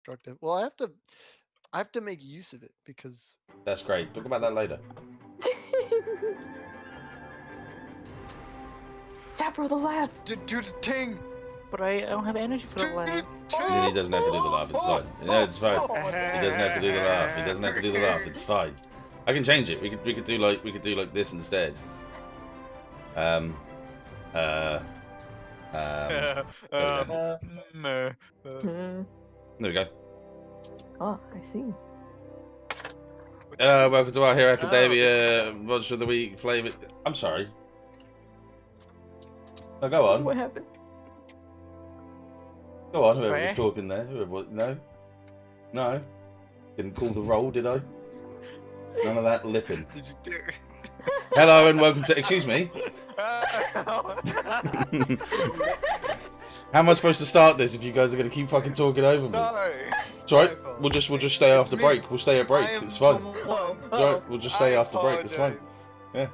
destructive. Well, I have to make use of it because That's great. Talk about that later. Jafro, the laugh. Do the ting. But I don't have energy for the laugh. Then he doesn't have to do the laugh. It's fine. Yeah, it's fine. He doesn't have to do the laugh. He doesn't have to do the laugh. It's fine. I can change it. We could do like this instead. There we go. Oh, I see. Welcome to our Hero Academia Monster of the Week flavor. I'm sorry. No, go on. What happened? Go on, whoever was talking there. Whoever was, no. Didn't call the roll, did I? None of that lipping. Did you do? Hello and welcome to. Excuse me. How am I supposed to start this if you guys are going to keep fucking talking over me? Sorry. It's alright. We'll just stay after break. We'll stay at break. It's fine. It's alright. We'll just stay after break. It's fine. Yeah.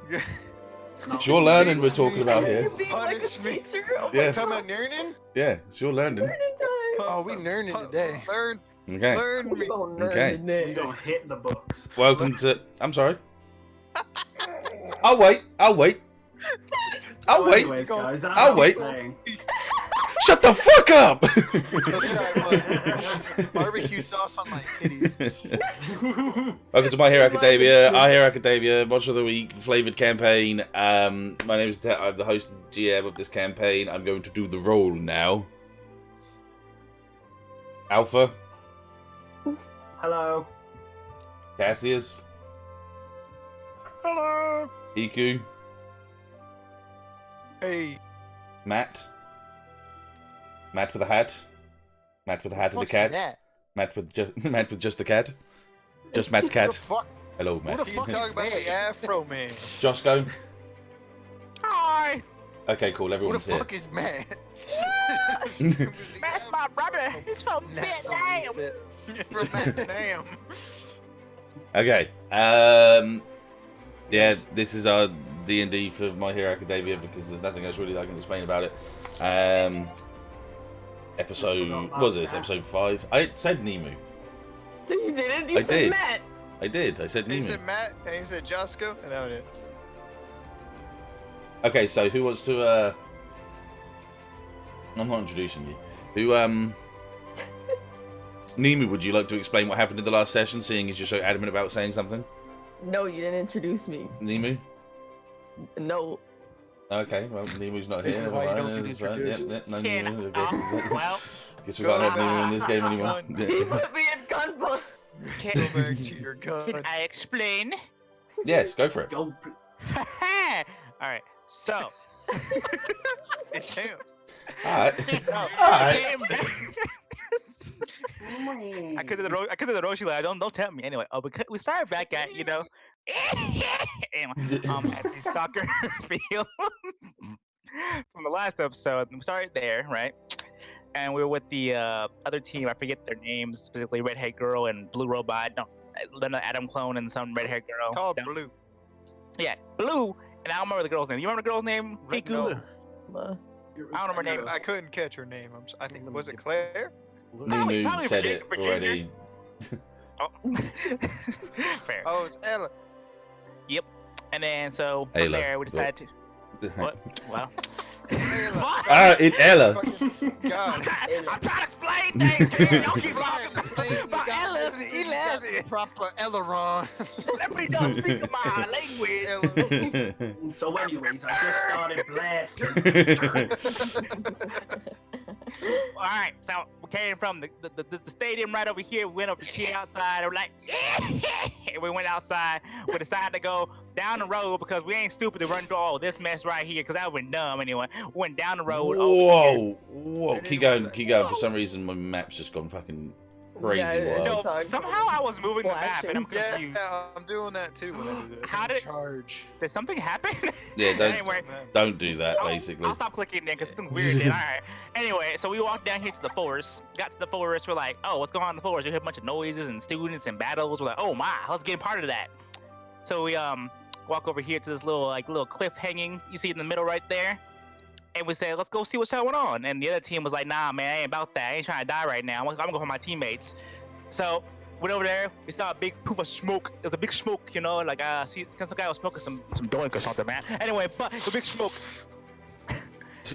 It's your learning we're talking about here. Punish me. Yeah. talking about learning. Yeah, it's your learning. Learning time. Oh, we learning today. Okay. Learn me. Okay. We're gonna hit the books. Welcome to. I'm sorry. I'll wait. I'll wait. I'll wait. Anyways, guys, that's I'll what I'm wait. saying. Shut the fuck up! Barbecue sauce on my titties. Welcome to My Hero Academia, Our Hero Academia, Monster of the Week flavored campaign. My name is Dettet. I'm the host and GM of this campaign. I'm going to do the role now. Alpha. Hello. Cassius. Hello. Hiku. Hey. Matt. Matt with a hat. Matt with a hat and a cat. Matt with just the cat. Just Matt's cat. Hello, Matt. Who the Keep fuck talking about the Afro man. Josco. Hi. Okay, cool. Who the Everyone's here. fuck is Matt? That's my brother. He's from Vietnam. From Vietnam. Okay. Yeah, this is our D&D for My Hero Academia because there's nothing else really I can explain about it. Episode, what was this? Episode 5? I said Nemu. You didn't? You I said did. Matt. I did. I said He Nemu. said Matt, and he said Josco, and that was it. Okay, so who wants to, I'm not introducing you. Who, Nemu, would you like to explain what happened in the last session, seeing as you're so adamant about saying something? No, you didn't introduce me. Nemu? No. Okay, well, Nemu's not This here. is why you Alright, don't get that's right. introduced. Yep, no Can Nemu. I well, guess we can't have Nemu in this game anymore. He put me in gunpoint. Go can, back to your gun. can I explain? Yes, go for it. Go. All right. So. It can't. Alright. So, Alright. I could do the Roshi line. Don't tell me anyway. Oh, because we started back at anyway, at the soccer field from the last episode. We started there, right? And we were with the other team. I forget their names, specifically Redhead Girl and Blue Robot. No, Adam Clone and some Redhead Girl. Called Blue. Yeah, Blue. And I don't remember the girl's name. You remember the girl's name? Hiku. No. I don't remember her name. I couldn't catch her name. I think was it Claire? Probably Nemu said it Virginia. already. Oh. Fair. Oh, it's Ella. Yep. And then so from Ayla. there we decided to. What? Well. Ella. It's Ella. God. I'm trying to explain things. Kid. Don't keep talking about Ellis and Elias. Proper aileron. Let me just speak my language. So, anyways, I just started blasting. All right, so we came from the stadium right over here. We went up to cheer outside. We're like, and we went outside. We decided to go down the road because we ain't stupid to run through all this mess right here because that would been dumb anyway. We went down the road. Whoa, whoa. Keep going. For some reason, my map's just gone fucking crazy Yeah, wild. No, somehow I was moving the map and I'm confused. Yeah, I'm doing that too when I do that. How did Did something happen? Yeah, Anyway. don't do that, basically. I'll stop clicking then because something weird did. Alright. Anyway, so we walked down here to the forest. Got to the forest, we're like, oh, what's going on in the forest? We heard a bunch of noises and students and battles. We're like, oh my, let's get part of that. So we walk over here to this little cliff hanging you see in the middle right there. And we said, let's go see what's going on. And the other team was like, nah, man, I ain't about that. I ain't trying to die right now. I'm gonna go for my teammates. So went over there. We saw a big poof of smoke. It was a big smoke, you know, like see, some guy was smoking some doink or something, man. Anyway, but the big smoke.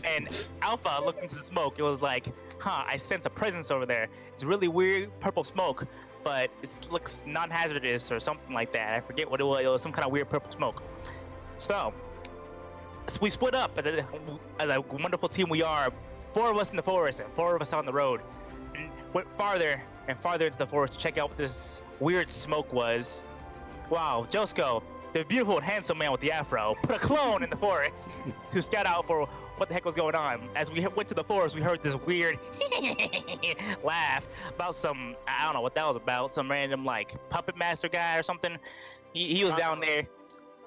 And Alpha looked into the smoke. It was like, I sense a presence over there. It's really weird purple smoke, but it looks non-hazardous or something like that. I forget what it was. It was some kind of weird purple smoke. So we split up as a wonderful team we are. 4 of us in the forest and 4 of us on the road. And went farther and farther into the forest to check out what this weird smoke was. Wow, Josco, the beautiful and handsome man with the afro, put a clone in the forest to scout out for what the heck was going on. As we went to the forest, we heard this weird laugh about some, I don't know what that was about, some random like puppet master guy or something. He was down there.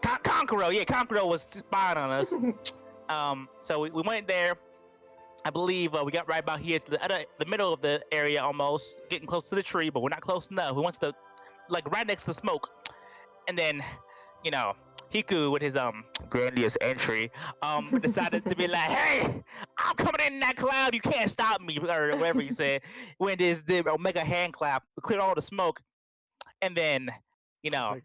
Conqueror was spying on us. So we went there. I believe we got right about here to the middle of the area, almost getting close to the tree, but we're not close enough. We went to like right next to the smoke, and then, you know, Hiku with his grandiose entry decided to be like, hey, I'm coming in that cloud, you can't stop me, or whatever he said. When there's the Omega hand clap, cleared all the smoke, and then, you know,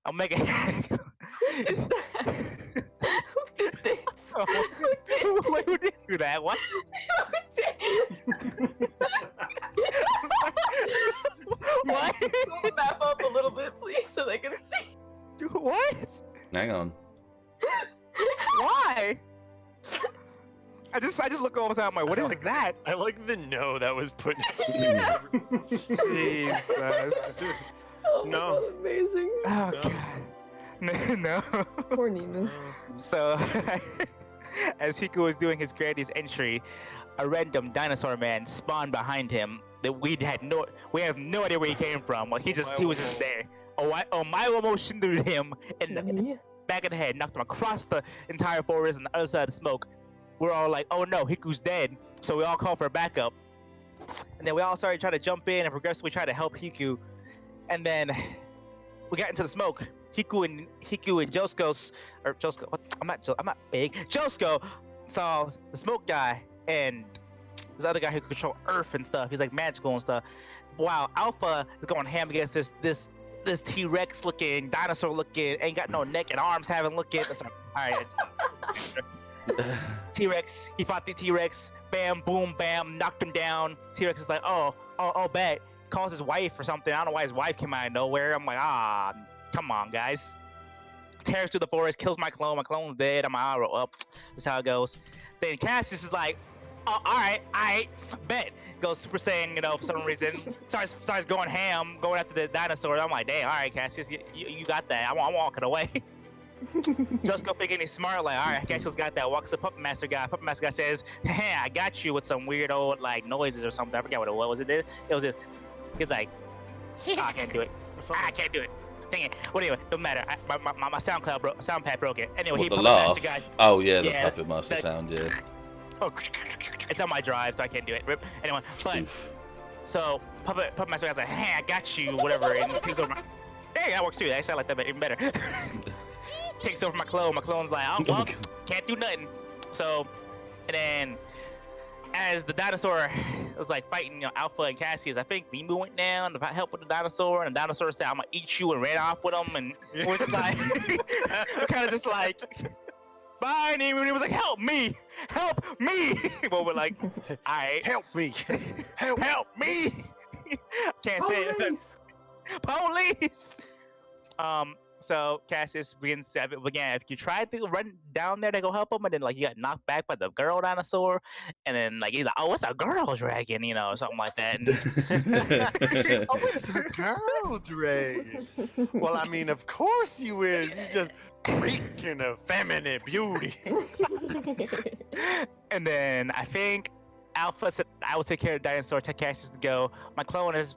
Omega Who did that? Who did this? Who did do that? What? What? Go back up a little bit, please, so they can see. What? Hang on. Why? I just look over and I'm like, what is that? I like the no that was put next to Yeah. Jesus. Oh, No. God, amazing. Oh No. god. No. Poor Nemu. So, as Hiku was doing his grandiose entry, a random dinosaur man spawned behind him that we have no idea where he came from. Like he was just there. Milo motioned through him in the back of the head, knocked him across the entire forest and the other side of the smoke. We're all like, oh no, Hiku's dead. So we all called for backup. And then we all started trying to jump in and progressively try to help Hiku. And then we got into the smoke. Hiku and Josco, I'm not big. Josco saw the smoke guy and this other guy who could control Earth and stuff. He's like magical and stuff. Wow, Alpha is going ham against this T-Rex looking, dinosaur looking, ain't got no neck and arms having looking. All right, T-Rex. He fought the T-Rex. Bam, boom, bam, knocked him down. T-Rex is like, oh, bet. Calls his wife or something. I don't know why his wife came out of nowhere. I'm like, come on, guys. Tears through the forest, kills my clone. My clone's dead. I'm like, well, that's how it goes. Then Cassius is like, oh, all right, bet. Goes Super Saiyan, you know, for some reason. Starts going ham, going after the dinosaur. I'm like, damn, all right, Cassius, you got that. I'm walking away. Just go thinking he's smart, like, all right, Cassius got that. Walks the Puppet Master guy. Puppet Master guy says, hey, I got you with some weird old, like, noises or something. I forget what it was. It was this. He's like, I can't do it. I can't do it. Dang it. Well, anyway, don't matter. My sound pad broke it. Anyway, What, he the Puppet laugh? Master guy. Oh yeah, the Yeah, Puppet Master the- sound, yeah. Oh, It's on my drive, so I can't do it. Rip. Anyway, but Oof. so Puppet Master guy's like, hey, I got you, whatever, and takes over my. Hey, that works too. That sound like that, but even better. Takes over my clone. My clone's like, oh, well, can't do nothing. So, and then as the dinosaur was like fighting, you know, Alpha and Cassius, I think Nemu went down to help with the dinosaur, and the dinosaur said, "I'm gonna eat you," and ran off with him, and we're just like, we're kind of just like, bye, Nemu. And he was like, help me. But we're like, all right, help me! help me. Can't say it. Police. So Cassius begins to again. If you tried to run down there to go help him, and then like you got knocked back by the girl dinosaur, and then like he's like, "Oh, it's a girl dragon," you know, or something like that. And Oh, it's a girl dragon. Well, I mean, of course you is. You just reeking of feminine beauty. and then I think Alpha said, "I will take care of the dinosaur. Take Cassius to go." My clone is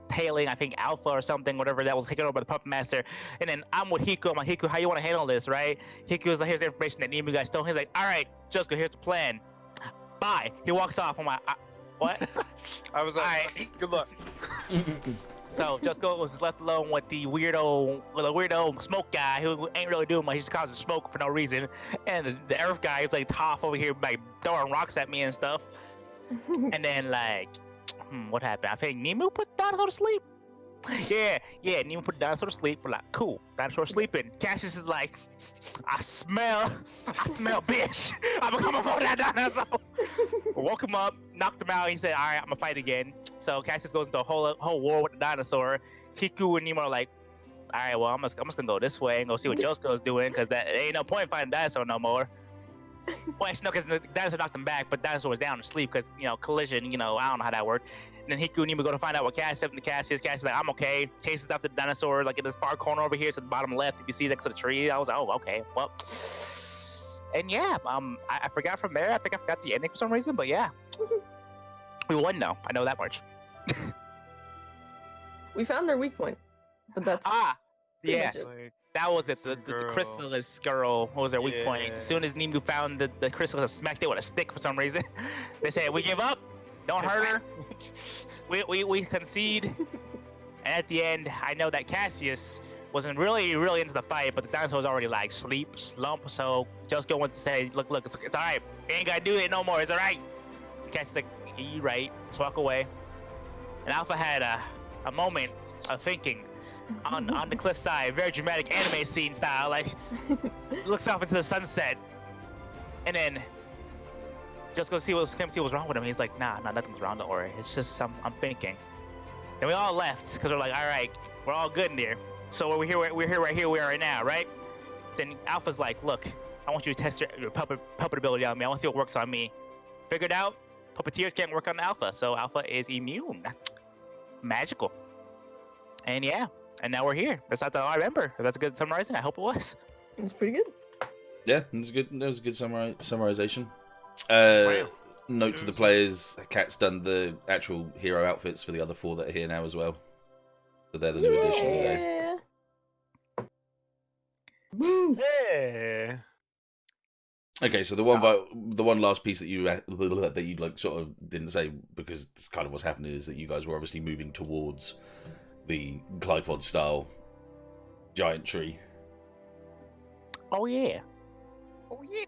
tailing, I think, Alpha or something, whatever that was taken over by the Puppet Master. And then I'm with Hiku. I'm like, Hiku, how you want to handle this, right? Hiku was like, here's the information that Nemu guys stole. He's like, all right, Josco, here's the plan. Bye. He walks off. I'm like, what? I was like, Alright. good luck. So Josco was left alone with the weirdo smoke guy who ain't really doing much. He's just causing smoke for no reason. And the earth guy is like tough over here, like throwing rocks at me and stuff. And then like, what happened? I think Nemu put Dinosaur to sleep. Yeah, Nemu put Dinosaur to sleep. We're like, cool, Dinosaur sleeping. Cassius is like, I smell bitch. I'm gonna come up on that dinosaur. Woke him up, knocked him out. He said, all right, I'm gonna fight again. So Cassius goes into a whole war with the dinosaur. Hiku and Nemo are like, all right, well, I'm just gonna go this way and go see what Josco's doing, because there ain't no point fighting dinosaur no more. Well, actually, no, because the dinosaur knocked him back, but the dinosaur was down to sleep because, collision, I don't know how that worked. And then Hiku and Nemo go to find out what Cassius happened to Cassius. Cassius is like, I'm okay. Chases after the dinosaur, like in this far corner over here to the bottom left. If you see next to the tree, I was like, oh, okay, well. And yeah, I forgot from there. I think I forgot the ending for some reason, but yeah. We won though. I know that much. We found their weak point, but that's pretty much yes. it. Like, That was it. Some The girl. chrysalis girl was their weak point. Yeah. As soon as Nemu found the chrysalis, smacked it with a stick for some reason. They said, "We give up. Don't hurt her. We concede." And at the end, I know that Cassius wasn't really into the fight, but the dinosaur was already like slump. So Josco went to say, "Look, it's all right. You ain't gotta do it no more. It's all right." Cassius like, "You right. Let's walk away." And Alpha had a moment of thinking. On the cliffside, very dramatic anime scene style, like looks off into the sunset, and then just go see what's wrong with him. He's like, nah, nothing's wrong, don't worry. It's just I'm thinking. And we all left because we're like, all right, we're all good in here. So we're here right here we are right now, right? Then Alpha's like, look, I want you to test your puppet ability on me. I want to see what works on me. Figured out, puppeteers can't work on Alpha, so Alpha is immune. Magical. And yeah. And now we're here. That's all I remember. If that's a good summarizing, I hope it was. It's pretty good. Yeah, it was good. That was a good summarization. Wow. Note to the players: Cat's done the actual hero outfits for the other 4 that are here now as well. So they're the new addition today. Yeah. Woo. Yeah. Okay, so the one last piece that you like sort of didn't say, because it's kind of what's happening, is that you guys were obviously moving towards the Glyphod style giant tree. Oh yeah. oh yeah.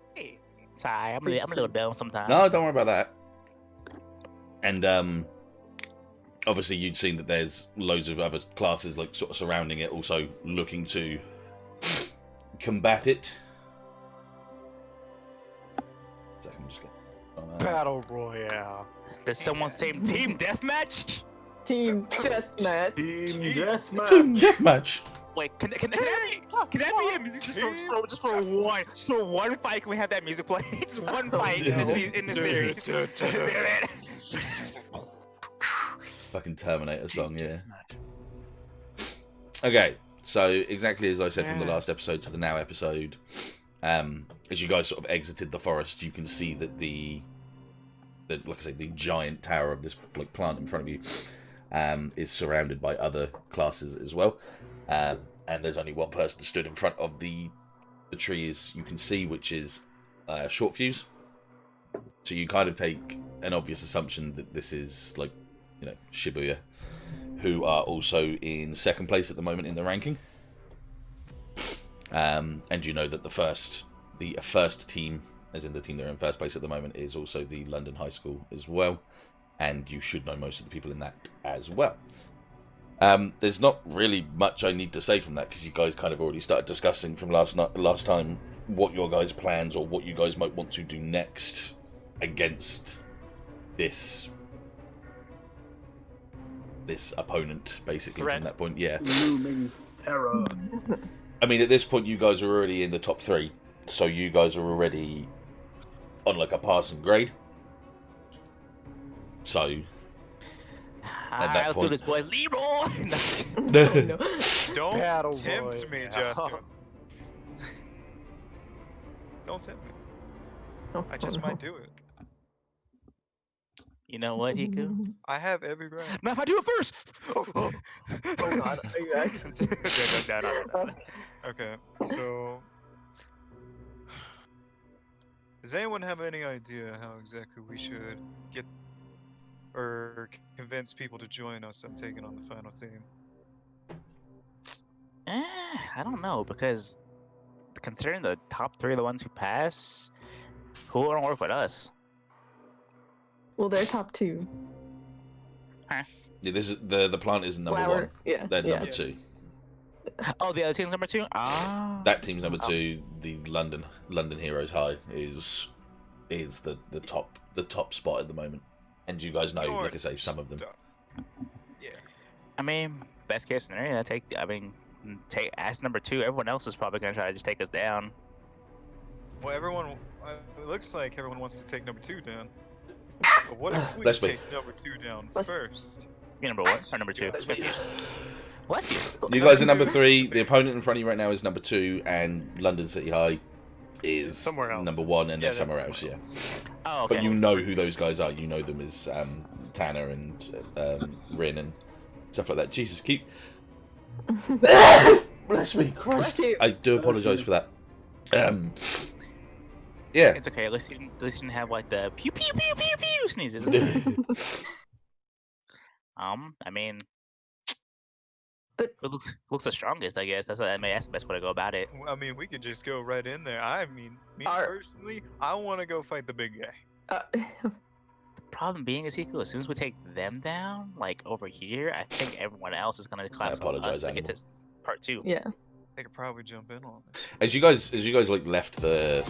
Sorry, I'm a little dumb sometimes. No, don't worry about that. And obviously you'd seen that there's loads of other classes like sort of surrounding it, also looking to combat it. So I can just get Battle Royale. Does someone say team deathmatch? Team deathmatch. Team deathmatch. Team deathmatch. Wait, can that be a music just for one fight? Can we have that music play? Just one fight in this series. Fucking Terminator song, yeah. Okay, so exactly as I said from the last episode to the now episode, as you guys sort of exited the forest, you can see that the like I say, the giant tower of this like plant in front of you is surrounded by other classes as well. And there's only one person stood in front of the trees you can see, which is Short Fuse. So you kind of take an obvious assumption that this is like, Shibuya, who are also in second place at the moment in the ranking. And you know that the first team, as in the team that are in first place at the moment, is also the London High School as well. And you should know most of the people in that as well. There's not really much I need to say from that, because you guys kind of already started discussing from last time what your guys' plans or what you guys might want to do next against this opponent, basically. Threat. From that point, yeah. Looming terror. I mean, at this point, you guys are already in the top 3, so you guys are already on like a passing grade. So Alright, let's do this, boy. Leroy! Oh, no. Don't Battle tempt me, Royale. Josco. Don't tempt me. Oh, I just no. might do it. You know what, Hiku? I have every right. Now if I do it first! Oh god, are you actually? No. Okay, so does anyone have any idea how exactly we should get or convince people to join us on taking on the final team? I don't know, because considering the top 3 are the ones who pass, who won't work with us? Well, they're top 2. Yeah, this is the plant isn't number Flower, one. yeah, They're number yeah. 2. Oh, the other team's number 2? Ah. That team's number Oh. 2. The London Heroes High is the top spot at the moment. And you guys know, You're like I say, some of them. Yeah. I mean, best case scenario, take as number 2. Everyone else is probably gonna try to just take us down. Well, it looks like everyone wants to take number 2 down. But what if we Let's take number 2 down first? You're number 1 or number 2? Bless you. You guys are number 3. The opponent in front of you right now is number 2, and London City High is Somewhere else. number 1, and Yeah, they're somewhere that's else. Yeah, Oh, okay. but you know who those guys are. You know them as Tanner and Rin and stuff like that. Jesus, keep. Bless me, Christ! Bless you. I do apologise for that. Yeah. It's okay. At least you didn't have like the pew pew pew pew pew sneezes. I mean, But- it looks the strongest, I guess. That's the best way to go about it. I mean, we could just go right in there. I mean, me Our- personally, I want to go fight the big guy. The problem being is, Hiku, as soon as we take them down, like over here, I think everyone else is gonna collapse on apologise, us to get Animal. to part 2. yeah. They could probably jump in on it. As you guys like left the.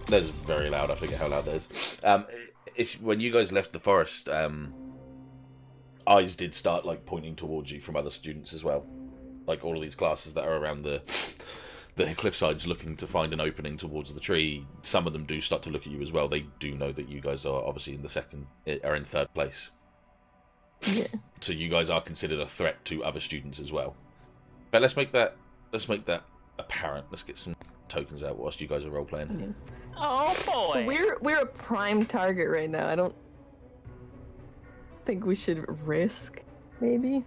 That is very loud. I forget how loud that is. When you guys left the forest, eyes did start like pointing towards you from other students as well. Like all of these classes that are around the cliff sides looking to find an opening towards the tree. Some of them do start to look at you as well. They do know that you guys are obviously in third place. Yeah. So you guys are considered a threat to other students as well. But let's make that apparent. Let's get some tokens out whilst you guys are role playing. Yeah. Oh boy! So we're a prime target right now. I don't think we should risk, maybe,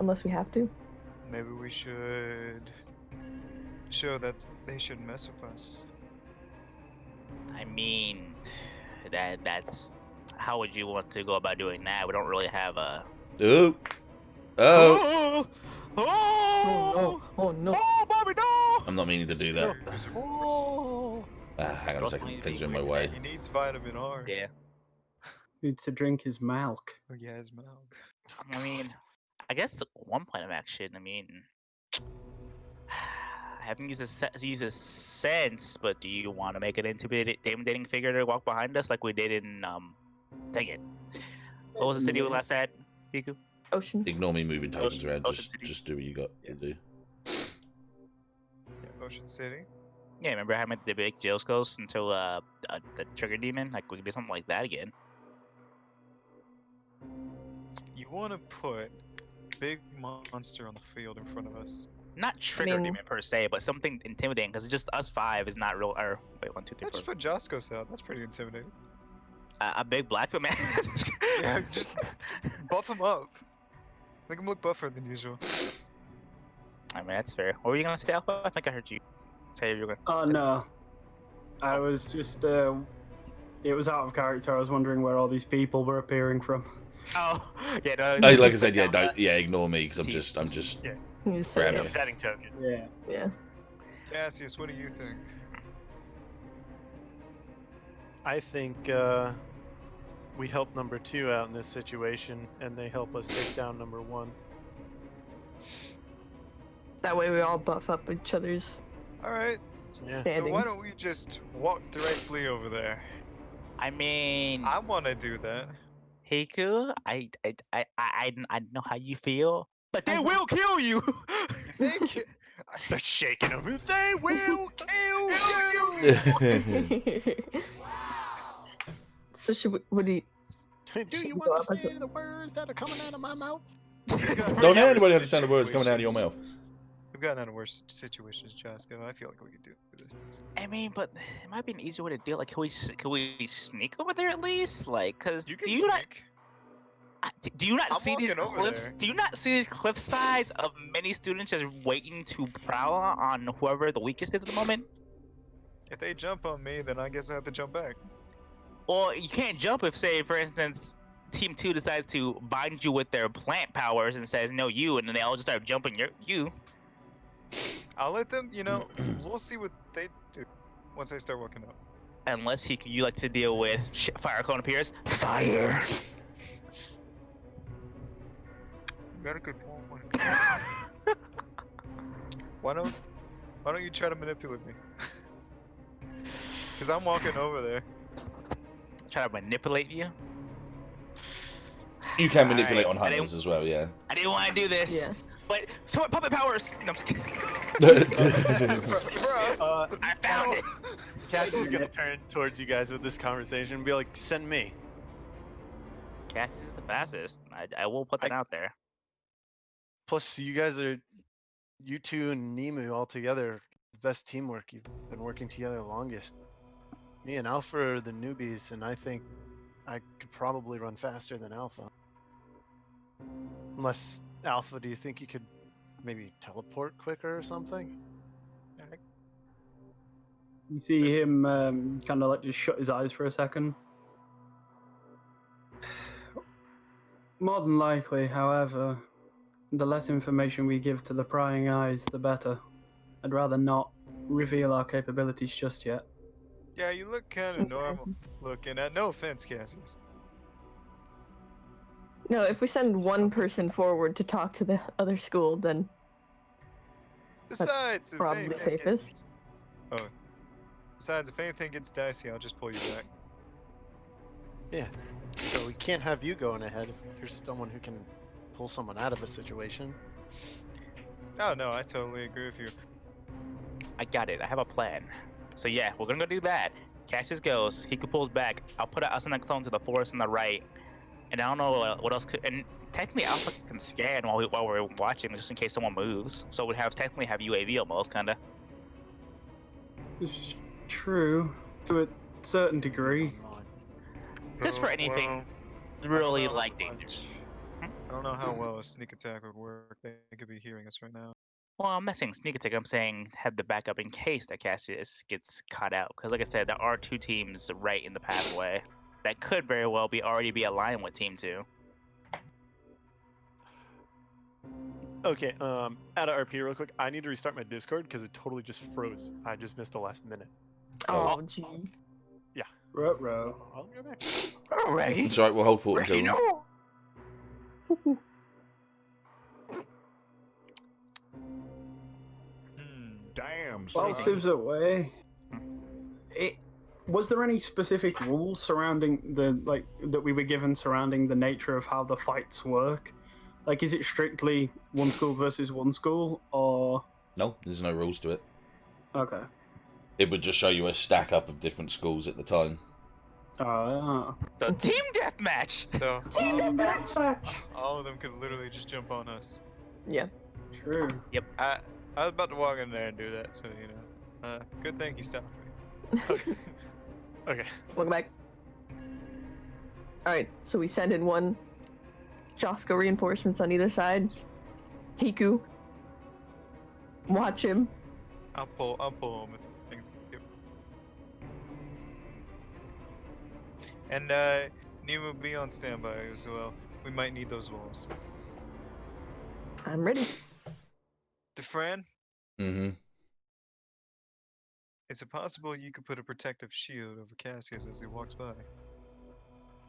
unless we have to. Maybe we should show that they shouldn't mess with us. I mean, that's how would you want to go about doing that? We don't really have a. Oh, Oh! Oh no! Oh no! Oh, Bobby, no! I'm not meaning to do that. Oh. Hang on a second. Things are in my way. He needs vitamin R. Yeah. Needs to drink his milk. Oh, yeah, his milk. I mean, I guess one plan of action. I mean, I haven't used a sense, but do you want to make an intimidating figure to walk behind us like we did in dang it? What was the city we last at, Hiku? Ocean. Ignore me moving tokens around. Ocean Just City. just do what you got to do. Yeah, Ocean City. Yeah, remember how I made the big Joscos until the trigger demon? Like we could do something like that again. You want to put big monster on the field in front of us. Not trigger mean- demon per se, but something intimidating because just us 5 is not real. Or wait, 1, 2, 3, Let's 4. just put Josco's out. That's pretty intimidating. A big black man. Yeah, just buff him up. Make him look buffer than usual. I mean, that's fair. What were you gonna say, Alpha? I think I heard you say you were gonna. Oh say- no. I was just it was out of character. I was wondering where all these people were appearing from. Oh, yeah. No, No, like I said, ignore me because I'm just Yeah. You say Grab it. it. Setting tokens. Yeah. Yeah. Cassius, what do you think? I think we help number 2 out in this situation, and they help us take down number 1. That way we all buff up each other's Alright, Yeah. standings. so why don't we just walk directly over there? I mean, I want to do that. Hiku, I know how you feel, but they As a- will kill you. They ca- I start shaking them. They will kill you. So should we? What do you? Do you Go up as a- understand the words that are coming out of my mouth? don't let anybody understand the words coming out of your mouth. We've gotten out of worse situations, Josco. I feel like we could do this. I mean, but it might be an easier way to do it. Like, can we sneak over there at least? Like, cause You can do you not sneak. do you not I'm see these walking over cliffs? there. Do you not see these cliff sides of many students just waiting to prowl on whoever the weakest is at the moment? If they jump on me, then I guess I have to jump back. Well, you can't jump if, say, for instance, Team 2 decides to bind you with their plant powers and says, no, you, and then they all just start jumping you. I'll let them, we'll see what they do once I start working out. Unless you like to deal with fire cone appears. Fire! You got a good point. Why don't you try to manipulate me? Because I'm walking over there. Try to manipulate you? You can manipulate Alright, on hunters as well, yeah. I didn't want to do this. Yeah. But so what puppet powers? No, I'm just kidding. I found it. Cassius is gonna turn towards you guys with this conversation and be like, "Send me." Cassius is the fastest. I will put that out there. Plus, you two and Nemu all together, the best teamwork. You've been working together the longest. Me and Alpha are the newbies, and I think I could probably run faster than Alpha. Unless, Alpha, do you think you could maybe teleport quicker or something? You see him kind of like just shut his eyes for a second. More than likely, however, the less information we give to the prying eyes, the better. I'd rather not reveal our capabilities just yet. Yeah, you look kind of normal looking. No offense, Cassius. No, if we send one person forward to talk to the other school, then Besides, if probably anything safest. Besides, if anything gets dicey, I'll just pull you back. Yeah. So we can't have you going ahead if you're someone who can pull someone out of a situation. Oh no, I totally agree with you. I got it. I have a plan. So yeah, we're gonna go do that. Cassius goes. Hiku pulls back. I'll send a clone to the forest on the right. And I don't know what else could. And technically, Alpha can scan while we're watching, just in case someone moves. So we'd technically have UAV almost, kinda. This is true to a certain degree. Just for anything really like danger. I don't know how well a sneak attack would work. They could be hearing us right now. Well, I'm not saying sneak attack. I'm saying have the backup in case that Cassius gets caught out. Because, like I said, there are two teams right in the pathway that could very well already be aligned with Team 2. Okay, out of RP real quick. I need to restart my Discord because it totally just froze. I just missed the last minute. Oh, gee. Ruh-roh. I'll go back. Alright. It's alright, we'll hold fort until... No. Damn, While son. Siv's away, was there any specific rules surrounding that we were given surrounding the nature of how the fights work? Like, is it strictly one school versus one school, or? No, there's no rules to it. Okay. It would just show you a stack up of different schools at the time. So team deathmatch. So all of them could literally just jump on us. Yeah. True. I was about to walk in there and do that, so good thing you stopped me. Okay. Welcome back. Alright, so we send in one. Josco reinforcements on either side. Hiku. Watch him. I'll pull him if things get. And Nemu, be on standby as well. We might need those walls. I'm ready. DeFran, Mm-hmm. is it possible you could put a protective shield over Cassius as he walks by?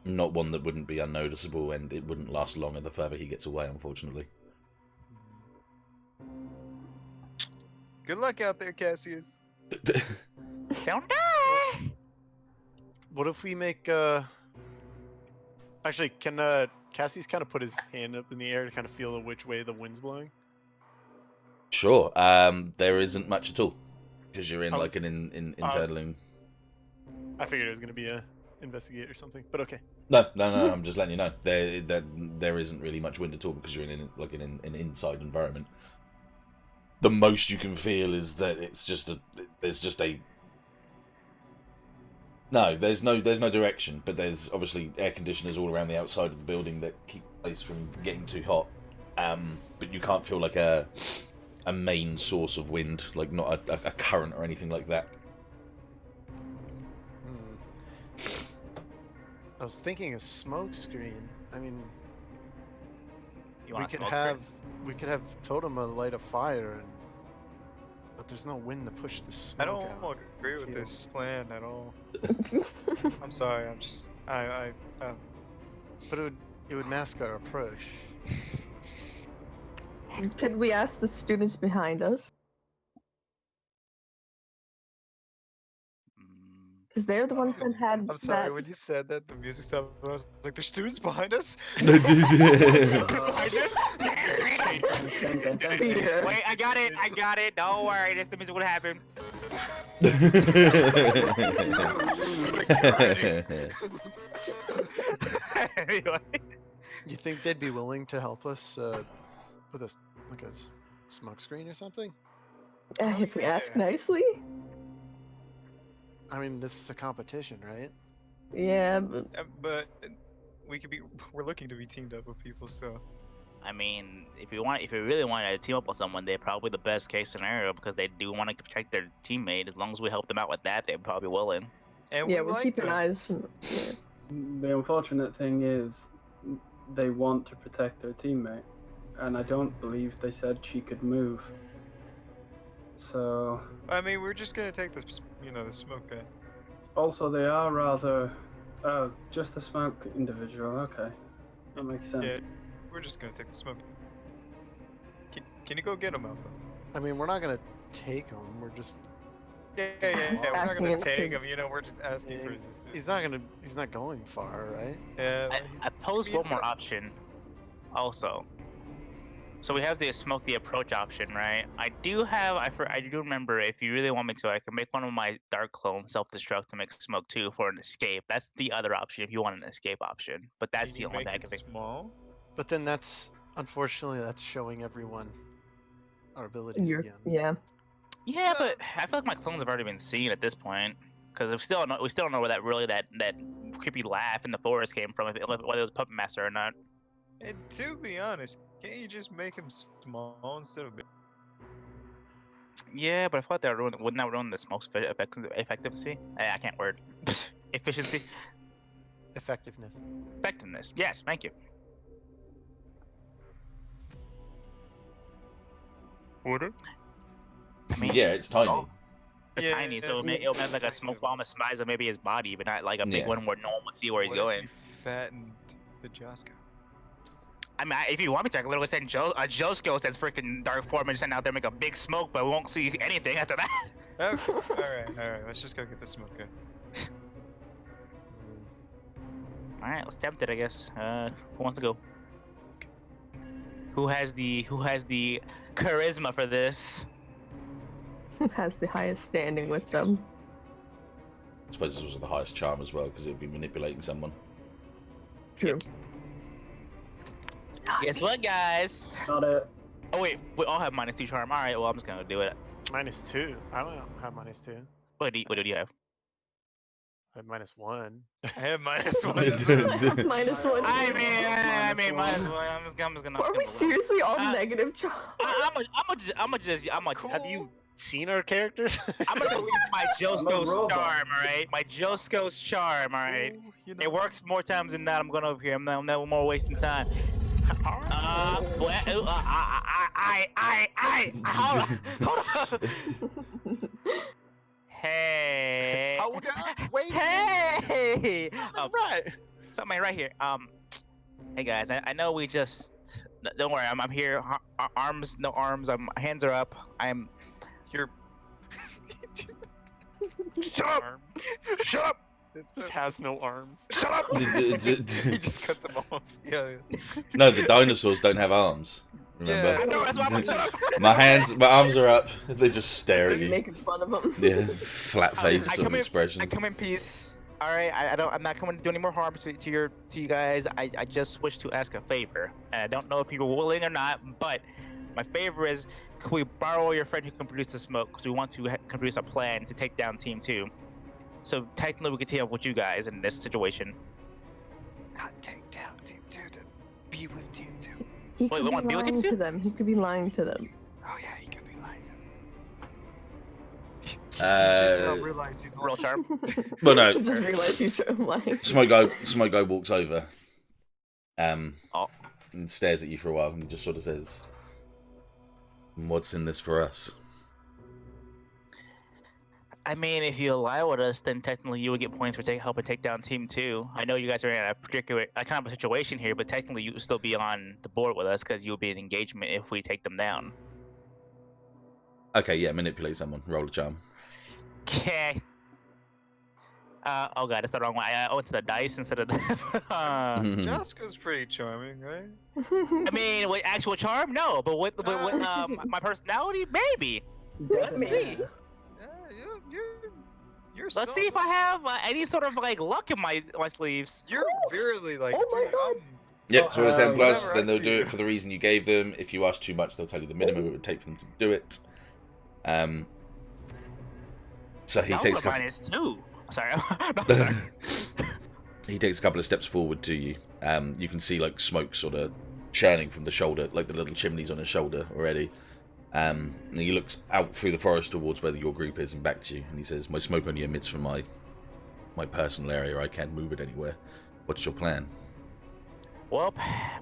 Not one that wouldn't be unnoticeable, and it wouldn't last longer the further he gets away, unfortunately. Good luck out there, Cassius. Don't die. What if we make Actually, can Cassius kind of put his hand up in the air to kind of feel which way the wind's blowing? Sure. There isn't much at all, because you're in like an internal. I figured it was gonna be a investigate or something, but okay. No. I'm just letting you know there isn't really much wind at all because you're in an inside environment. The most you can feel is that there's no direction, but there's obviously air conditioners all around the outside of the building that keep the place from getting too hot. But you can't feel like a main source of wind, like not a current or anything like that. I was thinking a smoke screen. I mean, You we want a could smoke have screen? Totema light a fire, but there's no wind to push the I smoke don't out. agree with Feel- this plan at all. I'm sorry. I'm just. But it would mask our approach. Could we ask the students behind us? Mm, Because they're the ones that had I'm sorry. that. When you said that, the music stopped. I was like, "There's students behind us." Peter. Wait, I got it. I got it. Don't worry. This the music would happen. Anyway. You think they'd be willing to help us with like a smoke screen or something? If we ask nicely? I mean, this is a competition, right? Yeah, but But we could be. We're looking to be teamed up with people, so. I mean, if you really wanted to team up with someone, they're probably the best case scenario because they do want to protect their teammate. As long as we help them out with that, they're probably willing. And yeah, we we're like keeping them. eyes. Yeah. The unfortunate thing is, they want to protect their teammate, and I don't believe they said she could move. So, I mean, we're just gonna take the smoke guy. also they are rather, just a smoke individual. Okay, that makes sense. Yeah, we're just gonna take the smoke. Can you go get him, Alpha? I mean, we're not gonna take him. We're just Yeah. He's We're not asking gonna him take to- him. We're just asking for his assistance. he's not going far, right? Yeah. I posed one more option, also. So we have the smoke the approach option, right? I do remember if you really want me to, I can make one of my dark clones self-destruct to make smoke too for an escape. That's the other option if you want an escape option. But that's Can the you only make thing I it can think. small? But then unfortunately that's showing everyone our abilities You're, again. yeah. Yeah, but I feel like my clones have already been seen at this point. Because we still don't know where that creepy laugh in the forest came from, whether it was Puppet Master or not. And to be honest, can't you just make him small instead of big? Yeah, but I thought wouldn't that ruin the smoke's effectiveness? I can't word. Efficiency. Effectiveness. Effectiveness. Yes, thank you. Would it? I mean, Yeah, it's tiny. so- It's Yeah, tiny, so it's it'll make like a tiny smoke as bomb well. the size of maybe his body, but not like a big Yeah. one where no one would see where he's What going. if we fattened the Josco? I mean, if you want me to, I can literally send Josco that's freaking dark form and send out there, make a big smoke, but we won't see anything after that. Okay. all right. Let's just go get the smoke guy. Mm. All right, let's tempt it, I guess. Who wants to go? Who has the charisma for this? Has the highest standing with them. I suppose this was the highest charm as well because it would be manipulating someone. True. Guess what, guys? Not it. Oh wait, we all have -2 charm. All right, well I'm just gonna do it. -2. I don't have -2. What do you have? I have -1. I have -1. -1. I mean, -1. -1. I'm just gonna. Are we seriously all Uh, negative, John? Have you seen our characters? I'm gonna leave my I'm a Josco's robot. charm, alright? My Josco's charm, alright? Ooh, It works more times than not. I'm going over here. I'm no more wasting time. Hold on. Hey. Hold on, wait. Hey. Right. Something right here. Hey guys, I know we just. Don't worry. I'm here. Arms, no arms. Hands are up. You're. Shut up. Shut up. This has no arms. Shut up. He just cuts him off. Yeah. No, the dinosaurs don't have arms. Remember? I know. That's why I'm like, shut up. My arms are up. They just stare at you. Making fun of him. Yeah, flat face I sort of come in- expressions. I come in peace. All right, I'm not coming to do any more harm to you guys. I just wish to ask a favor. And I don't know if you're willing or not, but my favor is, could we borrow your friend who can produce the smoke? Because we want to produce a plan to take down Team 2. So technically, we could team up with you guys in this situation. Not take down Team 2 to be with Team 2. He Wait, could we be want to be with lying you to them. He could be lying to them. Oh yeah, he could be lying to Just now realize he's Roll charm. Well, no. Just realized he's like. Smoke guy walks over, and stares at you for a while, and just sort of says, "What's in this for us?" I mean, if you ally with us, then technically you would get points for helping take down Team 2. I know you guys are in a kind of a situation here, but technically you would still be on the board with us because you'll be in engagement if we take them down. Okay, yeah, manipulate someone. Roll a charm. Okay. Oh god, that's the wrong one. I went to the dice instead of the. Josco's pretty charming, right? I mean, with actual charm, no, but with my personality, maybe. Let's see. You're Let's see if I have any sort of like luck in my sleeves. You're really like. Oh my dude, God. Yep, so a 10 plus, whenever I then they'll see do you. it for the reason you gave them. If you ask too much, they'll tell you the minimum it would take for them to do it. So he takes a couple. Minus 2. Sorry. No, sorry. He takes a couple of steps forward to you. You can see like smoke sort of churning from the shoulder, like the little chimneys on his shoulder already. And he looks out through the forest towards where your group is and back to you, and he says, "My smoke only emits from my personal area. I can't move it anywhere. What's your plan?" Well,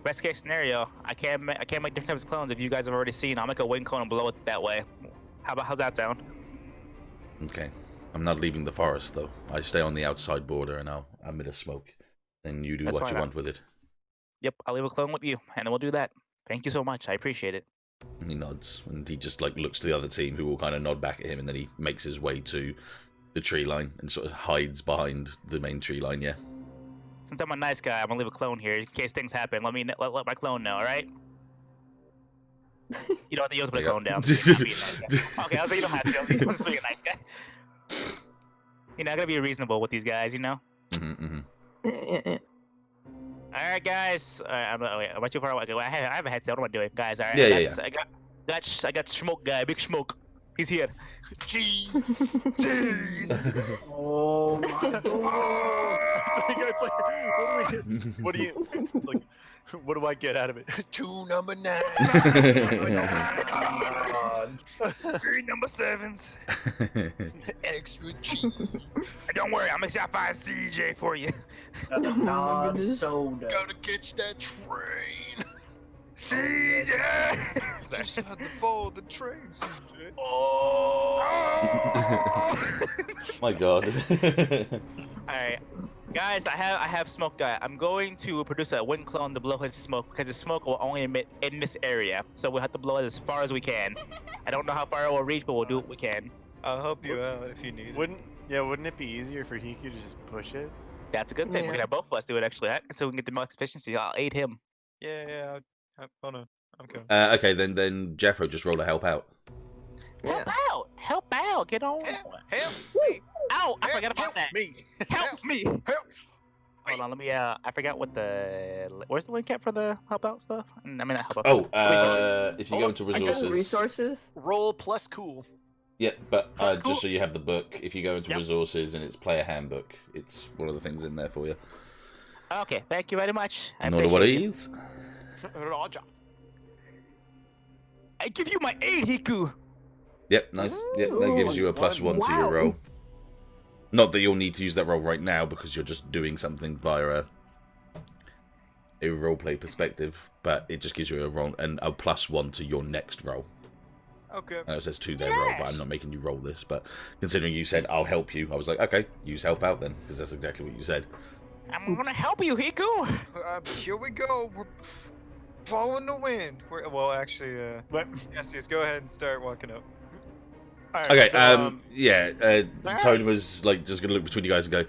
best case scenario, I can't make different types of clones if you guys have already seen. I'll make a wind cone and blow it that way. How's that sound? Okay. I'm not leaving the forest, though. I stay on the outside border, and I'll emit a smoke. And you do That's what you fine. want with it. Yep, I'll leave a clone with you, and we'll do that. Thank you so much. I appreciate it. And he nods, and he just like looks to the other team, who will kind of nod back at him, and then he makes his way to the tree line and sort of hides behind the main tree line. Yeah. Since I'm a nice guy, I'm gonna leave a clone here in case things happen. Let my clone know, all right? You don't have to put a clone down. Okay, I was like, you don't have to. I was being a nice guy. You know, I gotta be reasonable with these guys, you know. All right, guys. I'm not too far away. I have a headset. What am I doing, guys? All right. Yeah. I got smoke guy, big smoke. He's here. Jeez. Oh my God. It's like, what do you? It's like, what do I get out of it? 2 number 9. Three number 7s. Extra cheese. Don't worry, I'll make sure I find CJ for you. Nah, goodness. soda. Gotta catch that train. CJ. Just had to follow the train, CJ. Oh. My God. All right, guys, I have smoke guy. I'm going to produce a wind clone to blow his smoke because his smoke will only emit in this area, so we'll have to blow it as far as we can. I don't know how far it will reach, but we'll do what we can. I'll help you out if you need it. Wouldn't it be easier for Hiku to just push it? That's a good thing. We Yeah. can have both of us do it actually, so we can get the max efficiency. I'll aid him. Yeah. Oh no, I'm coming. Okay, then Jafro, just roll a help out. Yeah. Help out! Get on! Help me! Ow! I forgot about that. Me. Help me! Help! Hold on, let me. I forgot what where's the link at for the help out stuff? I mean, not help out. Oh, resources. if you Hold go on, into I got resources. resources. Roll plus cool. Yeah, but That's cool. just so you have the book, if you go into Yep. resources and it's player handbook, it's one of the things in there for you. Okay, thank you very much. I Not what it appreciate you. is. Roger. I give you my aid, Hiku. Yep, nice. Yep, that gives you a +1 to your Wow. roll. Not that you'll need to use that roll right now because you're just doing something via a roleplay perspective, but it just gives you a roll and a +1 to your next roll. Okay. I know it says 2 day roll, but I'm not making you roll this. But considering you said I'll help you, I was like, okay, use help out then, because that's exactly what you said. I'm gonna help you, Hiku. Here we go. We're following the wind. Well, actually, But Cassius, go ahead and start walking up. all right, Okay, so, yeah, Toad was like just gonna look between you guys and go,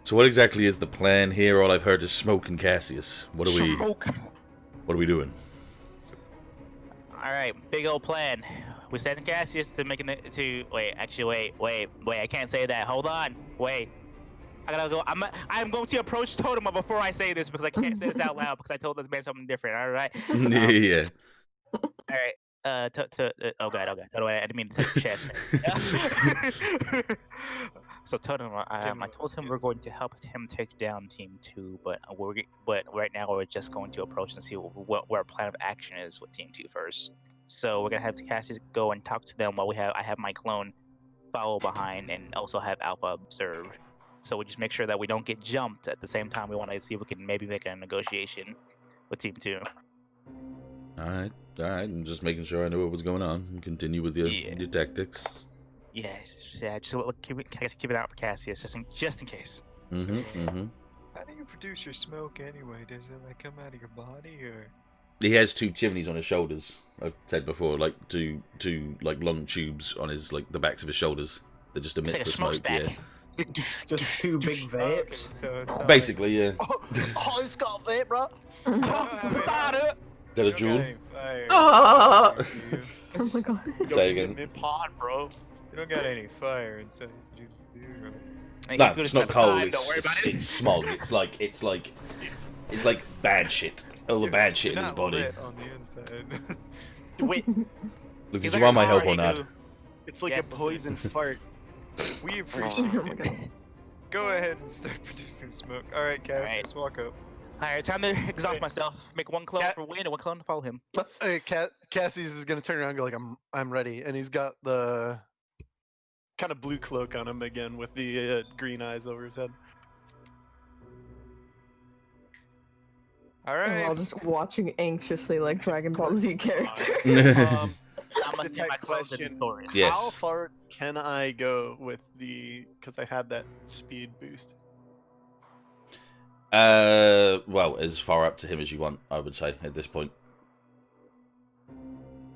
so what exactly is the plan here? All I've heard is Smoke and Cassius. What are we doing? All right, big old plan. We sent Cassius to making it to. Wait, actually, wait. I can't say that. Hold on. Wait. I gotta go. I'm going to approach Totem before I say this because I can't say this out loud because I told this man something different. All right. Yeah. All right. Oh god. I didn't mean to touch the chest. So Totem, I told him we're going to help him take down Team 2, but right now we're just going to approach and see what our plan of action is with Team 2 first. So we're gonna have Cassius go and talk to them while I have my clone follow behind and also have Alpha observe. So we just make sure that we don't get jumped at the same time. We want to see if we can maybe make a negotiation with Team 2. Alright. I'm just making sure I know what was going on. Continue with your tactics. Yeah, just keep it out for Cassius, just in case. Mm-hmm. How do you produce your smoke anyway? Does it like come out of your body or? He has 2 chimneys on his shoulders. I've said before, like two like long tubes on his like the backs of his shoulders that just emits It's like the a smoke smoke. stack. Just 2 big Oh, okay, vapes. so it's not Basically, yeah. Oh, he's got a vape, bro. Started. Is that a Like, you don't jewel? got any fire, Ah! do you? Oh my god. Say again. Mid pod, bro. You don't got any fire inside you, do you? Right? No, it's not cold. Don't worry about it. It's smog. It's like bad shit. All the bad shit You're in his not body. lit on the inside. Wait, Look, He's did you like want my a help car, or not? Hiku. it's like Yes, a it's poison fart. We Oh appreciate my it. god. Go ahead and start producing smoke. All right, Cassius, Alright. walk up. Alright, time to exhaust Wait. myself. Make one clone Cat- for Wayne and one clone to follow him. Hey, Cassius is gonna turn around and go like, I'm ready, and he's got the kind of blue cloak on him again with the green eyes over his head. All And we're all right. just watching anxiously like Dragon Ball Z character. Um, I'm gonna send my clones to question. Taurus. Yes. How far can I go with the? Because I have that speed boost. Well, as far up to him as you want, I would say at this point.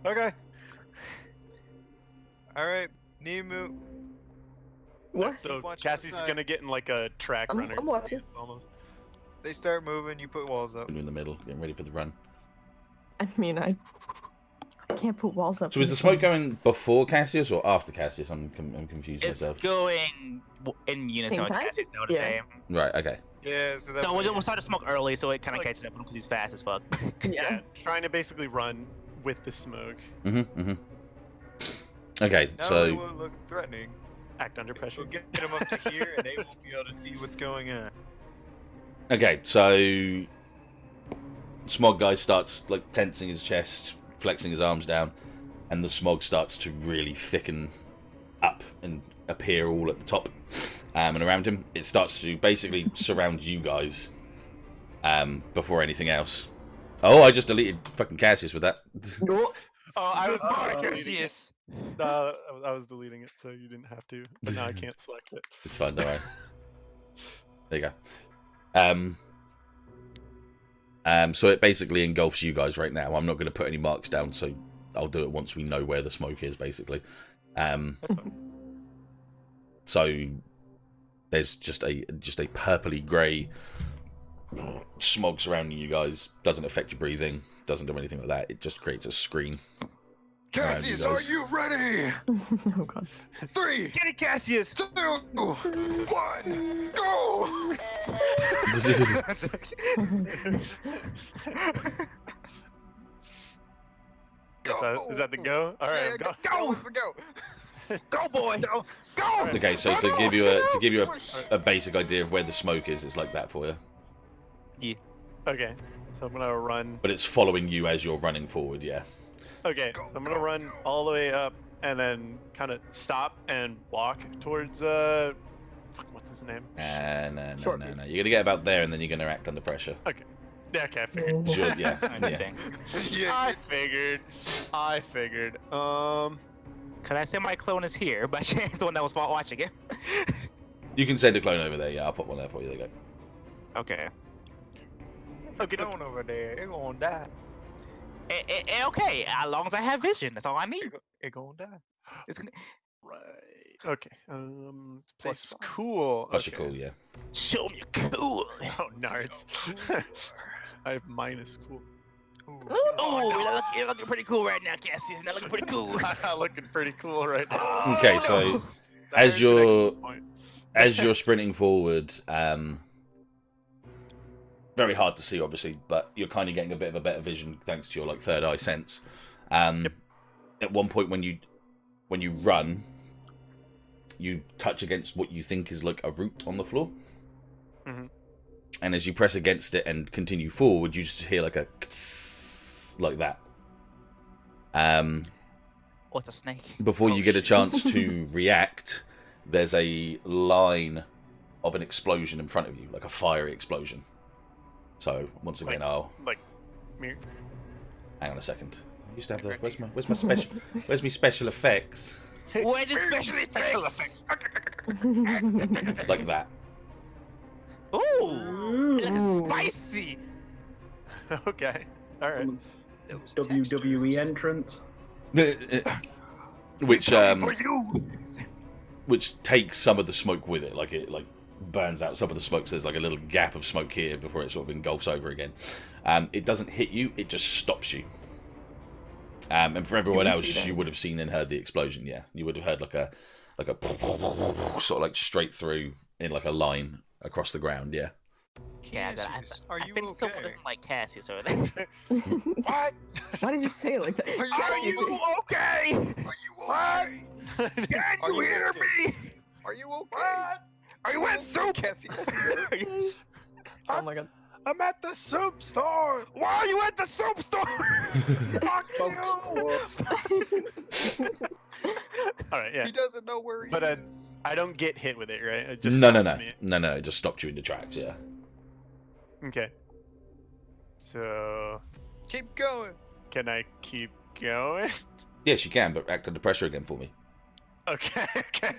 Okay. All right, Nemu. What? So Watch Cassie's outside. gonna get in like a track I'm runner. watching. Almost. They start moving. You put walls up. You're in the middle, getting ready for the run. I mean, I can't put walls up. So is the smoke going before Cassius or after Cassius? I'm confused It's myself. going in unison Same with time? Cassius, I would Yeah. say. Right. Okay. Yeah. So that. So way- we'll start to smoke early, so it kind of Like- catches up with him because he's fast as fuck. Yeah, trying to basically run with the smoke, Okay. Not So only will it look threatening, act under pressure. we'll get them up to here, and they won't be able to see what's going on. okay. So smog guy starts like tensing his chest, flexing his arms down, and the smog starts to really thicken up and appear all at the top and around him. It starts to basically surround you guys before anything else. Oh, I just deleted fucking Cassius with that. Oh, I was Alright, deleting it. Cassius. I was deleting it, so you didn't have to. But now I can't select it. It's fine, don't worry. There you go. So it basically engulfs you guys right now. I'm not going to put any marks down, so I'll do it once we know where the smoke is, basically. That's fine. So there's just a purpley grey smog surrounding you guys. Doesn't affect your breathing. Doesn't do anything like that. It just creates a screen. Cassius, guys. are you ready? Oh god. 3, Get it, Cassius! 2, 1, go! Is that the go? All right, Yeah, I'm go. go! Go! Go, boy! Go! Go! Okay, so to give you a basic idea of where the smoke is, it's like that for you. Okay, so I'm gonna run. But it's following you as you're running forward. Yeah. Okay, so I'm gonna run all the way up and then kind of stop and walk towards fuck, what's his name? No. Short You're gonna get about there, and then you're gonna act under pressure. Yeah, okay, I figured. Sure, yeah. I understand. Yeah, I figured. Could I say my clone is here by chance, the one that was watching it? You can send a clone over there. Yeah, I'll put one there for you. There you go. Okay. Okay, going over there. They're gonna die. Okay, as long as I have vision, that's all I need. They're gonna die. It's gonna right. Okay. It's plus spawn. cool. That's okay. cool. Yeah. show me cool. Oh, nards. I have minus cool. Ooh. Oh, you're looking pretty cool right now, Cassius. You're looking pretty cool. I'm looking pretty cool right now. Okay, Oh, so no. That as earns an extra you're point. as you're sprinting forward, very hard to see, obviously, but you're kind of getting a bit of a better vision thanks to your like third eye sense. At one point, when you run, you touch against what you think is like a root on the floor, and as you press against it and continue forward, you just hear like a like that. Oh, it's a snake. Before Oh, you get a shit. chance to react, there's a line of an explosion in front of you, like a fiery explosion. So once again, Like, me. hang on a second. I used to have the where's my special effects Where's the special effects? like that. Ooh, it looks Ooh. spicy. Okay. All right. Some Those WWE textures. entrance. which For you. which takes some of the smoke with it, like it burns out some of the smoke. So there's like a little gap of smoke here before it sort of engulfs over again. It doesn't hit you; it just stops you. And for everyone we else, see that? you would have seen and heard the explosion. Yeah, you would have heard like a sort of like straight through in like a line across the ground. Yeah. Yeah, Cassius, are I you think someone okay? doesn't like Cassius over there. What? Why did you say it like that? Are you Cassius, okay? Are you okay? Can Are you you hear okay? me? Are you okay? Are you in soup? Cassius. Oh my god. I'm at the soup store. Why are you at the soup store? Fuck you. All right. Yeah. He doesn't know where he But is. I don't get hit with it, right? It just No, stops me. it just stopped you in the tracks. Yeah. Okay. So Keep going. can I keep going? Yes, you can, but act under pressure again for me. Okay. Okay.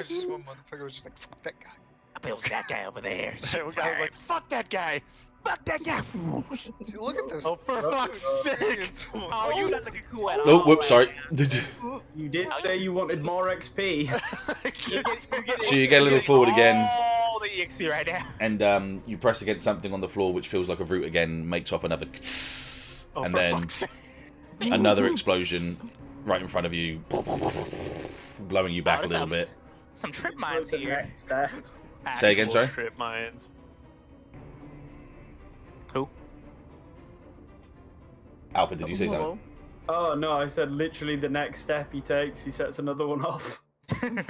Just one motherfucker was just like, fuck that guy. I bet it was that guy over there. I was like, fuck that guy. Fuck that guy. See, look at this. Oh, for fuck's sake. Oh, you not looking cool at all. Oh, whoops, sorry. man. You did say you wanted more XP. So you get a little forward again. All the EXP right now. And you press against something on the floor, which feels like a root again, makes off another, Oh, and for then fuck's sake. another explosion right in front of you, blowing you back a little bit. Some trip mines The here. next step. Say again, Actual sorry? Trip mines. Who? Alpha, did you say something? Oh no, I said literally the next step he takes, he sets another one off.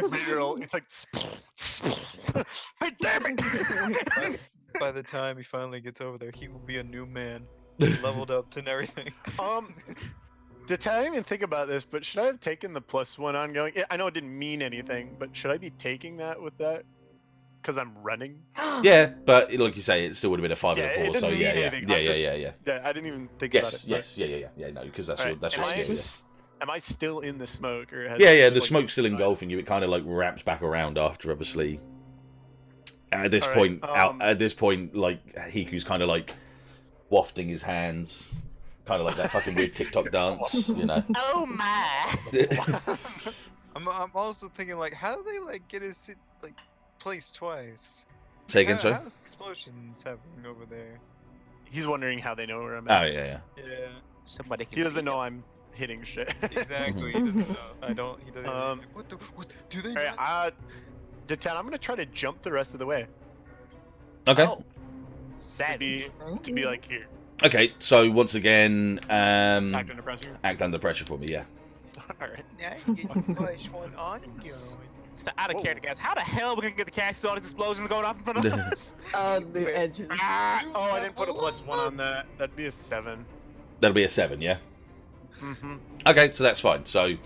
Literal. It's like. Hey, damn it! By the time he finally gets over there, he will be a new man, leveled up and everything. Did I even think about this? But should I have taken the +1 ongoing? I know it didn't mean anything, but should I be taking that with that? Because I'm running. Yeah, but like you say, it still would have been a 5 Yeah, and a it 4. So doesn't mean yeah, anything. I'm just- yeah. Yeah, I didn't even think Yes, about it. yeah. No, because that's Alright, your am I skill. am I still in the smoke or has Yeah, it, the like, smoke's still engulfing you. It kind of like wraps back around after, obviously. At this Alright, point, at this point, like Hiku's kind of like wafting his hands, kind of like that fucking weird TikTok dance, you know. Oh my! I'm also thinking like, how do they like get his like place twice? Say again, sorry. How's explosions happening over there? He's wondering how they know where I'm Oh at. yeah. Yeah, Somebody can He doesn't see know him. I'm hitting shit. exactly. He doesn't know. I don't. He doesn't. Um, He's like, what the? What? Do they? Alright, not? Dettet, I'm gonna try to jump the rest of the way. Okay. Oh. To Savage. be like here. Okay. So once again, Act under pressure. act under pressure for me. Yeah. Alright. Yeah, you get your push one on going. So out of character, guys. How the hell are we gonna get the Cassius all these explosions going off in front of us? The edges. Oh, I didn't put a +1 on that. That'd be a 7. That'll be a 7. Yeah. Mm-hmm. Okay, so that's fine. So,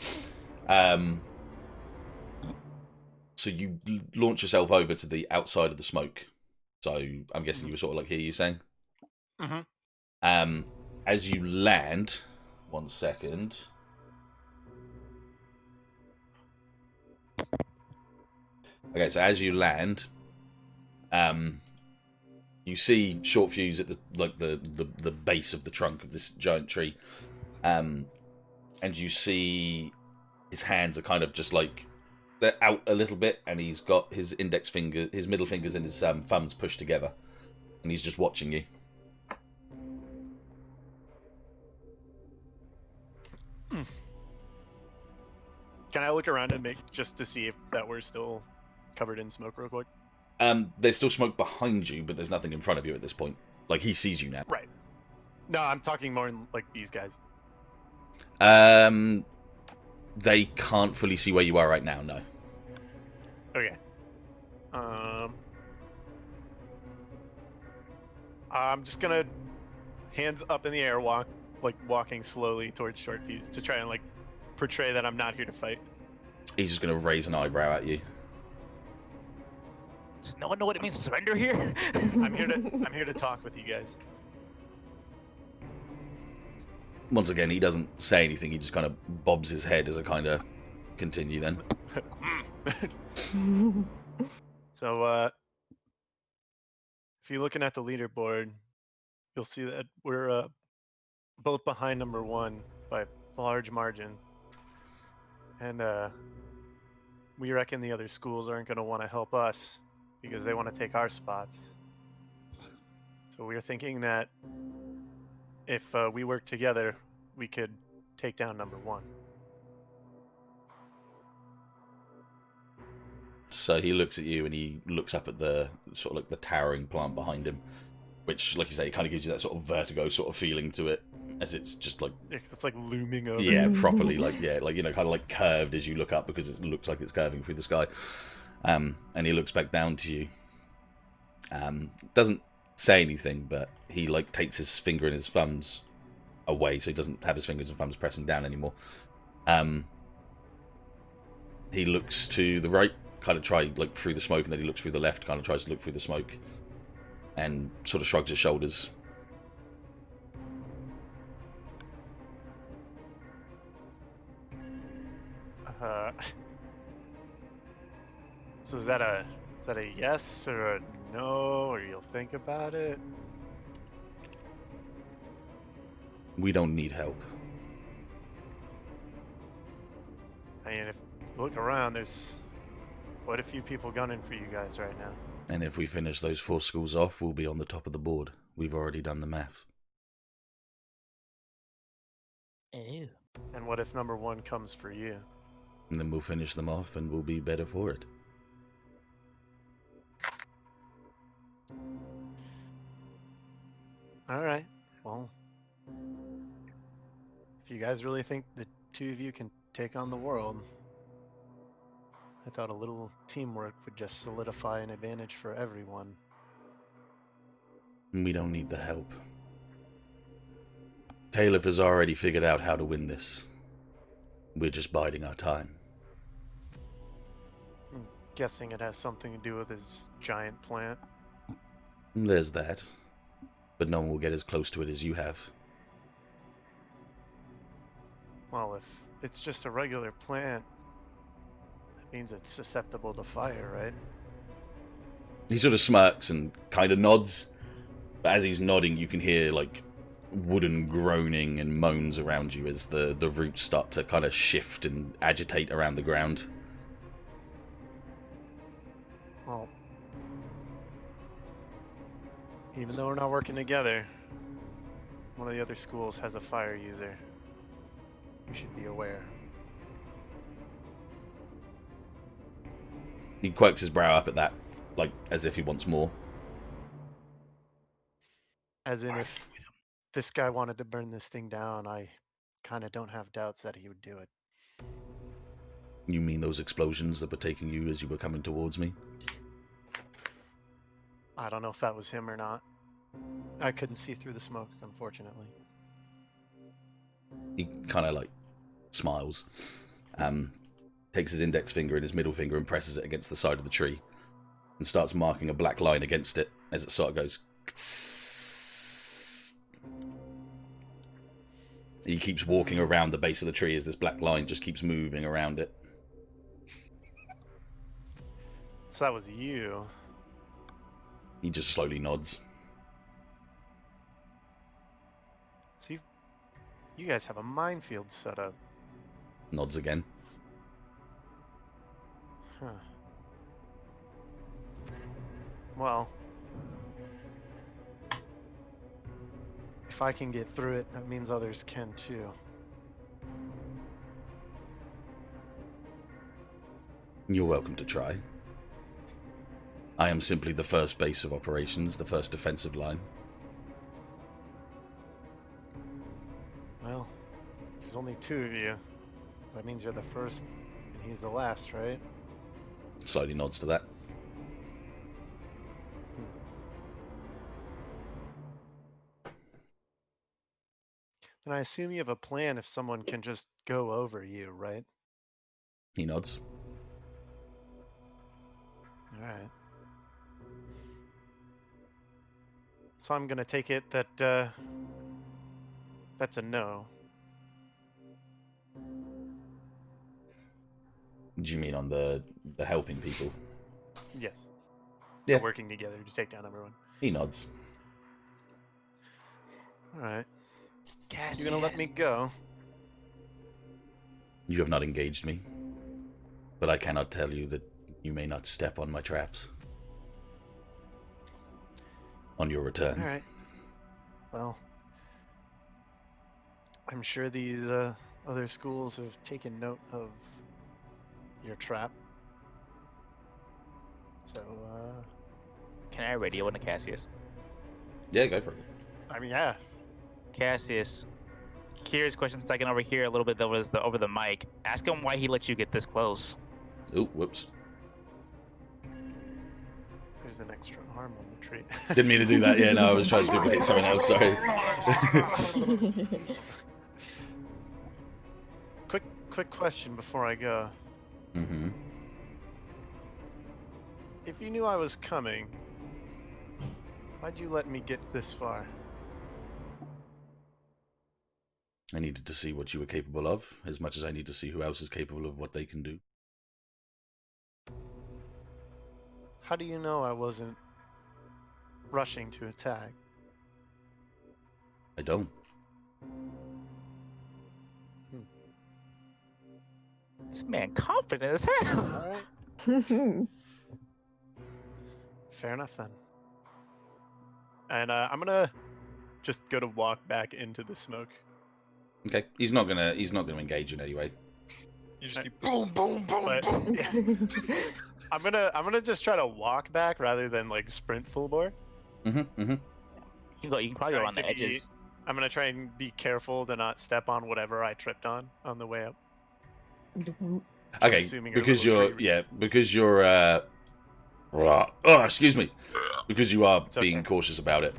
so you launch yourself over to the outside of the smoke. So I'm guessing you were sort of like here. You saying? Mm-hmm. As you land, 1 second. Okay, so as you land, you see Short Fuse at the base of the trunk of this giant tree, and you see his hands are kind of just like they're out a little bit, and he's got his index finger, his middle fingers, and his thumbs pushed together, and he's just watching you. Can I look around and make just to see if that we're still covered in smoke real quick? There's still smoke behind you, but there's nothing in front of you at this point. Like he sees you now. Right. No, I'm talking more in, like these guys. They can't fully see where you are right now. No. Okay. I'm just gonna hands up in the air, walking slowly towards Short Fuse to try and like portray that I'm not here to fight. He's just going to raise an eyebrow at you. Does no one know what it means to surrender here? I'm here to talk with you guys. Once again, he doesn't say anything. He just kind of bobs his head as a kind of continue then. So, if you're looking at the leaderboard, you'll see that we're both behind number one by a large margin. And we reckon the other schools aren't going to want to help us because they want to take our spots. So we're thinking that if we work together, we could take down number one. So he looks at you and he looks up at the sort of like the towering plant behind him, which, like you say, it kind of gives you that sort of vertigo sort of feeling to it, as it's just like It's like looming over. yeah, properly like kind of like curved as you look up because it looks like it's curving through the sky. And he looks back down to you. Doesn't say anything, but he like takes his finger and his thumbs away, so he doesn't have his fingers and thumbs pressing down anymore. He looks to the right, kind of try like through the smoke, and then he looks through the left, kind of tries to look through the smoke, and sort of shrugs his shoulders. So is that a yes or a no, or you'll think about it? We don't need help. I mean, if you look around, there's quite a few people gunning for you guys right now. And if we finish those 4 schools off, we'll be on the top of the board. We've already done the math. Ew. And what if number one comes for you? And then we'll finish them off and we'll be better for it. All right. Well, if you guys really think the two of you can take on the world, I thought a little teamwork would just solidify an advantage for everyone. We don't need the help. Talif has already figured out how to win this. We're just biding our time. I'm guessing it has something to do with his giant plant. There's that. But no one will get as close to it as you have. Well, if it's just a regular plant, that means it's susceptible to fire, right? He sort of smirks and kind of nods. But as he's nodding, you can hear, like, wooden groaning and moans around you as the roots start to kind of shift and agitate around the ground. Well, even though we're not working together, one of the other schools has a fire user. You should be aware. He quirks his brow up at that, like, as if he wants more. As in, if this guy wanted to burn this thing down, I kind of don't have doubts that he would do it. You mean those explosions that were taking you as you were coming towards me? I don't know if that was him or not. I couldn't see through the smoke, unfortunately. He kind of, like, smiles. Takes his index finger and his middle finger and presses it against the side of the tree. And starts marking a black line against it as it sort of goes... He keeps walking around the base of the tree as this black line just keeps moving around it. So that was you. He just slowly nods. So you guys have a minefield set up. Nods again. Huh. Well, if I can get through it, that means others can too. You're welcome to try. I am simply the first base of operations, the first defensive line. Well, there's only two of you. That means you're the first and he's the last, right? Slowly nods to that. And I assume you have a plan if someone can just go over you, right? He nods. All right. So I'm gonna take it that that's a no. Do you mean on the helping people? Yes. Yeah. So working together to take down everyone. He nods. All right. Cassius. You're gonna let me go? You have not engaged me, but I cannot tell you that you may not step on my traps. On your return. All right. Well, I'm sure these other schools have taken note of your trap. So, Can I radio into Cassius? Yeah, go for it. I mean, yeah. Cassius, curious question since I can overhear a little bit over the mic. Ask him why he let you get this close. Ooh, whoops. There's an extra arm on the tree. Didn't mean to do that. Yeah, no, I was trying to duplicate something else. Sorry. Quick question before I go. Mm-hmm. If you knew I was coming, why'd you let me get this far? I needed to see what you were capable of, as much as I need to see who else is capable of what they can do. How do you know I wasn't rushing to attack? I don't. This man confident as hell. All right. Fair enough then. And I'm gonna just go to walk back into the smoke. Okay, he's not gonna engage in any way. You just see boom, boom, boom, But boom. yeah. I'm gonna just try to walk back rather than like sprint full bore. Mm-hmm. Mm-hmm. You can probably go Trying around the to be- edges. I'm gonna try and be careful to not step on whatever I tripped on the way up. Okay, assuming are because little you're tree because you're excuse me, because you are It's being okay. cautious about it.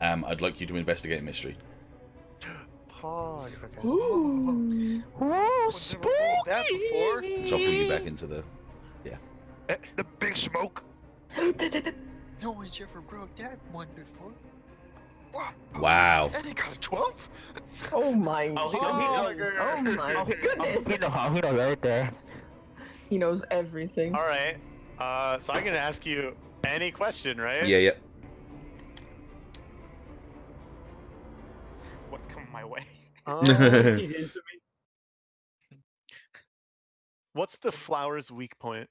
I'd like you to investigate a mystery. Pog. Okay. Ooh. Whoa, One's never rolled that before. So I'll pull you back into the. The big smoke. No one's ever broke that one before. Wow. Wow. And he got a 12? Oh my Oh, he goodness. knows. Oh my goodness. He knows right there. He knows everything. All right. So I can ask you any question, right? Yeah, yeah. What's coming my way? He's into me. What's the flower's weak point?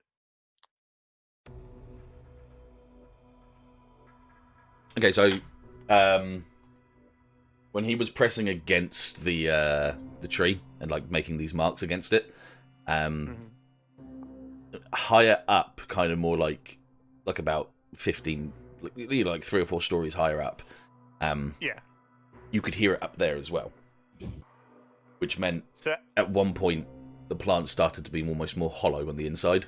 Okay, so when he was pressing against the tree and like making these marks against it, higher up, kind of more like about 15, like 3 or 4 stories higher up, Yeah. you could hear it up there as well, which meant So at one point the plant started to be almost more hollow on the inside,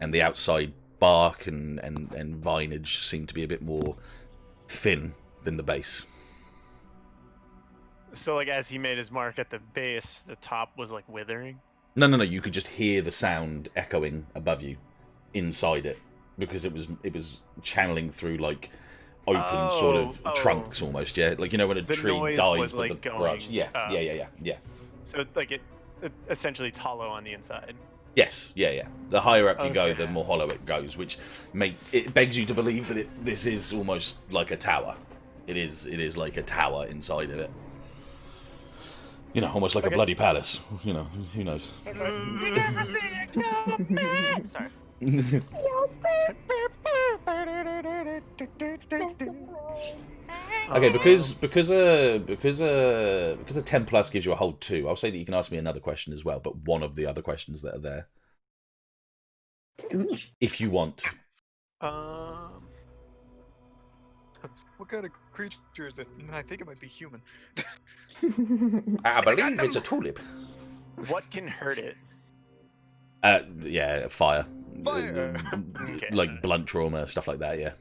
and the outside bark and vinage seemed to be a bit more thin than the base. So like as he made his mark at the base, the top was like withering. No, you could just hear the sound echoing above you inside it, because it was channeling through like open sort of trunks almost, yeah, like, you know, when a The tree noise dies was, but like, the going branch, yeah. So like it essentially it's hollow on the inside. Yes, yeah. The higher up you go, Okay. the more hollow it goes, which it begs you to believe that this is almost like a tower. It is like a tower inside of it. You know, almost like a Okay. bloody palace. You know, who knows? You never see it coming. Sorry. Okay, because a 10 plus gives you a hold 2, I'll say that you can ask me another question as well, but one of the other questions that are there, if you want. What kind of creature is it? I think it might be human. I believe it's a tulip. What can hurt it? Yeah, fire. Fire! Okay. Like blunt trauma, stuff like that, yeah.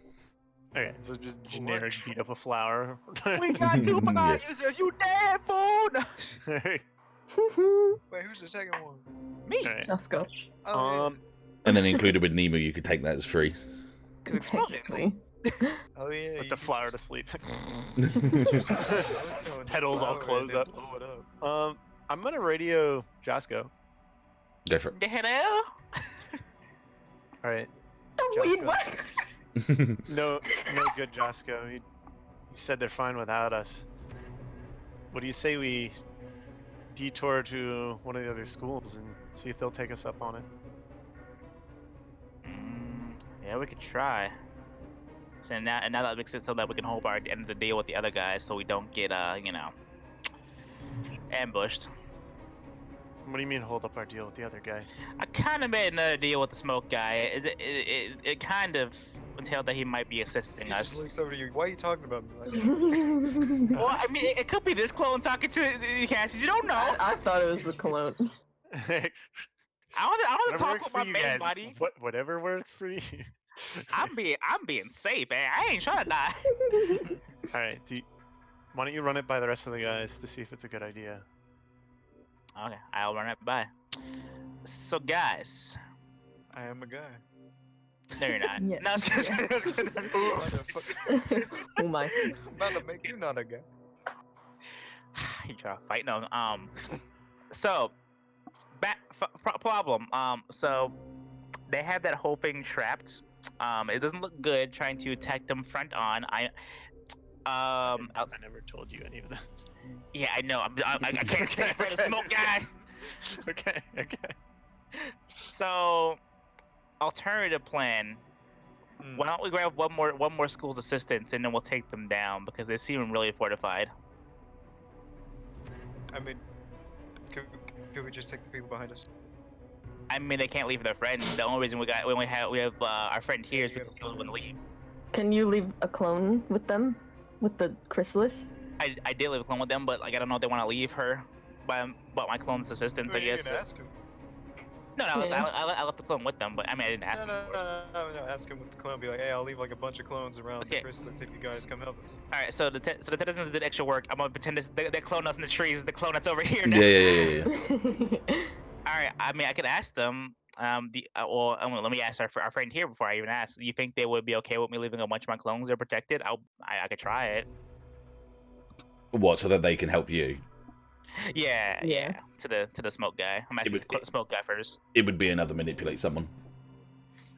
Okay, so just generic beat up a flower. We got two Yeah. fire users. You dead fool! No. Alright. Wait, who's the second one? Me, Alright. Josco. Oh, And then included with Nemu, you could take that as free. because explosions. Technically. yeah. Oh yeah. Put you the could flower to just- sleep. just throw the Petals all flower closed in up. Oh, what up? I'm gonna radio Josco. Go for The hell? Alright. The weed Josco. whacker. it. No good, Josco. He said they're fine without us. What do you say we detour to one of the other schools and see if they'll take us up on it? Yeah, we could try. So now that makes it so that we can hold our end of the deal with the other guys, so we don't get ambushed. What do you mean hold up our deal with the other guy? I kind of made another deal with the smoke guy. It kind of entailed that he might be assisting He just us. looks over to you. Why are you talking about me like that? Well, I mean, it could be this clone talking to Cassius. You don't know. I thought it was the cologne. I want to Whatever talk works with for my you main guys. buddy. Whatever works for you. I'm being safe, man. I ain't trying to die. All right. Why don't you run it by the rest of the guys to see if it's a good idea? Okay, I'll run it by. So, guys, I am a guy. no, you're not. Yeah. No, I'm just Motherfucker. Oh my. I'm about to make you not a guy. you try to fight. No. So, problem. So they have that whole thing trapped. It doesn't look good trying to attack them front on. I never told you any of this. Yeah, I know. I can't stand for the smoke guy. Okay. So, alternative plan. Mm. Why don't we grab one more school's assistance and then we'll take them down because they seem really fortified. I mean, could we just take the people behind us? I mean, they can't leave their friends. The only reason we have our friend here is because he doesn't want to leave. Can you leave a clone with them? With the chrysalis? I did leave a clone with them, but like I don't know if they want to leave her. But my clone's assistance, I Who are you guess. gonna ask him? No, I Yeah. left the clone with them, but I mean I didn't ask No, him. no, for it. no, ask him with the clone. Be like, hey, I'll leave like a bunch of clones around Okay. the crystals if you guys come help us. All right, so the Dettet doesn't do the extra work. I'm gonna pretend that clone that's in the trees is the clone that's over here. Yeah, Now. yeah. All right, I mean I could ask them. Let me ask our friend here before I even ask. Do you think they would be okay with me leaving a bunch of my clones there protected? I could try it. What, so that they can help you? Yeah. Yeah. To the smoke guy. I'm asking the smoke guy first. It would be another manipulate someone.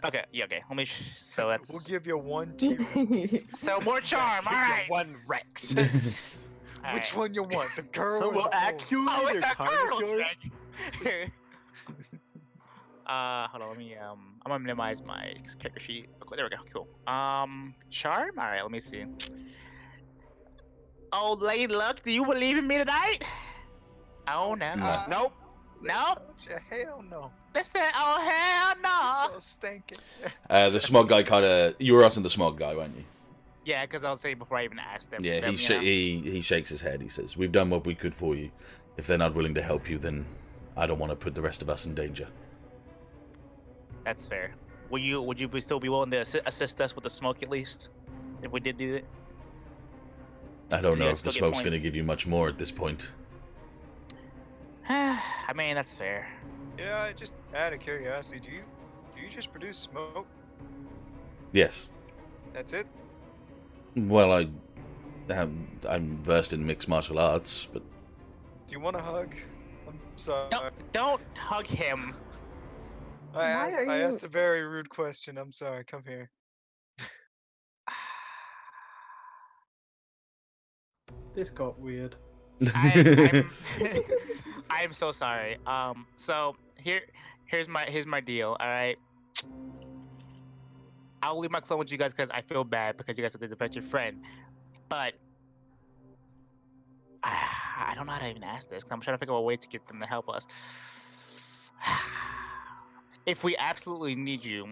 Okay. Yeah. Okay. Let me. So that's. We'll give you one T-Rex. So more charm. All right. One Rex. All Which right. one you want? The girl or Well, the actually, Oh, they're it's a kind girl. of short. Jack. Hold on. Let me. I'm gonna minimize my character sheet. Okay, there we go. Cool. Charm. All right. Let me see. Oh, Lady Luck, do you believe in me tonight? Oh no. No. Nope. Nope. Hell no. Listen. Oh hell no. So stinking. The smog guy kind of... You were asking the smog guy, weren't you? Yeah, because I was saying before I even asked them. Yeah, them, he shakes his head. He says, "We've done what we could for you. If they're not willing to help you, then I don't want to put the rest of us in danger." That's fair. Would you still be willing to assist us with the smoke at least, if we did do it? I don't You know guys if the still get smoke's going to points. give you much more at this point. I mean, that's fair. Yeah, just out of curiosity, do you just produce smoke? Yes. That's it? Well, I'm versed in mixed martial arts, but Do you want a hug? I'm sorry. Don't hug him. I are asked you- a very rude question. I'm sorry. Come here. This got weird. I'm I'm so sorry. So here's my deal. All right. I'll leave my clone with you guys because I feel bad because you guys have to defend your friend, but I don't know how to even ask this because I'm trying to figure out a way to get them to help us. If we absolutely need you,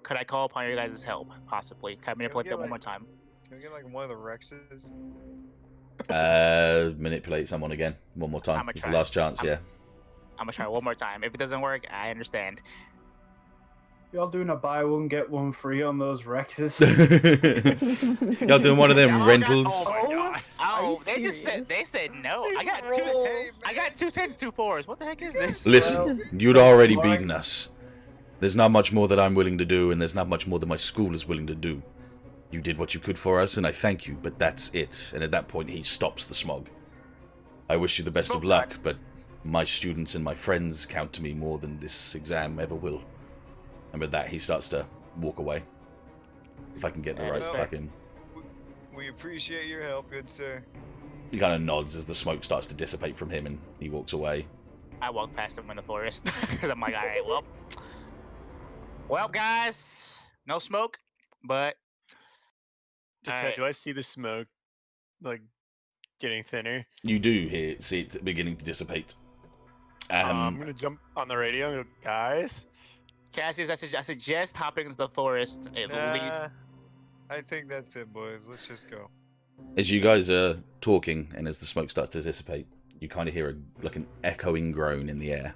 could I call upon your guys' help? Possibly. Can I manipulate get, that one like- more time? Can we get like one of the Rexes? manipulate someone again one more time. I'ma It's the try. last chance. Yeah. I'm gonna try one more time. If it doesn't work, I understand. Y'all doing a buy one get one free on those Rexes? Y'all doing one of them Y'all got- rentals? Oh my Oh. god. Are you Oh, they just said serious? no. These I got rolls. I got 2 10s, 2 4s. What the heck is this? Listen, Well, you'd already like- beaten us. There's not much more that I'm willing to do, and there's not much more that my school is willing to do. You did what you could for us, and I thank you, but that's it. And at that point, he stops the smog. I wish you the best of Smoke luck, but my students and my friends count to me more than this exam ever will. And with that, he starts to walk away. If I can get the Yeah, right that's fucking... We appreciate your help, good sir. He kind of nods as the smoke starts to dissipate from him, and he walks away. I walked past him in the forest because I'm like, all right, well, guys, no smoke, but Do I see the smoke, like, getting thinner? You do see it beginning to dissipate. I'm gonna jump on the radio and go, guys. Cassius, I suggest hopping into the forest. It leads. Nah, I think that's it, boys. Let's just go. As you guys are talking, and as the smoke starts to dissipate, you kind of hear an echoing groan in the air,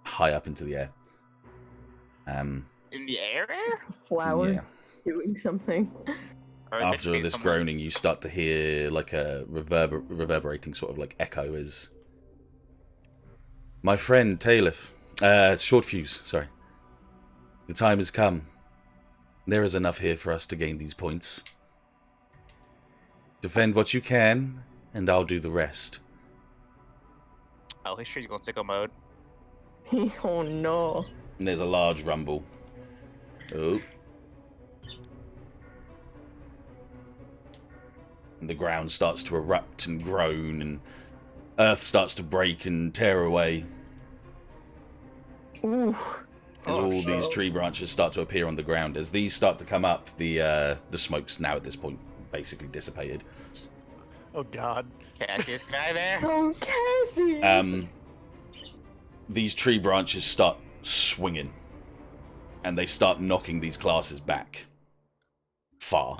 high up into the air. In the air? flower Yeah. doing something. Or it could After be this someone- groaning, you start to hear like a reverberating sort of like echo as my friend Taylif, Short Fuse, sorry. The time has come. There is enough here for us to gain these points. Defend what you can, and I'll do the rest. Oh, his tree's going sicko mode. Oh no. And there's a large rumble. Oh. And the ground starts to erupt and groan, and earth starts to break and tear away Ooh. as all these tree branches start to appear on the ground. As these start to come up, the smoke's now at this point basically dissipated. Oh god. Cassius, guy there. Oh, Cassius. These tree branches start swinging, and they start knocking these classes back far.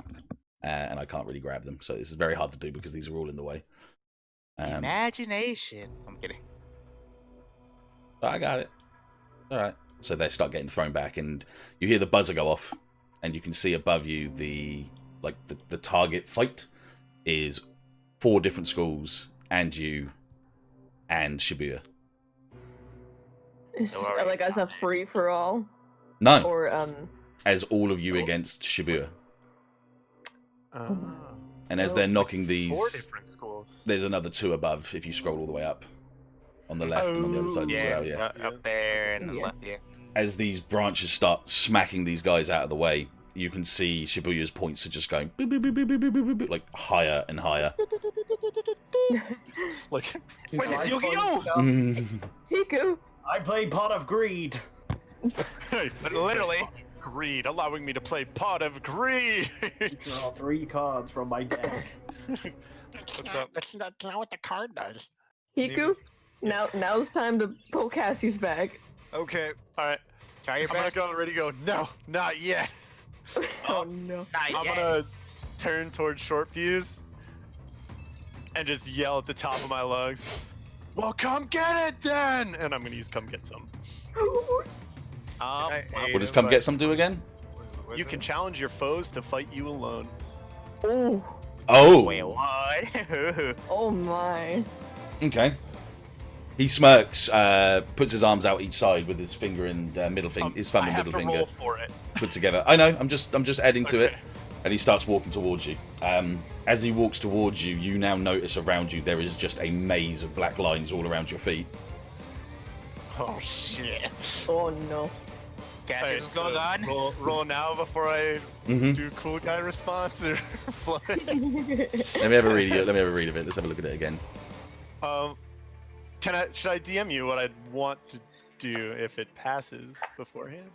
And I can't really grab them, so this is very hard to do because these are all in the way. Imagination. I'm kidding. I got it. All right. So they start getting thrown back, and you hear the buzzer go off, and you can see above you the target fight is 4 different schools, and you, and Shibuya. Is this Alright. like as a free for all? No, Or as all of you against Shibuya. And as Oh, they're knocking these, 4 different schools. there's another 2 above if you scroll all the way up. On the left and on the other side as well, yeah. Up there and the Yeah. left, yeah. As these branches start smacking these guys out of the way, you can see Shibuya's points are just going boop, boop, boop, boop, boop, boop, boop, boop, like higher and higher. Look. Wait, it's Yu-Gi-Oh! Hiku. I play Pot of Greed. Literally. Greed, allowing me to play Pot of Greed. Draw 3 cards from my deck. What's up? That's not what the card does. Hiku. Now's time to pull Cassie's back. Okay. Alright, Try your I'm gonna best. go ready to go. No, not yet. Oh no. Not I'm yet. gonna turn towards Short Fuse and just yell at the top of my lungs. Well, come get it then! And I'm gonna use come get some. I ate What does him, come but- get some do again? What's You that? can challenge your foes to fight you alone. Ooh. Oh, Wait, what? Oh my. okay. He smirks, puts his arms out each side with his finger and middle finger, his thumb I and have middle to finger roll for it. put together. I know. I'm just adding to it. Okay. And he starts walking towards you. As he walks towards you, you now notice around you there is just a maze of black lines all around your feet. Oh shit. Oh no. Cassius, Alright, what's going on? Roll now before I Mm-hmm. do cool guy response or fly. Let me have a read of it. Let's have a look at it again. Should I DM you what I'd want to do if it passes beforehand?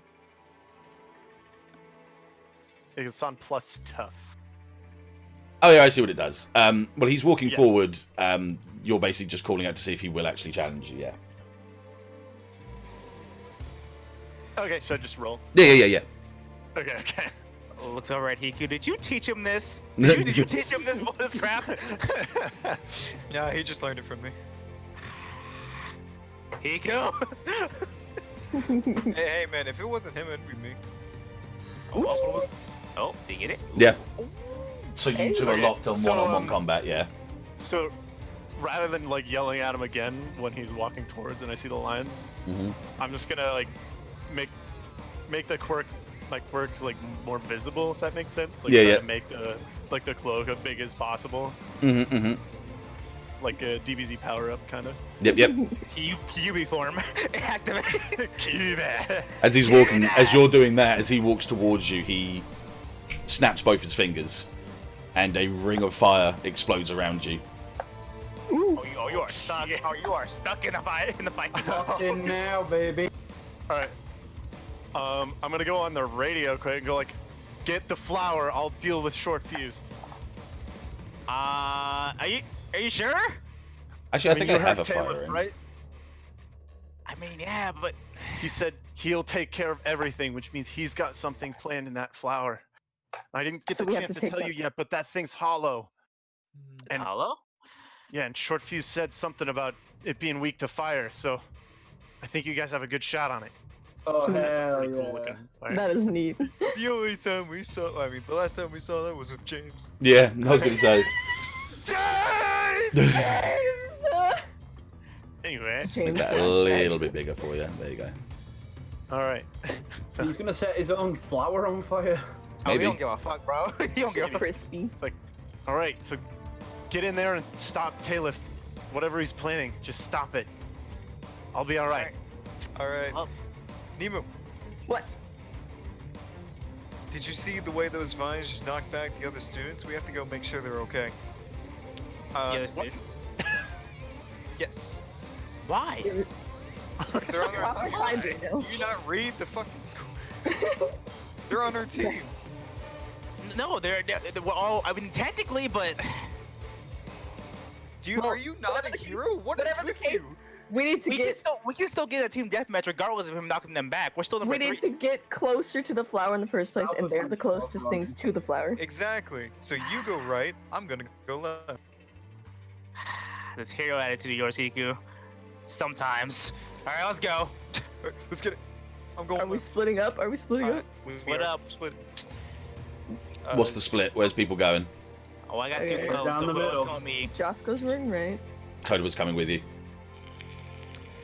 It's on plus tough. Oh yeah, I see what it does. Well, he's walking Yes. forward. You're basically just calling out to see if he will actually challenge you. Yeah. Okay, so I just roll. Yeah. Okay. Looks alright, Hiku. Did you teach him this? Did you teach him this crap? Yeah, he just learned it from me. Hiku? Hey, man, if it wasn't him, it'd be me. Oh, did you get it? Yeah. So you two are Okay, locked on so, one-on-one combat, yeah. So, rather than like yelling at him again when he's walking towards and I see the lines, I'm just gonna like make the quirks like more visible, if that makes sense. Like Yeah, try yeah. to make the cloak as big as possible, like a DBZ power up kind of. Yep. QB form. Activate. As he's walking, as you're doing that, as he walks towards you, he snaps both his fingers, and a ring of fire explodes around you. Oh, you are stuck. Oh, you are stuck in the fight. Fucking now, baby. All right. I'm gonna go on the radio quick and go like, get the flower. I'll deal with short fuse. Are you sure? Actually, I think I you have heard a Taylor, fire. right? I mean, yeah, but He said he'll take care of everything, which means he's got something planned in that flower. I didn't get So the we have chance to to take tell that. you yet, but that thing's hollow. it's hollow. Yeah, and Short Fuse said something about it being weak to fire, so I think you guys have a good shot on it. Oh, So that's hell Pretty yeah. cool looking fire. That is neat. The only time we saw, I mean, the last time we saw that was with James. Yeah, I was going to say. Anyway, Make James. that a little bit bigger for you. There you go. all right. So He's gonna set his own flower on fire. Oh, we Maybe. don't give a fuck, bro. You don't give a Crispy. it's like, all right, so get in there and stop Taylif. Whatever he's planning, just stop it. I'll be all right. Alright. Oh. Nemu, What? did you see the way those vines just knocked back the other students? We have to go make sure they're okay. The other What? students. Yes. Why? They're on We're our on team. side right now. Do you not read the fucking school? They're on our team. No, they're we're all. I mean, technically, but Well, Are you not a hero? What is whatever the with case, you? we need to we can still get a team deathmatch regardless of him knocking them back. We're still number we need 3. to get closer to the flower in the first place, That and was they're my the fault, closest Ron. things to the flower. Exactly. So you go right, I'm gonna go left. This hero attitude of yours, Hiku. Sometimes. All right, let's go. Alright, let's get it. I'm going Are we left. splitting up? Are we splitting Alright, up? we Split are up. Split. What's the split? Where's people going? Oh, I got 2 Okay, clothes. down So the who else middle. going me? Josco's ring, right? Toad was coming with you.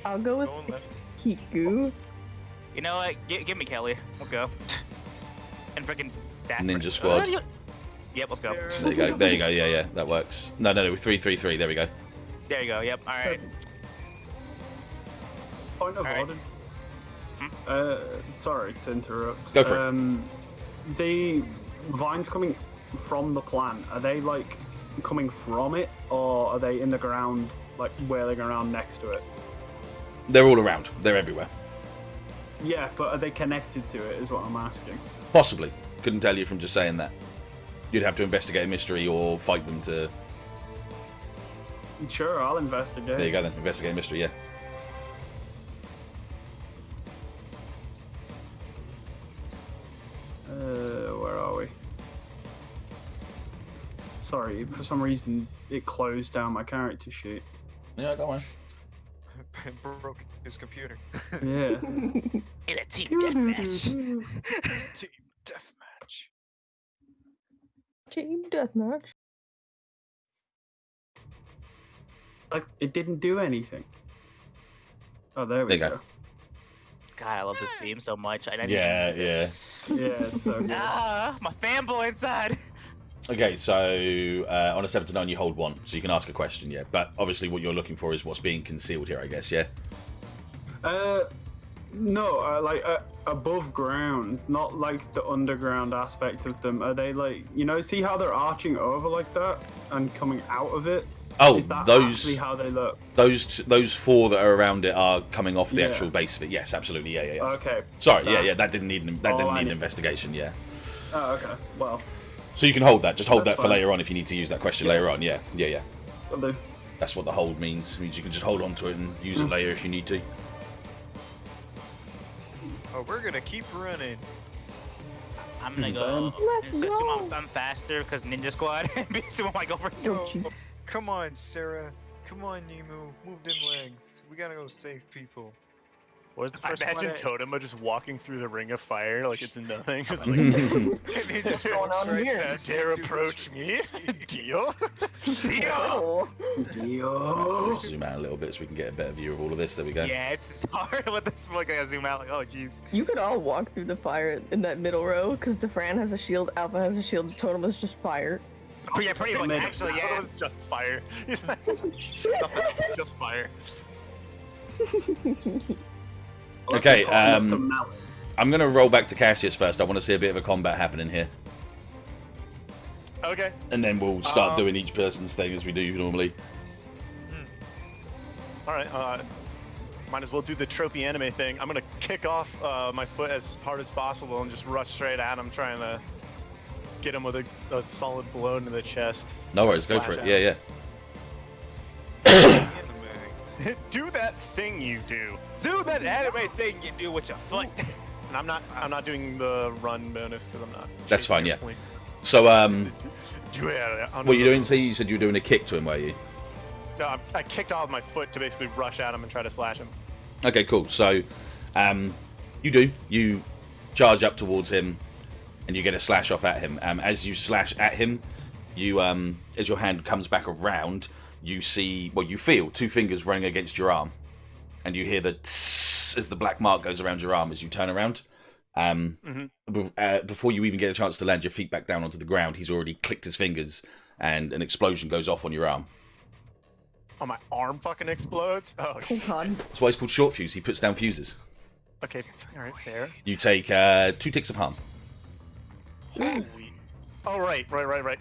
I'll go with Going left. Hiku. You know what? Give me Kelly. Let's go. And freaking Ninja Squad. Yep, let's go. There you go. There you go. Yeah, that works. No, 3-3-3. There we go. There you go. Yep. All right. Point of Alright. order. Sorry to interrupt. Go for it. The vines coming from the plant, are they like coming from it, or are they in the ground, like whirling around next to it? They're all around. They're everywhere. Yeah, but are they connected to it, is what I'm asking. Possibly. Couldn't tell you from just saying that. You'd have to investigate a mystery or fight them to... Sure, I'll investigate. There you go then. Investigate a mystery, yeah. Where are we? Sorry, for some reason it closed down my character sheet. Yeah, go on. Broke his computer. Yeah. In a team deathmatch. Team deathmatch. Team deathmatch. Like, it didn't do anything. Oh, there we There you go. God, I love this team so much. I didn't Yeah. Yeah, it's so good. my fanboy inside. Okay, so on a 7 to 9 you hold 1, so you can ask a question, yeah. But obviously what you're looking for is what's being concealed here, I guess, yeah? No, like above ground, not like the underground aspect of them. Are they like, see how they're arching over like that and coming out of it? Oh, Is that those actually how they look? those 4 that are around it are coming off the Yeah. actual base of it. Yes, absolutely, yeah. Okay. Sorry, yeah, that's- that didn't need an investigation, yeah. Oh, okay. Well, So you can hold that. Just hold That's that for fine. later on if you need to use that question later on. Yeah. will do. That's what the hold means. It means you can just hold on to it and use it later if you need to. Oh, we're gonna keep running. I'm gonna Insane. go. Let's Assume go. I'm faster because Ninja Squad. Assume I go for Oh, Yo, jeez. come on, Sarah. Come on, Nemu. Move them legs. We gotta go save people. Where's the I first imagine one? Totema just walking through the ring of fire like it's nothing. Just like, And he What's just going walks on right here? past you dare to the approach me, Dio. Oh. Let's zoom out a little bit so we can get a better view of all of this. There we go. Yeah, it's hard with this one. I gotta zoom out. Like, oh jeez. You could all walk through the fire in that middle row, because Defran has a shield, Alpha has a shield, Totem is just fire. Oh, yeah, pretty much. made it. Actually, It yeah. was just fire. He's like, nothing else, just fire. Okay, It's hot enough to melt. I'm going to roll back to Cassius first. I want to see a bit of a combat happening here. Okay. And then we'll start doing each person's thing as we do normally. All right. Might as well do the tropey anime thing. I'm gonna kick off my foot as hard as possible and just rush straight at him, trying to get him with a solid blow into the chest. No worries, go for Slash it. Yeah, yeah. Do that thing you do. Do that anime thing you do with your foot. And I'm not doing the run bonus because I'm not. That's chasing fine, your yeah. point. So, Do it. what are you doing? So you said you were doing a kick to him, were you? No, I kicked off my foot to basically rush at him and try to slash him. Okay, cool. So, you charge up towards him, and you get a slash off at him. As you slash at him, you as your hand comes back around, you see, well, you feel two fingers running against your arm, and you hear the tss as the black mark goes around your arm as you turn around. Before you even get a chance to land your feet back down onto the ground, he's already clicked his fingers, and an explosion goes off on your arm. Oh, my arm fucking explodes. Oh, Oh god. That's why he's called Short Fuse. He puts down fuses. okay. All right, fair. You take 2 ticks of harm. Holy. Oh, right.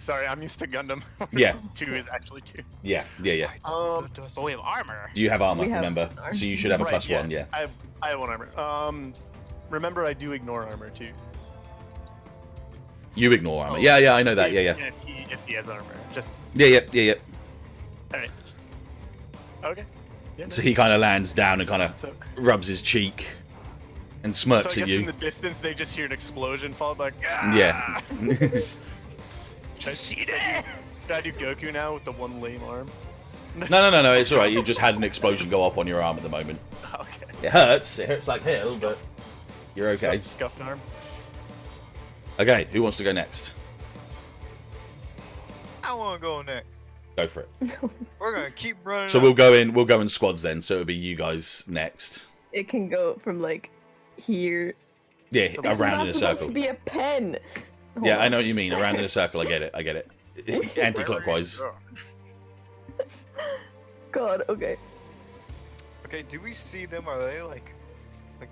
Sorry, I'm used to Gundam. Yeah. 2 is actually 2. Yeah. But we have armor. You have armor, We have remember? armor. So you should have a Right, +1, yeah. I have 1 armor. Remember, I do ignore armor too. You ignore armor. Yeah, I know that. Yeah. If he has armor, just Yeah. all right. Okay. Yeah. So he kind of lands down and kind of So, rubs his cheek and so I smirks guess at in you. the distance they just hear an explosion followed by. Ah! Yeah. Should I do Goku now with the 1 lame arm? No, it's alright. You just had an explosion go off on your arm at the moment. Okay. It hurts like hell, but you're okay. Scuffed arm. Okay, who wants to go next? I want to go next. Go for it. We're gonna keep running. So up. we'll go in squads then. So it'll be you guys next. It can go from like here. Yeah, This is around not in a supposed circle. to be a pen. Yeah, Hold I on. know what you mean. Around in a circle. I get it. Anti-clockwise. God, okay. Okay, do we see them? Are they like,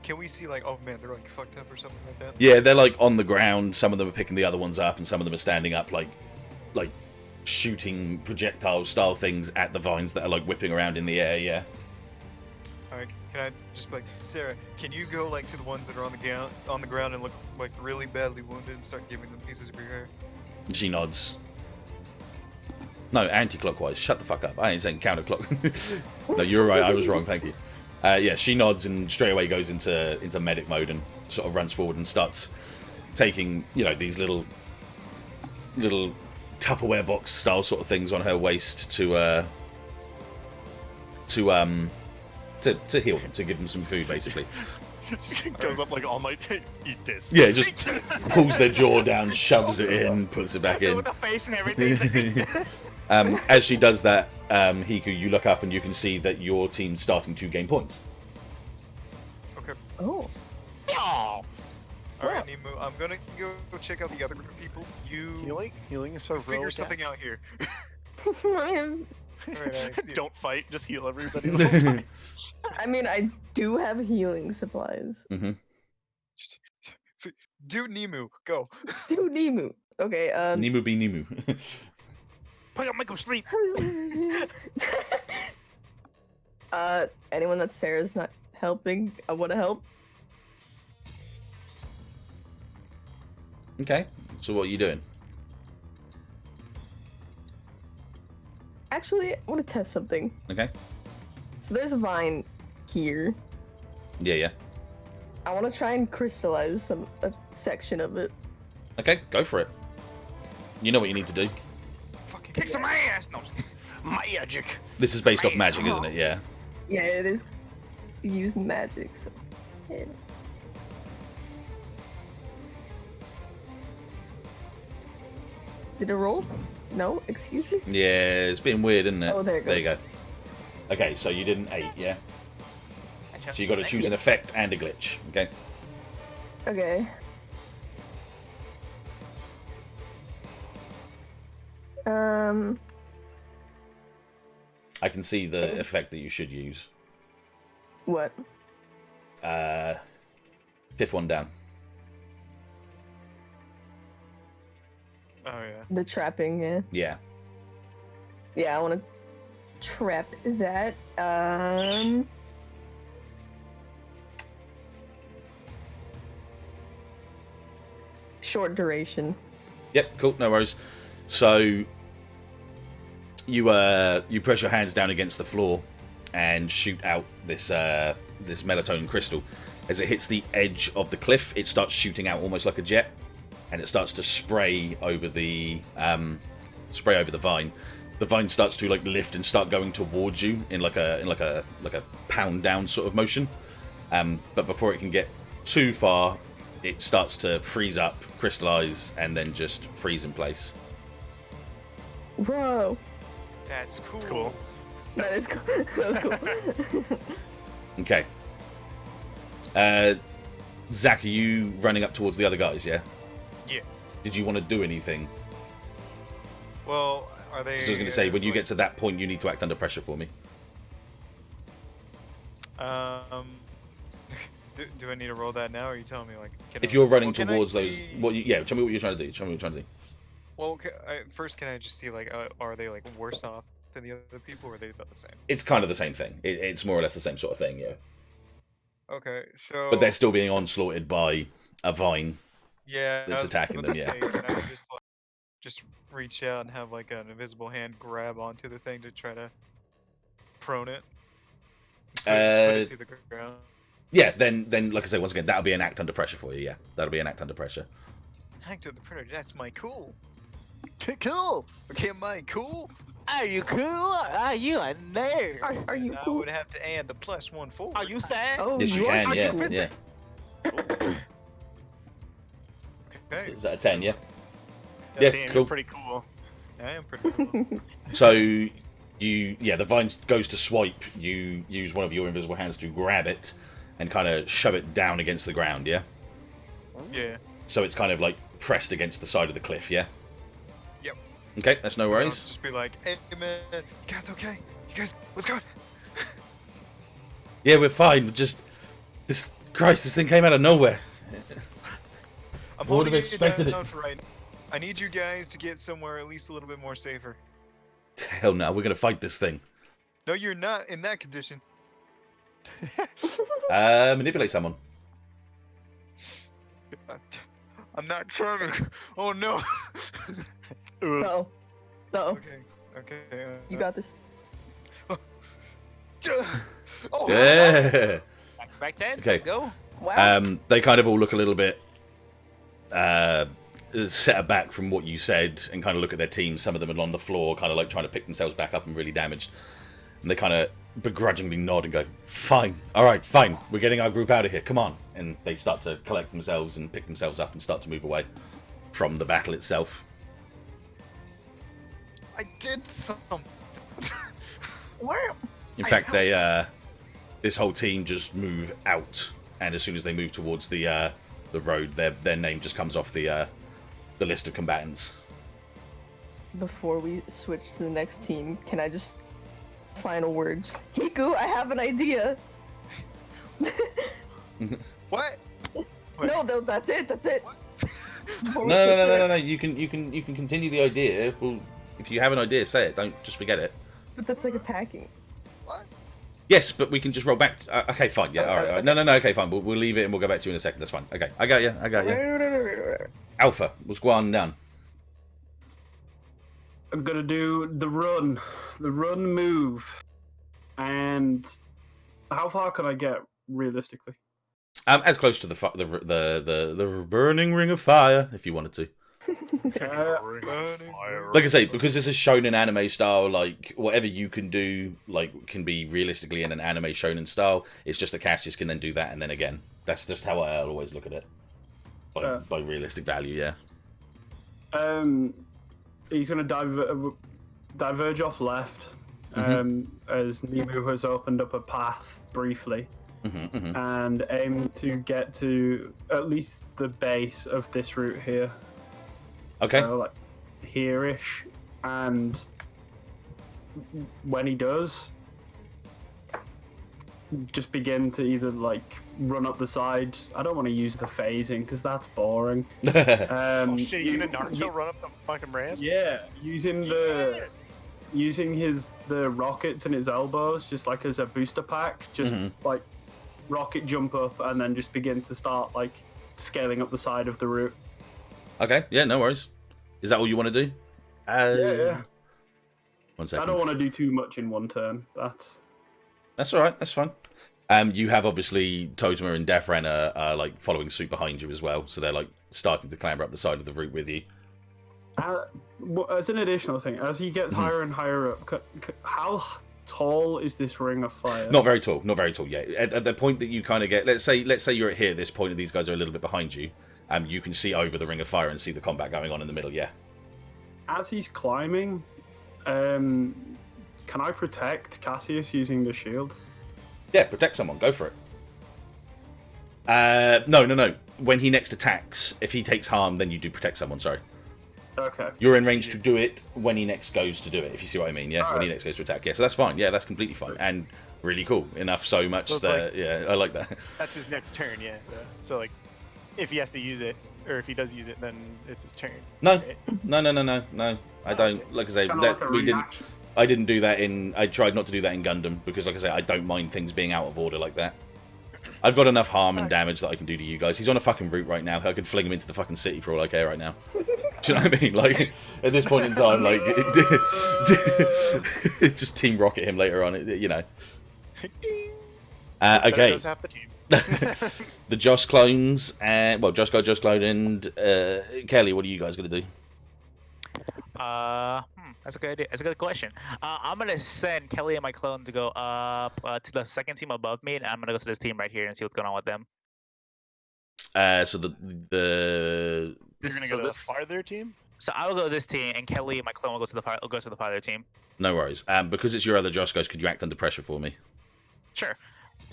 can we see like, oh man, they're like fucked up or something like that? Yeah, they're like on the ground. Some of them are picking the other ones up, and some of them are standing up, like shooting projectile style things at the vines that are like whipping around in the air. Yeah. Alright, can I just be like, Sarah, can you go like to the ones that are on the ground and look like really badly wounded and start giving them pieces of your hair? She nods. No, anti-clockwise. Shut the fuck up. I ain't saying counterclock. No, you're right. I was wrong. Thank you. Yeah, she nods and straight away goes into medic mode and sort of runs forward and starts taking, these little Tupperware box style sort of things on her waist to heal them, to give them some food, basically. She goes up like all night. Eat this. Yeah, just pulls their jaw down, shoves it in, puts it back in. With the face and everything. As she does that, Hiku, you look up and you can see that your team's starting to gain points. Okay. Oh. Oh. Alright, Nemu, I'm gonna go check out the other group of people. You Healing is so figure something out here. Alright, Alex, Don't fight. Just heal everybody. The whole time. I mean, I do have healing supplies. Do Nemu, go. Do Nemu. Okay, Nemu be Nemu. Make him sleep. Anyone that Sarah's not helping, I want to help. Okay, so what are you doing? Actually, I want to test something. Okay. So there's a vine here. Yeah. I want to try and crystallize a section of it. Okay, go for it. You know what you need to do. Fucking Kick some ass. No, I'm just kidding. Magic. This is based off magic, isn't it? Yeah. Yeah, it is use magic. So Did it roll? No, excuse me. Yeah, it's being weird, isn't it? Oh, there it There you goes. go. Okay, so you did an 8, yeah? So you got to choose an effect and a glitch, okay? Okay. I can see the effect that you should use. What? Fifth one down. Oh yeah. The trapping, yeah. Yeah. Yeah, I want to trap that. Short duration. Yep, cool, no worries. So you press your hands down against the floor and shoot out this this melatonin crystal. As it hits the edge of the cliff, it starts shooting out almost like a jet, and it starts to spray over the vine. The vine starts to like lift and start going towards you in like a pound down sort of motion. But before it can get too far, it starts to freeze up, crystallize, and then just freeze in place. Whoa. That's cool. It's cool. That is cool. That was cool. Okay. Zack, are you running up towards the other guys, yeah? Yeah. Did you want to do anything? Well, are they? 'Cause I was going to say, when it's you like, get to that point, you need to act under pressure for me. Do I need to roll that now, or are you telling me like? If you're running can I towards those, see- yeah, tell me what you're trying to do. Tell me what you're trying to do. Well, first, can I just see like, are they like worse off than the other people, or are they about the same? It's kind of the same thing. It's more or less the same sort of thing, yeah. Okay, so. But they're still being onslaughted by a vine. Yeah, that's I was attacking about them, to yeah. say, can I just reach out and have like an invisible hand grab onto the thing to try to prone it? Put it to the ground. Yeah, then, like I say, once again, that'll be an act under pressure for you, yeah. That'll be an act under pressure. Act of the predator. That's my cool. Cool. Okay, my cool. Are you cool? Are you a nerd? Are you I cool? would have to add the +1 forward. Are you sad? Oh, Yes, you are can, yeah. cool. Yeah. Okay. Is that a 10, yeah? Yeah, Yeah, damn, cool. you're pretty cool. I am pretty cool. So, the vine goes to swipe. You use one of your invisible hands to grab it and kind of shove it down against the ground, yeah? Yeah. So it's kind of like pressed against the side of the cliff, yeah? Yep. Okay, that's no I'll worries. just be like, hey man, you guys okay? You guys, what's going? Yeah, we're fine. Just this thing came out of nowhere. I'm Who would holding have you expected down it? for right now. I need you guys to get somewhere at least a little bit more safer. Hell no, we're gonna fight this thing. No, you're not in that condition. Manipulate someone. I'm not trying to. Oh no. Ooh, No. No. Okay. Okay. You got this. Oh. Yeah. Back 10. Okay. Let's go. Wow. They kind of all look a little bit set aback from what you said and kind of look at their team. Some of them are on the floor, kind of like trying to pick themselves back up and really damaged. And they kind of begrudgingly nod and go, fine, alright, fine, we're getting our group out of here, come on. And they start to collect themselves and pick themselves up and start to move away from the battle itself. I did something. Wow. In fact, they this whole team just move out, and as soon as they move towards the road, their name just comes off the list of combatants. Before we switch to the next team, can I just final words? Hiku, I have an idea. What? No, that's it. That's it. Before we No, switch to the no. next- You can continue the idea. Well, if you have an idea, say it. Don't just forget it. But that's like attacking. What? Yes, but we can just roll back. Okay, fine. Yeah, all right. No. Okay, fine. We'll leave it and we'll go back to you in a second. That's fine. Okay, I got you. Alpha, what's going down? I'm gonna do the run move, and how far can I get realistically? As close to the burning ring of fire, if you wanted to. Like I say, because this is shown in anime style, like whatever you can do, like can be realistically in an anime shonen style. It's just that Cassius can then do that, and then again, that's just how I always look at it. By realistic value, yeah. He's going to diverge off left, as Nemu has opened up a path briefly, and aim to get to at least the base of this route here. Okay. So, like, here-ish, and when he does, just begin to either, like, run up the side. I don't want to use the phasing, because that's boring. Oh shit, you gonna Naruto run up the fucking ramp? Yeah, using the rockets in his elbows just like as a booster pack, just like rocket jump up and then just begin to start like scaling up the side of the route. Okay, yeah, no worries. Is that all you want to do? Yeah. 1 second. I don't want to do too much in one turn. That's all right. That's fine. You have obviously Totema and Defran are like following suit behind you as well, so they're like starting to clamber up the side of the route with you. As an additional thing, as he gets higher and higher up, how tall is this ring of fire? Not very tall. Not very tall. Yeah. At the point that you kind of get, let's say you're here at this point, and these guys are a little bit behind you. You can see over the ring of fire and see the combat going on in the middle. Yeah. As he's climbing, can I protect Cassius using the shield? Yeah, protect someone. Go for it. No. When he next attacks, if he takes harm, then you do protect someone. Sorry. Okay. You're in range to do it when he next goes to do it, if you see what I mean, yeah? When he next goes to attack. Yeah, so that's fine. Yeah, that's completely fine. And really cool. Enough so much So that, like, yeah, I like that. That's his next turn, yeah. So, like, if he has to use it, or if he does use it, then it's his turn. No. Right? No. I don't, like I say, Kinda that, like a we didn't... reaction. I didn't do that I tried not to do that in Gundam, because like I say, I don't mind things being out of order like that. I've got enough harm and damage that I can do to you guys. He's on a fucking route right now. I could fling him into the fucking city for all I care right now. Do you know what I mean? Like, at this point in time, like, just Team Rocket him later on, you know. Okay. Does half the team. The Joss clones, Josco, Joss clone, and Kelly, what are you guys going to do? That's a good idea. That's a good question. I'm gonna send Kelly and my clone to go up to the second team above me, and I'm gonna go to this team right here and see what's going on with them. So the You're gonna go to the farther team? So I will go to this team, and Kelly and my clone will go to the farther team. No worries. Because it's your other Joscos, could you act under pressure for me? Sure.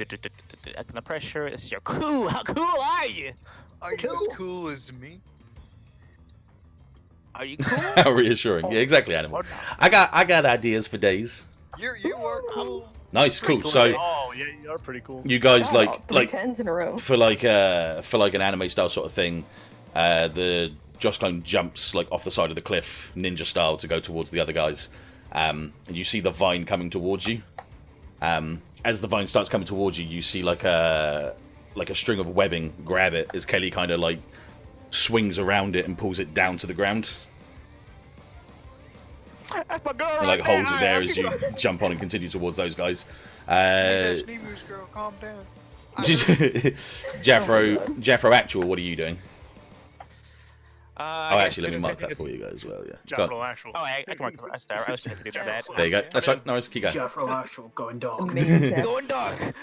Act under pressure. It's your cool. How cool are you? Are you as cool as me? Are you cool? How reassuring. Yeah, exactly, Animal. I got ideas for days. You are cool. Nice, cool. So Oh, yeah, you are pretty cool. you guys Wow, like three tens in a row. for like an anime style sort of thing, the Joss clone jumps like off the side of the cliff, ninja style, to go towards the other guys. And you see the vine coming towards you. As the vine starts coming towards you, you see like a string of webbing grab it as Kelly kind of like swings around it and pulls it down to the ground. That's my girl. And like right holds it there as you jump on and continue towards those guys. That's Nemu's girl, calm down. Jafro Actual, what are you doing? I Actually, let me mark that for you guys as well, yeah. Go on. Jafro actual. Oh, I can mark the rest. I was trying to do that. There you go. That's right. No worries. Keep going. Jafro actual going dark. Amazing. Going dark.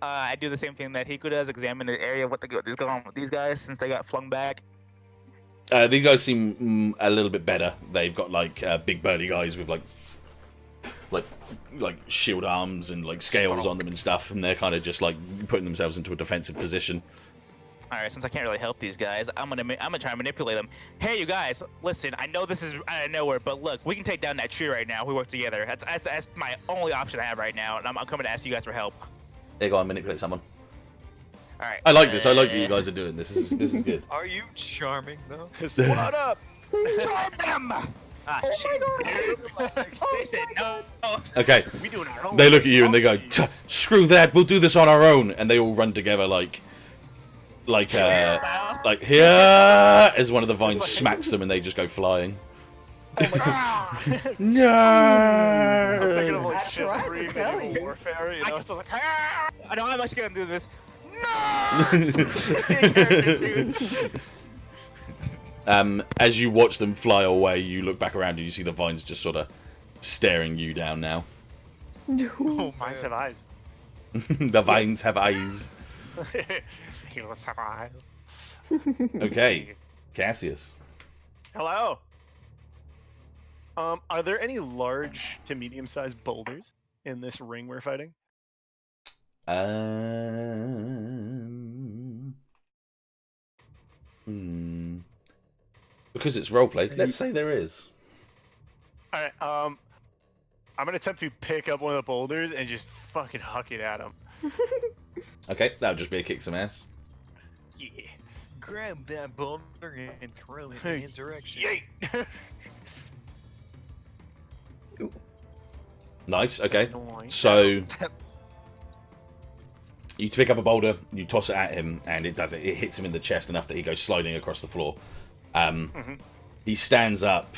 I do the same thing that Hiku does. Examine the area. What is going on with these guys since they got flung back. These guys seem a little bit better. They've got like big burly guys with like shield arms and like scales on them and stuff, and they're kind of just like putting themselves into a defensive position. All right, since I can't really help these guys, I'm gonna try and manipulate them. Hey, you guys, listen. I know this is out of nowhere, but look, we can take down that tree right now. We work together. That's my only option I have right now, and I'm coming to ask you guys for help. There you go. Manipulate someone. All right. I like this. I like that you guys are doing this. This is good. Are you charming though? What up? Charm them! Ah, shit. They said no. Okay. We doing our own. They look at you and they go, "Screw that. We'll do this on our own." And they all run together like here, as one of the vines smacks them and they just go flying. I'm thinking of No. like That's right, chivalry, I'm telling medieval you. warfare, you know? So it's like, ah! I know I'm actually gonna do this. No! As you watch them fly away, you look back around and you see the vines just sort of staring you down now. Oh, Vines man. have eyes. The vines have eyes. He must have eyes. Okay, Cassius. Hello. Are there any large to medium-sized boulders in this ring we're fighting? Because it's roleplay, let's say there is. All right. I'm gonna attempt to pick up one of the boulders and just fucking huck it at him. Okay, that'll just be a kick some ass. Yeah. Grab that boulder and throw it in his direction. Yay! Nice, okay. Nice. So, you pick up a boulder, you toss it at him, and it does it. It hits him in the chest enough that he goes sliding across the floor. He stands up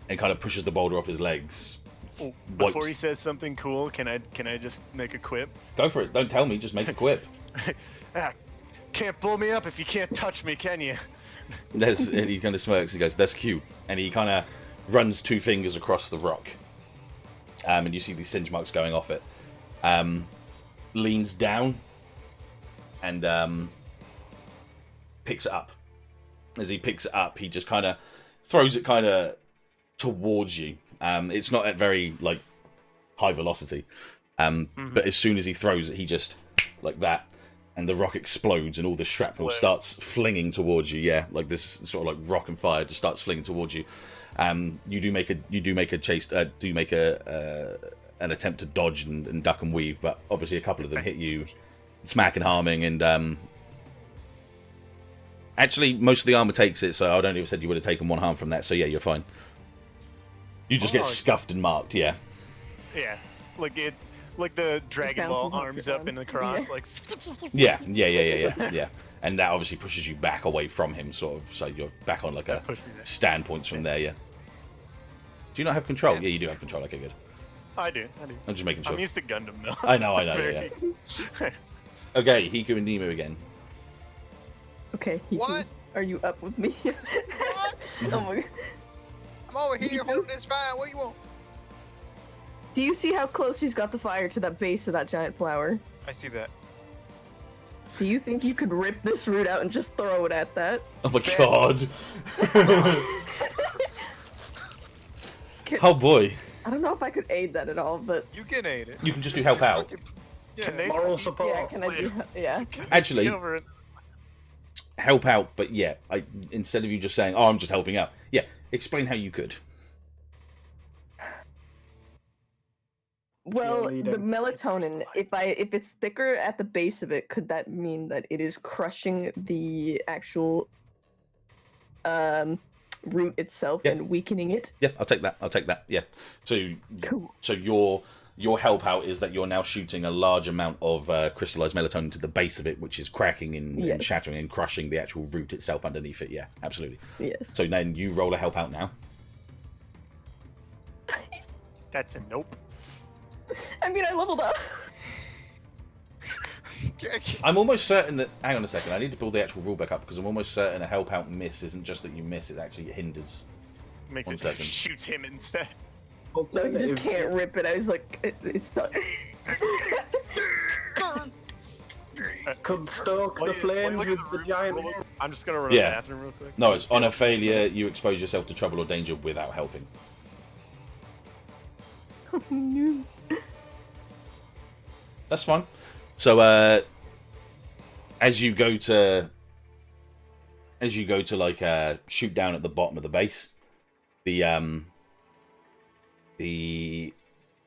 and kind of pushes the boulder off his legs. Oh, before he says something cool, can I just make a quip? Go for it. Don't tell me. Just make a quip. Can't blow me up if you can't touch me, can you? And he kind of smirks. He goes, "That's cute." And he kind of runs 2 fingers across the rock. And you see these singe marks going off it. Leans down and picks it up. As he picks it up, he just kind of throws it kind of towards you. It's not at very like high velocity, but as soon as he throws it, he just like that, and the rock explodes, and all the shrapnel starts flinging towards you. Yeah, like this sort of like rock and fire just starts flinging towards you. You do make an attempt to dodge and duck and weave, but obviously a couple of them hit you, smacking, harming, and actually most of the armor takes it. So I don't even said you would have taken 1 harm from that. So yeah, you're fine. You just get scuffed and marked, yeah. Yeah, like the Dragon Ball arms up in the cross, like. Yeah. And that obviously pushes you back away from him, sort of. So you're back on like a standpoints from there, yeah. Do you not have control? Yeah, you do have control. Okay, good. I do. I'm just making sure. I'm used to Gundam though. I know, yeah. Okay, Hiku and Nemu again. Okay, Hiku, What? are you up with me? What? Oh my god. I'm over here holding this fire. What do you want? Do you see how close she's got the fire to that base of that giant flower? I see that. Do you think you could rip this root out and just throw it at that? Oh my god. Oh boy. I don't know if I could aid that at all, but You can aid it. You can just do help out. Yeah. Can they Moral see- support. yeah, can I do? Yeah. Can they Actually- see over it? Help out, but yeah, instead of you just saying, "Oh, I'm just helping out," yeah, explain how you could. Well, lead the him. melatonin, if it's thicker at the base of it, could that mean that it is crushing the actual root itself Yeah. and weakening it? Yeah, I'll take that. Yeah. So, Cool. so your help out is that you're now shooting a large amount of crystallized melatonin to the base of it, which is cracking and Yes. shattering and crushing the actual root itself underneath it. Yeah, absolutely. Yes. So then you roll a help out now. That's a nope. I mean, I leveled up. I'm almost certain that. Hang on a second. I need to build the actual rule back up because I'm almost certain a help out miss isn't just that you miss; it actually hinders. Makes 1 it second. shoots him instead. No, you just can't rip it. I was like, it's not. Could stoke the flames with the giant. I'm just gonna run to Yeah. the bathroom real quick. No, it's on a failure. You expose yourself to trouble or danger without helping. No. That's fine. So, as you go to like shoot down at the bottom of the base, the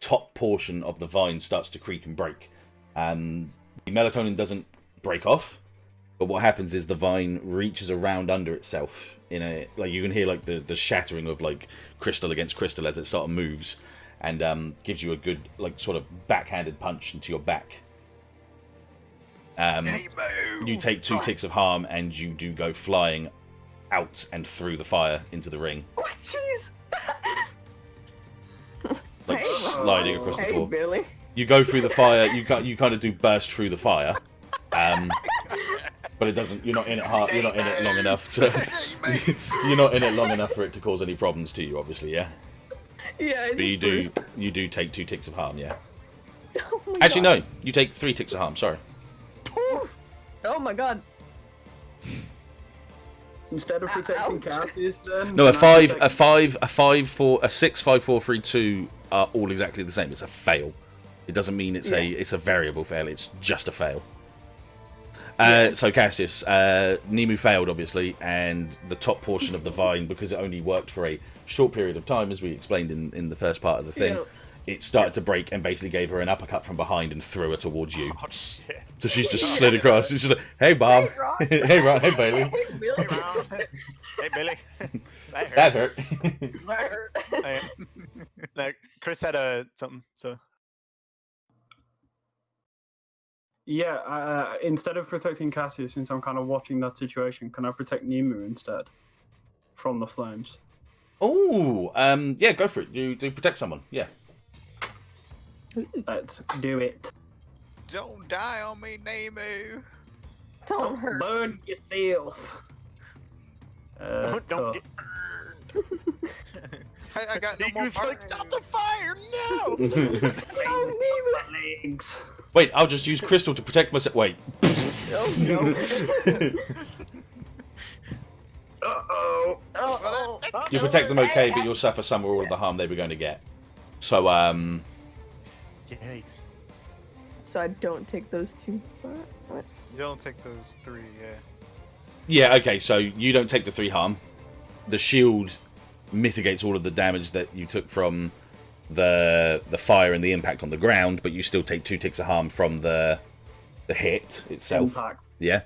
top portion of the vine starts to creak and break. The melatonin doesn't break off, but what happens is the vine reaches around under itself in a like you can hear like the shattering of like crystal against crystal as it sort of moves, and gives you a good like sort of backhanded punch into your back. You take 2 ticks of harm, and you do go flying out and through the fire into the ring, What? Jeez. like Hey, sliding across the Hey, floor. Billy. You go through the fire. You kind of do burst through the fire, but but it doesn't. You're not in it hard. You're not in it long enough to. You're not in it long enough for it to cause any problems to you, obviously. Yeah. Yeah, But you do take 2 ticks of harm. Yeah. Oh my Actually, god. no. You take 3 ticks of harm. Sorry. Oh my god. Instead of protecting Cassius, then. No, a can I 5, protect- a 6, 5, 4, 3, 2 are all exactly the same. It's a fail. It doesn't mean it's a variable fail. It's just a fail. So Cassius, Nemu failed obviously, and the top portion of the vine, because it only worked for a short period of time, as we explained in the first part of the thing, it started to break and basically gave her an uppercut from behind and threw her towards you. Oh shit. So she's just slid across. She's just like, "Hey Bob, hey Ron, hey Bailey, Hey Billy. that hurt." Now, Chris had something. So Yeah, instead of protecting Cassius, since I'm kind of watching that situation, can I protect Nemu instead from the flames? Oh, yeah, go for it. Do protect someone. Yeah. Let's do it. Don't die on me, Nemu. Don't hurt. Burn yourself. don't get I got no more Hiku's like, burn. stop the fire, no! legs. Wait, I'll just use crystal to protect myself. Wait. Oh no. Uh-oh. Oh, oh. You protect them okay, but you'll suffer some or all of the harm they were going to get. So, Yikes. So I don't take those 2. What? You don't take those 3, yeah. yeah, okay, so you don't take the 3 harm. The shield mitigates all of the damage that you took from the fire and the impact on the ground, but you still take 2 ticks of harm from the hit itself. Impact. Yeah.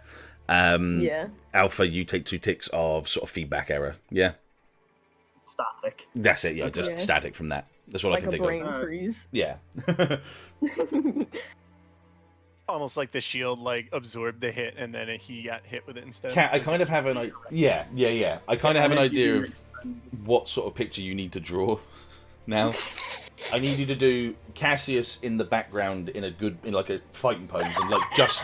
Yeah. Alpha, you take 2 ticks of sort of feedback error. Yeah. Static. That's it, yeah, just Yeah. static from that. That's all Like I can a think brain of. freeze. Yeah. Almost like the shield like absorbed the hit and then he got hit with it instead. I kind of have an idea. Yeah. I kind of have an idea of what sort of picture you need to draw now. I need you to do Cassius in the background in like a fighting pose, and like just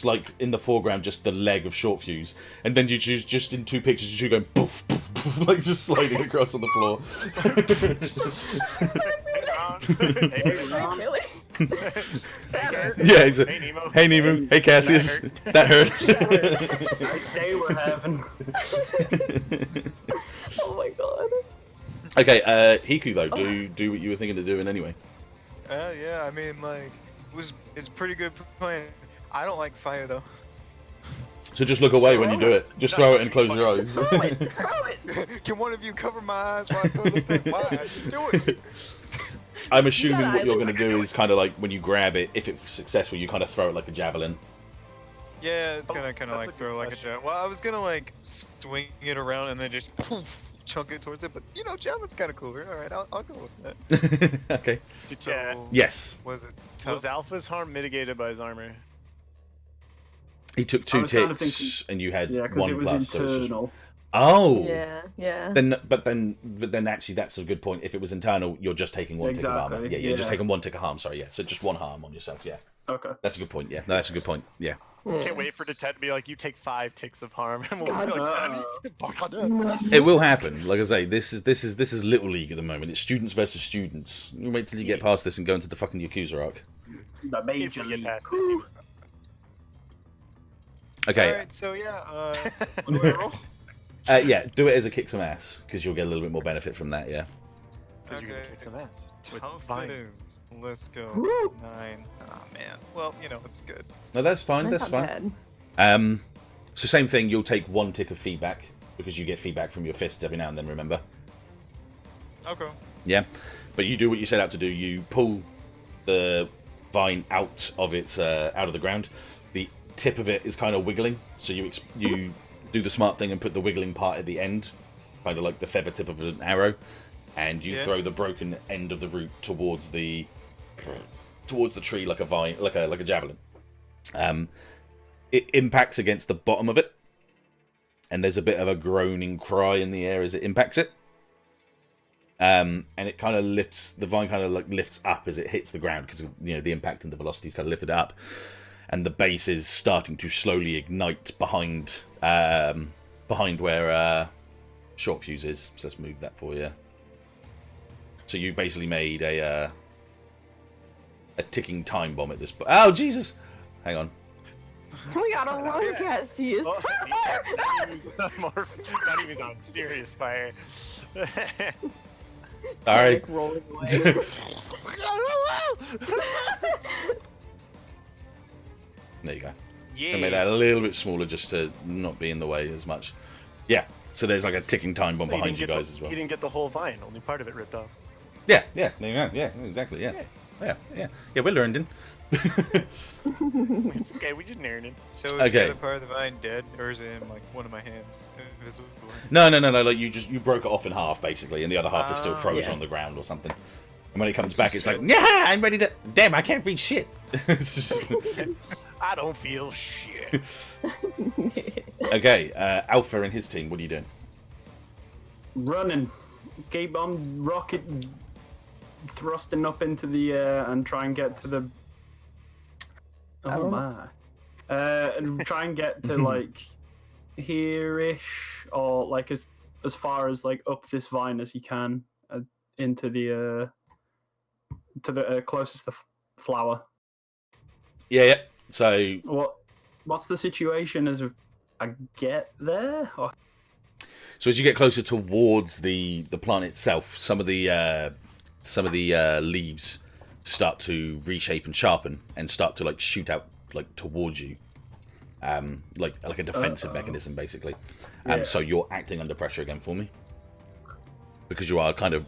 like in the foreground, just the leg of Short Fuse, and then you choose just in 2 pictures, you should go poof, poof, poof, like just sliding across on the floor. Really? Yeah, he's a, Hey Nemo. hey Nemu, hey Cassius, that hurt. Nice day we're having. Oh my god. Okay, Hiku though, do what you were thinking of doing anyway. Yeah, I mean, like, it's pretty good plan. I don't like fire, though. So just look away when you do it. Just throw it and close your eyes. Throw it. Throw it. Can one of you cover my eyes while I throw this thing? Why? I just do it. I'm assuming Yeah, what you're I going to do is kind of like when you grab it, if it's successful, you kind of throw it like a javelin. Yeah, it's gonna kind of that's a like good throw like a question. jet. Well, I was gonna like swing it around and then just poof, chunk it towards it, but you know, javelin's kind of cooler. All right, I'll go with that. Okay. So, Yeah. Yes. Was it Was tough? Alpha's harm mitigated by his armor? He took I 2 was kinda ticks, thinking- and you had Yeah, because 1 it was plus. So it's just... internal. Oh. Yeah. But then actually that's a good point. If it was internal, you're just taking 1 tick of harm. Exactly, Yeah, you're just yeah. taking 1 tick of harm. Sorry, yeah. So just 1 harm on yourself. Yeah, Okay. that's a good point. Yeah, no, that's a good point. Yeah. Can't wait for Dettet to be like, you take 5 ticks of harm, and we'll God. be like, It will happen. Like I say, this is Little League at the moment. It's students versus students. You wait till you get past this and go into the fucking Yakuza arc. The if major we get league. past this. Okay. All right, so yeah, what do I roll? Yeah, do it as a kick some ass because you'll get a little bit more benefit from that. Yeah. Because you're gonna Okay. kick some ass. With Tough it vine. is. Let's go. Woo. 9. Oh man. Well, you know, it's good. No, that's fine. That's Not fine. bad. So same thing. You'll take 1 tick of feedback because you get feedback from your fists every now and then. Remember? Okay. Yeah. But you do what you set out to do. You pull the vine out of the ground. The tip of it is kind of wiggling, so you do the smart thing and put the wiggling part at the end, kind of like the feather tip of an arrow, and you throw the broken end of the root towards the tree like a vine, like a javelin. It impacts against the bottom of it, and there's a bit of a groaning cry in the air as it impacts it. And it kind of lifts, the vine kind of like lifts up as it hits the ground because the impact and the velocity's kind of lifted it up. and the base is starting to slowly ignite behind where Short Fuse is. So let's move that for you. So you basically made a ticking time bomb at this point. Oh Jesus! Hang on. We gotta run, Cassius. Oh, not even on serious fire. Sorry. Rolling away. There you go. Yeah. I made that a little bit smaller just to not be in the way as much. Yeah. So there's like a ticking time bomb behind you guys as well. You didn't get the whole vine. Only part of it ripped off. Yeah. There you go. Yeah. Exactly. Yeah. Yeah. We're learning. It's okay. We didn't earn it. So is Okay. the other part of the vine dead, or is it in like one of my hands? Invisible? No. Like you broke it off in half basically, and the other half is still Ah, frozen yeah. on the ground or something. And when it comes back, it's like, yeah, I'm ready to. Damn, I can't read shit. It's just... I don't feel shit. Okay, Alpha and his team. What are you doing? Running. Keep on rocket thrusting up into the air and try and get to the. Oh my. And try and get to like here-ish, or like as far as like up this vine as you can, into the to the closest the flower. Yeah. So What's the situation as I get there? Or... So as you get closer towards the plant itself, some of the leaves start to reshape and sharpen and start to like shoot out like towards you, like a defensive mechanism basically. Yeah. So you're acting under pressure again for me because you are kind of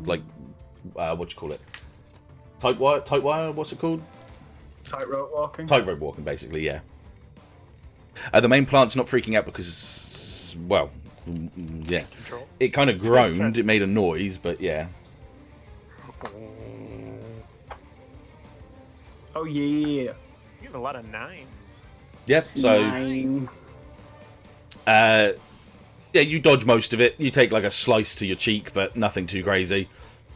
like what do you call it? Tight wire. What's it called? Tightrope walking. Tightrope walking, basically. Yeah. The main plant's not freaking out because, well, yeah, Control. it kind of groaned. It made a noise, but yeah. Oh yeah. You have a lot of nines. Yeah. So, Nine. yeah, you dodge most of it. You take like a slice to your cheek, but nothing too crazy.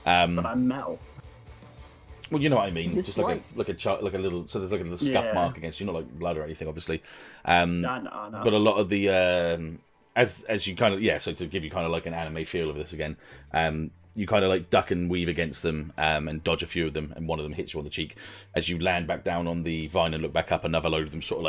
But I'm metal. Well, you know what I mean. Just Just like a little. So there's like a little scuff Yeah. mark against you, not like blood or anything, obviously. I know. But a lot of the as you kind of so to give you kind of like an anime feel of this again, you kind of like duck and weave against them and dodge a few of them, and one of them hits you on the cheek. As you land back down on the vine and look back up, another load of them sort of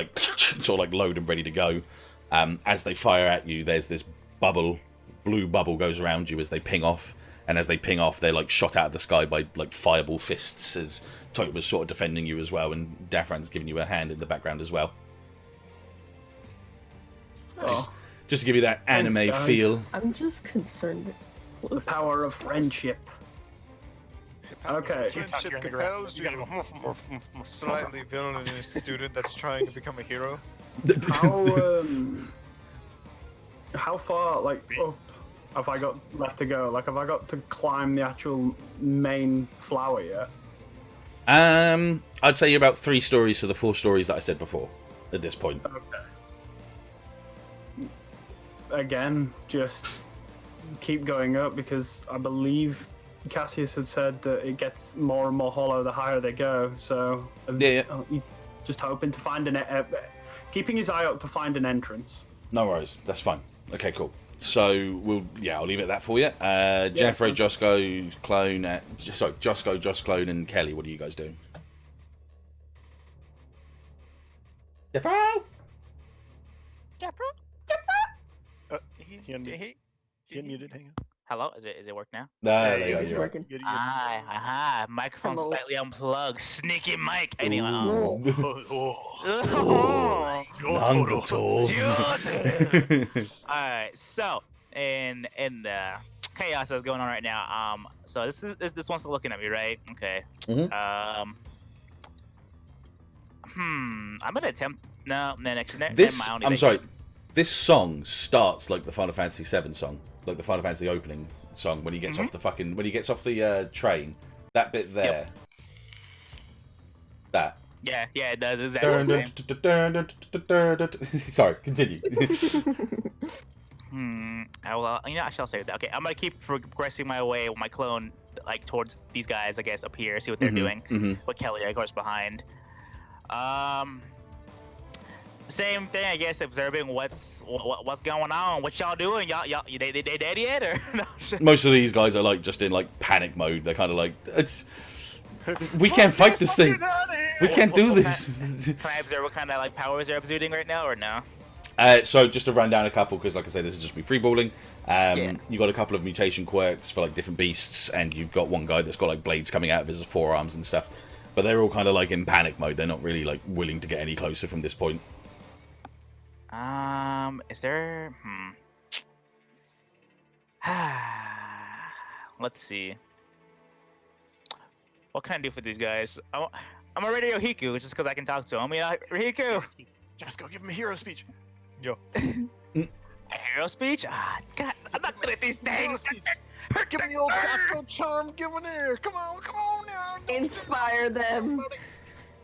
like load and ready to go. As they fire at you, there's this blue bubble goes around you as they ping off. And as they ping off, they're like shot out of the sky by like fireball fists as Toba's sort of defending you as well, and Dafran's giving you a hand in the background as well. Oh, Just to give you that anime Thanks, guys. feel. I'm just concerned it's the close. power of friendship. Okay. She's stuck here on the ground. You gotta go. Slightly villainous student that's trying to become a hero. How far like up have I got left to go? Like, have I got to climb the actual main flower yet? I'd say you're about 3 stories to the 4 stories that I said before at this point. Okay. Again, just keep going up because I believe Cassius had said that it gets more and more hollow the higher they go. So Yeah. he's just hoping to find keeping his eye out to find an entrance. No worries, that's fine. Okay, cool. So I'll leave it at that for you. Jafro, fine. Josco, Clone, Josco, Josh Clone, and Kelly. What are you guys doing? Jafro. He unmuted. Hang on. Hello, is it work now? There you go. It's You're right. working. Aha, microphone Hello. slightly unplugged. Sneaky mic. Anyway, Whoa. oh. Alright, so in the chaos that's going on right now, so this one's looking at me, right? Okay. Mhm. I'm gonna attempt I'm sorry. This song starts like the Final Fantasy VII song, like the Final Fantasy opening song when he gets off the when he gets off the train. That bit there. That. Yeah, it does exactly the same. Sorry, continue. Well, I shall say that. Okay, I'm gonna keep progressing my way with my clone, like towards these guys, I guess, up here, see what they're doing. Mhm. With Kelly, of course, behind. Same thing, I guess. Observing what's going on. What y'all doing? Y'all they dead yet or no? Most of these guys are like just in like panic mode. They're kind of like, we can't fight this thing. We can't do this. Can I observe what kind of like powers they're exuding right now or no? So just to run down a couple, because like I say, this is just me freeballing. Yeah. You got a couple of mutation quirks for like different beasts, and you've got one guy that's got like blades coming out of his forearms and stuff. But they're all kind of like in panic mode. They're not really like willing to get any closer from this point. Is there? Let's see. What can I do for these guys? I'm a radio Hiku, just because I can talk to him. Hiku! Josco, give him a hero speech. Yo. A hero speech? Ah, God, I'm not good at these Hero things! speech. Give me the old Josco charm. Give an ear. Come on now. Inspire them.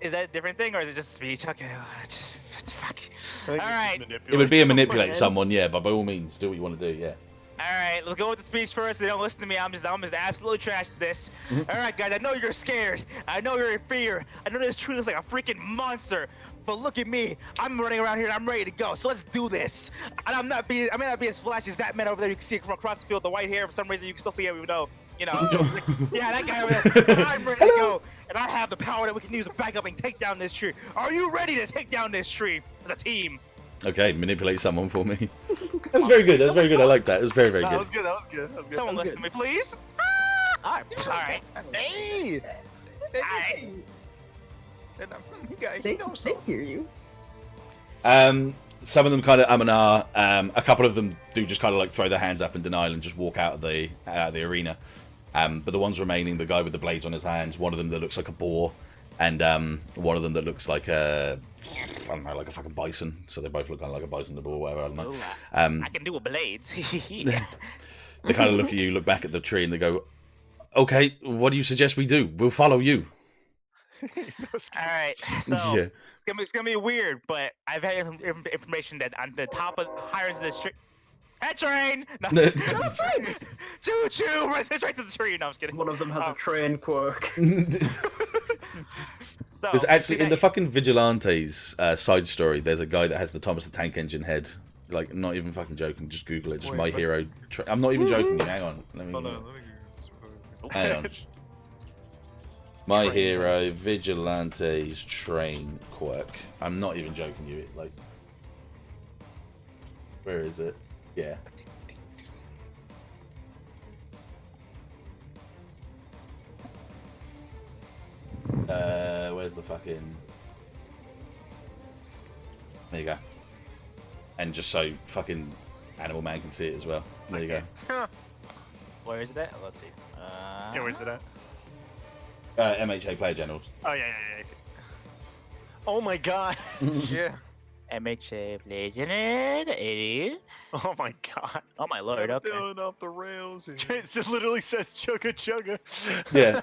Is that a different thing, or is it just speech? Okay, it's fuck. All Alright. It would be a manipulate someone, yeah, but by all means, do what you want to do, yeah. Alright, let's go with the speech first. They don't listen to me. I'm just absolutely trash at this. Alright, guys, I know you're scared. I know you're in fear. I know this tree looks like a freaking monster. But look at me. I'm running around here and I'm ready to go. So let's do this. And I may not be as flashy as that man over there. You can see it from across the field. The white hair, for some reason, you can still see him, even though, like, yeah, that guy over there. And I'm ready to go. And I have the power that we can use to back up and take down this tree. Are you ready to take down this tree as a team? Okay, manipulate someone for me. That was very good. That was very good. I like that. It was very, very That good. was good. That was good. That was good. Someone That was listen to me, please. Alright. Hey! Alright. They hear you. Some of them kind of a couple of them do just kind of like throw their hands up in denial and just walk out of the arena. But the ones remaining, the guy with the blades on his hands, one of them that looks like a boar, and one of them that looks like I don't know, like a fucking bison. So they both look kind of like a bison, the boar, whatever. I don't know. I can do with blades. They kind of look at you, look back at the tree, and they go, "Okay, what do you suggest we do? We'll follow you." Alright, so Yeah. it's gonna be weird, but I've had information that on the top of higher to the tree. Head train! No. Choo choo! Right to the tree. No, I'm just kidding. One of them has a train quirk. So, There's actually in the fucking Vigilantes side story. There's a guy that has the Thomas the Tank Engine head. Like, not even fucking joking. Just Google it. Just Wait, My what? Hero. I'm not even joking. Hang on. Let me. Hold on, Hang on. My Hero Vigilantes train quirk. I'm not even joking you. Like, where is it? Yeah. Where's the fucking? There you go. And just so fucking Animal Man can see it as well. There you go. Where is it at? Let's see. Yeah, where's it at? MHA Player Generals. Oh, yeah, I see. Oh my god. Yeah. MHA Legend 80. Oh my god. Oh my lord, okay. Filling off the rails. It literally says chugga chugga. Yeah.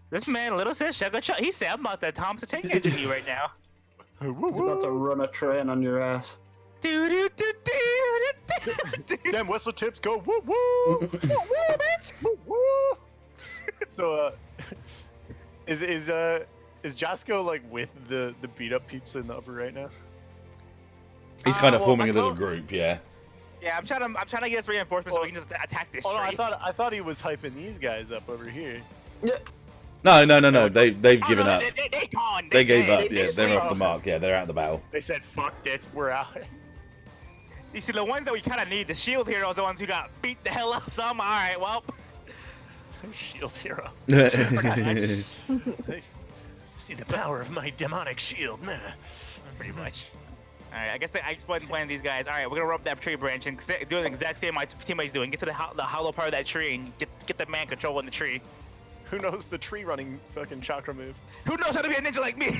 This man little says sugar chuck. He said, I'm about to Thomas the Tank Engine you right now. He's about to run a train on your ass. Do do do do do do. Damn, whistle tips go woo woo. Woo woo, bitch. Woo woo. So, is Josco like with the beat up peeps in the upper right now? He's kind of well, forming my a little clone- group, yeah. Yeah, I'm trying to get us reinforcements so we can just attack this Oh no, tree. I thought he was hyping these guys up over here. No. They've Oh, given no, up. They gone. They gave dead. up. Yeah, they're off the mark. Yeah, they're out of the battle. They said, "Fuck this, we're out." You see, the ones that we kind of need, the shield heroes, the ones who got beat the hell up. So I'm all right. Well, Shield hero. yeah, See the power of my demonic shield, man. pretty much. All right, I guess I explained the plan to these guys. All right, we're gonna run up that tree branch and do the exact same my teammates doing. Get to the hollow part of that tree and get the man controlling the tree. Who knows the tree running fucking chakra move? Who knows how to be a ninja like me?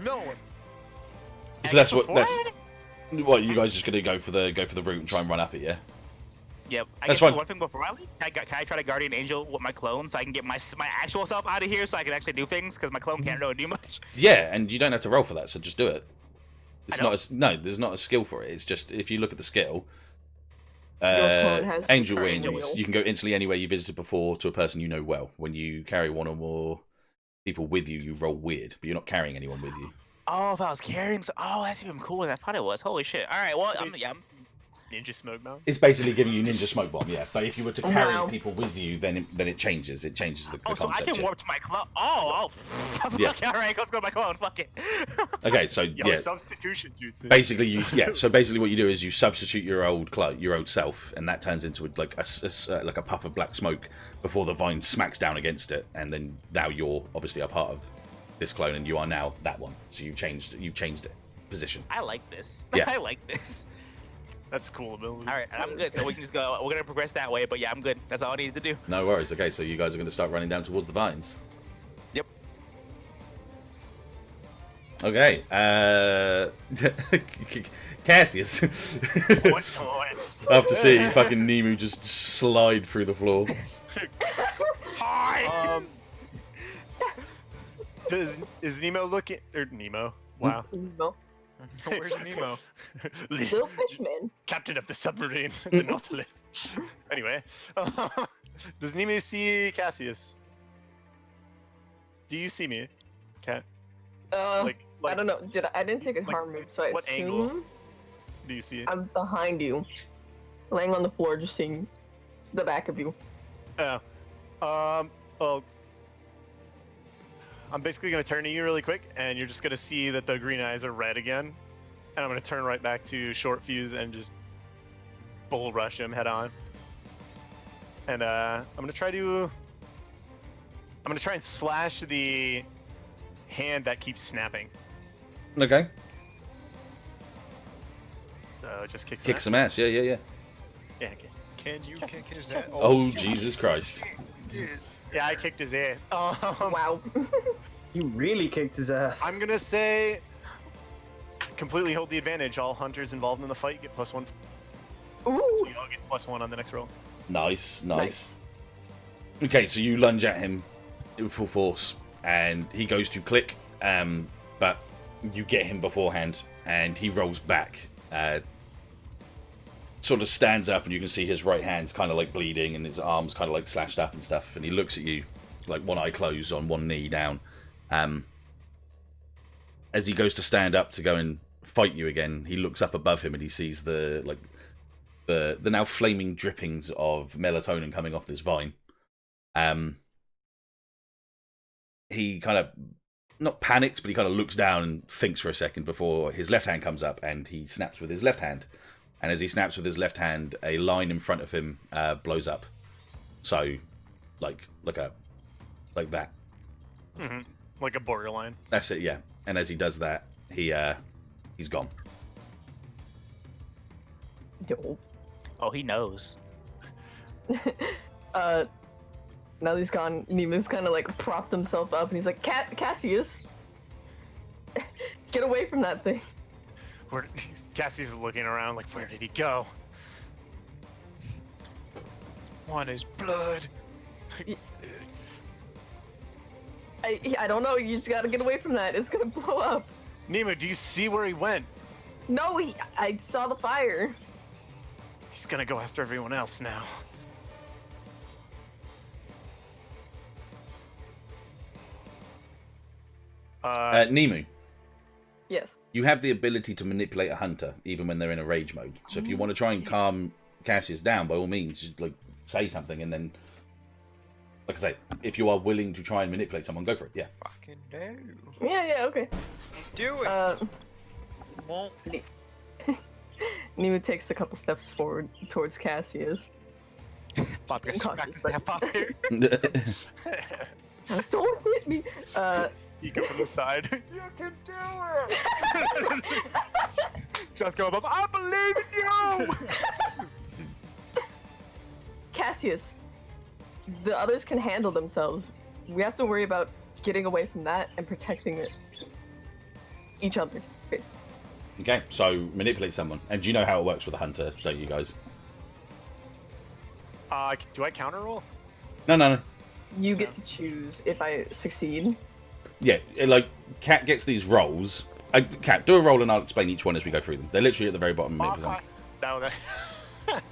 No one. So that's what you guys just gonna go for the route and try and run up it, yeah? Yep. I That's guess fine. one thing before I leave, can I try to guardian angel with my clone so I can get my actual self out of here so I can actually do things because my clone can't really do much. Yeah, and you don't have to roll for that, so just do it. It's I not no, there's not a skill for it. It's just if you look at the skill, clone has Angel Angel Wings, Wheel. you can go instantly anywhere you visited before to a person you know well. When you carry one or more people with you, you roll weird, but you're not carrying anyone with you. Oh, if I was carrying, oh, that's even cooler than I thought it was. Holy shit! All right, well, I'm Ninja smoke bomb. It's basically giving you ninja smoke bomb, yeah. But if you were to carry Wow. people with you, then it changes. It changes the Oh, so I concept. can yeah. warp to my clone. Oh, Yeah. Okay, all right, let's go to my clone. Fuck it. Okay, so Yo, yeah, substitution jutsu. basically So basically, what you do is you substitute your old self, and that turns into like a puff of black smoke before the vine smacks down against it, and then now you're obviously a part of this clone, and you are now that one. So you've changed it position. I like this. Yeah. I like this. That's a cool ability. All right, I'm good. So we can just go. We're gonna progress that way. But yeah, I'm good. That's all I needed to do. No worries. Okay, so you guys are going to start running down towards the vines. Yep. Okay. Cassius. After seeing fucking Nemu just slide through the floor. Hi. Is Nemo looking or Nemo? Wow. No. Where's Nemo? Little fishman. Captain of the submarine, the Nautilus. Anyway, does Nemo see Cassius? Do you see me, Cat? I don't know. I didn't take a like, harm move, so I what assume angle? Do you see it? I'm behind you, laying on the floor, just seeing the back of you. Oh. Well, I'm basically gonna turn to you really quick, and you're just gonna see that the green eyes are red again, and I'm gonna turn right back to short fuse and just bull rush him head on. And I'm gonna try and slash the hand that keeps snapping. Okay. So it just kicks. Kick some ass. Yeah. Yeah. Okay. Can you kick his ass? Oh, Jesus Christ. Yeah, I kicked his ass. Wow. You really kicked his ass. I'm gonna say completely hold the advantage. All hunters involved in the fight get +1. Ooh. So you all get +1 on the next roll. Nice. Okay, so you lunge at him with full force, and he goes to click, but you get him beforehand, and he rolls back. Sort of stands up, and you can see his right hand's kind of like bleeding, and his arms kind of like slashed up and stuff. And he looks at you, like one eye closed on one knee down. As he goes to stand up to go and fight you again, he looks up above him and he sees the now flaming drippings of melatonin coming off this vine. He kind of not panics, but he kind of looks down and thinks for a second before his left hand comes up, and he snaps with his left hand. And as he snaps with his left hand, a line in front of him blows up. So, like that. Mm-hmm. Like a borderline. That's it, yeah. And as he does that, he's gone. Yo. Oh, he knows. Now that he's gone, Nemu's kind of like propped himself up, and he's like, Cassius, get away from that thing. Cassie's looking around like, where did he go? Want his blood. I don't know. You just gotta get away from that. It's gonna blow up. Nemu, do you see where he went? No, I saw the fire. He's gonna go after everyone else now. Nemu, Yes. you have the ability to manipulate a hunter, even when they're in a rage mode. So if you want to try and calm Cassius down, by all means, just like say something, and then, like I say, if you are willing to try and manipulate someone, go for it. Yeah. Fucking do. Yeah, okay. Do it. Won't. Nemu takes a couple steps forward towards Cassius. About to get Cautious. smacked that fire. Don't hit me. You go from the side. You can do it! Just go above. I believe in you. Cassius, the others can handle themselves. We have to worry about getting away from that and protecting each other, basically. Okay, so manipulate someone. And do you know how it works with a hunter, don't you guys? Do I counter roll? No. You get to choose if I succeed. Yeah, like, Cat gets these rolls. Cat, do a roll and I'll explain each one as we go through them. They're literally at the very bottom. No, That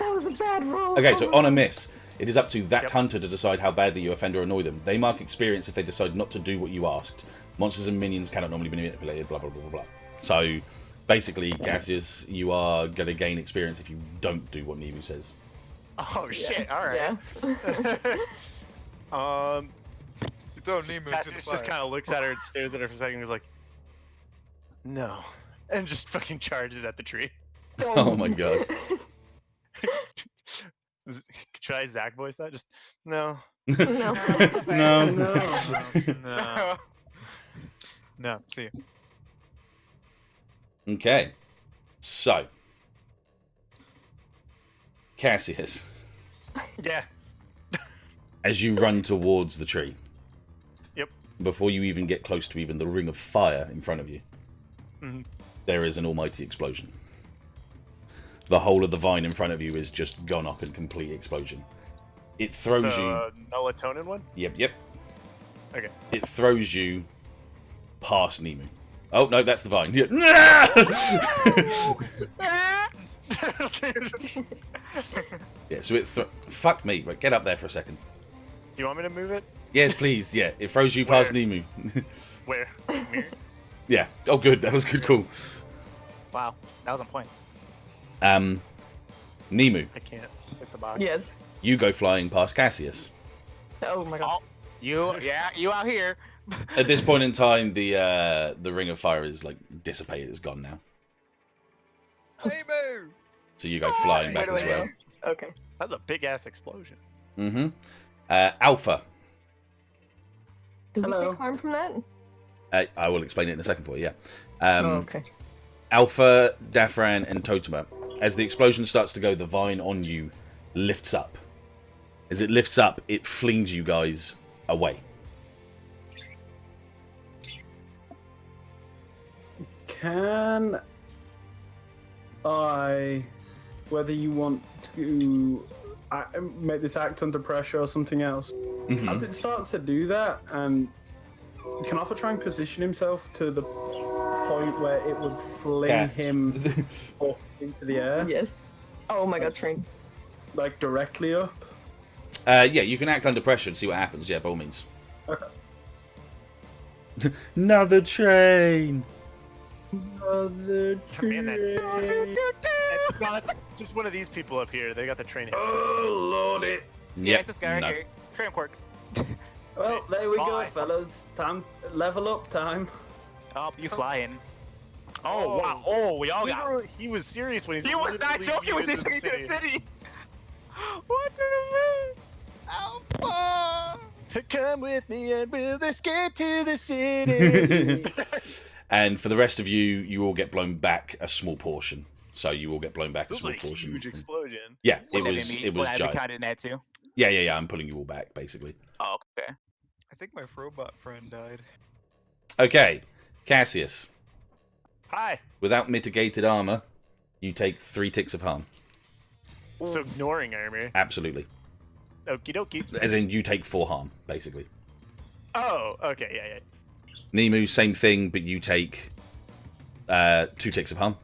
was a bad roll. Okay, so on a miss, it is up to that Yep. hunter to decide how badly you offend or annoy them. They mark experience if they decide not to do what you asked. Monsters and minions cannot normally be manipulated, blah, blah, blah, blah, blah. So, basically, Cassius, you are going to gain experience if you don't do what Nemu says. Oh, Yeah. shit. All right. Yeah. You throw Nemu into the Cassius just fire. kind of looks at her and stares at her for a second and is like, no. And just fucking charges at the tree. Oh my god. Try Zack voice that? Just, no. No. No. No. No, see you. Okay. So, Cassius, Yeah. as you run towards the tree. Yep. Before you even get close to even the ring of fire in front of you, there is an almighty explosion. The whole of the vine in front of you is just gone up in complete explosion. It throws you... The melatonin one? Yep. Okay. It throws you past Nemu. Oh, no, that's the vine. Yeah. Yeah, so it... Fuck me. Right, get up there for a second. Do you want me to move it? Yes, please. Yeah, it throws you past Where? Nemu. Where? Here? Yeah. Oh, good. That was good. Cool. Wow, that was on point. Nemu, I can't hit the box. Yes. you go flying past Cassius. Oh my god. Oh, you out here. At this point in time, the ring of fire is like dissipated. It's gone now. Nemu! So you go flying back Where as do I well. go? Okay. That's a big ass explosion. Mm-hmm. Alpha. Do we Hello. take harm from that? I will explain it in a second for you. Yeah. Oh, okay. Alpha, Dafran, and Totema. As the explosion starts to go, the vine on you lifts up. As it lifts up, it flings you guys away. Can I, whether you want to make this act under pressure or something else, Mhm. as it starts to do that, and can Alpha try and position himself to the point where it would fling Yeah. him up into the air, Yes. Oh my god, train. like directly up? Yeah, you can act under pressure and see what happens. Yeah, by all means. Okay. Another train. Another Come in then. train. It's not just one of these people up here. They got the train hit. Oh lordy! Yeah, Yep, it's this guy right no. here. Tram quirk. Well, there we Bye. go, fellas. Time, level up time. Oh, you flying. Oh, wow. Oh, we all got. Literally, he was serious when He was not literally joking. He was into just into the city. What the Alpha! Come with me and we'll escape to the city. And for the rest of you, you all get blown back a small portion. So you all get blown back This a small was a portion. huge explosion. Yeah, it Would was that be it me? was Would that be giant. counted in that too? Yeah. I'm pulling you all back basically. Oh, okay. I think my robot friend died. Okay, Cassius. Hi. Without mitigated armor, you take 3 ticks of harm. So ignoring armor. Absolutely. Okie dokie. As in, you take 4 harm, basically. Oh, okay, yeah. Nemu, same thing, but you take 2 ticks of harm.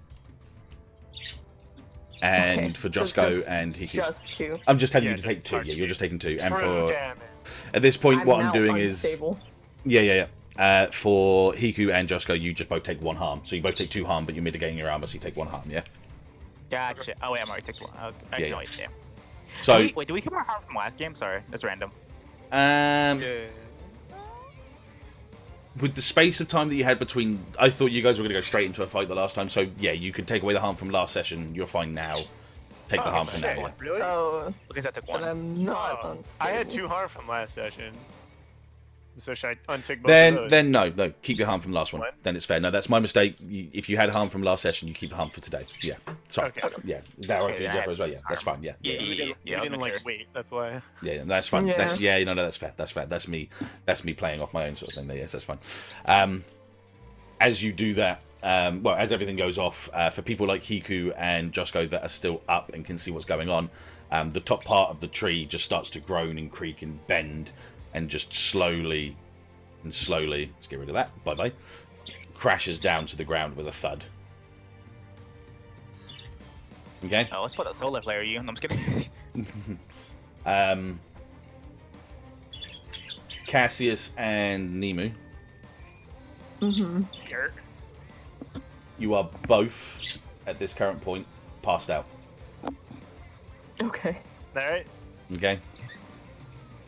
And Okay, for so Josco just- and Hiku. Just 2. I'm just telling Yeah, you to take just 2. part Yeah, you're just taking 2. And True for damage. at this point, what I'm now doing unstable. is yeah. For Hiku and Josco, you just both take 1 harm. So you both take 2 harm, but you're mitigating your armor, so you take 1 harm. Yeah. Gotcha. Oh, wait, I'm already taking one. Okay. Yeah, Actually, yeah. So Wait, do we keep our heart from last game? Sorry, that's random. Yeah. with the space of time that you had between, I thought you guys were going to go straight into a fight the last time. So yeah, you could take away the harm from last session. You're fine now. Take the harm from shit. now. Yeah. Really? Oh, Because that took but one. I'm not Oh, unstable. I had 2 harm from last session. So should I untick both of those? Then no, keep your harm from last one. What? Then it's fair. No, that's my mistake. If you had harm from last session, you keep the harm for today. Yeah, sorry. Okay. Yeah, that right Okay, for you, that Jeffro as well. has Yeah, that's fine. Yeah, Yeah, yeah, We didn't, yeah, we didn't I'm like sure. wait. That's why. yeah, that's fine. Yeah. That's no, that's fair. That's fair. That's me. That's me playing off my own sort of thing. There, yes, that's fine. As you do that, well, as everything goes off, for people like Hiku and Josco that are still up and can see what's going on, the top part of the tree just starts to groan and creak and bend, and just slowly, let's get rid of that. Bye, crashes down to the ground with a thud. Okay. Oh, let's put a solar flare you. No, I'm just kidding. Cassius and Nemu, Mm-hmm. Yerk. You are both, at this current point, passed out. Okay. All right. Okay?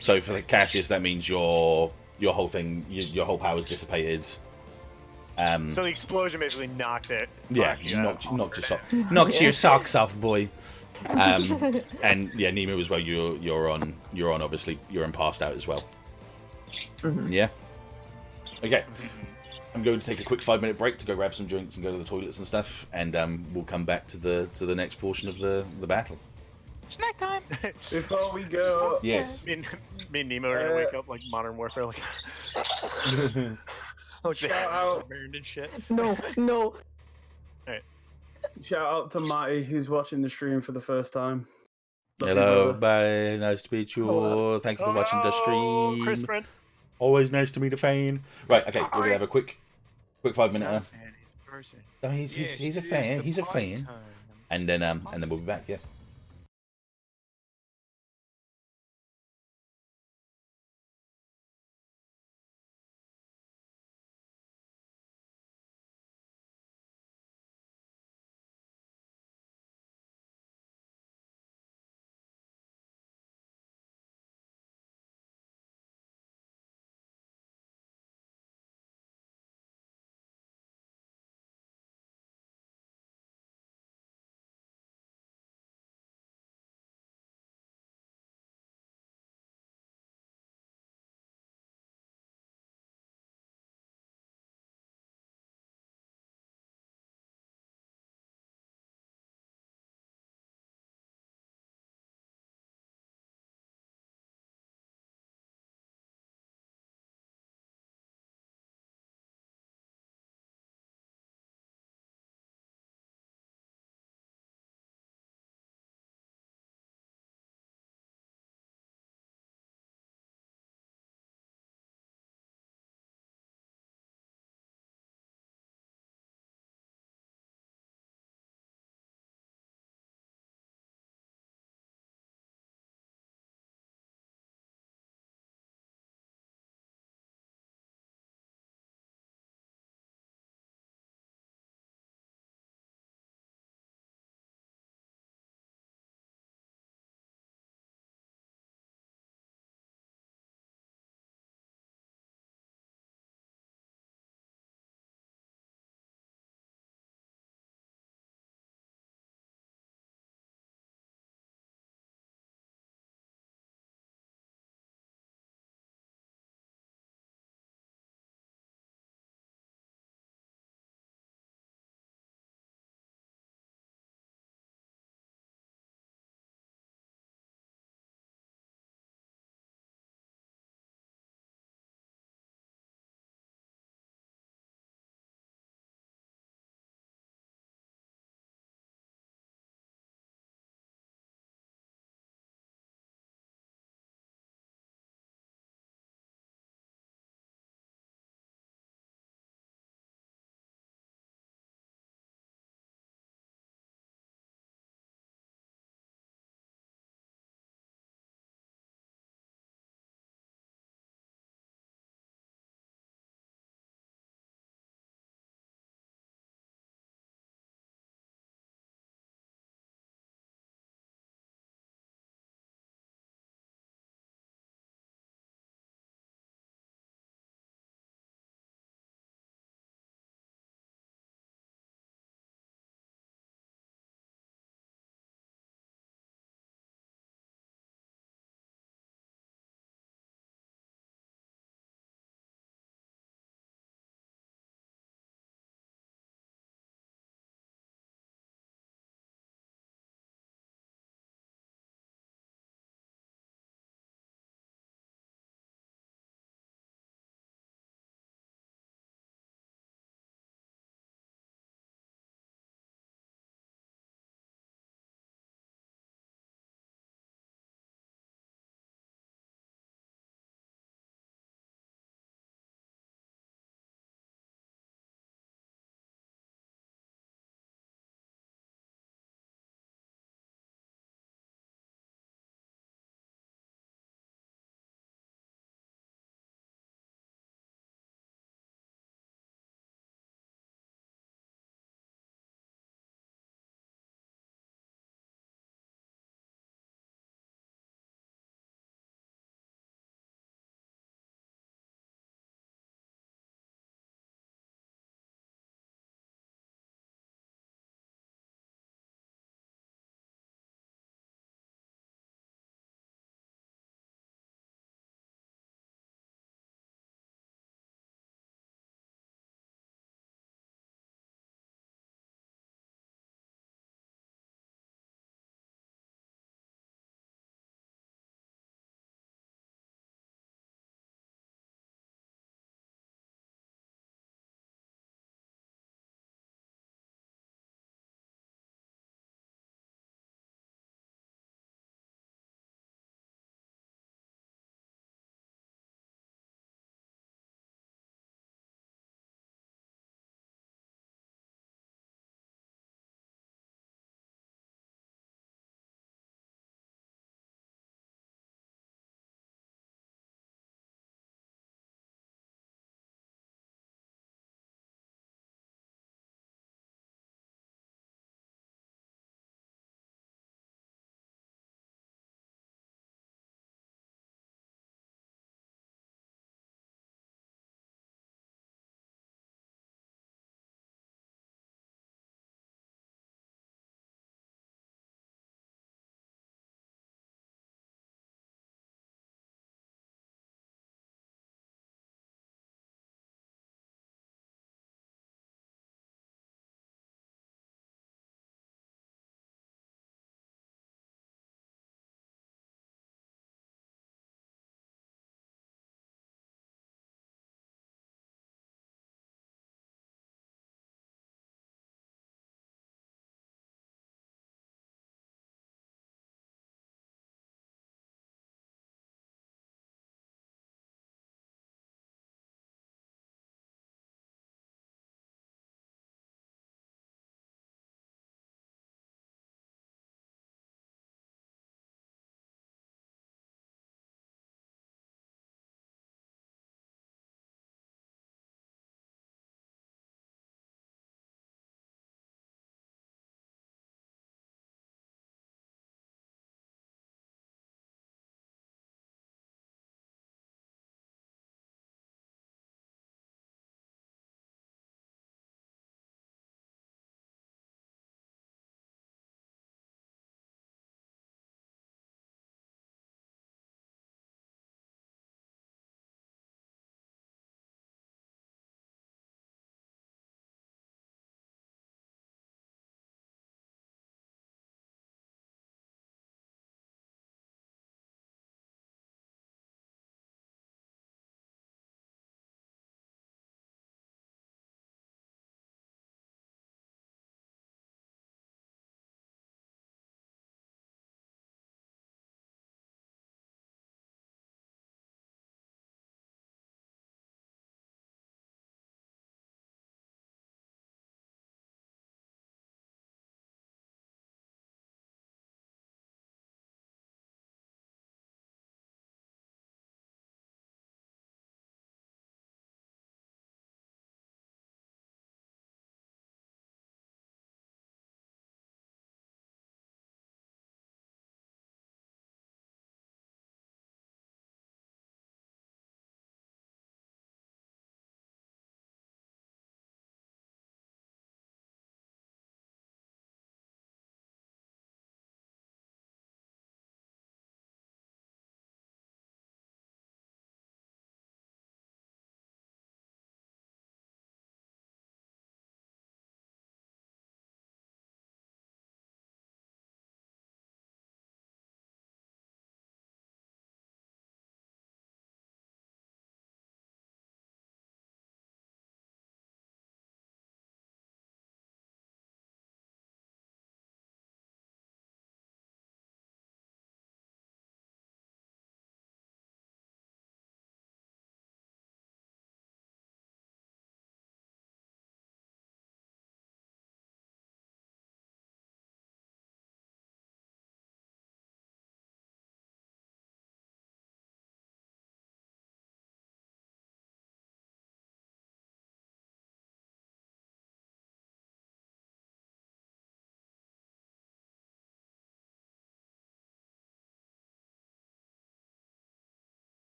So for the Cassius, that means your whole thing, your whole power's dissipated. So the explosion basically knocked it. Yeah, knocked you out. knocked Yeah. your socks off, boy. And yeah, Nemu as well. You're on obviously you're on passed out as well. Mhm. Yeah. Okay. I'm going to take a quick 5-minute break to go grab some drinks and go to the toilets and stuff, and we'll come back to the next portion of the battle. Snack time. Before we go, Yes. Me and Nemo are gonna wake up like Modern Warfare, like like the Shout heads out. are burned and shit. No, no. shout out to Matty who's watching the stream for the first time. Love you, Hello, brother. bye. Nice to meet you. Hello. Thank you for watching the stream. Chris friend. Always nice to meet a fan. Right. Okay. We're gonna have a quick 5-minute. Not a fan, he's a person. No, he's a fan. He's a fan. And then we'll be back. Yeah.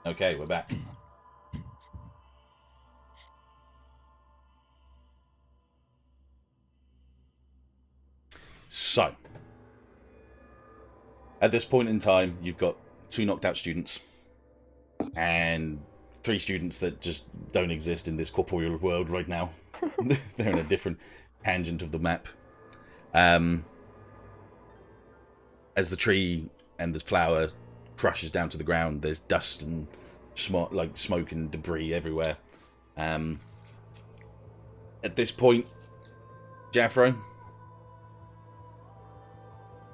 Okay, we're back. So, at this point in time, you've got 2 knocked out students and 3 students that just don't exist in this corporeal world right now. They're in a different tangent of the map. As the tree and the flower crushes down to the ground, there's dust and smoke and debris everywhere. At this point, Jafro,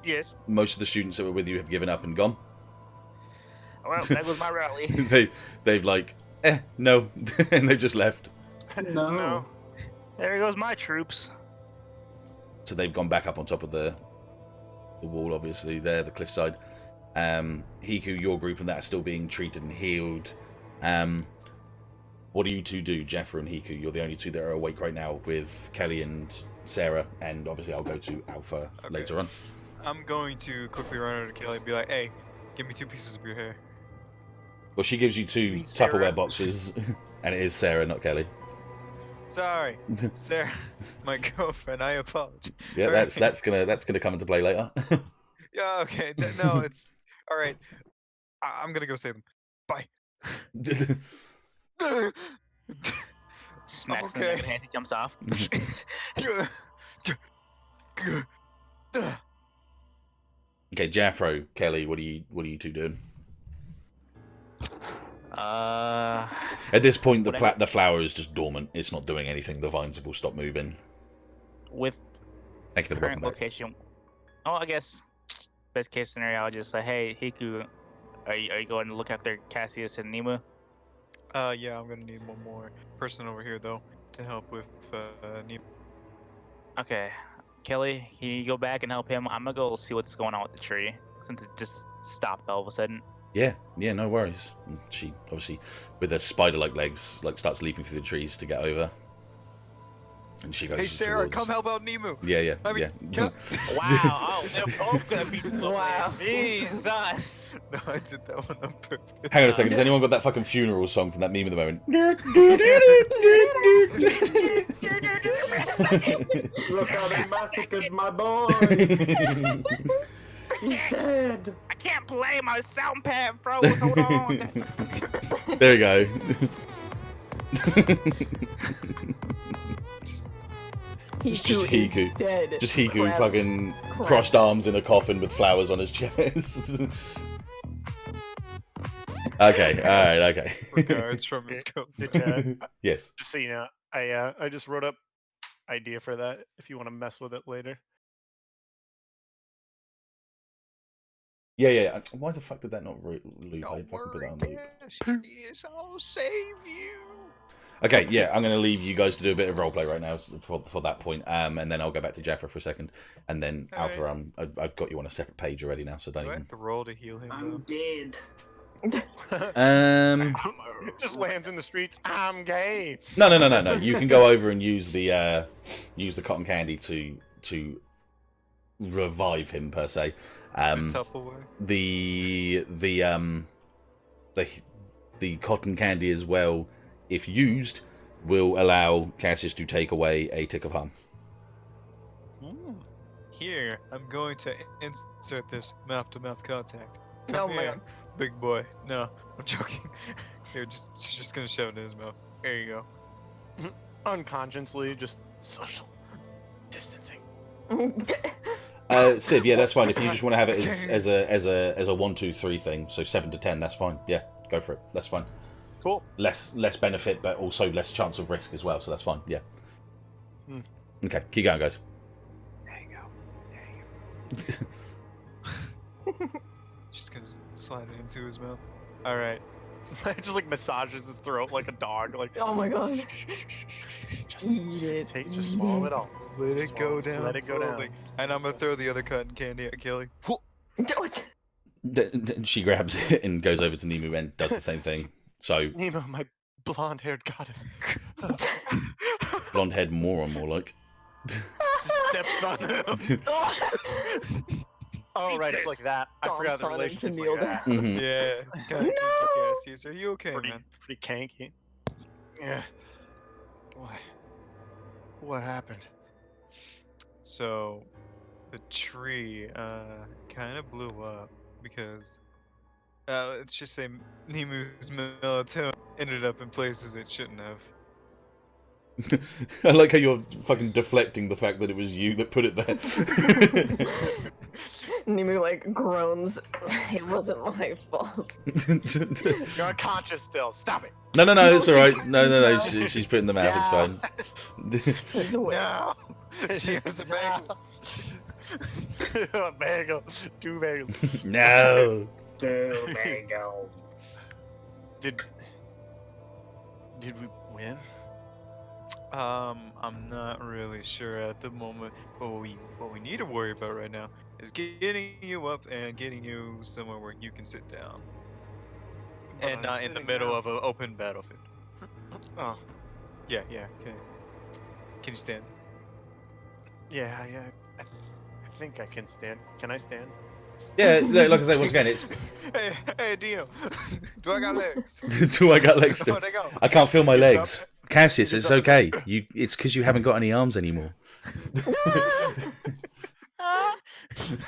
Yes. most of the students that were with you have given up and gone. Well, that was my rally. They've like, no, and they've just left. No. There goes my troops. So they've gone back up on top of the wall, obviously, there, the cliffside. Hiku, your group and that are still being treated and healed. What do you two do, Jafro and Hiku? You're the only 2 that are awake right now, with Kelly and Sarah, and obviously I'll go to Alpha later on. I'm going to quickly run over to Kelly and be like, hey, give me 2 pieces of your hair. Well, she gives you 2 Sarah. Tupperware boxes, and it is Sarah, not Kelly. Sorry, Sarah, my girlfriend. I apologize. Yeah, All that's right. that's gonna come into play later. Yeah, okay. No, it's all right. I'm gonna go save them. Bye. Smacks Okay. him in the hands. He jumps off. Okay, Jafro, Kelly, what are you 2 doing? At this point, the flower is just dormant. It's not doing anything. The vines have all stopped moving. With Thank you for the welcome current back. location. Oh, I guess best case scenario, I'll just say, hey, Hiku, are you going to look after Cassius and Nemu? Yeah, I'm gonna need one more person over here though to help with Nemu. Okay, Kelly, can you go back and help him? I'm gonna go see what's going on with the tree since it just stopped all of a sudden. Yeah, no worries. And she obviously, with her spider-like legs, starts leaping through the trees to get over. And she goes. Hey Sarah, towards... come help out Nemu. Yeah. I mean, yeah. Wow, oh, they're both gonna be Wow. Jesus. No, I did that one on purpose. Hang on a second. Has anyone got that fucking funeral song from that meme at the moment? Look how they massacred my boy. He's dead. I can't play, my sound pad froze. Hold on. There you go. It's just Hiku Hiku. is dead. Just Hiku, Crap. fucking Crap. crossed arms in a coffin with flowers on his chest. Okay, alright, okay. Regards from his girlfriend. Yes. Just so you know, I just wrote up idea for that if you want to mess with it later. Yeah. Why the fuck did that not loop? I Don't fucking put worry, that on loop. Cassius, I'll save you. Okay, yeah, I'm going to leave you guys to do a bit of roleplay right now for that point, and then I'll go back to Jafro for a second, and then Alright. Alpha, I've got you on a separate page already now, so don't Do I even. have to roll to heal him I'm though? dead. Just lands in the streets. I'm gay. No. You can go over and use the cotton candy to revive him per se. Tupperware. The cotton candy as well, if used, will allow Cassius to take away a tick of harm. Here, I'm going to insert this mouth-to-mouth contact. Oh Come my here, god. big boy. No, I'm joking. Here, she's just gonna shove it in his mouth. There you go. Unconsciously, just social distancing. Sid, yeah, that's fine. If you just want to have it as a 1, 2, 3 thing, so 7 to 10, that's fine. Yeah, go for it. That's fine. Cool. Less benefit, but also less chance of risk as well. So that's fine. Yeah. Hmm. Okay, keep going, guys. There you go. Just gonna slide it into his mouth. All right. Just like massages his throat like a dog. Like, Oh my god. just Eat it, just eat swallow it. it all. Let it go Swallow- down. Let it go slowly. down. And I'm gonna throw the other cotton candy at Kelly. What? She grabs it and goes over to Nemu and does the same thing. So Nemo, my blonde-haired goddess, blonde-haired moron, more like. steps on him. Oh, Eat right, it's this. like that. I forgot the Stomps on him to relationship's kneel like that. Mhm. Yeah, it's kind of kinky, Cassius. Are you okay, Pretty, man? pretty kanky. Yeah. What happened? So, the tree kind of blew up because let's just say Nemu's melatonin ended up in places it shouldn't have. I like how you're fucking deflecting the fact that it was you that put it there. Nemu like groans. It wasn't my fault. You're unconscious still. Stop it. No, it's No, alright. she's No, down. she's putting them out. It's fine. He's awake. No, she has a bagel. A bagel. 2 bagels. No. Do bagel. Did we win? I'm not really sure at the moment. But what we need to worry about right now is getting you up and getting you somewhere where you can sit down, and I'm not in the sitting middle down. of an open battlefield. Oh, Yeah. Okay. Can you stand? yeah. I think I can stand. Can I stand? Yeah, like I say, once again, it's. Hey, Dio. Do I got legs? Do I got legs still? Where'd they go? I can't feel my You're legs. Cassius, you're it's jumping- okay. It's because you haven't got any arms anymore.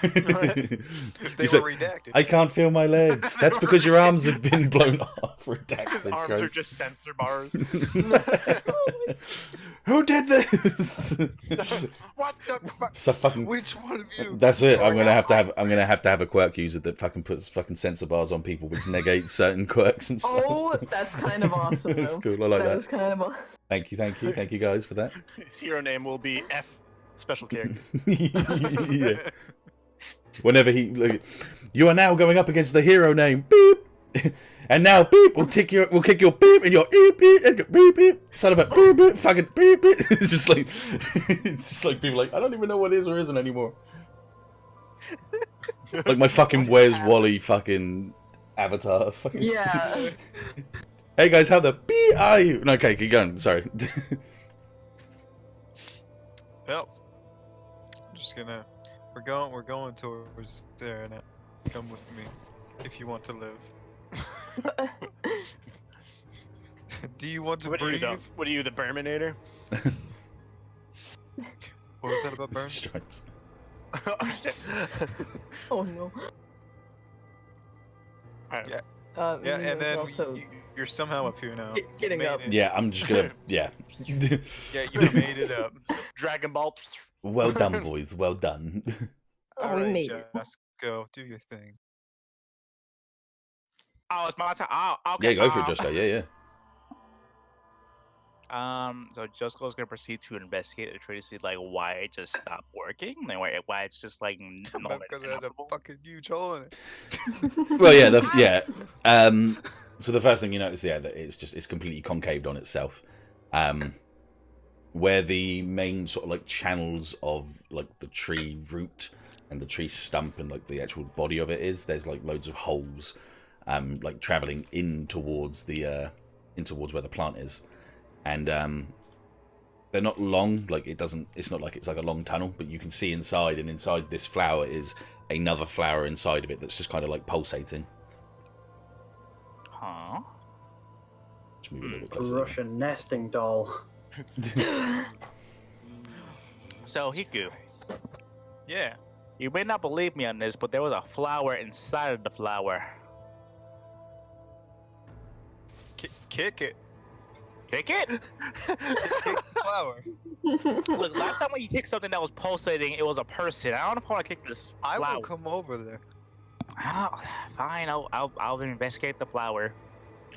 They You said, were redacted. I can't feel my legs. That's because your arms have been blown off. His Redacted. arms are gross. just sensor bars. Who did this? What the fuck? It's a fucking. Which one of you? That's it. I'm gonna have to have a quirk user that fucking puts fucking sensor bars on people, which negates certain quirks and stuff. Oh, that's kind of awesome. That's though. cool. I like That that. is kind of awesome. Thank you guys for that. His hero name will be F special character. Yeah. Whenever you are now going up against the hero name beep, and now beep will kick your beep and your beep beep and your beep beep. Son of a beep beep, fucking beep beep. It's just like people like I don't even know what is or isn't anymore. Like my fucking Where's Wally fucking avatar. Fucking Yeah. Hey guys, how the B are you? No, okay, keep going. Sorry. Well, I'm just gonna. We're going towards there now. Come with me, if you want to live. Do you want to What are you, breathe? though? What are you, the Berminator? What was that about burns? Stripes. Oh, shit. Oh no. Alright. Yeah. Nemu's Yeah, and then also you're somehow up here now. getting Made up. it. Yeah, I'm just gonna. Yeah. Yeah, you made it up. Dragon Ball. Well done, boys. Well done. Oh, we made it. Just go do your thing. Oh, it's my turn. Oh, okay. Yeah, go for it, Josco. Yeah. So Josco's gonna proceed to investigate the tree to see like why it just stopped working, and why it's just like not Because it had a fucking huge hole in it. Well, yeah. So the first thing you notice, that it's completely concaved on itself. Where the main sort of like channels of like the tree root and the tree stump and like the actual body of it is, there's like loads of holes, like traveling in towards where the plant is, and they're not long. Like it's not like it's like a long tunnel, but you can see inside, and inside this flower is another flower inside of it that's just kind of like pulsating. Huh? Just move a little bit closer. Russian nesting doll. So Hiku, Yeah. you may not believe me on this, but there was a flower inside of the flower. Kick it. Kick it? Kick the flower. Look, last time when you kicked something that was pulsating, it was a person. I don't know if I want to kick this I flower. will come over there. Oh, fine, I'll investigate the flower.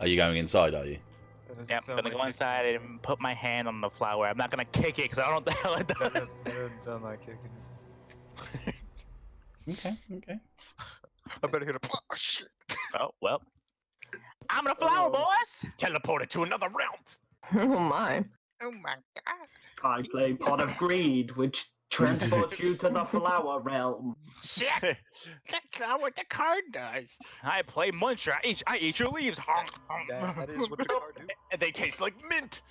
Are you going inside? Are you? That doesn't Yep, I'm sound gonna like go inside and put my hand on the flower. I'm not gonna kick it because I don't know what the hell it That does. doesn't sound like kicking it. Okay. I better hit a. Oh, shit. Oh well, I'm the flower, boys. Teleported to another realm. Oh my. Oh my god. I play Pot of Greed, which transports you to the flower realm. Shit, That's not what the card does. I play Muncher. I eat your leaves. That is what the card do. And they taste like mint.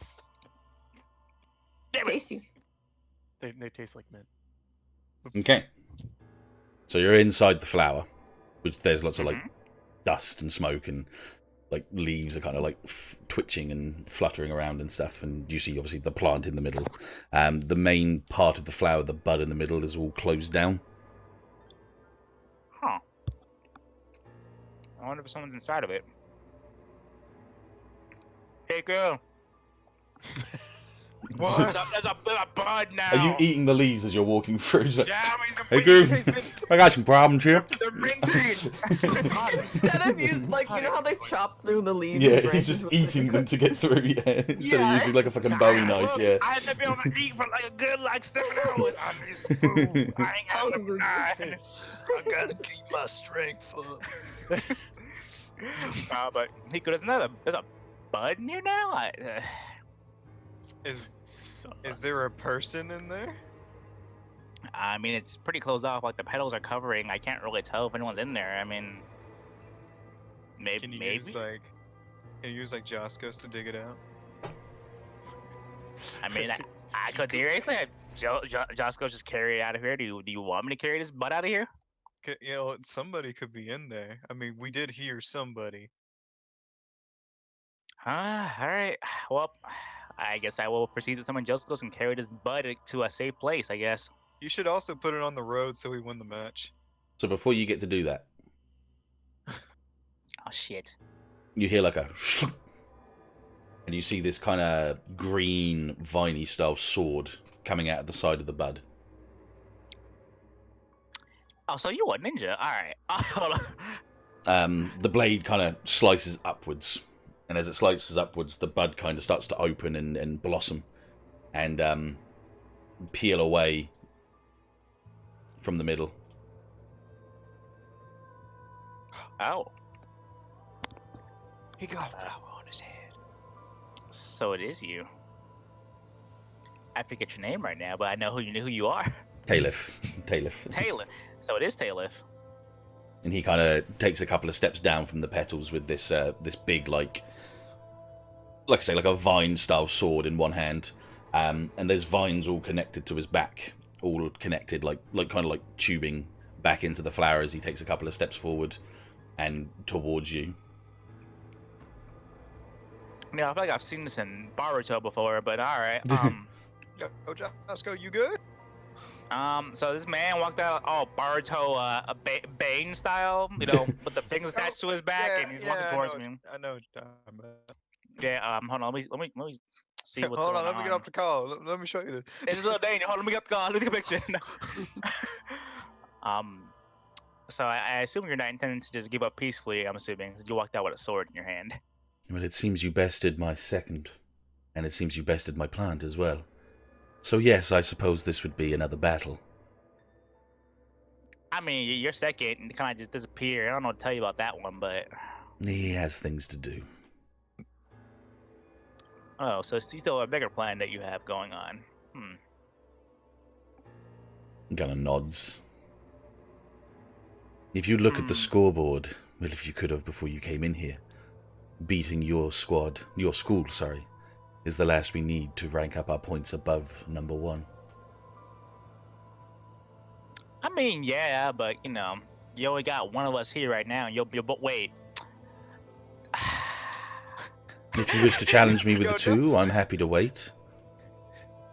Damn it. Tasty. They taste like mint. Okay. So you're inside the flower, which there's lots of like Mhm. dust and smoke and like leaves are kind of like twitching and fluttering around and stuff. And you see obviously the plant in the middle. The main part of the flower, the bud in the middle, is all closed down. Huh. I wonder if someone's inside of it. Hey, girl. What? There's a bud now. Are you eating the leaves as you're walking through? Just like, Yeah, I mean, hey, girl, I got some problems here. the ring Instead of using, like, you know how they chop through the leaves? Yeah, and he's branches just with eating them to get through, yeah. Instead of Yeah. using like a fucking Bowie knife, yeah. I had to be able to eat for like a good 7 hours on this food. I ain't got no Hungry. time. I gotta keep my strength up. But Hiku, there's a bud in here now? Is there a person in there? I mean, it's pretty closed off. Like the petals are covering. I can't really tell if anyone's in there. I mean, maybe. Can you use like Josco's to dig it out? I mean, I could theoretically. Josco just carry it out of here. Do you want me to carry this bud out of here? You know, somebody could be in there. I mean, we did hear somebody. All right. Well, I guess I will proceed to summon Josco and carry this bud to a safe place, I guess. You should also put it on the road so we win the match. So before you get to do that, Oh, shit. you hear like a and you see this kind of green, viney style sword coming out of the side of the bud. Oh, so you a ninja? All right. Hold on. The blade kind of slices upwards, and as it slices upwards, the bud kind of starts to open and blossom and peel away from the middle. Oh. He got a flower on his head. So it is you. I forget your name right now, but I know who you are. Talif. Taylor. So it is Taylor. And he kind of takes a couple of steps down from the petals with this this big like I say, like a vine style sword in one hand, and there's vines all connected to his back, all connected like kind of like tubing back into the flower as he takes a couple of steps forward and towards you. Yeah, I feel like I've seen this in Baruto before, but all right. Yo, Josco, you good? So this man walked out all Baruto, Bane style, you know, with the things attached to his back, and he's walking towards me. I know what you're talking about. Yeah. Hold on. Let me see what's Hold going on, let me get off the call. Let me show you this. It's a little danger. Hold on, let me get the call. Look at the picture. So I assume you're not intending to just give up peacefully. I'm assuming you walked out with a sword in your hand. Well, it seems you bested my second, and it seems you bested my plant as well. So yes, I suppose this would be another battle. I mean, your second kind of just disappeared. I don't know what to tell you about that one, but He has things to do. oh, so it's still a bigger plan that you have going on. Kind of nods. If you look at the scoreboard, well, if you could have before you came in here, beating your school, is the last we need to rank up our points above number 1. I mean, yeah, but you know, you only got one of us here right now. You'll wait. If you wish to challenge me with the 2, I'm happy to wait.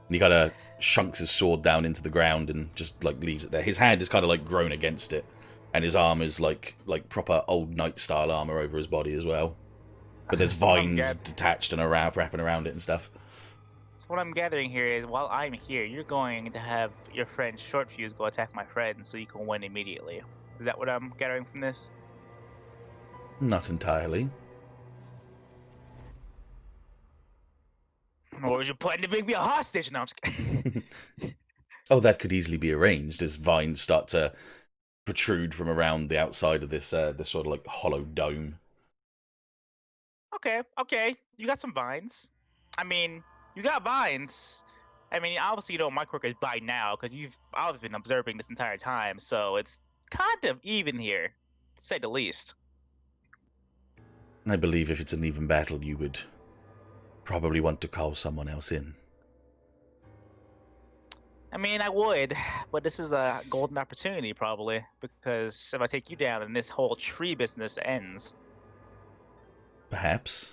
And he kind of shunks his sword down into the ground and just like leaves it there. His hand is kind of like grown against it, and his arm is like proper old knight style armor over his body as well. But there's vines detached and wrapping around it and stuff. So what I'm gathering here is, while I'm here, you're going to have your friend Short Fuse go attack my friend, so you can win immediately. Is that what I'm gathering from this? Not entirely. Or was you planning to make me a hostage? No, I'm just kidding. Oh, that could easily be arranged as vines start to protrude from around the outside of this this sort of like hollow dome. Okay. You got some vines. I mean, you got vines. I mean, obviously you know my quirk is by now, because you've obviously been observing this entire time, so it's kind of even here, to say the least. I believe if it's an even battle, you would probably want to call someone else in. I mean, I would, but this is a golden opportunity probably because if I take you down, then this whole tree business ends. Perhaps.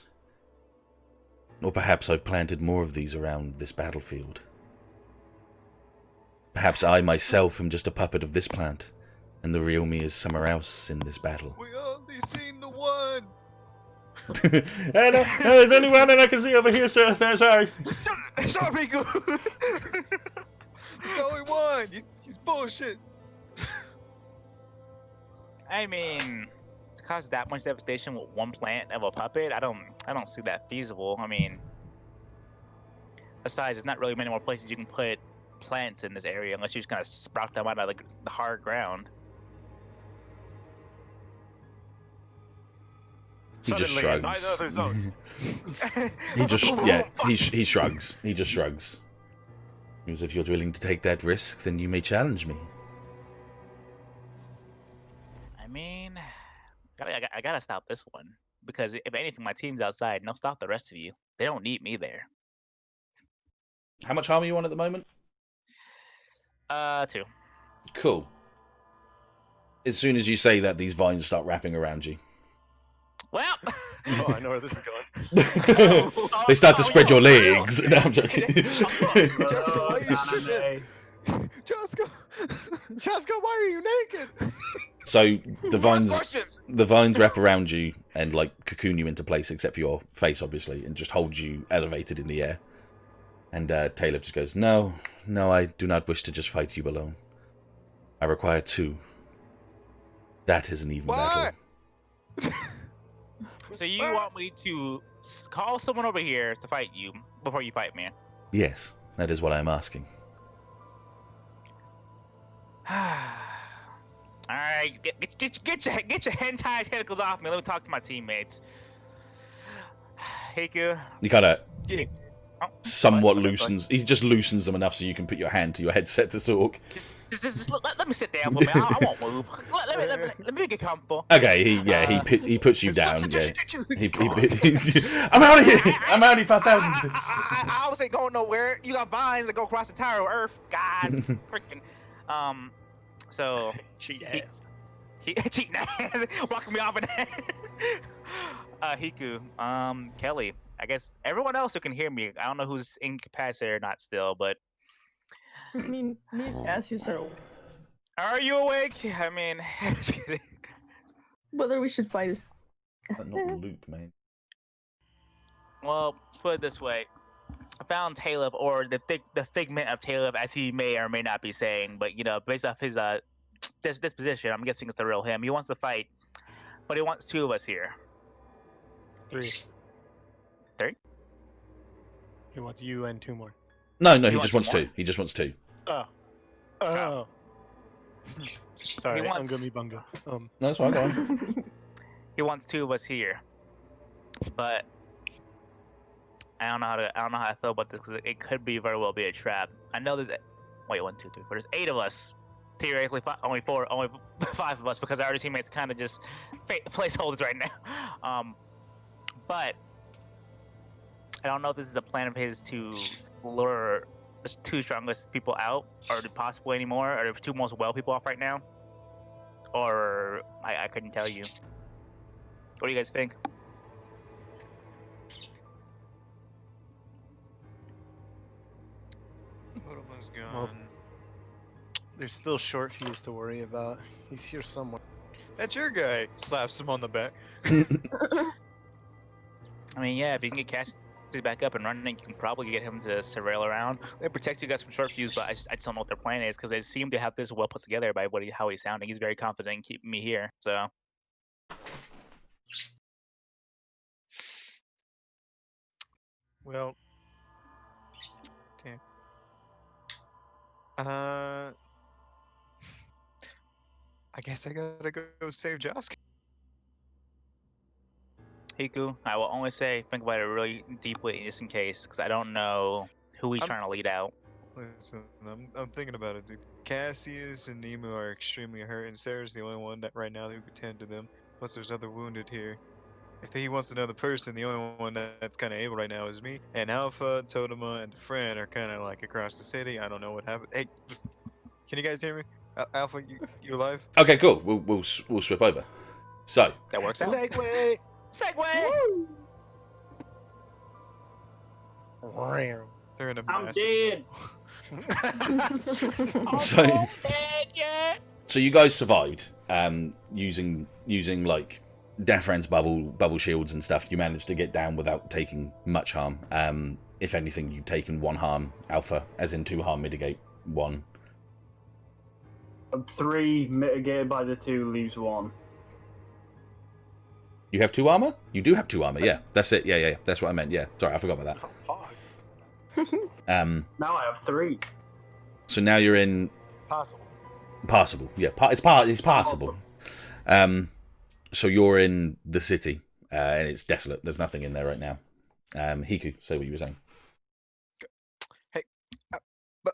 Or perhaps I've planted more of these around this battlefield. Perhaps I myself am just a puppet of this plant, and the real me is somewhere else in this battle. We only seen the one. There's only one that I can see over here, sir. Sorry. Shut up, Hiku! It's only one. He's bullshit. I mean, to cause that much devastation with one plant of a puppet, I don't see that feasible. I mean, besides, there's not really many more places you can put plants in this area unless you're just gonna sprout them out of the hard ground. He just Suddenly, shrugs. neither other zone. He shrugs. He just shrugs. Because if you're willing to take that risk, then you may challenge me. I mean, I gotta stop this one because if anything, my team's outside and they'll stop the rest of you. They don't need me there. How much harm are you on at the moment? 2. Cool. As soon as you say that, these vines start wrapping around you. Well, Oh, I know where this is going. They start to spread your legs. No, I'm joking. Oh, why are you anime. Josco. Josco, why are you naked? So the questions. vines wrap around you and like cocoon you into place, except for your face, obviously, and just hold you elevated in the air. And Taylor just goes, "No, I do not wish to just fight you alone. I require 2. That is an even Why? battle." So you want me to call someone over here to fight you before you fight me? Yes, that is what I'm asking. Alright, get your hentai tentacles off me. Let me talk to my teammates. Hiku. You kind of Yeah. Oh, somewhat what? loosens. He just loosens them enough so you can put your hand to your headset to talk. Just let me sit down for a minute. I won't move. Let me get comfortable. Okay, he puts you down. Yeah, I'm out of here. I'm out of here 5,000. I always ain't going nowhere. You got vines that go across the entire Earth. God, freaking. So Cheat ass. he cheating ass, blocking me off in Hiku, Kelly. I guess everyone else who can hear me. I don't know who's incapacitated or not still, but I mean, me and Cassius are you awake? I mean, just kidding. whether we should fight is. Not loop, man. Well, put it this way. I found Taleb, or the figment of Taleb, as he may or may not be saying, but you know, based off his disposition, I'm guessing it's the real him. He wants to fight, but he wants 2 of us here. 3. 3? He wants you and 2 more. No, He he just wants wants more? 2. He just wants 2. Oh. Sorry, wants- Ungumi Bunga. No, that's fine. Go on. He wants 2 of us here, but I don't know how I feel about this because it could be very well be a trap. I know there's 1, 2, 3, 4. There's 8 of us. Theoretically, only 5 of us because our other teammates kind of just placeholders right now. But I don't know if this is a plan of his to lure the 2 strongest people out, or possibly anymore, or the 2 most well people off right now, or I couldn't tell you. What do you guys think? Otoma's gone. Well, there's still short fuse to worry about. He's here somewhere. That's your guy. Slaps him on the back. I mean, yeah, if you can get Cassius back up and running, you can probably get him to surveil around. They protect you guys from short fuse, but I just don't know what their plan is because they seem to have this well put together by how he's sounding. He's very confident in keeping me here, so. Well. Damn. I guess I gotta go save Josco. Hiku, I will only say think about it really deeply just in case, because I don't know who he's I'm- trying to lead out. Listen, I'm thinking about it, dude. Cassius and Nemu are extremely hurt, and Sarah's the only one that right now who could tend to them. Plus, there's other wounded here. if he wants another person, the only one that's kind of able right now is me. And Alpha, Totema, and Fran are kind of like across the city. I don't know what happened. Hey, can you guys hear me? Alpha, you alive? Okay, cool. We'll swip over. So, That works out. Segway. Segway. They're in a I'm massive. dead. so, so you guys survived. Using like Dafran's bubble shields and stuff. You managed to get down without taking much harm. If anything, you've taken 1 harm, Alpha, as in 2 harm mitigate 1. 3 mitigated by the 2 leaves 1. You have 2 armor? You do have 2 armor, yeah. That's it, yeah. That's what I meant, yeah. Sorry, I forgot about that. Now I have 3. So now you're in... Possible. Passable, yeah. It's passable. So you're in the city, and it's desolate. There's nothing in there right now. Hiku, say what you were saying. Hey, but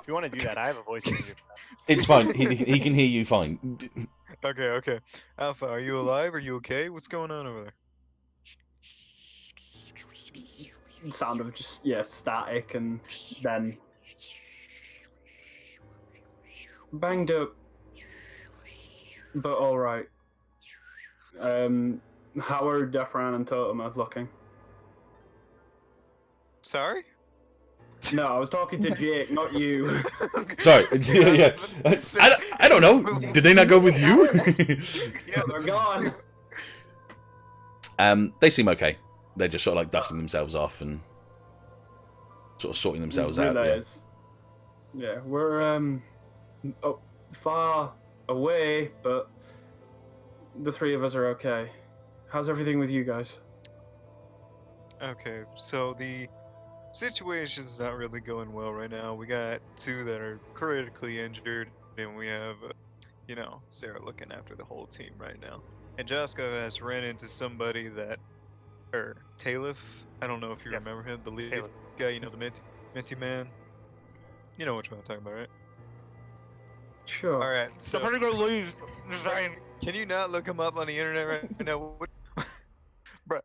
If you want to do that, I have a voice changer. It's fine. He can hear you fine. okay. Alpha, are you alive? Are you okay? What's going on over there? Sound of just static, and then banged up, but all right. How are Defran and Totema looking? Sorry? No, I was talking to Jake, not you. Sorry. Yeah. I don't know. Did they not go with you? Yeah, They're gone. They seem okay. They're just sort of like dusting themselves off and sort of sorting themselves out. Yeah, we're far away, but the 3 of us are okay. How's everything with you guys? Okay, so the situation's not really going well right now. We got 2 that are critically injured, and we have, Sarah looking after the whole team right now. And Josco has ran into somebody that, Talif, I don't know if you Yes, remember him, the lead Talif. guy, the minty man. You know which one I'm talking about, right? Sure. Alright, so Somebody go leave. can you not look him up on the internet right now? Bruh.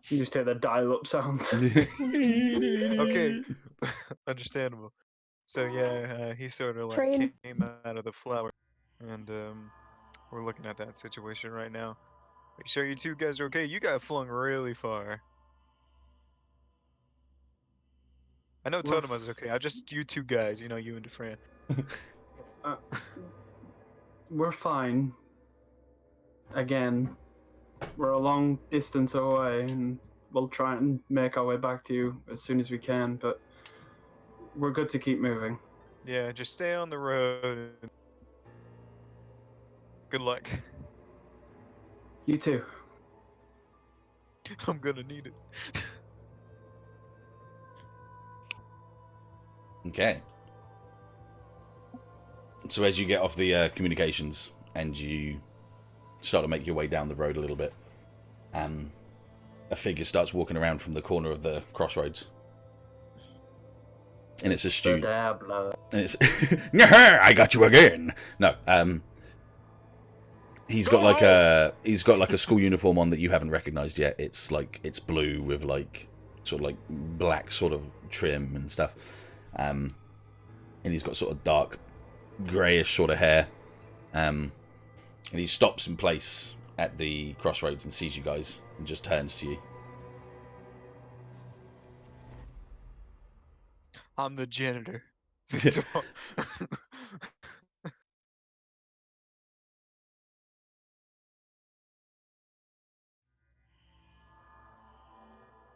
You just hear the dial-up sounds. Okay, understandable. So yeah, he sort of like Train. came out of the flower, and we're looking at that situation right now. Make sure you 2 guys are okay. You got flung really far. I know We're Totema's okay. I just you 2 guys, you and DeFran. We're fine. Again, we're a long distance away, and we'll try and make our way back to you as soon as we can, but we're good to keep moving. Yeah, just stay on the road. And good luck. You too. I'm gonna need it. Okay. So as you get off the communications and you start to make your way down the road a little bit, a figure starts walking around from the corner of the crossroads. And it's a student. And it's I got you again. No, he's got like a school uniform on that you haven't recognized yet. It's blue with like sort of like black sort of trim and stuff. And he's got sort of dark greyish sort of hair. And he stops in place at the crossroads and sees you guys and just turns to you. I'm the janitor. Victor.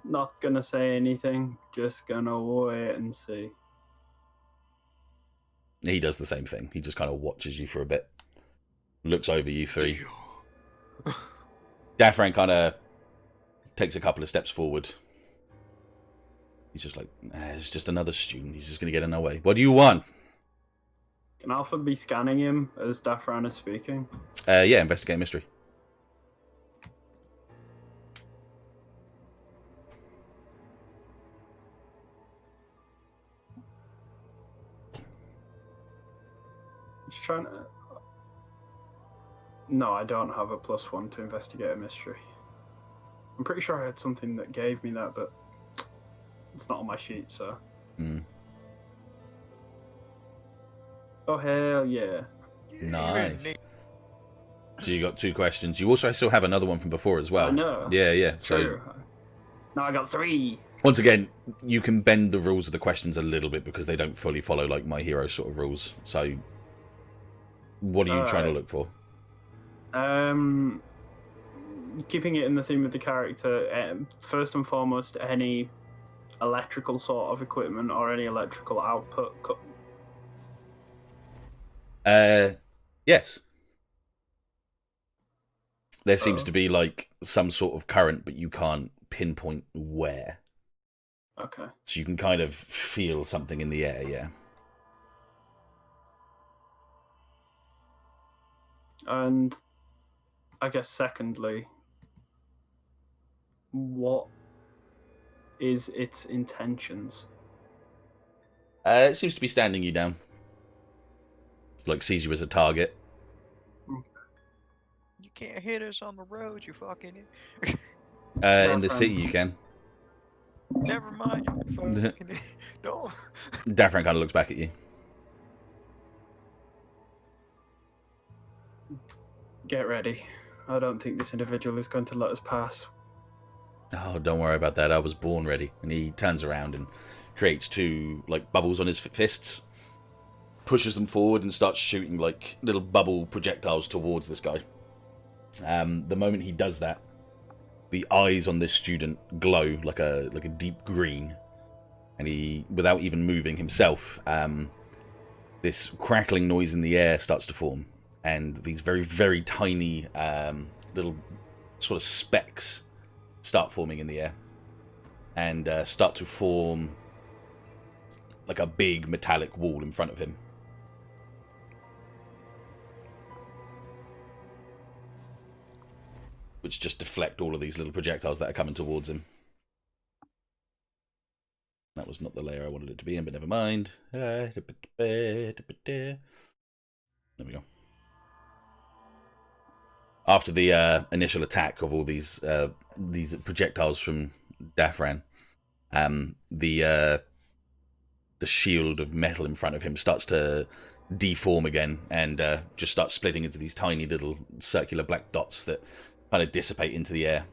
Not gonna say anything, just gonna wait and see. He does the same thing. He just kind of watches you for a bit. Looks over you 3. Dafran kind of takes a couple of steps forward. He's just like, it's just another student. He's just going to get in our way. What do you want? Can Alpha be scanning him as Dafran is speaking? Yeah, investigate mystery. Just trying to... No, I don't have a +1 to investigate a mystery. I'm pretty sure I had something that gave me that, but it's not on my sheet, so. Mm. Oh, hell yeah. Nice. So you got 2 questions. You also still have another one from before as well. I know. Yeah. True. So Now I got 3. once again, you can bend the rules of the questions a little bit because they don't fully follow like My Hero sort of rules. So what are you trying to look for? Keeping it in the theme of the character, first and foremost, any electrical sort of equipment or any electrical output. Yes. There seems to be like some sort of current, but you can't pinpoint where. Okay. So you can kind of feel something in the air, yeah. And I guess secondly, what is its intentions? It seems to be standing you down. Like sees you as a target. You can't hit us on the road, you fucking. In the city you can. Never mind, you fucking. Don't. Daffran kind of looks back at you. Get ready. I don't think this individual is going to let us pass. Oh, don't worry about that. I was born ready. And he turns around and creates 2 like bubbles on his fists, pushes them forward, and starts shooting like little bubble projectiles towards this guy. The moment he does that, the eyes on this student glow like a deep green, and he, without even moving himself, this crackling noise in the air starts to form, and these very, very tiny little sort of specks start forming in the air, and start to form like a big metallic wall in front of him. Which just deflect all of these little projectiles that are coming towards him. That was not the layer I wanted it to be in, but never mind. There we go. After the initial attack of all these projectiles from Daffran, the shield of metal in front of him starts to deform again and just starts splitting into these tiny little circular black dots that kind of dissipate into the air.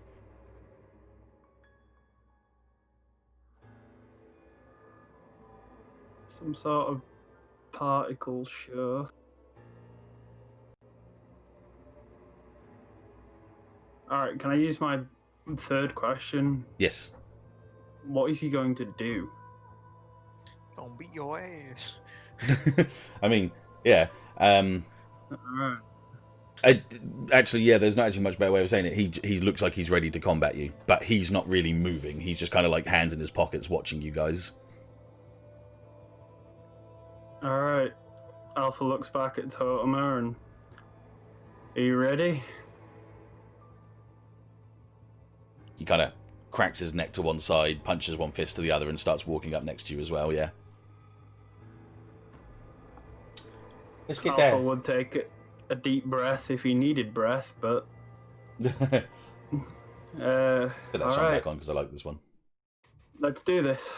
Some sort of particle, sure. Alright, can I use my 3rd question? Yes. What is he going to do? Don't beat your ass. I mean, yeah. Actually, yeah, there's not actually much better way of saying it. He looks like he's ready to combat you, but he's not really moving. He's just kind of like hands in his pockets watching you guys. Alright. Alpha looks back at Totoma and... Are you ready? He kind of cracks his neck to one side, punches one fist to the other, and starts walking up next to you as well, yeah. Let's get Alpha there. would take a deep breath if he needed breath, but... Put that song alright. back on because I like this one. Let's do this.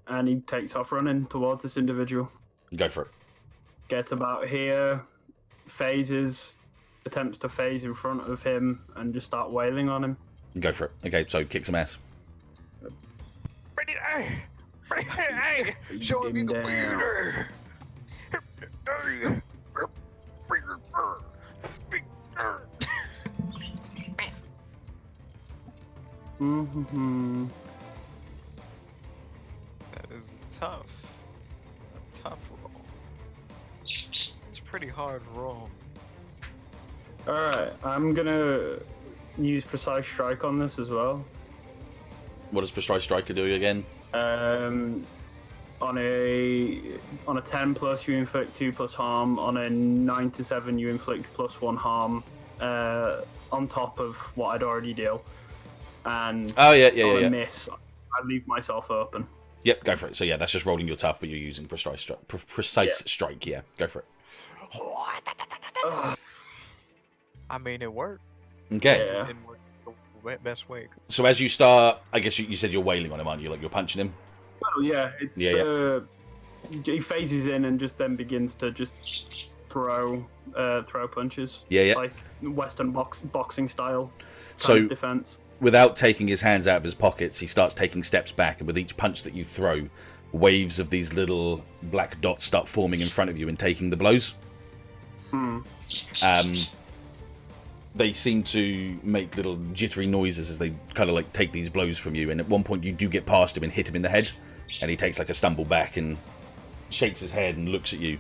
And he takes off running towards this individual. Go for it. Gets about here, phases, attempts to phase in front of him, and just start wailing on him. Go for it. Okay, so kick some ass. Hey, show me the beater. Mm-hmm. That is a tough roll. It's a pretty hard roll. Alright, I'm gonna use Precise Strike on this as well. What does Precise Striker do again? On a 10 plus, you inflict 2 plus harm. On a 9 to 7, you inflict plus 1 harm. On top of what I'd already deal. And Oh yeah. on a miss, I leave myself open. Yep, go for it. So yeah, that's just rolling your tough, but you're using Precise Strike. Strike, yeah. Go for it. I mean, it worked. Okay. Yeah. It didn't work the best way. So as you start, I guess you said you're wailing on him, aren't you? Like you're punching him. Well, yeah, it's Yeah, he phases in and just then begins to just throw punches. Yeah. Like Western boxing style. So Defense. without taking his hands out of his pockets, he starts taking steps back, and with each punch that you throw, waves of these little black dots start forming in front of you and taking the blows. They seem to make little jittery noises as they kind of like take these blows from you, and at one point you do get past him and hit him in the head, and he takes like a stumble back and shakes his head and looks at you,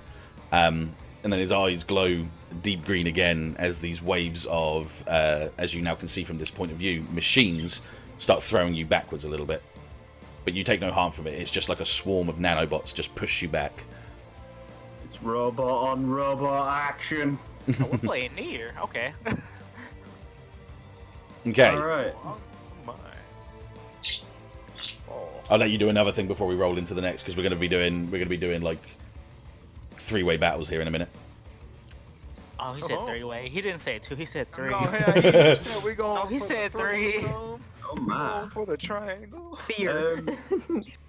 and then his eyes glow deep green again as these waves of, as you now can see from this point of view, machines start throwing you backwards a little bit. But you take no harm from it. It's just like a swarm of nanobots just push you back. It's robot on robot action. Oh, we're playing near. Okay. Okay. All right. Oh my. Oh. I'll let you do another thing before we roll into the next, because we're going to be doing like 3-way battles here in a minute. Oh, he said Oh. 3-way. He didn't say 2. He said 3. No, hey, he just said we going. Oh, he for said the 3. threesome. Oh We man. going for the triangle. Fear.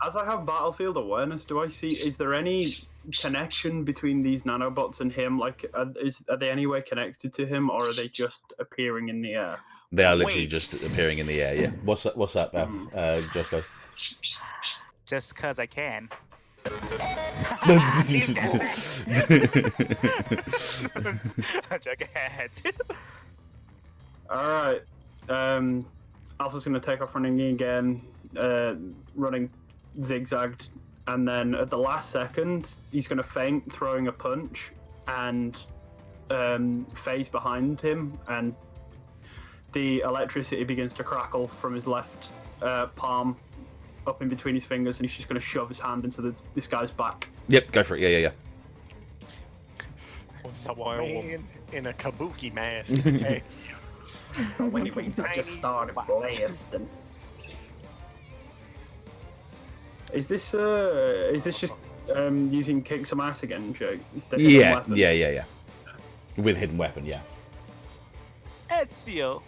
As I have battlefield awareness, do I see? Is there any connection between these nanobots and him? Like, are they any way connected to him, or are they just appearing in the air? They are literally Wait. just appearing in the air. Yeah. What's up, Josco? Just because I can. Jughead. All right. Alpha's going to take off running again, running zigzagged, and then at the last second, he's going to feint, throwing a punch, and phase behind him, and the electricity begins to crackle from his left palm up in between his fingers, and he's just going to shove his hand into this guy's back. Yep, go for it. Yeah. Some Wild man in a kabuki mask attacked you. So anyway, I just started blasting. Is this just using kick some ass again, Jake? The hidden Yeah. weapon? With hidden weapon, yeah. Ezio.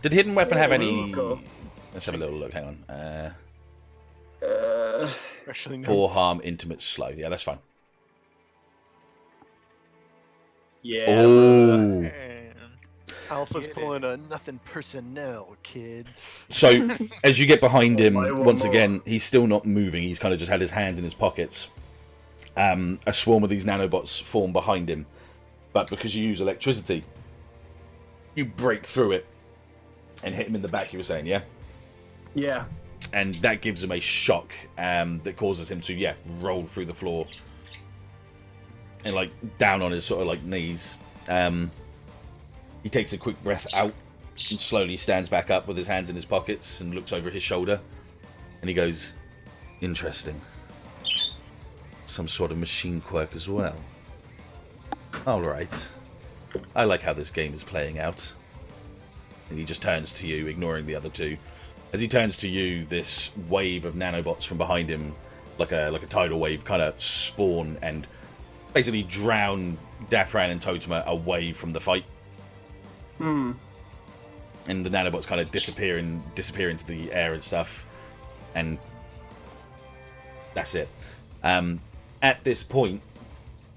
Did hidden weapon have any? Ooh, cool. Let's have a little look. Hang on. Actually, no. 4 harm, intimate, slow. Yeah, that's fine. Yeah. Oh. Man. Alpha's Get it. pulling a nothing personnel, kid. So as you get behind him, I want once more. again, he's still not moving. He's kind of just had his hands in his pockets. A swarm of these nanobots form behind him, but because you use electricity, you break through it and hit him in the back. You were saying, yeah, Yeah. and that gives him a shock that causes him to roll through the floor and like down on his sort of like knees. He takes a quick breath out and slowly stands back up with his hands in his pockets and looks over his shoulder, and he goes, interesting. Some sort of machine quirk as well. Alright. I like how this game is playing out. And he just turns to you, ignoring the other two. As he turns to you, this wave of nanobots from behind him, like a tidal wave, kind of spawn and basically drown Dafran and Totema away from the fight. And the nanobots kind of disappear into the air and stuff, and that's it. At this point,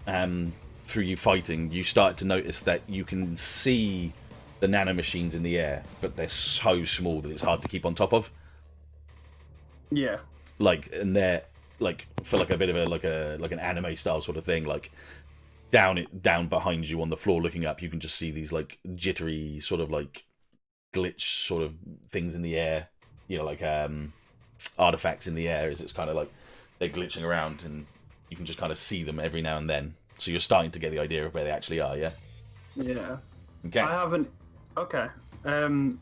through you fighting, you start to notice that you can see the nanomachines in the air, but they're so small that it's hard to keep on top of. Yeah. Like, and they're like for like a bit of a like an anime style sort of thing, like down behind you on the floor looking up, you can just see these like jittery sort of like glitch sort of things in the air, you know, like artifacts in the air, as it's kind of like they're glitching around, and you can just kind of see them every now and then. So you're starting to get the idea of where they actually are. Yeah. Okay. I haven't. Okay. 2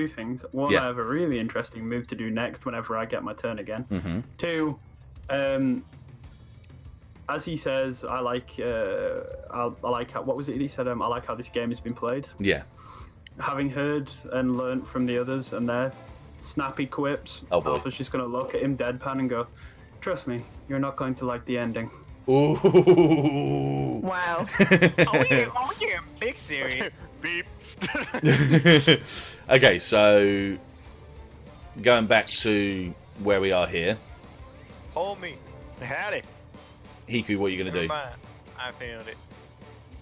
things. One, Yeah. I have a really interesting move to do next whenever I get my turn again. Mm-hmm. 2, as he says, I like how, what was it he said? I like how this game has been played. Yeah. Having heard and learnt from the others and their snappy quips, Oh, boy. Alpha's just going to look at him deadpan and go, trust me, you're not going to like the ending. Ooh. Wow. Oh, we getting big serious. Beep. Okay, so going back to where we are here, Hold me. I had it. Hiku, what are you gonna Never do? mind. I found it.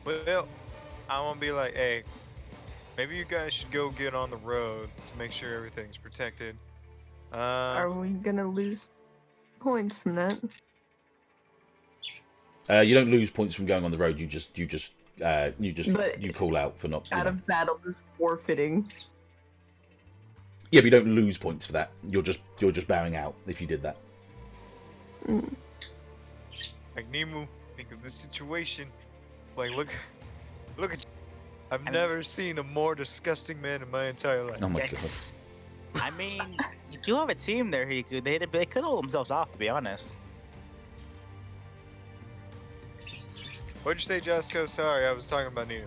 Well, I want to be like, hey, maybe you guys should go get on the road to make sure everything's protected. Are we gonna lose points from that? You don't lose points from going on the road. You But call out for not. out of battle is forfeiting. Yeah, but you don't lose points for that. You're just bowing out if you did that. Like Nemu, think of this situation. Like, look at you. I've never seen a more disgusting man in my entire life. Oh my Yes. I mean, you do have a team there, Hiku. They could hold themselves off, to be honest. What'd you say, Josco? Sorry, I was talking about Nemu.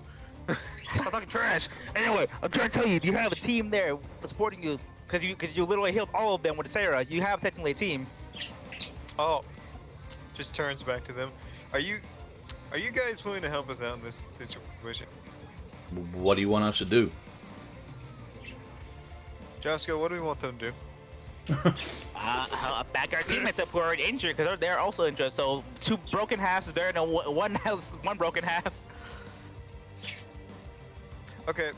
Stop talking trash. Anyway, I'm trying to tell you, you have a team there supporting you because you literally healed all of them with Sarah. You have technically a team. Oh, just turns back to them. Are you guys willing to help us out in this situation? god. What do you want us to do? Josco, what do we want them to do? Back our teammates up who are injured because they're also injured. So 2 broken halves is better than one has 1 broken half. Okay,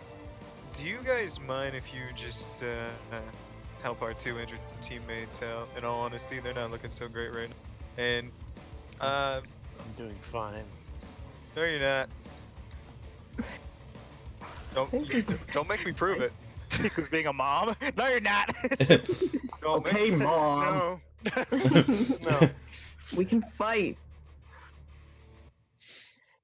do you guys mind if you just help our 2 injured teammates out? In all honesty, they're not looking so great right now. And I'm doing fine. no, you're not. Don't make me prove it. Because being a mom. No, you're not. Don't make Okay, me mom. No. We can fight.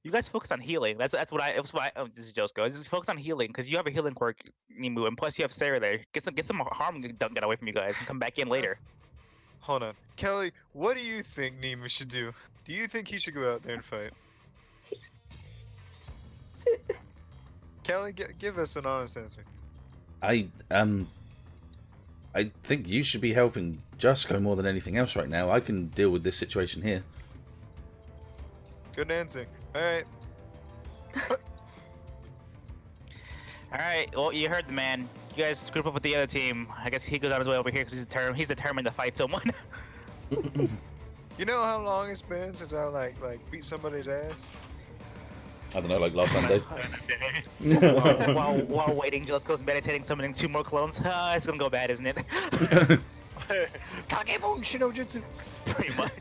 You guys focus on healing. That's what I. Oh, this is Josco. Just focus on healing because you have a healing quirk, Nemu, and plus you have Sarah there. Get some harm done away from you guys and come back in later. Hold on, Kelly. What do you think Nemu should do? Do you think he should go out there and fight? Kelly, give us an honest answer. I think you should be helping Josco more than anything else right now. I can deal with this situation here. Good answer. All right. All right. Well, you heard the man. You guys group up with the other team. I guess he goes on his way over here because he's determined to fight someone. You know how long it's been since I like beat somebody's ass? I don't know, like last Sunday. while waiting, Josco's meditating, summoning 2 more clones. It's gonna go bad, isn't it? Kagebon Shinojutsu. Pretty much.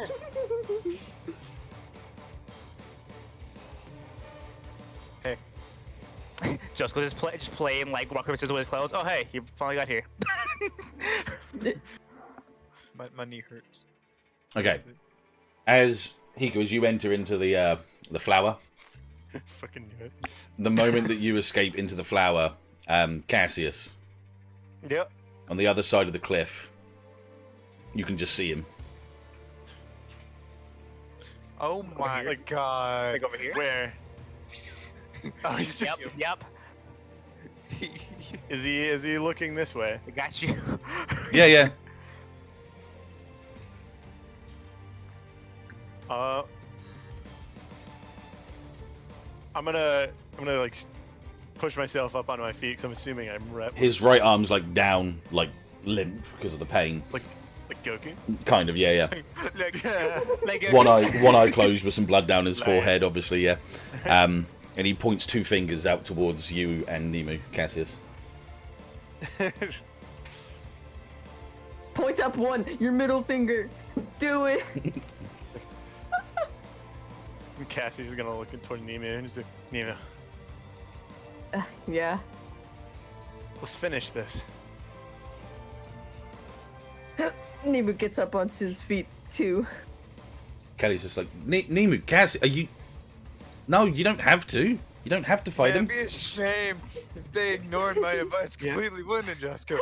Hey. Josco just playing like rock paper scissors with his clothes. Oh hey, you finally got here. My knee hurts. Okay. As Hiku, as you enter into the flower, Fucking knew it. the moment that you escape into the flower, Cassius, Yep. on the other side of the cliff, you can just see him. Oh my Like- god. Like over here. Where? Oh, he's just. Yep. Is he looking this way? I got you. Yeah. I'm gonna like push myself up onto my feet because I'm assuming I'm His right arm's like down, like limp because of the pain. like Goku. Kind of, yeah. Like, One eye closed with some blood down his forehead, obviously, yeah. And he points 2 fingers out towards you and Nemu, Cassius. Point up 1, your middle finger. Do it. Cassie's gonna look toward Nemu and just be, Nemu, Yeah. let's finish this. Nemu gets up onto his feet too. Kelly's just like, Nemu, Cassius, are you... No, you don't have to. You don't have to fight Man, him. be a shame if they ignored my advice completely, wouldn't it, Josco?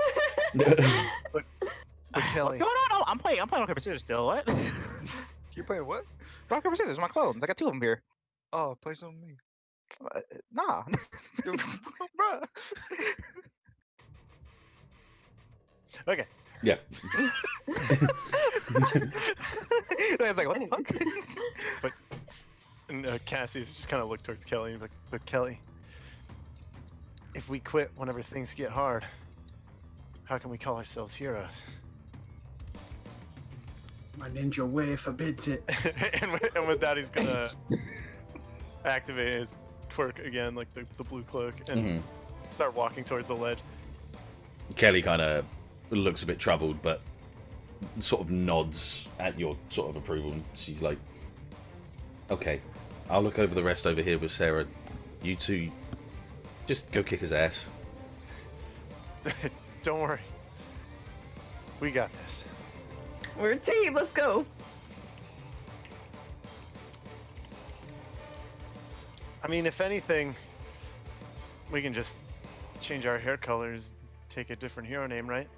But Kelly, what's going on? Oh, I'm playing rock paper scissors still. What? You playing what? Rock paper scissors, my clones. I got 2 of them here. Oh, play some with me. Nah. Yo, bruh. okay. Yeah. I was like, what the fuck? But Cassius just kind of looked towards Kelly and was like, but Kelly, if we quit whenever things get hard, how can we call ourselves heroes? My ninja way forbids it. and with that, he's gonna activate his quirk again, like the blue cloak, and start walking towards the ledge. Kelly kind of looks a bit troubled, but sort of nods at your sort of approval. She's like, okay, I'll look over the rest over here with Sarah. You two, just go kick his ass. Don't worry. We got this. We're a team. Let's go. I mean, if anything, we can just change our hair colors, take a different hero name, right?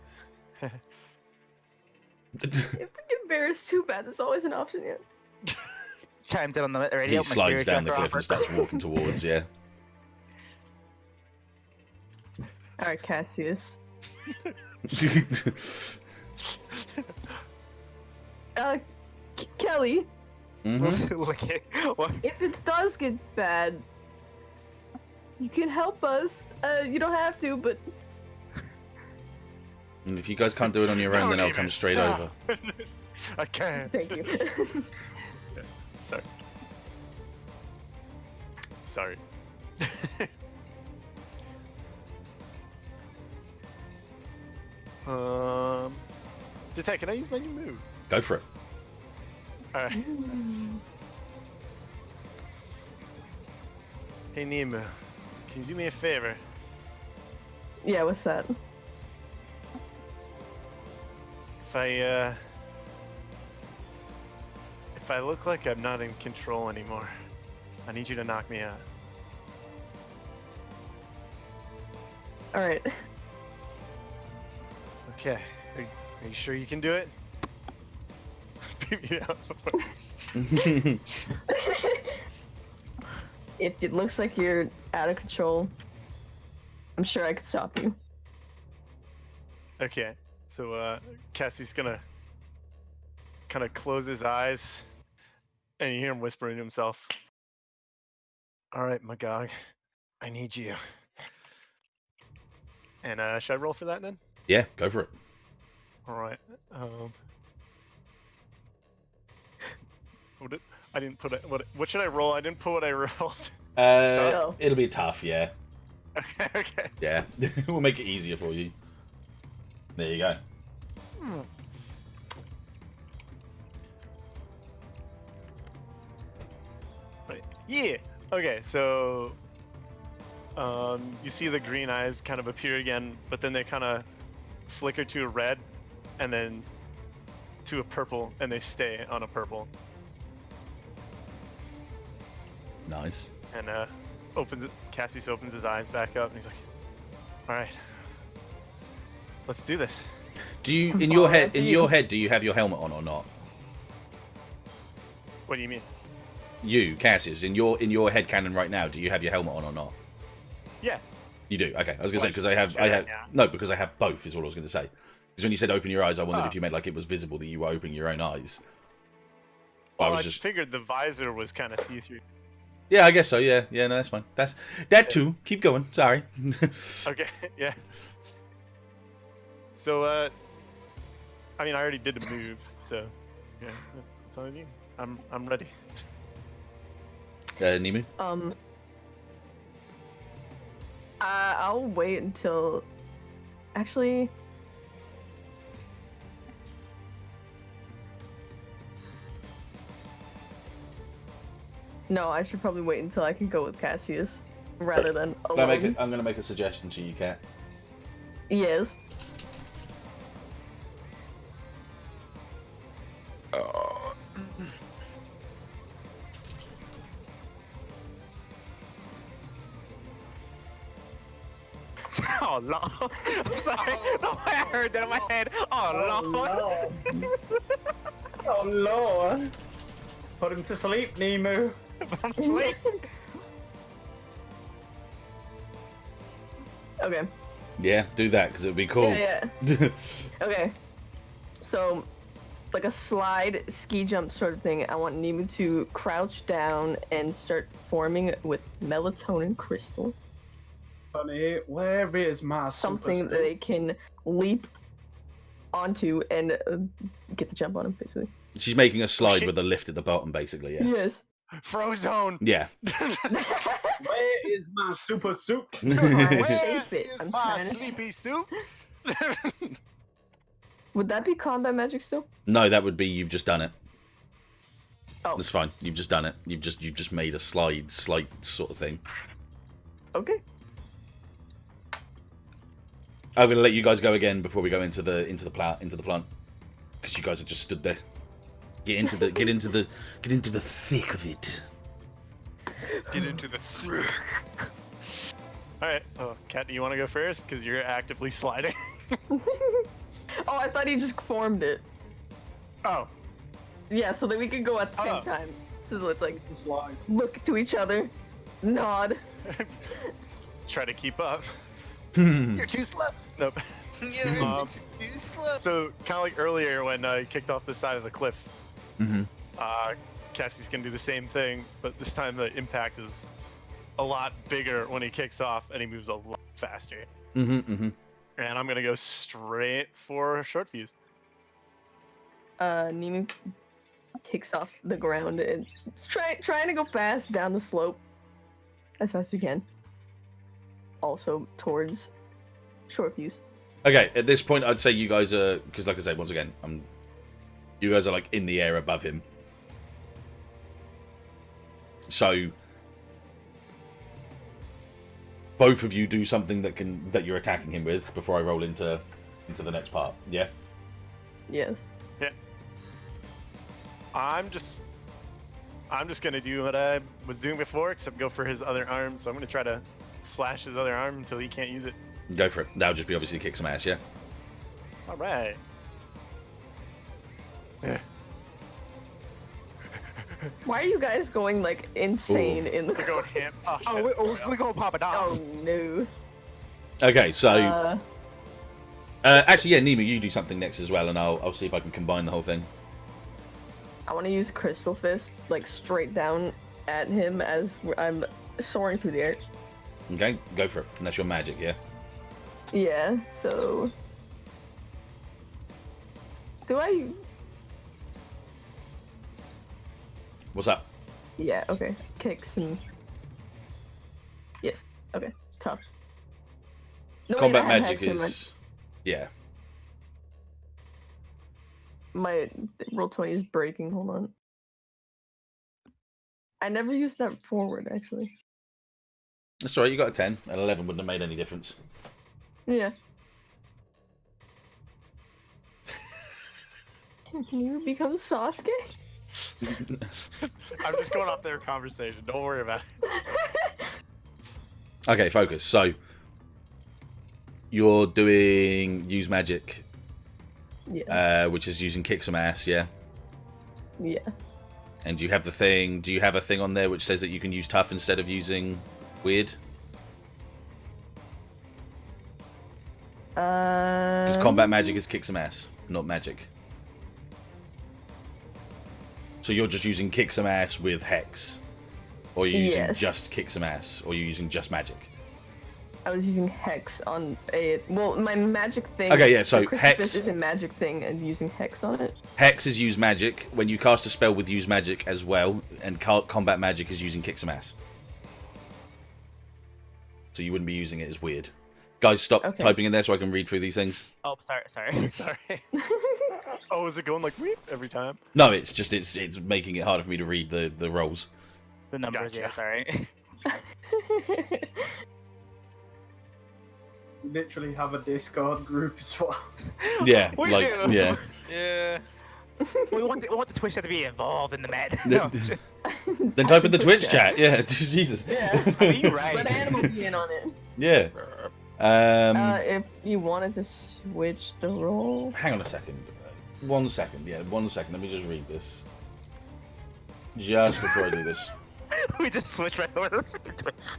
If we get embarrassed too bad, there's always an option here. Chimes in on the radio. He slides down the cliff offer. and starts walking towards, yeah. All right, Cassius. Kelly, Look at what? if it does get bad, you can help us. You don't have to, but And if you guys can't do it on your own, then I'll come straight over. I can't. thank you. Sorry. Sorry. Detect, can I use my new move? Go for it. Alright. Hey Nemu, can you do me a favor? Yeah, what's that? If I look like I'm not in control anymore, I need you to knock me out. All right. Okay. Are you sure you can do it? Beat me up. If it looks like you're out of control, I'm sure I could stop you. Okay. So Cassie's gonna kind of close his eyes, and you hear him whispering to himself. All right, Magog, I need you. And should I roll for that then? Yeah, go for it. All right. I didn't put it. What should I roll? I didn't put what I rolled. Oh. It'll be tough, yeah. Okay. Okay. Yeah, we'll make it easier for you. There you go. Right. Yeah. Okay. So, you see the green eyes kind of appear again, but then they kind of flicker to a red, and then to a purple, and they stay on a purple. Nice. And Cassius opens his eyes back up, and he's like, "All right, let's do this." Do you in your head do you have your helmet on or not? What do you mean? You, Cassius, in your head canon right now, do you have your helmet on or not? Yeah. You do. Okay, I was gonna say because I have Yeah. no, because I have both. Is all I was gonna say. Because when you said open your eyes, I wondered if you meant like it was visible that you were opening your own eyes. Well, I was I just figured the visor was kind of see-through. yeah, I guess so. Yeah, no, that's fine. That's that too. Keep going. Sorry. Okay. Yeah. So, I mean, I already did a move, so yeah, that's all I need. I'm ready. Nemu. I'll wait until. Actually. No, I should probably wait until I can go with Cassius, rather than alone. I'm gonna make a suggestion to you, Kat. Yes. Oh Lord! I'm sorry. No, I heard that in my head. Oh Lord! Oh Lord! Put him to sleep, Nemu. I'm asleep. Okay. Yeah, do that because it'd be cool. Yeah. Okay. So, like a slide ski jump sort of thing. I want Nemu to crouch down and start forming with melatonin crystal. Honey, where is my Something super that they can leap onto and get the jump on him, basically. She's making a slide shit. with a lift at the bottom, basically. Yeah. Yes. Frozone. Yeah. Where is my super soup? Where Shape it. is I'm my trying to- sleepy soup? Would that be combat magic still? No, that would be you've just done it. Oh. That's fine. You've just done it. You've just made a slide sort of thing. Okay. I'm gonna let you guys go again before we go into the plant because you guys have just stood there. Get into the thick of it. Get into the. All right. Oh, Kat, do you want to go first? Because you're actively sliding. Oh, I thought he just formed it. Oh. Yeah, so that we could go at the same Oh. time. So it's like, Just like look to each other, nod. Try to keep up. You're too slow. Nope. Yeah, Um, you slept. So kind of like earlier when he kicked off the side of the cliff. Mm-hmm. Cassie's gonna do the same thing, but this time the impact is a lot bigger when he kicks off, and he moves a lot faster. Mm-hmm. Mm-hmm. And I'm gonna go straight for short fuse. Nemu kicks off the ground and trying to go fast down the slope as fast as you can. Also towards short fuse. Okay, at this point, I'd say you guys are because, like I said, once again, you guys are like in the air above him. So both of you do something that you're attacking him with before I roll into the next part. Yeah. Yes. I'm just gonna do what I was doing before, except go for his other arm. So I'm gonna try to slash his other arm until he can't use it. Go for it. That'll just be obviously kick some ass. Yeah. All right. Yeah. Why are you guys going like insane in the We're going ham. Oh, shit. We're gonna pop it Oh off. no. Okay, so actually, yeah, Nemu, you do something next as well, and I'll see if I can combine the whole thing. I want to use Crystal Fist like straight down at him as I'm soaring through the air. Okay, go for it. And that's your magic, yeah. Yeah, so do I? What's up? Yeah, okay. Kicks and yes, okay. Tough. No, wait, Combat I have magic Hex in is yeah. my roll 20 is breaking. Hold on. I never used that forward actually. That's all right. You got a 10. An 11 wouldn't have made any difference. Yeah. Can you become Sasuke? I'm just going off their conversation. Don't worry about it. Okay, focus. So you're doing use magic, Yeah. which is using kick some ass, yeah. Yeah. And do you have the thing? Do you have a thing on there which says that you can use tough instead of using weird? Because combat magic is kick some ass, not magic. So you're just using kick some ass with hex, or you're using Yes. just kick some ass, or you're using just magic. I was using Hex on a my magic thing. Okay, yeah, so the Crystal Hex- Fist is a magic thing and using Hex on it. Hex is use magic. When you cast a spell with use magic as well, and combat magic is using kick some ass. So you wouldn't be using it as weird. Guys, stop Okay. typing in there so I can read through these things. Oh, sorry. Sorry. Oh, is it going like weep every time? No, it's just it's making it harder for me to read the rolls. The numbers, Gotcha. yeah, sorry. literally have a Discord group as well. Yeah, We like do. yeah. Yeah. we want the Twitch chat to be involved in the match. Yeah. No, Then type in the Twitch chat. Yeah, Jesus. Yeah. I mean, you're right. Let animals be in on it. Yeah. If you wanted to switch the role. Hang on a second. 1 second. Yeah, 1 second. Let me just read this. Just before I do this. we just switch right over to Twitch.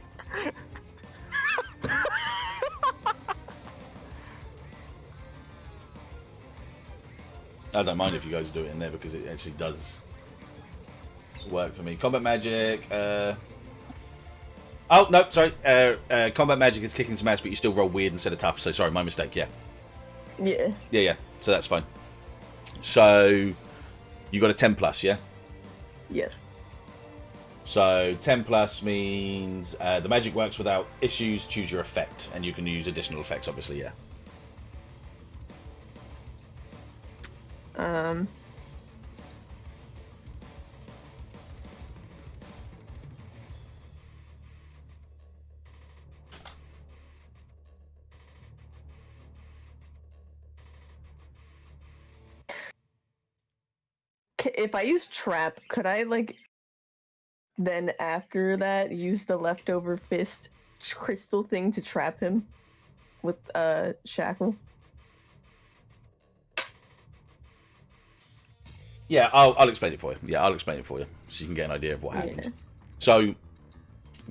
I don't mind if you guys do it in there because it actually does work for me. Combat magic. Oh no, sorry. Combat magic is kicking some ass, but you still roll weird instead of tough. So sorry, my mistake. Yeah. Yeah. Yeah. So that's fine. So you got a 10 plus, yeah. Yes. So 10 plus means the magic works without issues. Choose your effect, and you can use additional effects, obviously. Yeah. If I use trap, could I then after that use the leftover fist crystal thing to trap him with shackle? Yeah, I'll explain it for you. Yeah, I'll explain it for you so you can get an idea of what happened. Yeah. So,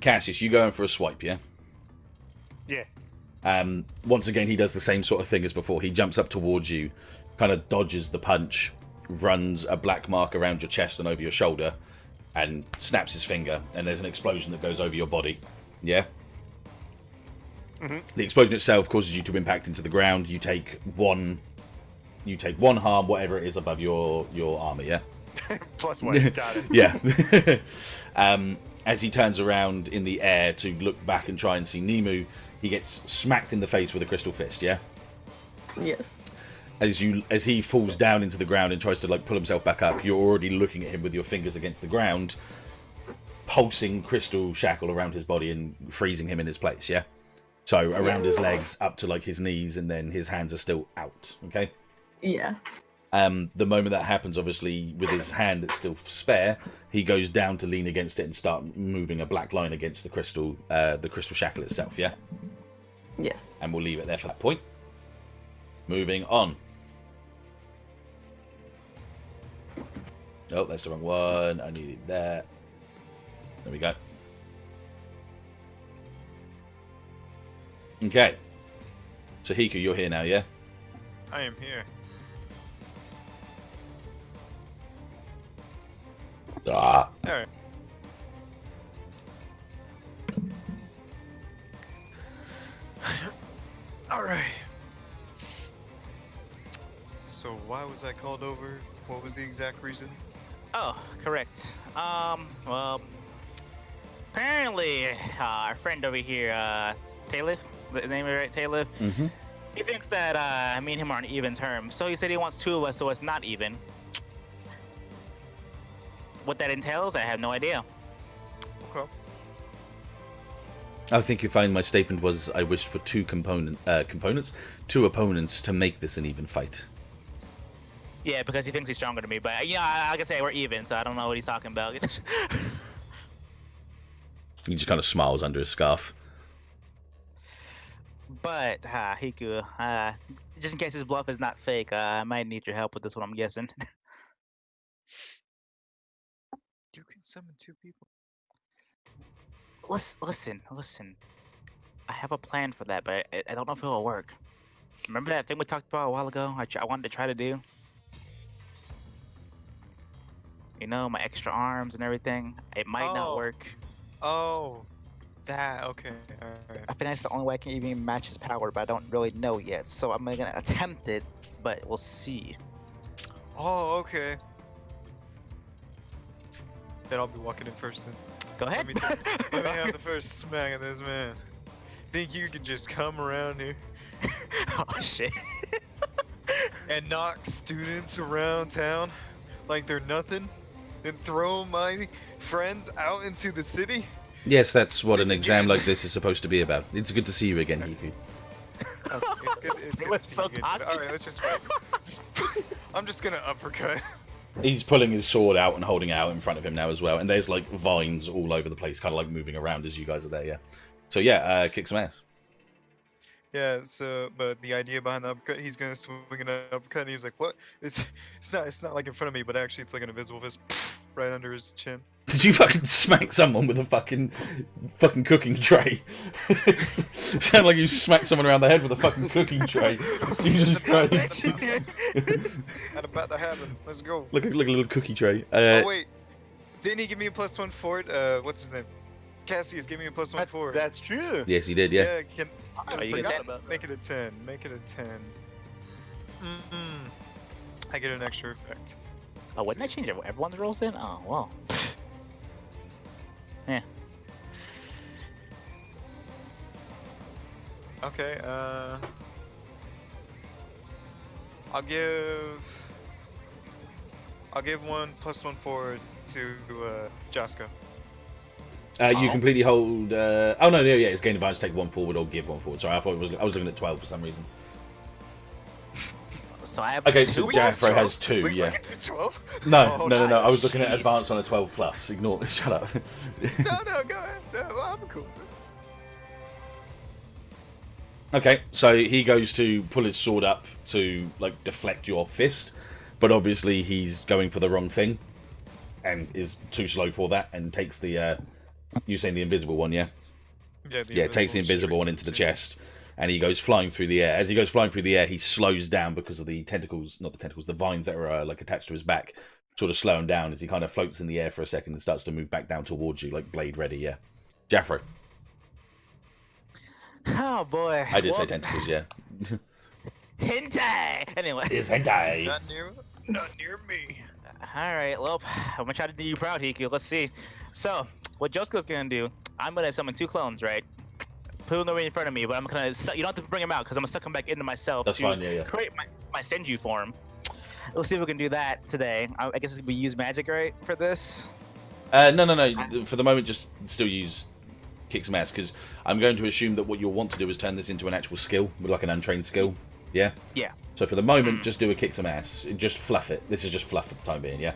Cassius, you going for a swipe, yeah? Yeah. Once again, he does the same sort of thing as before. He jumps up towards you, kind of dodges the punch, runs a black mark around your chest and over your shoulder, and snaps his finger, and there's an explosion that goes over your body. Yeah? Mm-hmm. The explosion itself causes you to impact into the ground. You take one harm, whatever it is, above your armor, yeah? Plus one. Got it. Yeah. As he turns around in the air to look back and try and see Nemu, he gets smacked in the face with a crystal fist, yeah? Yes. As he falls down into the ground and tries to pull himself back up, you're already looking at him with your fingers against the ground, pulsing crystal shackle around his body and freezing him in his place, yeah? So around his legs up to his knees, and then his hands are still out, okay? Yeah. The moment that happens, obviously, with his hand that's still spare, he goes down to lean against it and start moving a black line against the crystal shackle itself, yeah? Yes. And we'll leave it there for that point. Moving on. Oh, that's the wrong one. I needed that. There we go. Okay. So, Hiku, you're here now, yeah? I am here. Ah. Alright. Alright. So why was I called over? What was the exact reason? Oh, correct. Well, apparently, our friend over here, Talif, his name is right, Talif. Mm-hmm. He thinks that me and him are on even terms. So he said he wants two of us, so it's not even. What that entails, I have no idea. Okay. I think you find my statement was I wished for two opponents to make this an even fight. Yeah, because he thinks he's stronger than me. But yeah, like I say, we're even, so I don't know what he's talking about. He just kind of smiles under his scarf. But Hiku, just in case his bluff is not fake, I might need your help with this one. I'm guessing. You can summon two people. Listen. I have a plan for that, but I don't know if it will work. Remember that thing we talked about a while ago? I wanted to try to do. You know, my extra arms and everything. It might not work. Oh, that, okay, alright. I think that's the only way I can even match his power, but I don't really know yet. So I'm gonna attempt it, but we'll see. Oh, okay. Then I'll be walking in first then. Go ahead. Let me have the first smack of this man. Think you could just come around here Oh shit. and knock students around town like they're nothing? Then throw my friends out into the city? Yes, that's what an exam like this is supposed to be about. It's good to see you again, Hiku. It's good was to see so you again. cocky. Alright, let's just fight. I'm just gonna uppercut. He's pulling his sword out and holding it out in front of him now as well, and there's vines all over the place, kind of moving around as you guys are there, yeah. So yeah, kick some ass. Yeah, so but the idea behind the uppercut, he's gonna swing an uppercut, and he's like, "What? It's not like in front of me, but actually it's like an invisible fist right under his chin." Did you fucking smack someone with a fucking cooking tray? Sound like you smacked someone around the head with a fucking cooking tray. Jesus Christ. Not about to happen. Let's go. Look a little cookie tray. Oh wait, didn't he give me a +1 for it? What's his name? Cassius gave me a +1 for it. That's true. Yes, he did. Yeah. Yeah, can I you forgot get about that. make it a 10. Make it a 10. I get an extra effect. Oh, wouldn't that change everyone's rolls then? Oh, well. Yeah. Okay, I'll give one +1 forward to Josco. You completely hold. Oh no, yeah, it's gain advantage. Take one forward or give one forward. Sorry, I thought I was looking at 12 for some reason. So I have Okay, two. so Jafro has 2. We Yeah. get to 12? No, Oh, no. I was looking at jeez. advance on a 12 plus. Ignore this. Shut up. No, go ahead. No, well, I'm cool. Okay, so he goes to pull his sword up to like deflect your fist, but obviously he's going for the wrong thing, and is too slow for that, and takes the you saying the invisible one, yeah? Yeah, Takes the invisible one into the chest, and he goes flying through the air. As he goes flying through the air, he slows down because of the tentacles, not the tentacles, the vines that are like attached to his back, sort of slow him down as he kind of floats in the air for a second and starts to move back down towards you, like blade ready, yeah. Jafro. Oh boy. I did say tentacles, yeah. Hentai. Anyway. It's hentai. Not near me. All right. Well, I'm gonna try to do you proud, Hiku. Let's see. So, what Josco's gonna do? I'm gonna summon 2 clones, right? Put them in front of me, but I'm gonna. You don't have to bring them out because I'm gonna suck them back into myself. That's fine, yeah. Create my Senju form. Let's see if we can do that today. I guess we use magic, right, for this? No. For the moment, just still use kick some ass, because I'm going to assume that what you'll want to do is turn this into an actual skill, with like an untrained skill. Yeah? Yeah. So for the moment, just do a kick some ass. Just fluff it. This is just fluff for the time being, yeah?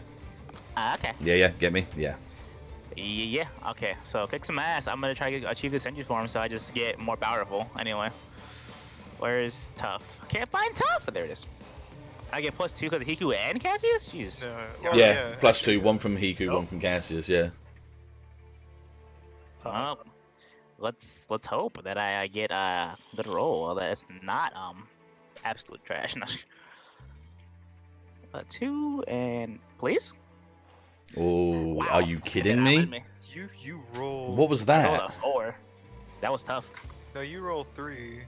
Okay. Yeah, get me? Yeah. Yeah. Okay. So kick some ass. I'm gonna try to achieve this Senju form, so I just get more powerful. Anyway. Where's tough? Can't find tough. There it is. I get +2 because of Hiku and Cassius? Jeez. Yeah, +2, one from Hiku, one from Cassius, yeah. Well, let's hope that I get a good roll. That it's not absolute trash. 2 and please. Oh, Wow. are you kidding Get it out me? of You roll. What was I rolled that? a 4. That was tough. No, you roll 3.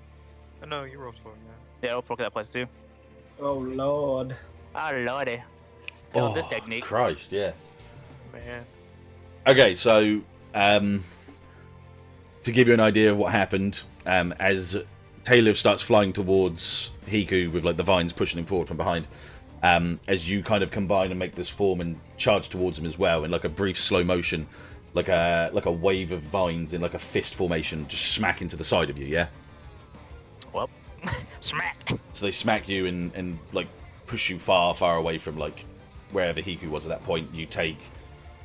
Oh, no, you roll 4. Yeah, I'll that +2. Oh lord. Oh lordy. Failed this Oh, technique. Christ, yeah. Man. Okay, so to give you an idea of what happened, as Taylor starts flying towards Hiku with like the vines pushing him forward from behind, as you kind of combine and make this form and charge towards him as well in like a brief slow motion, like a wave of vines in like a fist formation, just smack into the side of you, yeah? Well, smack. So they smack you and like push you far, far away from like wherever Hiku was at that point. You take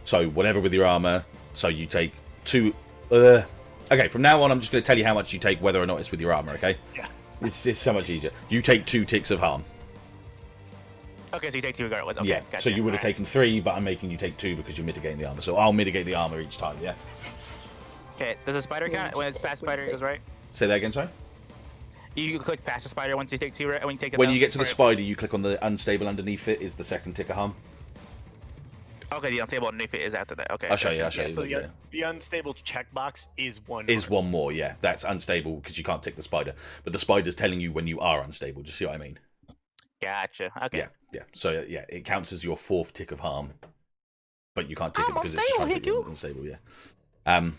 whatever with your armor. So you take 2. Okay, from now on, I'm just going to tell you how much you take, whether or not it's with your armor. Okay? Yeah. It's so much easier. You take 2 ticks of harm. Okay, so you take 2 regardless. Okay, Yeah. gotcha. So you would have Alright. taken 3, but I'm making you take 2 because you're mitigating the armor. So I'll mitigate the armor each time. Yeah. Okay, does a spider count? When it's past spider, it goes right? Say that again, sorry. You click past the spider once you take 2, right? When you take it When down? you get to the Right. spider, you click on the unstable underneath it. Is the second tick of harm? Okay, the unstable underneath it is after that. Okay. I'll show you. gotcha. I'll show you. So yeah. the unstable checkbox is one. Is mark. one more, yeah. That's unstable because you can't tick the spider. But the spider's telling you when you are unstable. Do you see what I mean? Gotcha. Okay. Yeah. So, yeah, it counts as your 4th tick of harm. But you can't tick it I'm because it's just trying to unstable, keep you unstable, yeah.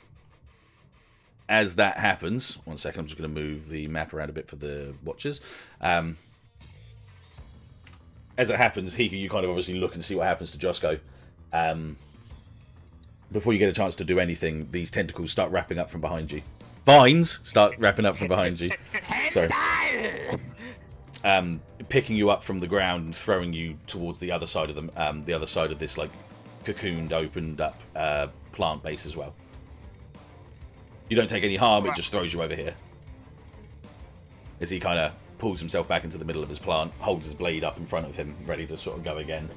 As that happens, one second, I'm just going to move the map around a bit for the watchers. As it happens, Hiku, you kind of obviously look and see what happens to Josco. Before you get a chance to do anything, these tentacles start wrapping up from behind you. Vines start wrapping up from behind you. Sorry. Picking you up from the ground and throwing you towards the other side of them, the other side of this like cocooned, opened up plant base as well. You don't take any harm; it just throws you over here. as he kind of pulls himself back into the middle of his plant, holds his blade up in front of him, ready to sort of go again.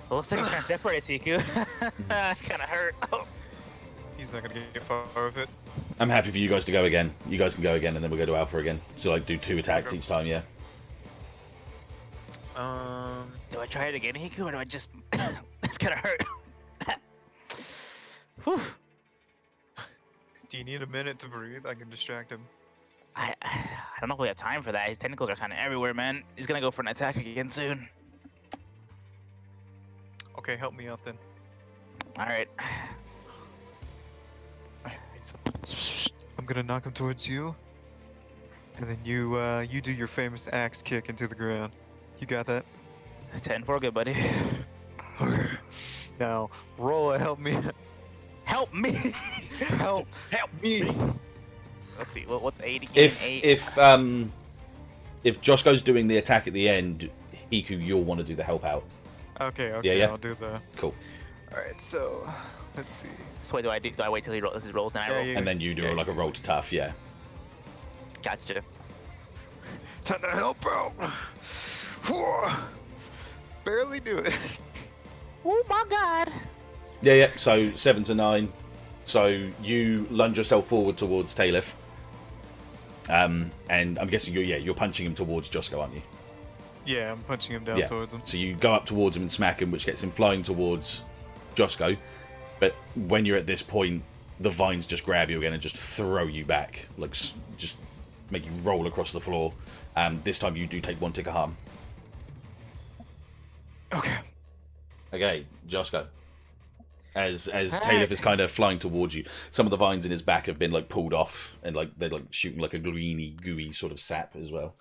Well, looks like he's trying to separate us, Hiku. Kind of hurt. Oh. He's not gonna get far with it. I'm happy for you guys to go again. You guys can go again, and then we'll go to Alpha again. So, like, do 2 attacks each time, yeah? Do I try it again, Hiku, or do I just... It's gonna hurt. Whew. Do you need a minute to breathe? I can distract him. I don't know if we have time for that. His tentacles are kind of everywhere, man. He's gonna go for an attack again soon. Okay, help me out then. Alright. I'm gonna knock him towards you, and then you do your famous axe kick into the ground. You got that? 10-4, good buddy. Okay. Now roll a help me. Help me! Help me. Let's see, what's 8 again? 8. If Josco's doing the attack at the end, Hiku, you'll want to do the help out. Okay, Yeah. I'll do the. Cool. All right, so let's see. So wait, do I wait till he rolls, then I roll? And then you do like a roll to tough, yeah. Gotcha. Time to help out. Whew. Barely do it. Oh my god! Yeah. So 7 to 9. So you lunge yourself forward towards Talif. And I'm guessing you're punching him towards Josco, aren't you? Yeah, I'm punching him down Yeah. towards him. So you go up towards him and smack him, which gets him flying towards Josco. But when you're at this point, the vines just grab you again and just throw you back, like just make you roll across the floor. This time you do take 1 tick of harm. Okay. Okay, Josco. As Talif is kind of flying towards you, some of the vines in his back have been like pulled off, and like they're like shooting like a greeny, gooey sort of sap as well.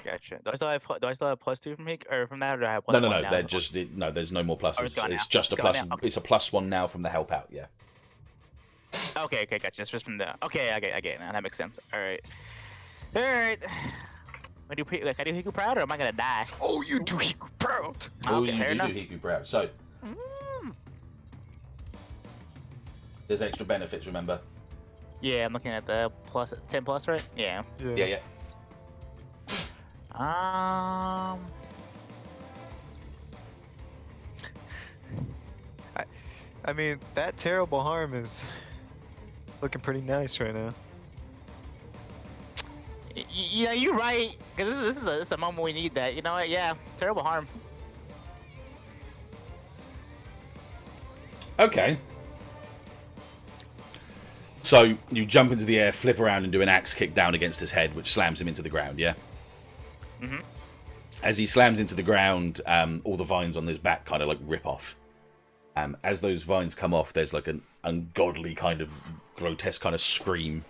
Gotcha. Do I still have +2 from Hiku, or from that, or do I have +1 No. now? They're just no. There's no more pluses. it's gone It's now. just a It's gone plus. now. It's a +1 now from the help out. Yeah. Okay, gotcha. It's just from the. Okay, I get it now. That makes sense. All right. Can I do Hiku proud, or am I gonna die? Oh, you do Hiku proud. Oh, Okay, you fair do enough. Hiku proud. So there's extra benefits. Remember. Yeah, I'm looking at the +10+, right? Yeah. Yeah. I mean, that terrible harm is looking pretty nice right now. Yeah, you're right. Cause this is a moment we need that. You know what? Yeah, terrible harm. Okay. So you jump into the air, flip around, and do an axe kick down against his head, which slams him into the ground. Yeah. Mhm. As he slams into the ground, all the vines on his back kind of like rip off. As those vines come off, there's like an ungodly kind of grotesque kind of scream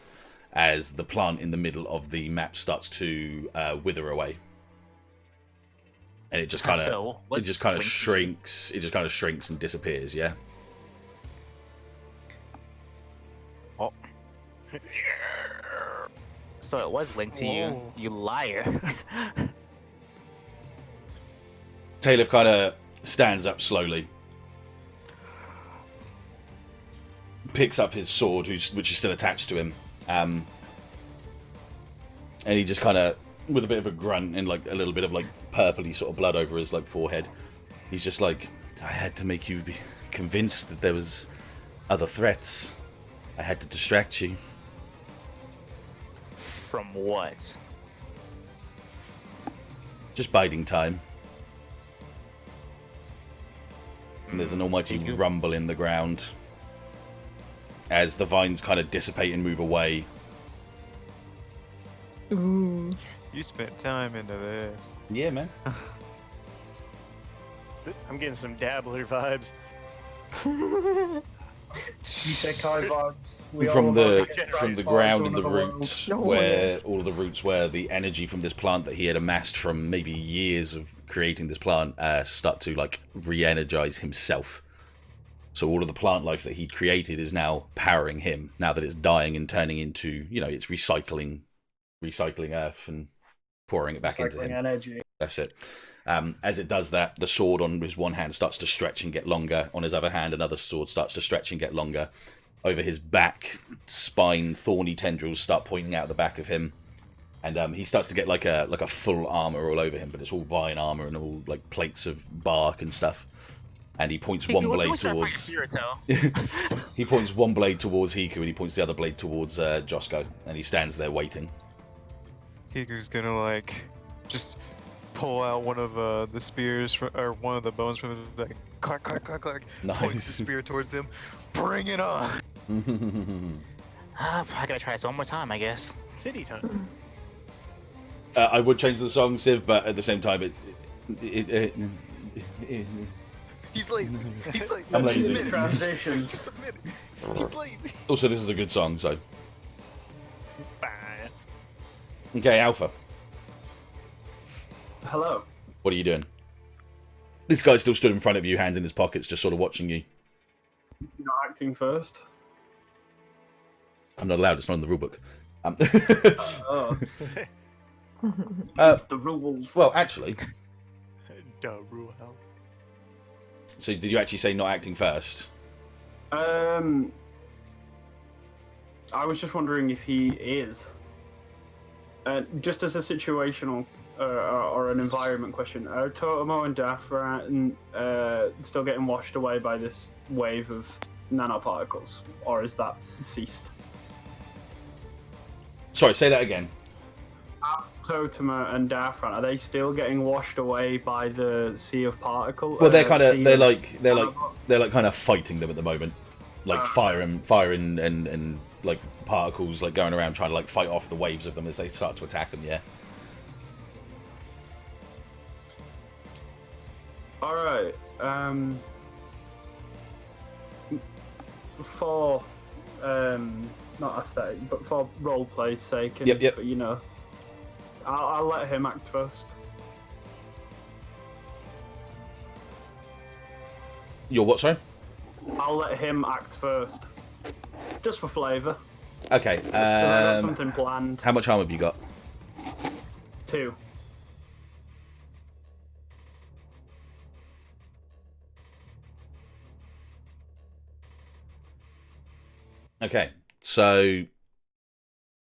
as the plant in the middle of the map starts to wither away, and it just kind of So, what's winking? shrinks. It just kind of shrinks and disappears. Yeah. Oh. So it was linked to you, Whoa. you liar. Talif kind of stands up slowly, picks up his sword, which is still attached to him, and he just kind of, with a bit of a grunt and like a little bit of like purpley sort of blood over his like forehead, he's just like, I had to make you be convinced that there was other threats. I had to distract you. From what? Just biding time. And there's an almighty Thank you. rumble in the ground as the vines kind of dissipate and move away. Ooh. You spent time into this. Yeah, man. I'm getting some dabbler vibes. Isekai vibes. We From all the want to get from the transported ground to and the another world. roots, Oh, where all of the roots where the energy from this plant that he had amassed from maybe years of creating this plant start to like re-energize himself. So all of the plant life that he'd created is now powering him. Now that it's dying and turning into, it's recycling earth and pouring it back into Recycling him. energy. That's it. As it does that, the sword on his one hand starts to stretch and get longer. On his other hand, another sword starts to stretch and get longer. over his back, spine, thorny tendrils start pointing out the back of him, and he starts to get like a full armor all over him, but it's all vine armor and all like plates of bark and stuff. And he points one blade towards. He points one blade towards Hiku, and he points the other blade towards Josco, and he stands there waiting. Hiku's gonna like just pull out one of the spears or one of the bones from his back. Clack, clack, clack, clack. Nice. Points the spear towards him. Bring it on. I gotta try this one more time, I guess. City time. I would change the song, Civ, but at the same time, He's lazy. He's lazy. I'm lazy. Just a minute. Transitions. Just a minute. He's lazy. Also, this is a good song, so. Bah. Okay, Alpha. Hello. What are you doing? This guy still stood in front of you, hands in his pockets, just sort of watching you. You're not acting first. I'm not allowed, it's not in the rulebook. Oh. Uh, The rules. well, actually, Duh, rule house. so did you actually say not acting first? I was just wondering if he is. Just as a situational or an environment question, are Totomo and Jafro still getting washed away by this wave of nanoparticles, or is that ceased? Sorry, say that again. Totomo and Jafro, are they still getting washed away by the sea of particles? Well, they're kind of fighting them at the moment, like firing and like particles like going around trying to like fight off the waves of them as they start to attack them. Yeah. All right. For not aesthetic, but for roleplay's sake, and Yep. for, you know, I'll let him act first. You're what, sorry? I'll let him act first, just for flavour. Okay. 'Cause I got something planned. How much armor have you got? 2. Okay, so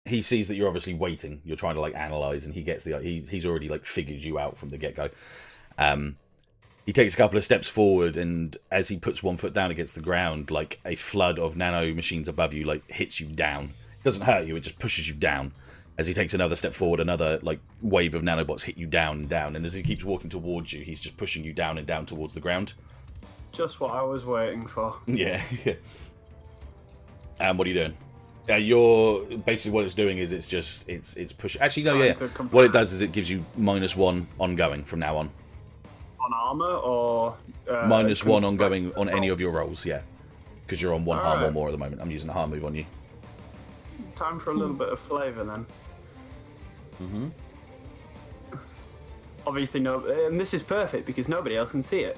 he sees that you're obviously waiting. You're trying to like analyze, and he gets he's already like figured you out from the get go. He takes a couple of steps forward, and as he puts one foot down against the ground, like a flood of nano machines above you like hits you down. It doesn't hurt you; it just pushes you down. As he takes another step forward, another like wave of nanobots hit you down and down. And as he keeps walking towards you, he's just pushing you down and down towards the ground. Just what I was waiting for. Yeah. And what are you doing? You're basically what it's doing is it's push. Actually, no, yeah. What it does is it gives you -1 ongoing from now on. On armor or -1 ongoing on any of your rolls, yeah. Because you're on 1 harm or Alright. more at the moment. I'm using a harm move on you. Time for a little bit of flavour then. Mm-hmm. Obviously, no, and this is perfect because nobody else can see it.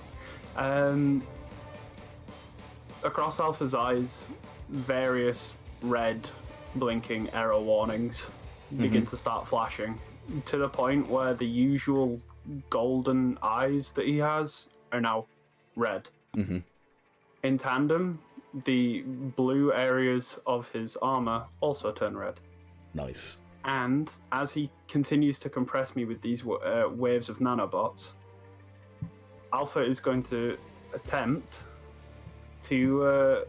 Across Alpha's eyes, various red blinking error warnings begin to start flashing, to the point where the usual golden eyes that he has are now red. Mm-hmm. In tandem, the blue areas of his armor also turn red. Nice. And as he continues to compress me with these waves of nanobots, Alpha is going to attempt to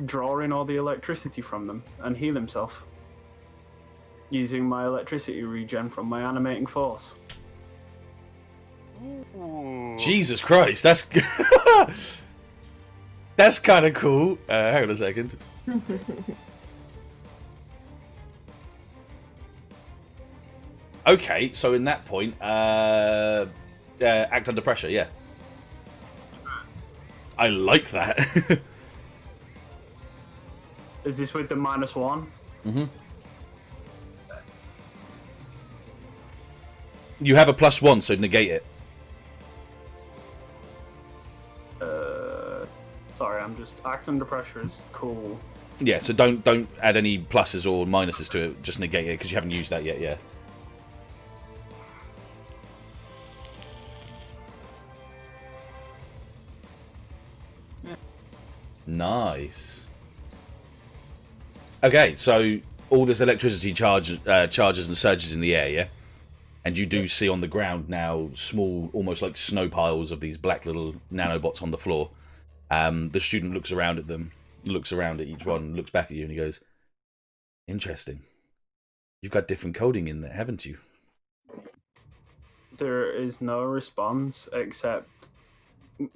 draw in all the electricity from them and heal himself using my electricity regen from my animating force. Ooh. Jesus Christ, that's that's kind of cool. Hang on a second. Okay, so in that point, act under pressure. Yeah, I like that. Is this with the -1? Mm-hmm. You have a +1, so negate it. Sorry, I'm just act under pressure is cool. Yeah, so don't add any pluses or minuses to it. Just negate it because you haven't used that yet. Yeah. Nice. Okay, so all this electricity charges and surges in the air, yeah? And you do see on the ground now small, almost like snow piles of these black little nanobots on the floor. The student looks around at them, looks around at each one, looks back at you, and he goes, "Interesting. You've got different coding in there, haven't you?" There is no response except,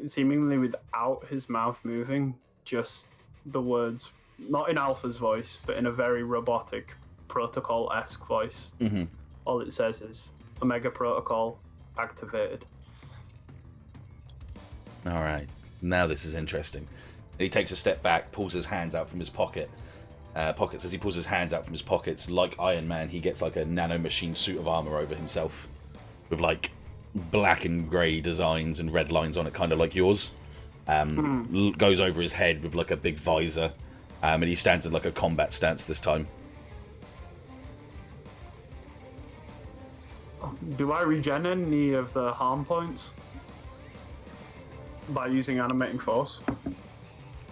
seemingly without his mouth moving, just the words, not in Alpha's voice, but in a very robotic, protocol-esque voice. Mm-hmm. All it says is, Omega Protocol activated. All right, now this is interesting. And he takes a step back, pulls his hands out from his pockets. As he pulls his hands out from his pockets, like Iron Man, he gets like a nanomachine suit of armor over himself, with like black and grey designs and red lines on it, kind of like yours. Goes over his head with like a big visor, and he stands in like a combat stance this time. Do I regen any of the harm points by using animating force?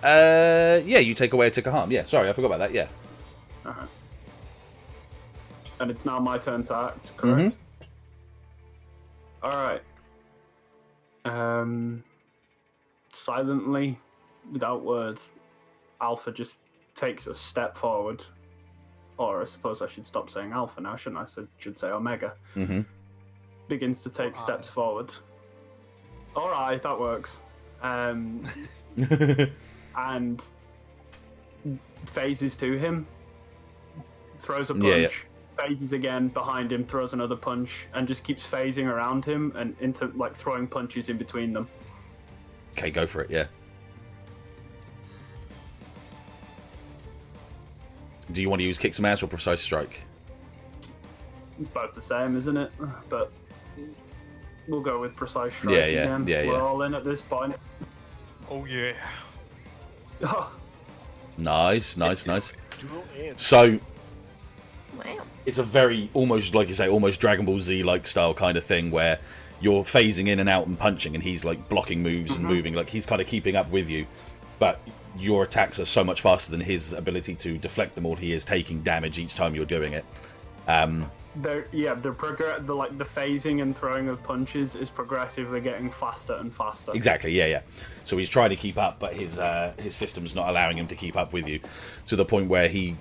Yeah, you take away a tick of harm. Yeah, sorry, I forgot about that. Yeah. Uh-huh. And it's now my turn to act, correct? Alright. Silently, without words, Alpha just takes a step forward. Or I suppose I should stop saying Alpha now, shouldn't I? Should say Omega. Begins to take steps forward. Alright, that works. And phases to him. Throws a punch. Phases again behind him, throws another punch, and just keeps phasing around him and into like throwing punches in between them. Okay, go for it. Yeah. Do you want to use kick some ass or precise strike? It's both the same, isn't it? But we'll go with precise strike again. We're all in at this point. Oh yeah. Oh, Nice. So Wow. it's a very, almost like you say, almost Dragon Ball Z like style kind of thing where you're phasing in and out and punching, and he's like blocking moves and moving, like he's kind of keeping up with you, but your attacks are so much faster than his ability to deflect them all. He is taking damage each time you're doing it. the phasing and throwing of punches is progressively getting faster and faster. Exactly, yeah. So he's trying to keep up, but his system's not allowing him to keep up with you, to the point where he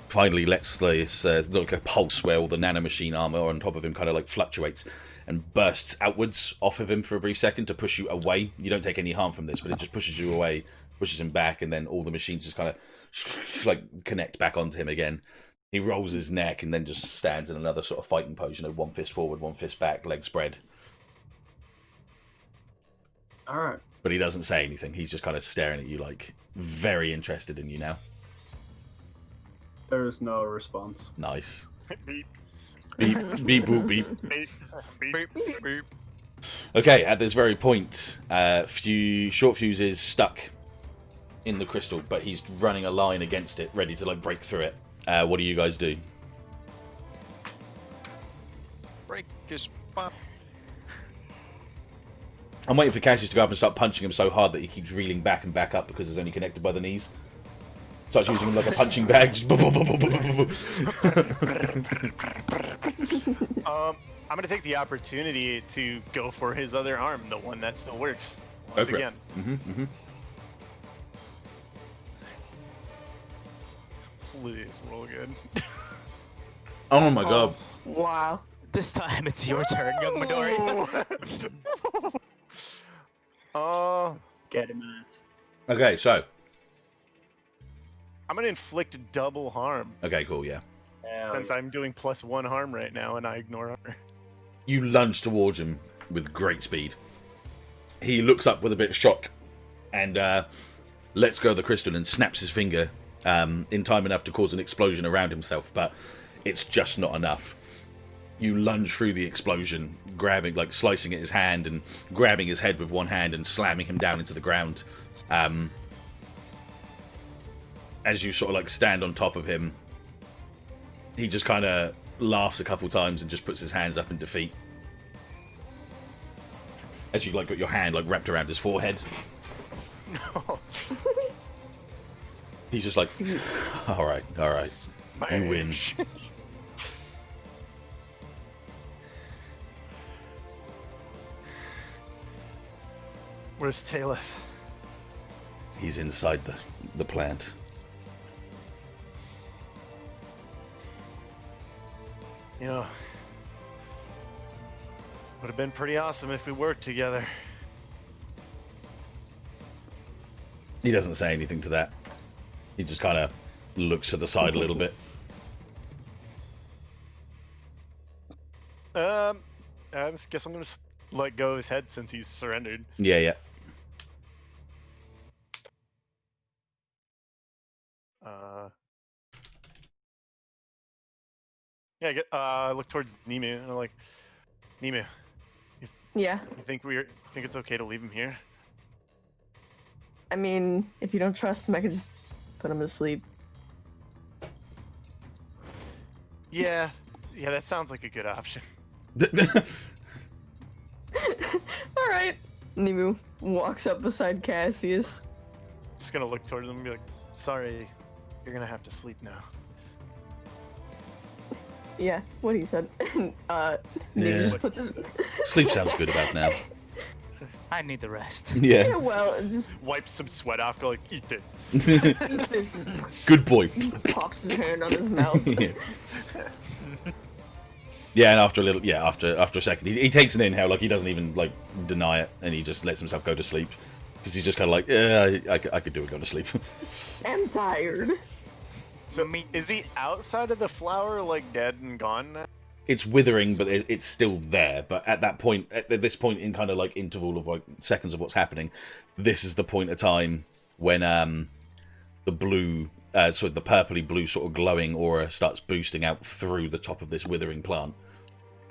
finally lets this look like a pulse where all the nanomachine armor on top of him kind of like fluctuates and bursts outwards off of him for a brief second to push you away. You don't take any harm from this, but it just pushes you away, pushes him back, and then all the machines just kind of like connect back onto him again. He rolls his neck and then just stands in another sort of fighting pose, one fist forward, one fist back, legs spread. Alright. But he doesn't say anything. He's just kind of staring at you, like, very interested in you now. There is no response. Nice. Beep. Beep, beep, boop, beep. Beep. Beep. Beep. Okay, at this very point, Short Fuse is stuck in the crystal, but he's running a line against it, ready to, like, break through it. What do you guys do? Break his pop. I'm waiting for Cassius to go up and start punching him so hard that he keeps reeling back and back up because it's only connected by the knees. Starts using him like a punching bag. I'm gonna take the opportunity to go for his other arm, the one that still works. Go for it. Please roll good. Oh my god. Wow. This time it's your turn, young Midori. Get him ass. Okay, so. I'm gonna inflict double harm Okay, cool, yeah. since I'm doing +1 harm right now, and I ignore armor. You lunge towards him with great speed. He looks up with a bit of shock and lets go of the crystal and snaps his finger in time enough to cause an explosion around himself, but it's just not enough. You lunge through the explosion, grabbing, like slicing at his hand and grabbing his head with one hand and slamming him down into the ground. As you sort of like stand on top of him, he just kind of laughs a couple times and just puts his hands up in defeat. As you like got your hand like wrapped around his forehead. No. He's just like, all right. You win. Smash. Where's Talith? He's inside the plant. You know, would have been pretty awesome if we worked together. He doesn't say anything to that. He just kind of looks to the side a little bit. I guess I'm gonna let go of his head since he's surrendered. Yeah. Yeah, I look towards Nemu and I'm like, Nemu, Yeah. you think it's okay to leave him here? I mean, if you don't trust him, I could just put him to sleep. Yeah, that sounds like a good option. All right. Nemu walks up beside Cassius. Just gonna look towards him and be like, sorry, you're gonna have to sleep now. Yeah, what he said. Nemu Yeah. just puts his... Sleep sounds good about now. I need the rest. Yeah, Yeah. well, just Wipes some sweat off, go like, eat this. eat this. Good boy. Just pops his hand on his mouth. Yeah, and after a little, after a second, he takes an inhale, like he doesn't even like deny it, and he just lets himself go to sleep because he's just kind of like, yeah, I could do it, go to sleep. I'm tired. So, is the outside of the flower like dead and gone now? It's withering, but it's still there. But at that point, at this point in kind of like interval of like seconds of what's happening, this is the point of time when the blue, the purpley blue sort of glowing aura starts boosting out through the top of this withering plant.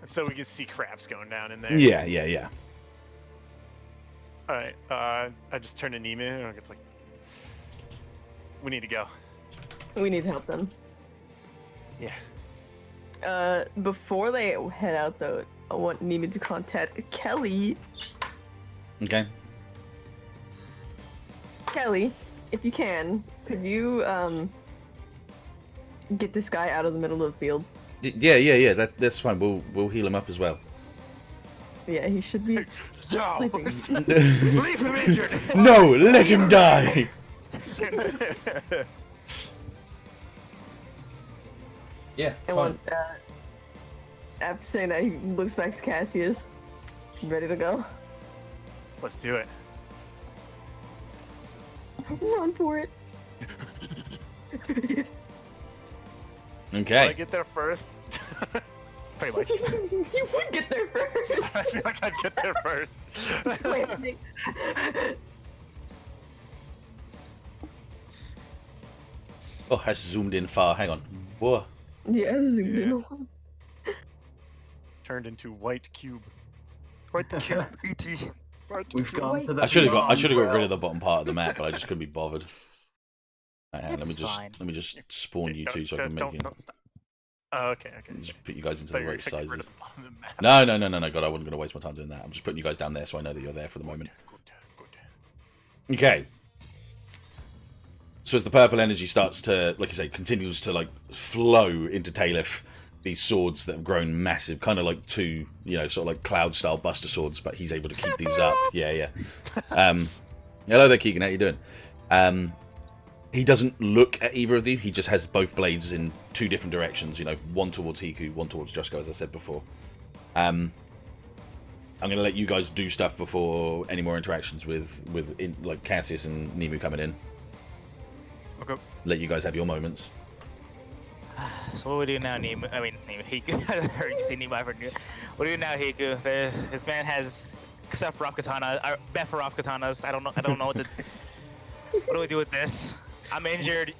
So we can see crabs going down in there. Yeah. All right. I just turn to Nemu and it's like, we need to go. We need to help them. Yeah. Before they head out, though, I want Nemu to contact Kelly. Okay. Kelly, if you can, could you get this guy out of the middle of the field? Yeah. That's fine. We'll heal him up as well. Yeah, he should be No! sleeping. Leave him injured! No, let him die. Yeah. And when, after saying that, he looks back to Cassius, ready to go. Let's do it. Run for it. Can I Okay. get there first? Pretty much. You would get there first. I feel like I'd get there first. Wait. Oh, I zoomed in far. Hang on. Whoa. Yeah, zoomed Yeah. in a lot. Turned into white cube. What the hell, ET? We've gone to the. I should have got rid beyond of the bottom part of the map, but I just couldn't be bothered. Hang on, It's fine. let me just spawn you two so I can make it. Don't stop. Oh, okay. Just put you guys into So the you're right gonna get rid sizes. of the bottom of the map. No, God, I wasn't going to waste my time doing that. I'm just putting you guys down there so I know that you're there for the moment. Good. Okay. So as the purple energy starts to, like I say, continues to like flow into Talith, these swords that have grown massive, kind of like two, sort of like cloud-style Buster swords, but he's able to keep these up. Yeah. Hello there, Keegan. How you doing? He doesn't look at either of you. He just has both blades in two different directions. One towards Hiku, one towards Josco, as I said before. I'm going to let you guys do stuff before any more interactions with like Cassius and Nemu coming in. Okay. Let you guys have your moments. So what do we do now, Nemu? I mean, Hiku. I heard you say Nemu. I forgot. What do we do now, Hiku? This man has Sephiroth katana, Bepharoth katanas. I don't know what to. What do we do with this? I'm injured.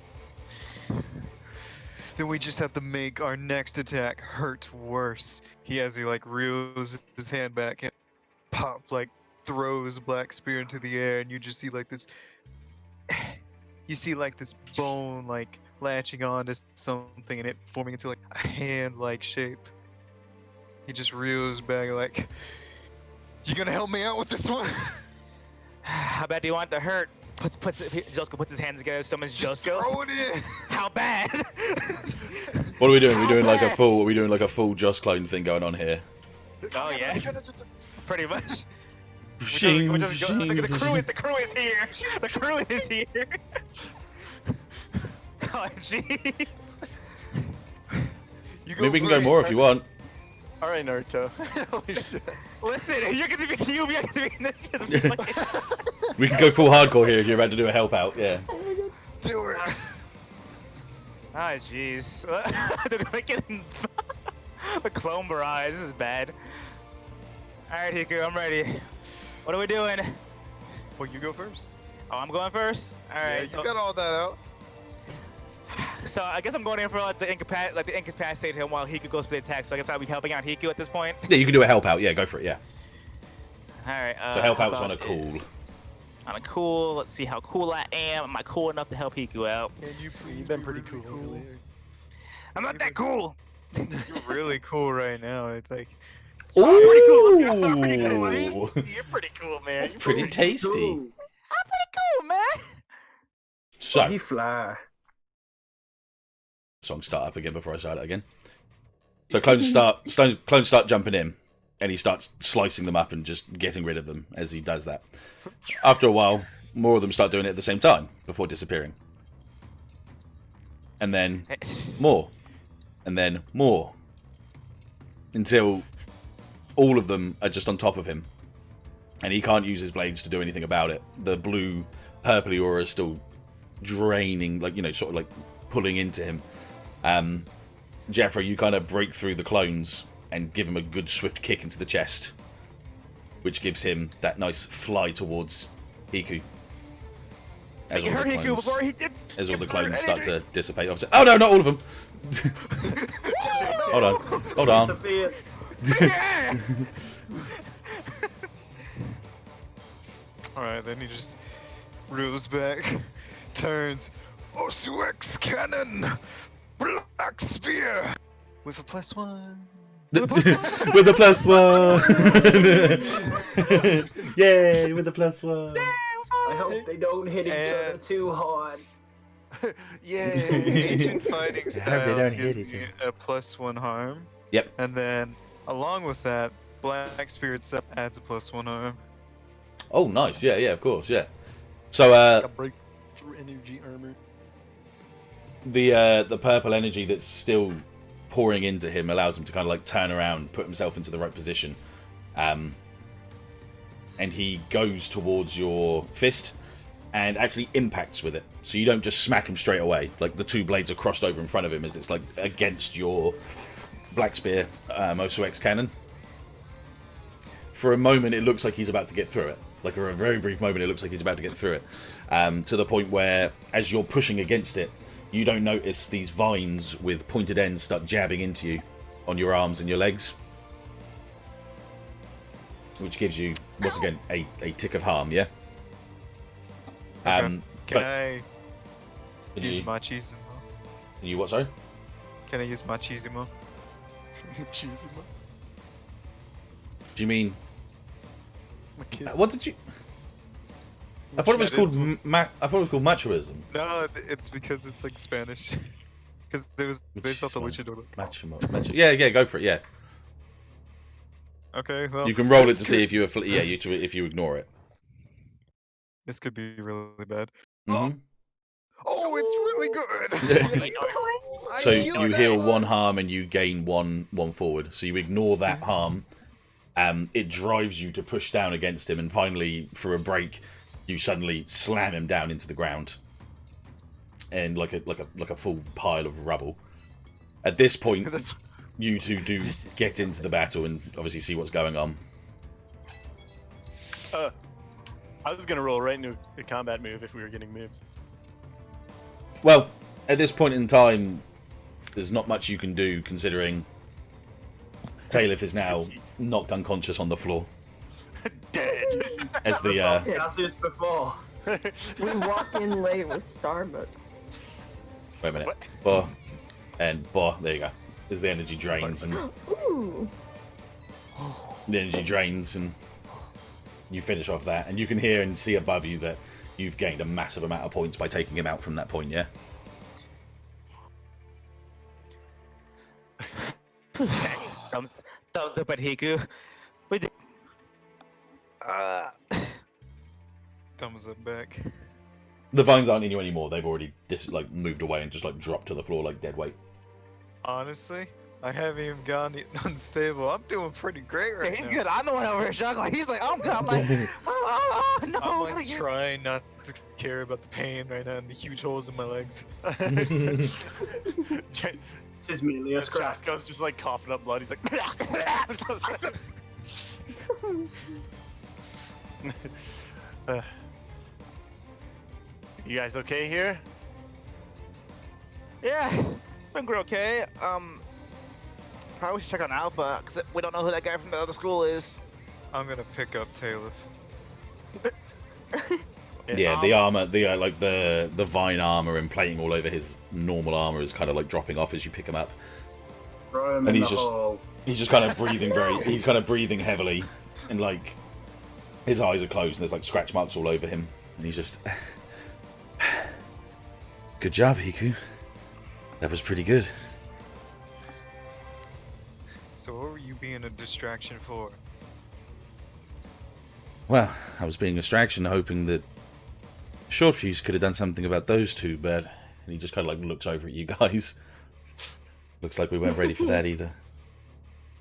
Then we just have to make our next attack hurt worse. He like reels his hand back and pop, like throws Black Spear into the air, and you just see like this. You see like this bone like latching onto something and it forming into like a hand-like shape. He just reels back like, "You gonna help me out with this one?" How bad do you want to hurt? Josco puts his hands together, summons Josco. Throw it in. How bad? What are we doing? We're doing like a bad? full. Are we doing like a full Just clone thing going on here? Oh yeah, pretty much. Shing, The crew, shing. the crew is here. The crew is here. Oh jeez. You Maybe we can go more if you want. All right, Naruto. Holy shit. Listen, you're gonna be you. You're gonna be We can go full hardcore here if you're about to do a help out. Yeah. Do it. Ah, jeez. They're making the clone barrage. This is bad. All right, Hiku, I'm ready. What are we doing? Well, you go first. Oh, I'm going first. All right. Yeah, so, you got all that out. so I guess I'm going in for like the incapacitate him while Hiku goes for the attack. So I guess I'll be helping out Hiku at this point. Yeah, you can do a help out. Yeah, go for it. Yeah. All right. So help how out's on a about cool. this? On a cool. Let's see how cool I am. Am I cool enough to help Hiku out? Can you please You've been be pretty really cool earlier. I'm not that cool. You're really cool right now. It's like I'm pretty cool. I'm pretty cool. Ooh. You're pretty cool, man. That's You're pretty tasty. Ooh, I'm pretty cool, man. So, He fly. song start up again before I start it again. So clones start jumping in, and he starts slicing them up and just getting rid of them as he does that. After a while, more of them start doing it at the same time before disappearing, and then more, and then more, until all of them are just on top of him, and he can't use his blades to do anything about it. The blue, purpley aura is still draining, like, you know, sort of like pulling into him. Jafro, you kind of break through the clones and give him a good swift kick into the chest, which gives him that nice fly towards Hiku. As You all heard the Hiku clones, before he did. as all the gets clones energy. start to dissipate. Obviously. Oh no, not all of them. Hold on, hold on. Disappeared. Yeah. all right. Then he just reels back, turns. Osuex cannon, black spear with a +1. With a +1. Yay, with a +1. I hope they don't hit each other And- too hard. Yay! Ancient fighting I hope they styles don't gives hit each me a +1 harm. Yep. And then along with that, black spear itself adds a +1 harm. Oh, nice. Yeah, yeah, of course, yeah. So, Like a breakthrough energy armor. the purple energy that's still pouring into him allows him to kind of like turn around, put himself into the right position, and he goes towards your fist and actually impacts with it. So you don't just smack him straight away. Like the two blades are crossed over in front of him as it's like against your black spear Osuex cannon. For a moment, it looks like he's about to get through it. Like for a very brief moment, it looks like he's about to get through it. To the point where, as you're pushing against it, you don't notice these vines with pointed ends start jabbing into you on your arms and your legs. Which gives you, once again, a tick of harm, yeah? Can but- I Can use you, machismo? can you what, sorry? Can I use machismo? Jesus, Do you mean... my kids. What did you... I thought it was That called is- I thought it was called machoism. No, it's because it's like Spanish. Because it was based off the Machismo. luchador. Macho. Yeah, go for it. Yeah, Okay, well. you can roll it this to could- see if you if you ignore it. This could be really bad. Mhm. Oh, it's really good! I So healed you that heal one. one harm and you gain one forward. So you ignore that harm. It drives you to push down against him, and finally, for a break, you suddenly slam him down into the ground, and like a full pile of rubble. At this point, That's- you two do This is get into the battle and obviously see what's going on. I was gonna roll right into a combat move if we were getting moves. Well, at this point in time, there's not much you can do, considering Talith is now knocked unconscious on the floor. Dead. As the Cassius before. We walk in late with Starbucks. wait a minute, What? Bah, and Bah, there you go. As the energy drains and Ooh. the energy drains and you finish off that, and you can hear and see above you that you've gained a massive amount of points by taking him out from that point, yeah? thumbs up at Hiku. We did. Thumbs up back. The vines aren't in you anymore. They've already moved away and just dropped to the floor like dead weight. Honestly, I haven't even gone unstable. I'm doing pretty great right Yeah, he's now. good. I'm the one over here struggling. He's like, I'm good. I'm like, oh, no. I'm what are like you- trying not to care about the pain right now and the huge holes in my legs. Just merely a scratch. Josco's just like coughing up blood. He's like, you guys okay here? Yeah, I think we're okay. Probably should check on Alpha, because we don't know who that guy from the other school is. I'm gonna pick up Talif. Yeah, the armor, the vine armor and plating all over his normal armor is kind of dropping off as you pick him up. Throw him And in he's the just- hole. He's just kind of breathing he's kind of breathing heavily, and his eyes are closed and there's scratch marks all over him, and he's just, good job, Hiku. That was pretty good. So what were you being a distraction for? Well, I was being a distraction, hoping that Short Fuse could have done something about those two, but and he just kind of looks over at you guys. Looks like we weren't ready for that either.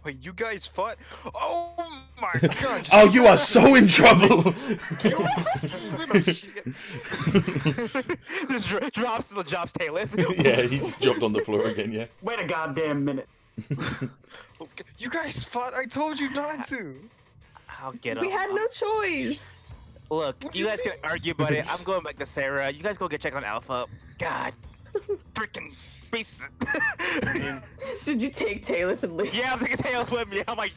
Wait, you guys fought? Oh my god! Oh, you are so in trouble! Little shit. Just drops Talif. Yeah, he just jumped on the floor again, yeah. Wait a goddamn minute. Okay, you guys fought. I told you not to. I'll get him. We had no choice. Look, What do you you guys can mean? argue, buddy. I'm going back to Sarah. You guys go check on Alpha. God, freaking pieces. Did you take Taylor and leave? Yeah, I'm taking Talif with me. I'm like,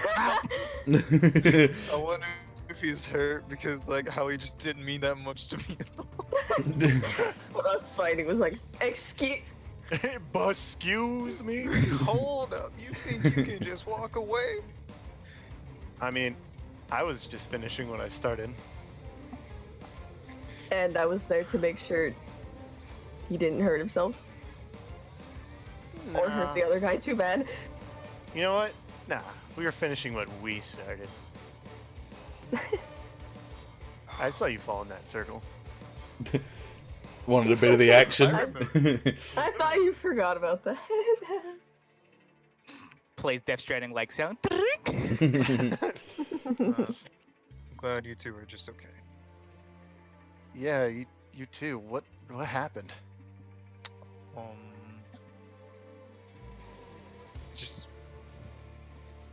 wow. I wonder if he's hurt because how he just didn't mean that much to me. Us fighting was like, excuse. Excuse me? Hold up, you think you can just walk away? I mean, I was just finishing what I started. And I was there to make sure he didn't hurt himself or hurt Nah. the other guy too bad. You know what? Nah, we were finishing what we started. I saw you fall in that circle. Wanted a bit of the action. I thought you forgot about that. Plays Death Stranding like sound. I'm glad you two are just okay. Yeah, you too. What happened? Um, just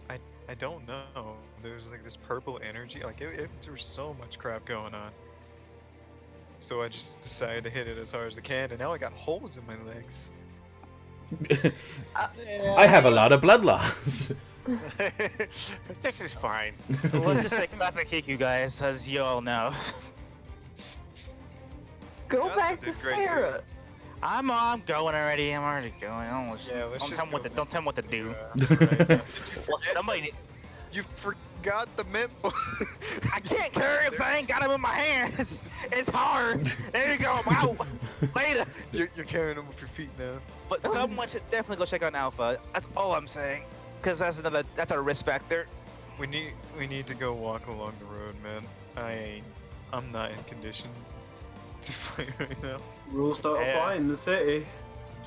I don't know. There's this purple energy. There was so much crap going on. So I just decided to hit it as hard as I can, and now I got holes in my legs. I have a lot of blood loss. This is fine. Let's just say classic Hiku, guys, as you all know. Go You back also to did great, too. Sarah. I'm going already. I'm already going. Let's Don't just tell me what go to, don't tell me what to do. right. Well, somebody. You forgot the mint. I can't carry him, so I ain't got him in my hands. It's hard. There you go. I'm out. Later. You're carrying them with your feet now. But someone should definitely go check on Alpha. That's all I'm saying. Because that's a risk factor. We need to go walk along the road, man. I'm not in condition to fight right now. Rules don't Yeah. apply in the city.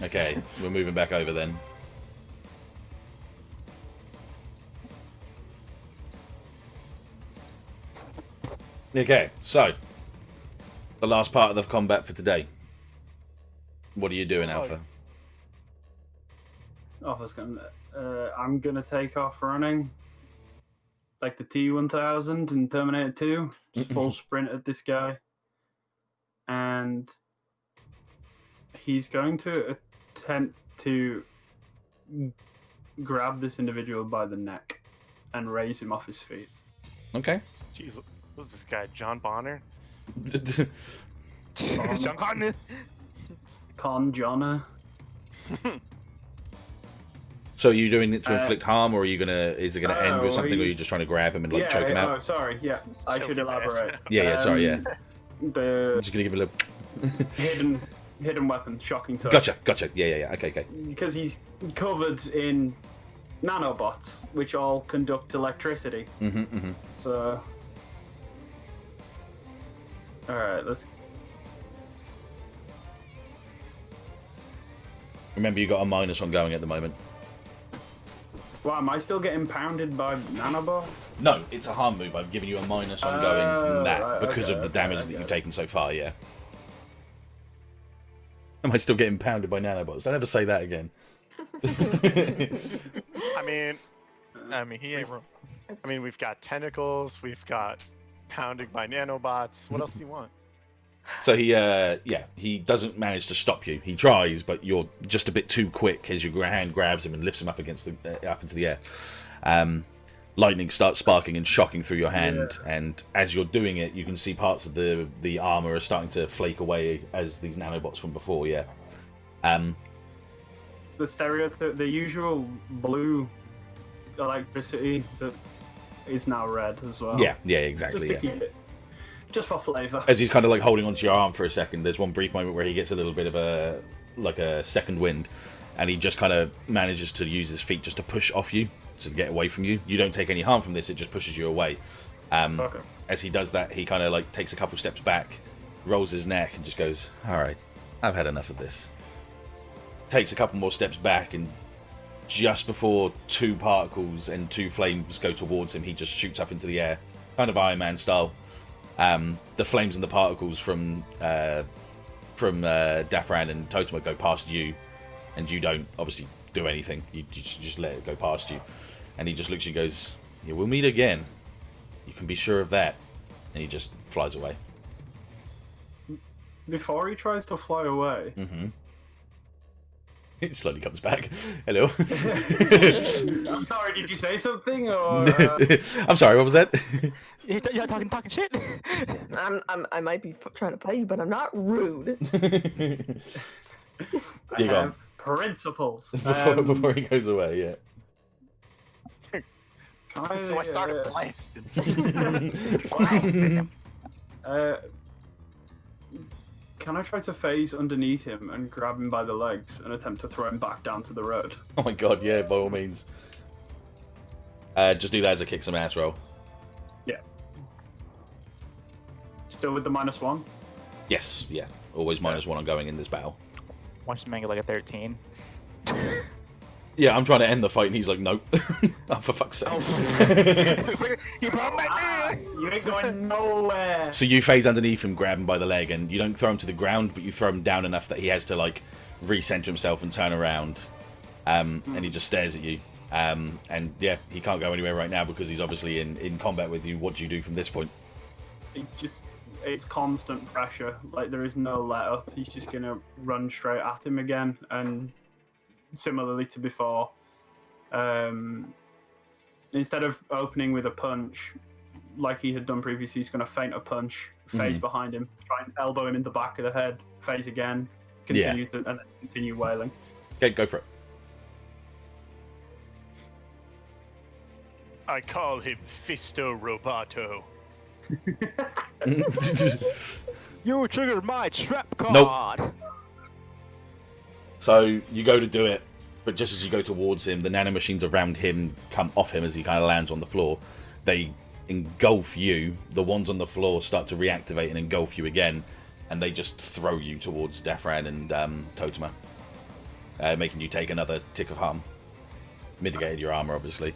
Okay, we're moving back over then. Okay, so the last part of the combat for today. What are you doing, Alpha? I'm gonna take off running. Like the T-1000 in Terminator 2. Just full sprint at this guy. And he's going to attempt to grab this individual by the neck and raise him off his feet. Okay. Jeez, who's this guy? John Bonner? John Connor. Con Jonna. So are you doing it to inflict harm, or are you is it gonna end with something, or are you he's- just trying to grab him and choke him Oh, out? sorry. Yeah, I Choke should his ass elaborate. out. Yeah, sorry, yeah. The I'm just gonna give it a hidden weapon, shocking touch. Gotcha. Yeah. Okay. Because he's covered in nanobots, which all conduct electricity. So, all right, let's. Remember, you got a minus on going at the moment. Well, am I still getting pounded by nanobots? No, it's a harm move. I've given you a minus on going from that right, because of the damage that you've taken so far. Yeah. Am I still getting pounded by nanobots? Don't ever say that again. I mean, he ain't wrong. we've got tentacles, we've got pounding by nanobots. What else do you want? So he doesn't manage to stop you. He tries, but you're just a bit too quick as your hand grabs him and lifts him up up into the air. Lightning starts sparking and shocking through your hand, and as you're doing it, you can see parts of the armor are starting to flake away as these nanobots from before. Yeah. The stereotype, the usual blue electricity that is now red as well. Yeah, exactly. Just to keep it. Just for flavour. As he's kind of like holding onto your arm for a second, there's one brief moment where he gets a little bit of a second wind, and he just kind of manages to use his feet just to push off you, to get away from you. You don't take any harm from this; it just pushes you away. Okay. As he does that, he kind of like takes a couple steps back, rolls his neck, and just goes, "All right, I've had enough of this." Takes a couple more steps back, and just before two particles and two flames go towards him, he just shoots up into the air, kind of Iron Man style. The flames and the particles from Dafran and Totema go past you, and you don't obviously do anything. You just let it go past you, and he just looks at you and goes, "Yeah, we'll meet again. You can be sure of that." And he just flies away. Before he tries to fly away. It slowly comes back. Hello. I'm sorry, did you say something? Or, I'm sorry, what was that? You're talking shit. I might be trying to play you, but I'm not rude. I You go on. have principles. Before he goes away, yeah. So I started blasting. Can I try to phase underneath him and grab him by the legs and attempt to throw him back down to the road? Oh my god, yeah, by all means. Just do that as a kick some ass roll. Yeah. Still with the -1? Yes, yeah. Always -1 on going in this battle. Watch him make it like a 13. Yeah, I'm trying to end the fight and he's like, nope. Oh, for fuck's sake. You brought my You ain't going nowhere! So you phase underneath him, grab him by the leg, and you don't throw him to the ground, but you throw him down enough that he has to like recenter himself and turn around. And he just stares at you. And yeah, he can't go anywhere right now because he's obviously in combat with you. What do you do from this point? It's constant pressure. Like, there is no let up. He's just gonna run straight at him again, and similarly to before, instead of opening with a punch like he had done previously, he's going to feint a punch, phase behind him, try and elbow him in the back of the head, phase again, continue and then continue wailing. Okay, go for it. I call him Fisto Roboto. You triggered my trap card. Nope. So you go to do it, but just as you go towards him, the nanomachines around him come off him as he kind of lands on the floor. They engulf you. The ones on the floor start to reactivate and engulf you again, and they just throw you towards Dafran and Totema, making you take another tick of harm. Mitigated your armor, obviously.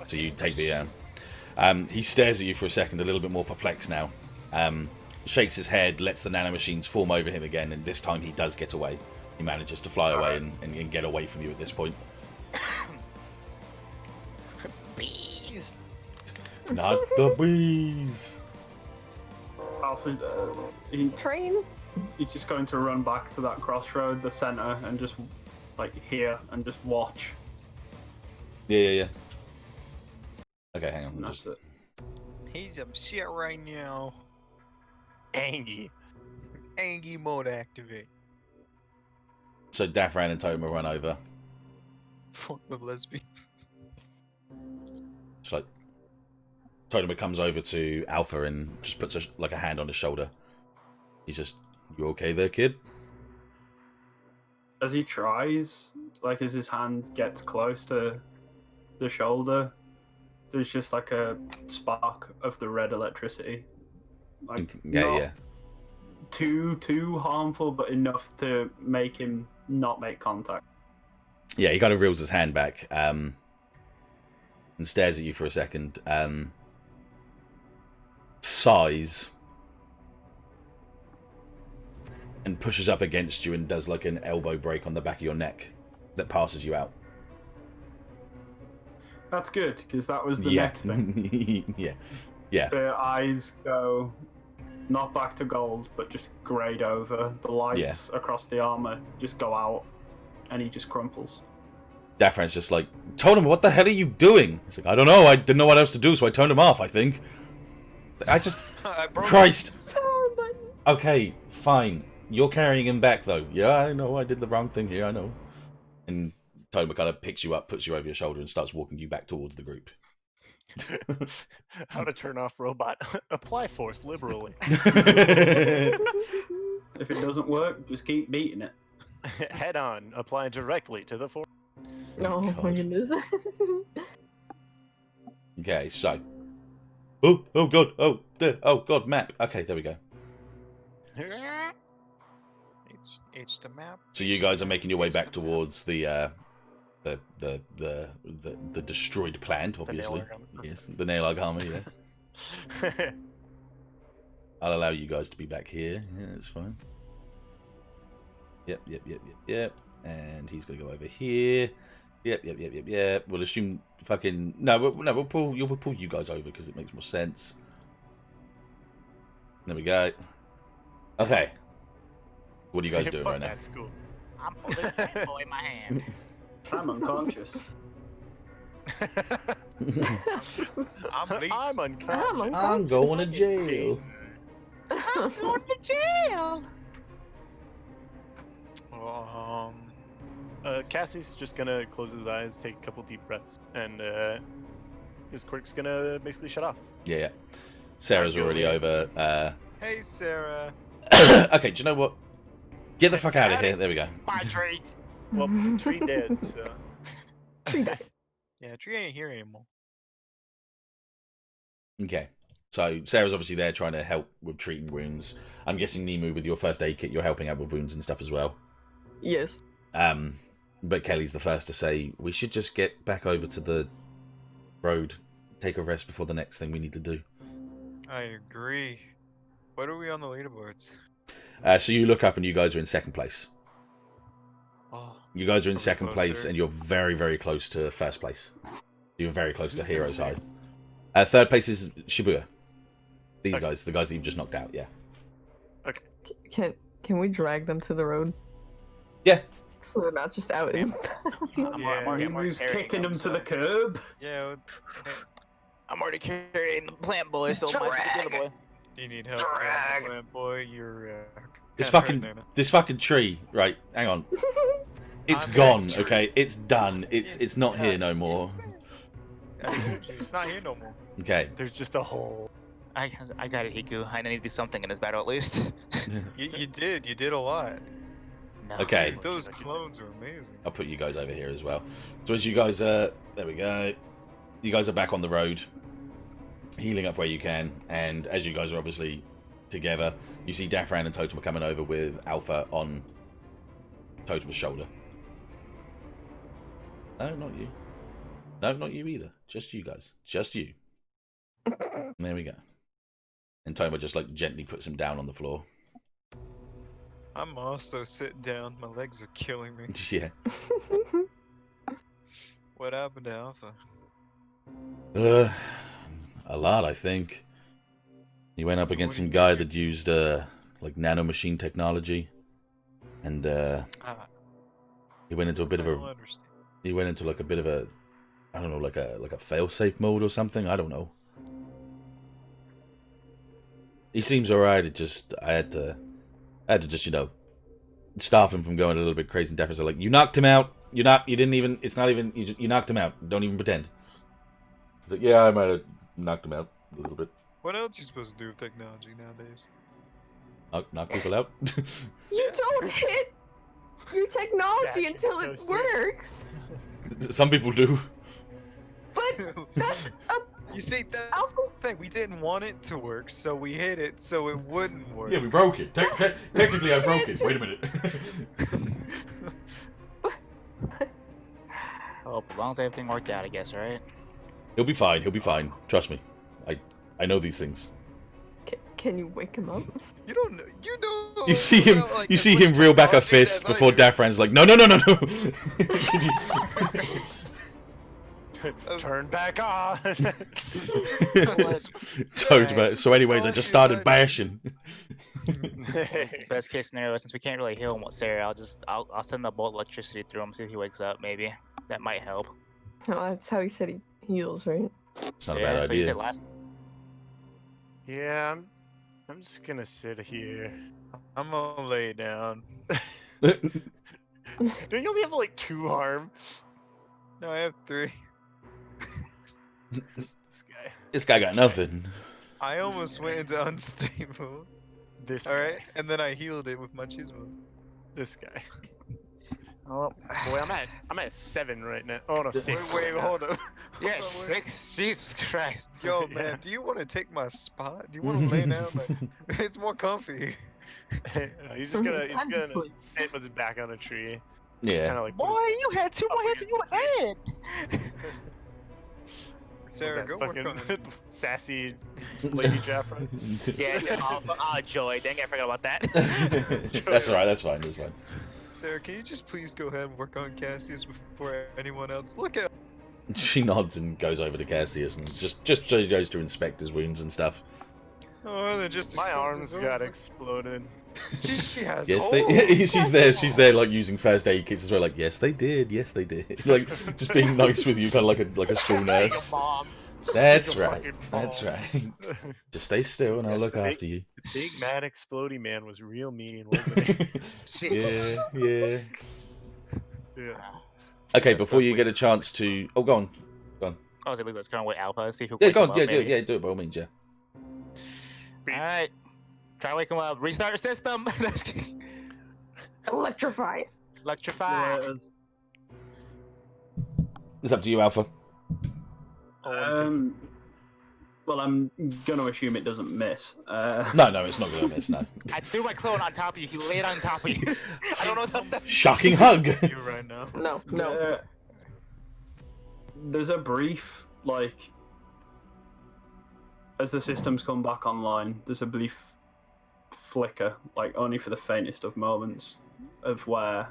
So you take the... he stares at you for a second, a little bit more perplexed now. Shakes his head, lets the nanomachines form over him again, and this time he does get away. He manages to fly away and get away from you at this point. Bees. Not the bees. Alpha, Train? he's just going to run back to that crossroad, the center, and just like here and just watch. Yeah. Okay, hang on. And that's it. He's upset right now. Angie. Angie mode activate. So Dafran and Totema run over. Fuck the lesbians. It's like Totema comes over to Alpha and just puts a hand on his shoulder. He's just, you okay there, kid? As he tries, like as his hand gets close to the shoulder, there's just like a spark of the red electricity. Like Yeah, not yeah. too harmful, but enough to make him not make contact. Yeah, he kind of reels his hand back and stares at you for a second. Sighs and pushes up against you and does like an elbow break on the back of your neck that passes you out. That's good, because that was the Yeah. next thing. Yeah. The eyes go not back to gold, but just grayed over. The lights across the armor just go out, and he just crumples. Dafran's just like, told him, what the hell are you doing? He's like, I don't know, I didn't know what else to do, so I turned him off, I think. I just... Christ! Okay, fine. You're carrying him back, though. Yeah, I know, I did the wrong thing here, I know. And Toma kind of picks you up, puts you over your shoulder, and starts walking you back towards the group. How to turn off robot. Apply force liberally. If it doesn't work, just keep beating it. Head on. Apply directly to the force. Oh my God. goodness. Okay, so... Oh god, oh god, map. Okay, there we go. H the map. So you guys are making your way back towards the destroyed plant, obviously. Yes, the nail armor, yeah. I'll allow you guys to be back here. Yeah, that's fine. Yep. And he's gonna go over here. Yep. We'll assume fucking we'll pull you guys over because it makes more sense. There we go. Okay. What are you guys doing Fuck right now? that school. I'm holding a Game Boy in my hand. I'm unconscious. I'm leaving. I'm unconscious. I'm going to jail. I'm going to jail. Cassius just gonna close his eyes, take a couple deep breaths, and his quirk's gonna basically shut off. Yeah. Sarah's already over. Hey, Sarah. Okay, do you know what? Get the fuck out of here. There we go. Bye, tree. Well, tree dead, so. Tree died. Yeah, Tree ain't here anymore. Okay. So Sarah's obviously there trying to help with treating wounds. I'm guessing Nemu, with your first aid kit, you're helping out with wounds and stuff as well. Yes. But Kelly's the first to say, we should just get back over to the road, take a rest before the next thing we need to do. I agree. What are we on the leaderboards? So you look up and you guys are in second place. Oh, You guys are in Are we second place closer? and you're very, very close to first place. You're very close to Hero's High. Third place is Shibuya. These Okay. guys, the guys that you've just knocked out, yeah. Can we drag them to the road? Yeah. So they're not just out in. I'm already Who's carrying kicking them, him to so- the curb? yeah. I'm already carrying the plant boy, so might as well get the boy. Do you need help? Drag. Plant boy, you're. This kinda fucking, hurt, Nana. this fucking tree, right, hang on. It's I'm gone, very okay? It's done. It's not here no more. I told you, it's not here no more. Okay. There's just a hole. I got it, Hiku. I need to do something in this battle at least. You did a lot. No. Okay. Dude, those clones are amazing. I'll put you guys over here as well. So as you guys there we go. You guys are back on the road, healing up where you can, and as you guys are obviously together, you see Dafran and Totem are coming over with Alpha on Totem's shoulder. No, not you. No, not you either. Just you guys. Just you. There we go. And Toma just like gently puts him down on the floor. I'm also sitting down. My legs are killing me. Yeah. What happened to Alpha? A lot, I think. He went up against some guy that used like nanomachine technology, and he went into a bit of I don't a understand. he went into like a bit of a, I don't know, like a fail-safe mode or something. I don't know. He seems alright. It just I had to just stop him from going a little bit crazy. And Definitely like, you knocked him out. You didn't even. It's not even. You knocked him out. Don't even pretend. He's like, yeah, I might have knocked him out a little bit. What else are you supposed to do with technology nowadays? Knock people out. You don't hit your technology Back until into it toaster. works. Some people do. But that's a You see, that's the Alpha's. thing. We didn't want it to work, so we hit it so it wouldn't work. Yeah, we broke it. Technically, I broke it. Wait a minute. Oh, as long as everything worked out, I guess, right? He'll be fine. He'll be fine. Trust me. I know these things. Can you wake him up? You don't know. You know. You see him. about, like, You as see much him reel back a technology fist as I before do. Dafran's like, no. Can you... Turn back on. Toad, but so anyways, I just started bashing. Best case scenario, since we can't really heal him with Sarah, I'll send the bolt electricity through him, see if he wakes up. Maybe that might help. No, that's how he said he heals, right? It's not a Yeah, bad so you said idea. last. Yeah, I'm just gonna sit here. I'm gonna lay down. Don't you only have like 2 harm? No, I have 3. This guy. This guy got nothing. I almost went into unstable. This All right, guy. and then I healed it with my chismo. This guy. Oh, Boy, I'm at 7 right now. Oh no, 6. Wait, hold up. yeah, Hold on, wait. 6. Jesus Christ. Yo, Yeah. man, do you want to take my spot? Do you want to lay down? Like, it's more comfy. He's just gonna Time to sleep. sit with his back on a tree. Yeah. Kind of like. Boy, you had 2 more hits and you were dead. Sarah, go work on it. Sassy lady Jafro. Yeah, Joy. Dang, I forgot about that. That's alright. That's fine. That's fine. Sarah, can you just please go ahead and work on Cassius before anyone else? Look at. She nods and goes over to Cassius and just goes to inspect his wounds and stuff. Oh, they're just. My exposed arms his got arms. exploded. She has. Yes, holes. they. She's there, like using first aid kits as well. Like, yes, they did. Yes, they did. Like, just being nice with you, kind of like a school nurse. Mom. That's Like a right. fucking That's mom. right. Just stay still, and I'll Yes, look the big- after you. The big mad explodey man was real mean, wasn't he? Jesus. Yeah. Yeah. Okay, Yes, before you Leslie. get a chance to, oh, go on. I was at least let's go with Alpha, see if he'll Yeah, wake go him on. up, Yeah, maybe. yeah, do it by all means. Yeah. Alright. Try to wake him up. Restart the system. Electrify. Electrify. Yeah, It's up to you, Alpha. well, I'm gonna assume it doesn't miss. No, it's not going to miss. No. I threw my clone on top of you. He laid on top of you. I don't know what else to Shocking hug. You right now. No. There's a brief, like, as the systems come back online, there's a brief flicker, like only for the faintest of moments, of where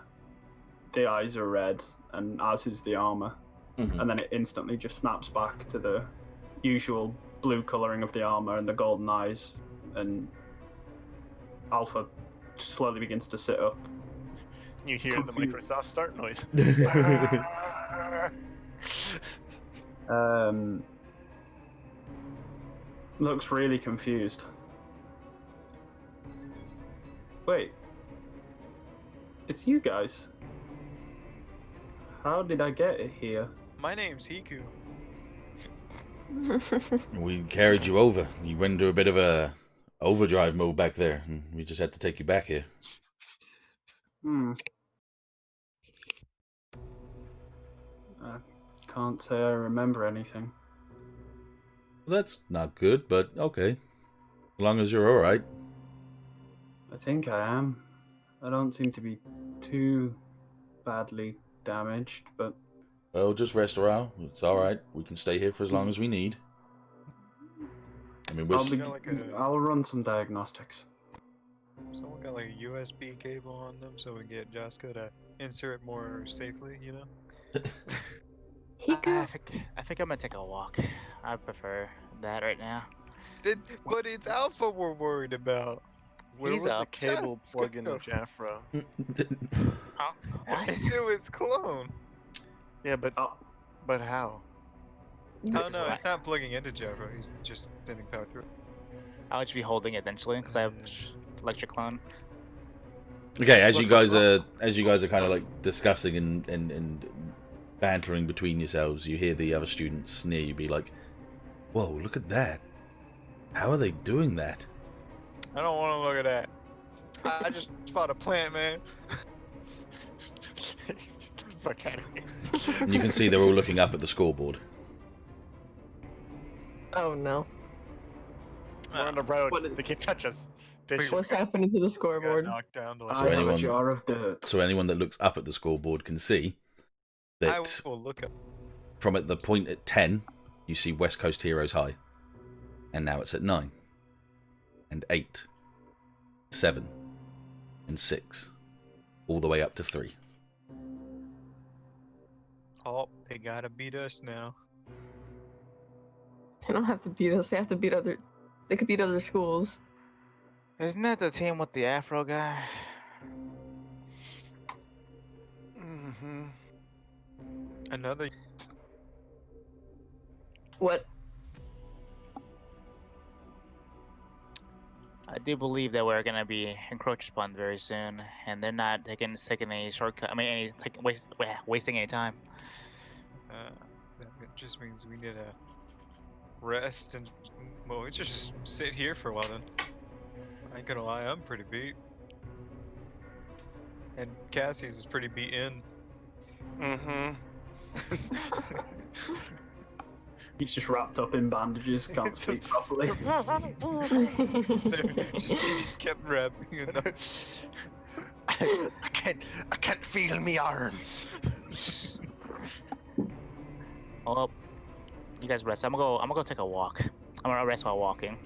the eyes are red, and as is the armor, Mhm. and then it instantly just snaps back to the usual blue coloring of the armor and the golden eyes, and Alpha slowly begins to sit up. You hear the Confused. Microsoft start noise. Looks really confused. Wait. It's you guys. How did I get here? My name's Hiku. We carried you over. You went into a bit of a overdrive mode back there, and we just had to take you back here. I can't say I remember anything. That's not good, but okay. As long as you're alright. I think I am. I don't seem to be too badly damaged, but Well, just rest around. It's alright. We can stay here for as long as we need. I mean, we're... I'll, got like a- I'll run some diagnostics. Someone got like a USB cable on them so we get Josco to insert more safely, you know? I think I'm gonna take a walk. I prefer that right now. But it's Alpha we're worried about. Where He's would the up. cable Just plug into go. Jafro? Huh? What? Into his clone. Yeah, but how? Oh is no, why- it's not plugging into Jafro. He's just sending power through. I'll just be holding it eventually because I have electric clone. Okay, as you Look, guys look. are kind of like discussing and bantering between yourselves, you hear the other students near you be like, "Whoa, look at that! How are they doing that?" I don't want to look at that. I just fought a plant, man. Get the fuck out of here. And you can see they're all looking up at the scoreboard. Oh no. We're on the road. What is- They can't touch us. Wait, Bitch. What's happening to the Got scoreboard? knocked down to I like. So have anyone- a jar of dirt. So anyone that looks up at the scoreboard can see I that will look up. from at the point at 10, you see West Coast Heroes High. And now it's at 9. And 8. 7. And 6. All the way up to 3. Oh, they gotta beat us now. They don't have to beat us. They have to beat other. They could beat other schools. Isn't that the team with the Afro guy? Mm-hmm. Another. What? I do believe that we're gonna be encroached upon very soon, and they're not taking any shortcut. I mean, wasting any time. That just means we need to rest and well, we just sit here for a while then. I ain't gonna lie, I'm pretty beat. And Cassius is pretty beat in. Mm-hmm. He's just wrapped up in bandages, can't It's speak just- properly. He just kept wrapping in them. I can't feel me arms. Well, you guys rest. I'm gonna go take a walk. I'm gonna rest while walking.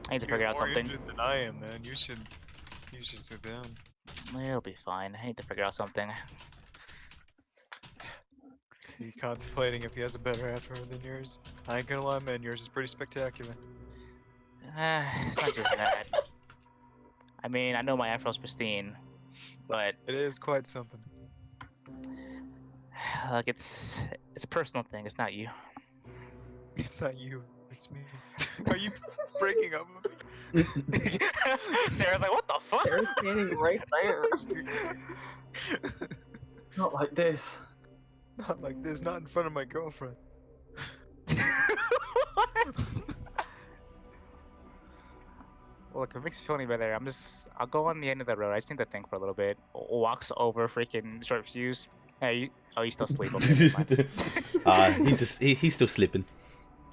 I need to You're figure out more something. injured than I am, man. You should sit down. It'll be fine. I need to figure out something. He contemplating if he has a better afro than yours. I ain't gonna lie, man. Yours is pretty spectacular. It's not just that. I mean, I know my afro's pristine, but It is quite something. like it's a personal thing. It's not you. It's not you. It's me. Are you breaking up with me? Sarah's like, what the fuck? They're standing right there. Not like this. Not like this. Not in front of my girlfriend. Well, look, if it makes you feel any better, I'll go on the end of the road. I just need to think for a little bit. Walks over freaking short fuse. Hey, you still sleep? Okay, never mind. He's still slipping.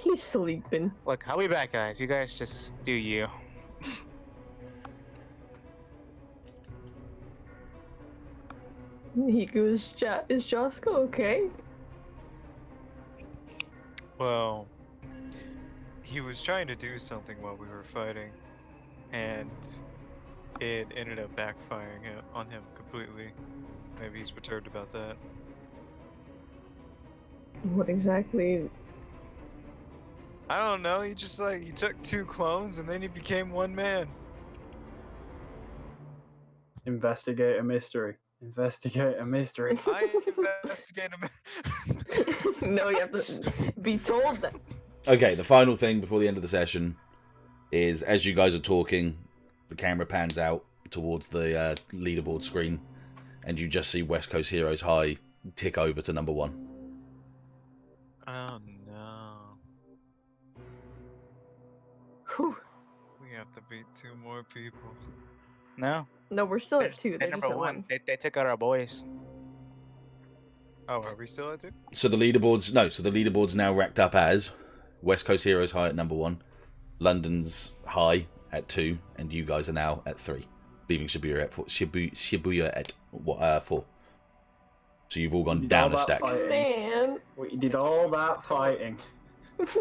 He's sleeping. Look, I'll be back, guys. You guys just do you. Hiku, is Josco okay? Well, he was trying to do something while we were fighting, and it ended up backfiring on him completely. Maybe he's perturbed about that. What exactly? I don't know. He just he took 2 clones and then he became one man. Investigate a mystery. Investigate a mystery. I investigate him. No, you have to be told that. Okay, the final thing before the end of the session is as you guys are talking, the camera pans out towards the leaderboard screen, and you just see West Coast Heroes High tick over to number 1. Oh no. Whew. We have to beat 2 more people. No, No, we're still they're, at 2. they're They're just number at 1. They took out our boys. Oh, are we still at 2? So the leaderboard's now racked up as West Coast Heroes High at number 1, London's High at 2, and you guys are now at 3, leaving Shibuya at 4. Shibuya at 4. So you've all gone down a stack. Man, We did all that fighting.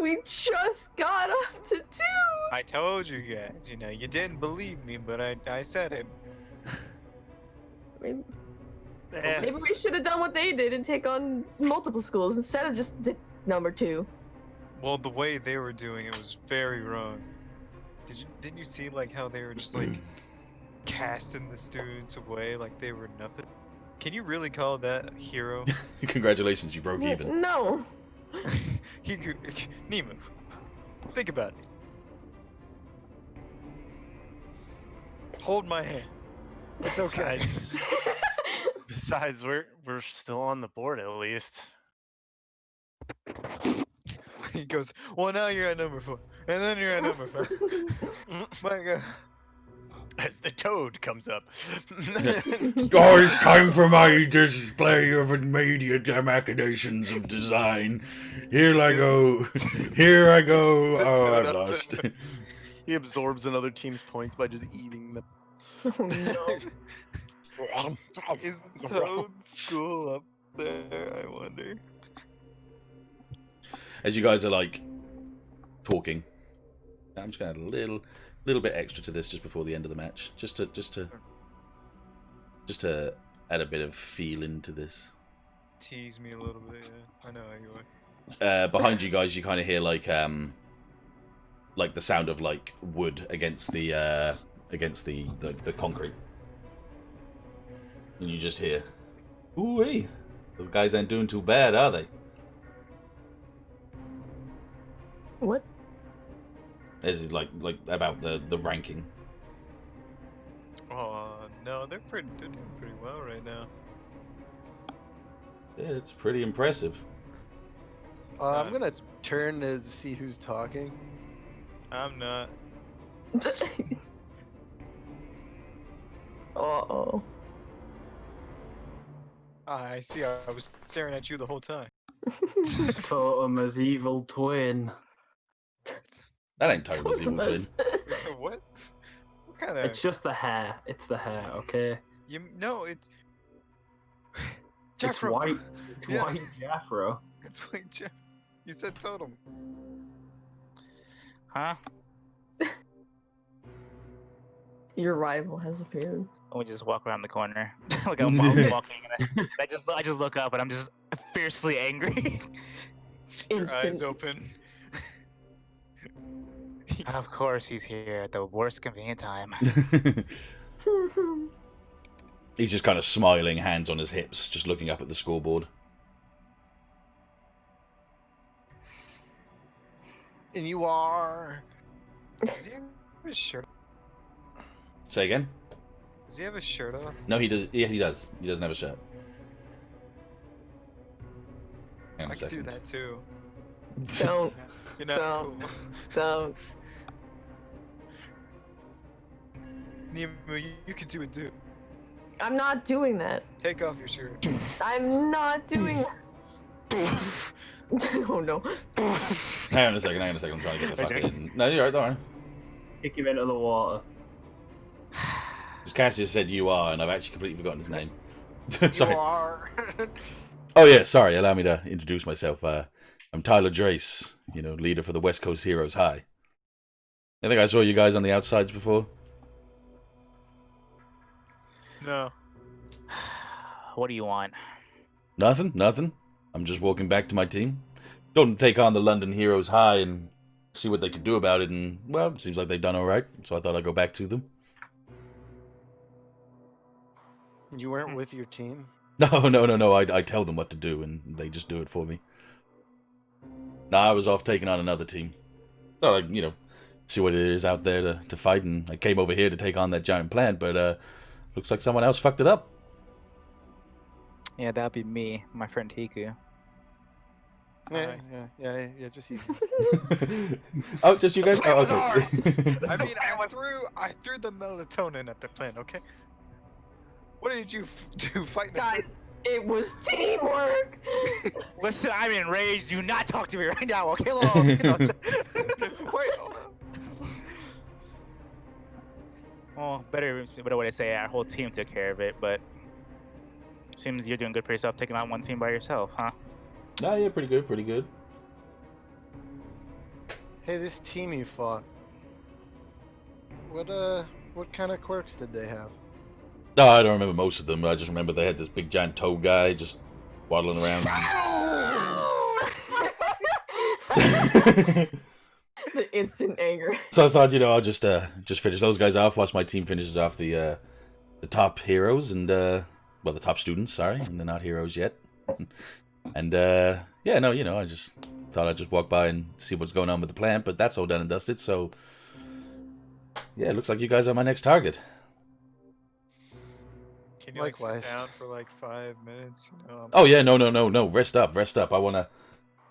we just got up to 2. I told you guys, you didn't believe me, but I said it. Maybe, Yes. maybe we should have done what they did and take on multiple schools instead of just the number 2. Well, the way they were doing it was very wrong. Didn't you see how they were just casting the students away like they were nothing? Can you really call that a hero? Congratulations, you broke even. No. Nemu, think about it. Hold my hand. It's okay. Besides, besides, we're still on the board at least. He goes, well, now you're at number 4, and then you're at number 5. My God. as the toad comes up. Oh, it's time for my display of immediate machinations of design. Here I go. Here I go. The Oh, toad I've up lost. there. He absorbs another team's points by just eating them. Oh no. Is the Toad School up there? I wonder. As you guys are like talking, I'm just gonna add a little bit extra to this just before the end of the match, just to add a bit of feel into this. Tease me a little bit. Yeah, I know how you are. Behind you guys, you kind of hear like the sound of like wood against the concrete, and you just hear, "Ooh-wee, the guys ain't doing too bad, are they?" What? This is like about the ranking. No, they're doing pretty well right now. Yeah, it's pretty impressive. I'm gonna turn to see who's talking. I'm not. Uh-oh. I see. I was staring at you the whole time. Totemer's evil twin. That ain't Totemer's evil twin. What? What kind of? It's just the hair. It's the hair, okay? No, it's. It's Jafro. white. It's Yeah. white Jafro. It's white Jeff. You said totem. Huh? Your rival has appeared. We just walk around the corner. Like I'm walking, and I just look up, and I'm just fiercely angry. Your eyes Instant. open. Of course, he's here at the worst convenient time. He's just kind of smiling, hands on his hips, just looking up at the scoreboard. And you are. Does he have his shirt? Say again? Does he have his shirt off? No, he does. Yeah, he does. He doesn't have a shirt. Hang on I a could do second. that too. Don't. You're not Don't. cool. Don't. Nemu, you could do it too. I'm not doing that. Take off your shirt. I'm not doing that. Oh no. Hang on a second. I'm trying to get the fucking... No, you're right, don't worry. Kick him into the water. Because Cassius said you are, and I've actually completely forgotten his name. You Sorry. are. Oh yeah, sorry. Allow me to introduce myself. I'm Tyler Drace, leader for the West Coast Heroes High. I think I saw you guys on the outsides before. No. What do you want? Nothing. I'm just walking back to my team. Told them to take on the London Heroes High and see what they could do about it, and, well, it seems like they've done alright, so I thought I'd go back to them. You weren't with your team? No. I tell them what to do, and they just do it for me. I was off taking on another team. Thought I'd, see what it is out there to fight, and I came over here to take on that giant plant, but, looks like someone else fucked it up. Yeah, that'd be me, my friend Hiku. Yeah, just you. Oh, just you guys? It Oh, was okay. I mean, I threw the melatonin at the plant, okay? What did you do fighting Guys, it was teamwork. Listen, I'm enraged. Do not talk to me right now, okay? Wait, hold on. Well, better way to say it, our whole team took care of it, but seems you're doing good for yourself taking on one team by yourself, huh? Nah, yeah, pretty good. Hey, this team you fought. What kind of quirks did they have? No, I don't remember most of them. I just remember they had this big giant toad guy just waddling around. The instant anger. So I thought, I'll just finish those guys off, watch my team finishes off the top heroes and the top students, sorry, and they're not heroes yet. And I just thought I'd just walk by and see what's going on with the plant, but that's all done and dusted, so yeah, it looks like you guys are my next target. Can you Likewise. sit down for like 5 minutes? Oh yeah, no. Rest up. I wanna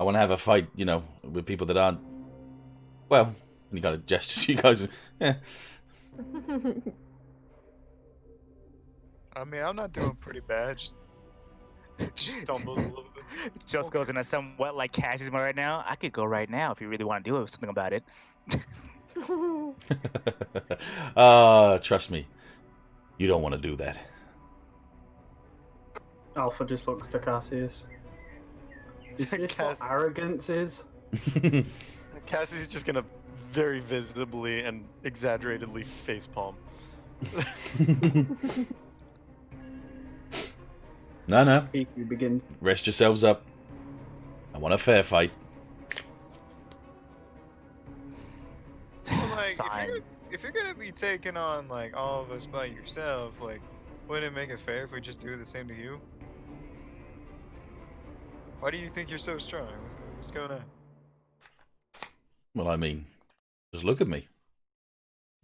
have a fight, with people that aren't. Well, you got a gesture. You guys, yeah. I mean, I'm not doing pretty bad. Just stumbles a little bit. Just goes into somewhat like Cassius right now. I could go right now if you really want to do something about it. Trust me, you don't want to do that. Alpha just looks to Cassius. Is this what arrogance is? Cassie's just gonna very visibly and exaggeratedly facepalm. No. Hiku begins. Rest yourselves up. I want a fair fight. Well, like, Fine. if you're gonna be taking on like all of us by yourself, like, wouldn't it make it fair if we just do the same to you? Why do you think you're so strong? What's going on? Well, I mean, just look at me.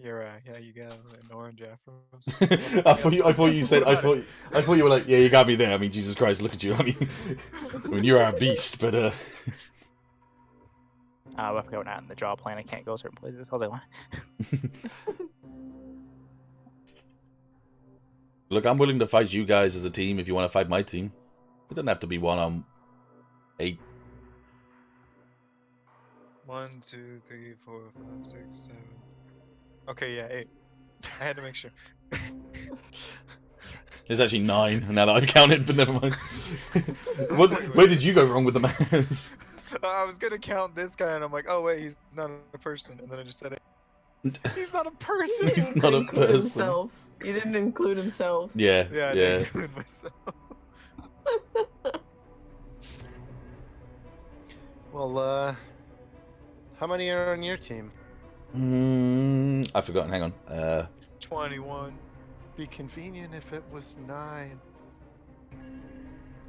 You're right. Yeah, you got an orange afro. I thought you were like, yeah, you got me there. I mean, Jesus Christ, look at you. I mean, you are a beast, but I forgot we're not in the draw plan. I can't go certain places. I was like, what? Look, I'm willing to fight you guys as a team if you want to fight my team. It doesn't have to be 1-on-8. 1, 2, 3, 4, 5, 6, 7. Okay, yeah, 8. I had to make sure. There's actually 9 now that I've counted, but never mind. Where did you go wrong with the maths? I was gonna count this guy, and I'm like, oh wait, he's not a person, and then I just said it. He's not a person. He's not a Include person. himself. He didn't include himself. Yeah, Yeah, I didn't include myself. Well, how many are on your team? I've forgotten. Hang on. 21. Be convenient if it was 9.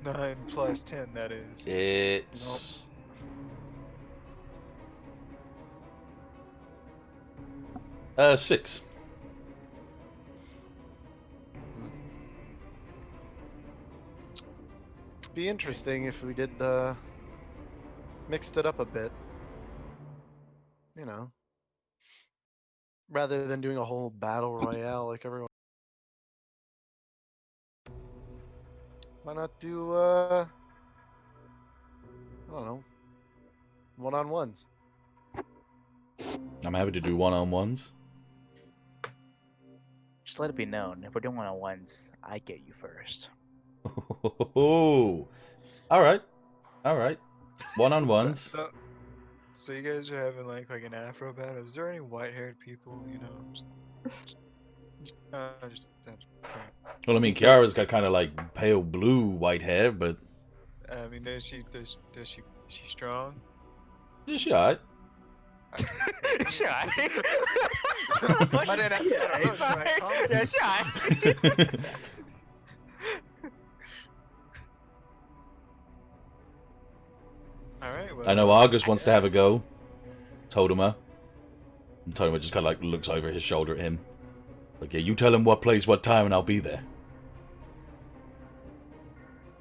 9 plus 10, that is. It's 6. Be interesting if we did mixed it up a bit. You know, rather than doing a whole battle royale like everyone. Why not do I don't know, 1-on-1s? I'm happy to do 1-on-1s. Just let it be known. If we're doing 1-on-1s, I get you first. Oh, all right. 1-on-1s. So you guys are having like an afro battle. Is there any white-haired people? You know, just Well, I mean, Kiara's got kind of like pale blue white hair, but I mean, is she strong? yeah, she alright. Shy. I didn't ask you that first, right, Tom? Yeah, shy. Alright, well. I know Argus wants to have a go. Totema. And Totema just kind of like looks over his shoulder at him. Like, yeah, you tell him what place, what time, and I'll be there.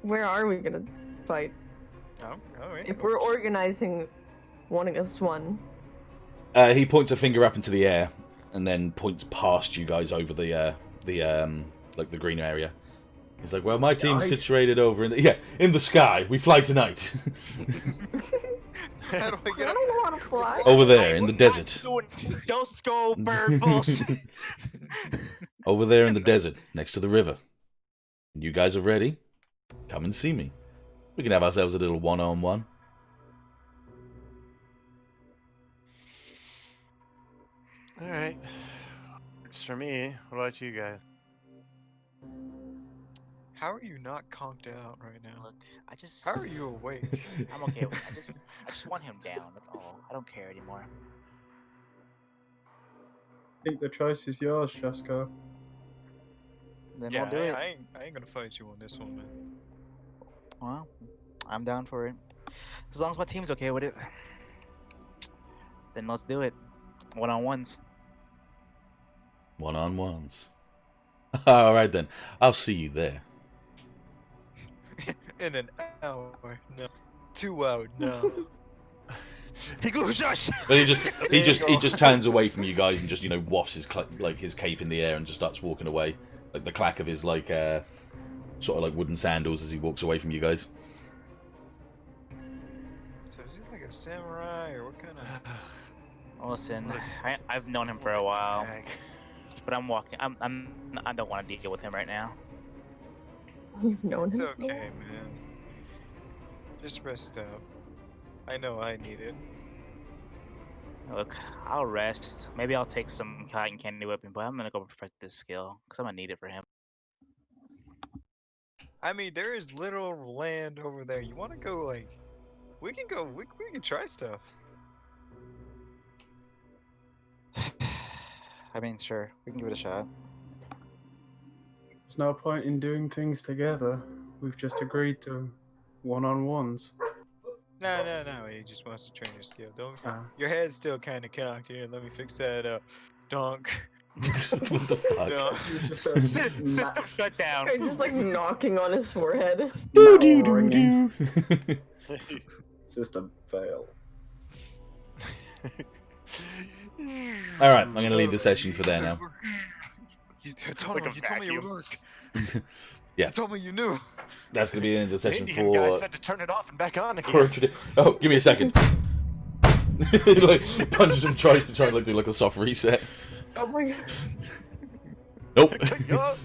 Where are we gonna fight? Oh, alright. If we're organizing 1 against 1. He points a finger up into the air, and then points past you guys over the like the green area. He's like, well, my team's situated over in the sky. We fly tonight. How do I I get up? don't know how to fly. Over there in the desert. Josco bird bullshit. Over there in the desert, next to the river. When you guys are ready, come and see me. We can have ourselves a little 1-on-1. All right, works for me. What about you guys? How are you not conked out right now? Look, I just. How are you awake? I'm okay with it. I just want him down. That's all. I don't care anymore. I think the choice is yours, Josco. Then Yeah, we'll do it. I ain't gonna fight you on this one, man. Well, I'm down for it. As long as my team's okay with it. Then let's do it. 1-on-1s. 1-on-1s. Alright then. I'll see you there. In an hour, no. 2 hours, no. Hiku, shush! But he just turns away from you guys and just, you know, wafts his his cape in the air and just starts walking away. like the clack of his like sort of like wooden sandals as he walks away from you guys. So is he like a samurai or what kind of? Listen, What I've known him for what a while, bag. but I don't want to deal with him right now. You've known It's him. okay, man. Just rest up. I know I need it. Look, I'll rest. Maybe I'll take some cotton candy whipping, but I'm gonna go perfect this skill because I'm gonna need it for him. I mean, there is literal land over there. You want to go like? We can go. We can try stuff. I mean, sure, we can give it a shot. There's no point in doing things together. We've just agreed to one-on-ones. No. He just wants to train your skill. Don't. Ah. Your head's still kind of cocked here. Let me fix that up. Donk. What the fuck? Donk. It's just a System shut down. You're just like knocking on his forehead. malingering. System fail. All right, I'm going to leave the session for there now. You told me it would work. Yeah. You told me you knew. That's going to be the end of the The session Indian guy for. said to turn it off and back on for again. oh, give me a second. He like punches and tries to try and like do like a soft reset. Oh my god. Nope. Yup.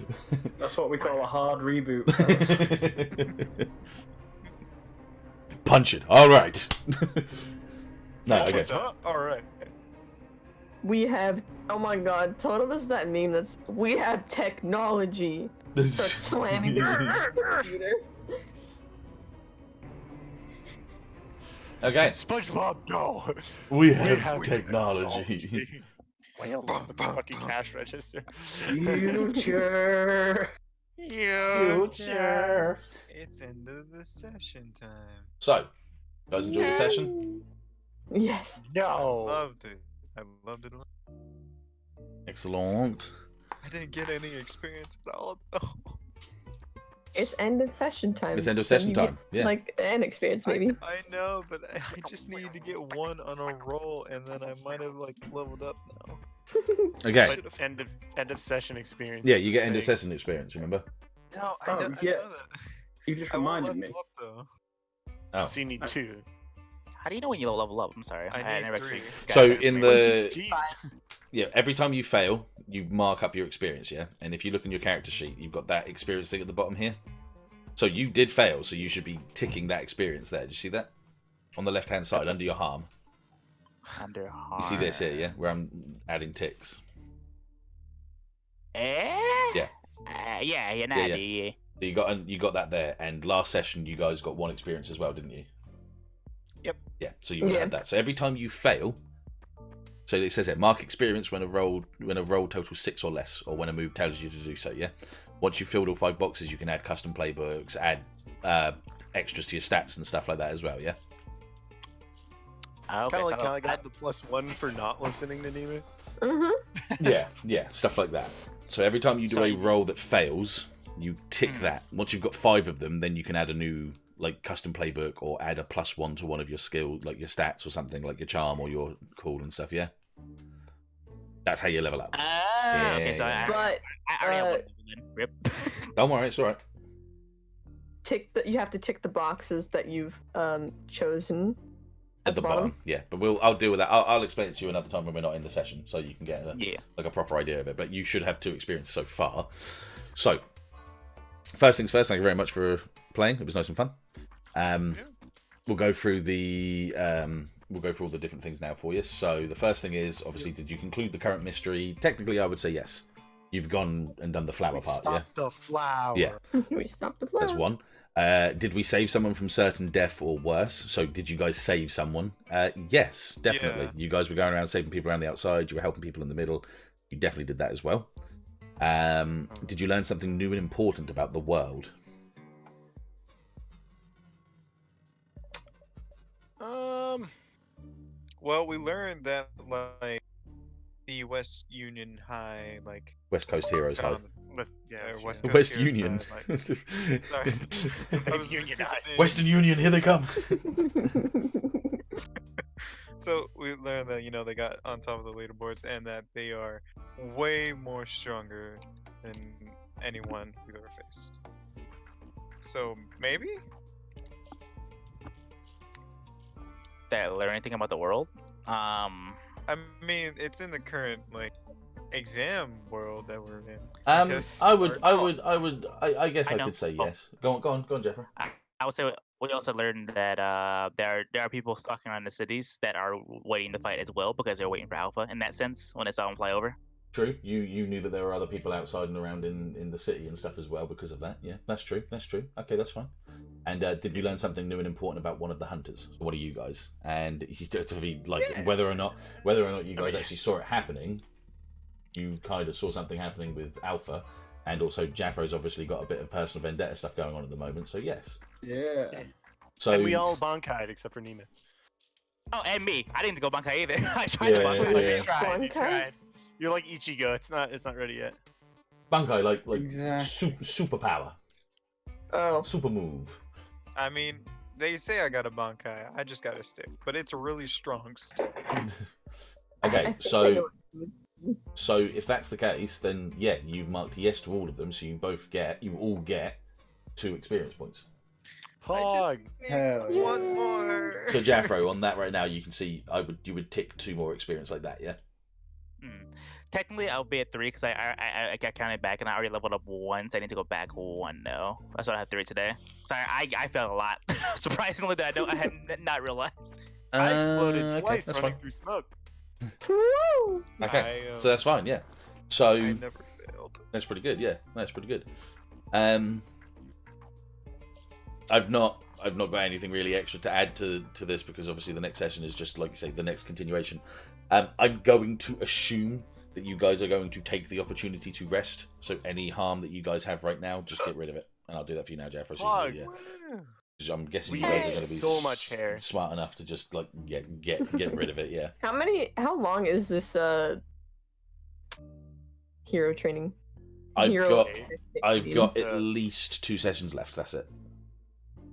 That's what we call a hard reboot. fellas. Punch it. All right. No, okay. All right. We have. Oh my god. Totem is that meme that's. We have technology. Start slamming the computer. Okay. SpongeBob, no. We have have technology. Whales on the fucking cash register. Future. Future. It's end of the session time. So, guys, enjoy the session. Yes. I No. loved it. I loved it a lot. Excellent. I didn't get any experience at all. though. It's end of session time. It's end of so session you time. get, Yeah. Like an experience maybe. I know, but I just need to get one on a roll, and then I might have like leveled up now. Okay. But end of session experience. Yeah, is you the get end of thing. session experience. Remember? No, Oh, I know yeah. that. You just I won't reminded me. level up though. Oh. So you need two. How do you know when you level up? I'm sorry. I need never 3. actually got So that in information. the every time you fail, you mark up your experience. Yeah, and if you look on your character sheet, you've got that experience thing at the bottom here. So you did fail, so you should be ticking that experience there. Do you see that on the left-hand side under your harm? Under You see this here, yeah, where I'm adding ticks. Eh? Yeah. Yeah. So you got that there, and last session you guys got 1 experience as well, didn't you? Yep. Yeah. So you would have had that. So every time you fail, so it says here, mark experience when a roll totals 6 or less, or when a move tells you to do so. Yeah. Once you've filled all 5 boxes, you can add custom playbooks, add extras to your stats and stuff like that as well. Yeah. Okay, Kind of like so how I got the +1 for not listening to Nemu. Mm-hmm. Yeah, stuff like that. So every time you do a roll that fails, you tick that. Once you've got 5 of them, then you can add a new like custom playbook or add a +1 to one of your skills, like your stats or something, like your charm or your cool and stuff. Yeah, that's how you level up. okay, so yeah. But I already have one level then. Rip. Don't worry, it's all right. you have to tick the boxes that you've chosen At the bottom, yeah. But I'll deal with that. I'll explain it to you another time when we're not in the session, so you can get like a proper idea of it. But you should have 2 experiences so far. So, first things first. Thank you very much for playing. It was nice and fun. We'll go through all the different things now for you. So the first thing is obviously, did you conclude the current mystery? Technically, I would say yes. You've gone and done the flower part, yeah. Stop the flower. Yeah. We stopped the flower. That's one. Did we save someone from certain death or worse? So did you guys save someone? Yes, definitely. Yeah. You guys were going around saving people around the outside. You were helping people in the middle. You definitely did that as well. Did you learn something new and important about the world? Well, we learned that like the West Union High, like West Coast Heroes High. West West Coast Union. Heroes High, like, sorry, I was Union missing High. the name. Western Union, here they come. So we learned that they got on top of the leaderboards and that they are way more stronger than anyone we've ever faced. So maybe? Did I learn anything about the world? I mean, it's in the current like exam world that we're in. I Because guess I I know. could say Oh. yes. Go on, Jeffrey. I would say we also learned that there are people stalking around the cities that are waiting to fight as well because they're waiting for Alpha in that sense when they saw him fly over. True. You knew that there were other people outside and around in the city and stuff as well because of that. Yeah, that's true. That's true. Okay, that's fine. And did we learn something new and important about one of the hunters? So what are you guys? And to be like whether or not you guys actually saw it happening, you kind of saw something happening with Alpha, and also Jafro's obviously got a bit of personal vendetta stuff going on at the moment. So yes. Yeah. So And we all bankai'd except for Nemu. Oh, and me. I didn't go Bankai either. I tried to Yeah, Bankai. yeah. You tried. You Bankai? tried. You're like Ichigo. It's not ready yet. Bankai like Exactly. superpower, Oh, super move. I mean, they say I got a Bankai. I just got a stick, but it's a really strong stick. Okay, I know so if that's the case, then yeah, you've marked yes to all of them, so you all get 2 experience points. I Pog. just need Hell yeah. one more. So Jafro, on that right now, you can see you would tick 2 more experience like that, yeah. Technically, I'll be at 3 because I got counted back and I already leveled up 1, so I need to go back 1 though. That's why I have 3 today. Sorry, I failed a lot. Surprisingly, that I had not realized. I exploded Okay, twice that's running fine. through smoke. Woo! Okay, I, so that's fine, yeah. So I never failed. that's pretty good, yeah. That's pretty good. I've not got anything really extra to add to this because obviously the next session is just like you say, the next continuation. I'm going to assume that you guys are going to take the opportunity to rest. So any harm that you guys have right now, just get rid of it, and I'll do that for you now, Jafro. So Pog. yeah. 'Cause I'm guessing We you guys are have going to be so much hair. smart enough to just like get rid of it. Yeah. How long is this hero training? I've Hero got at least 2 sessions left. That's it.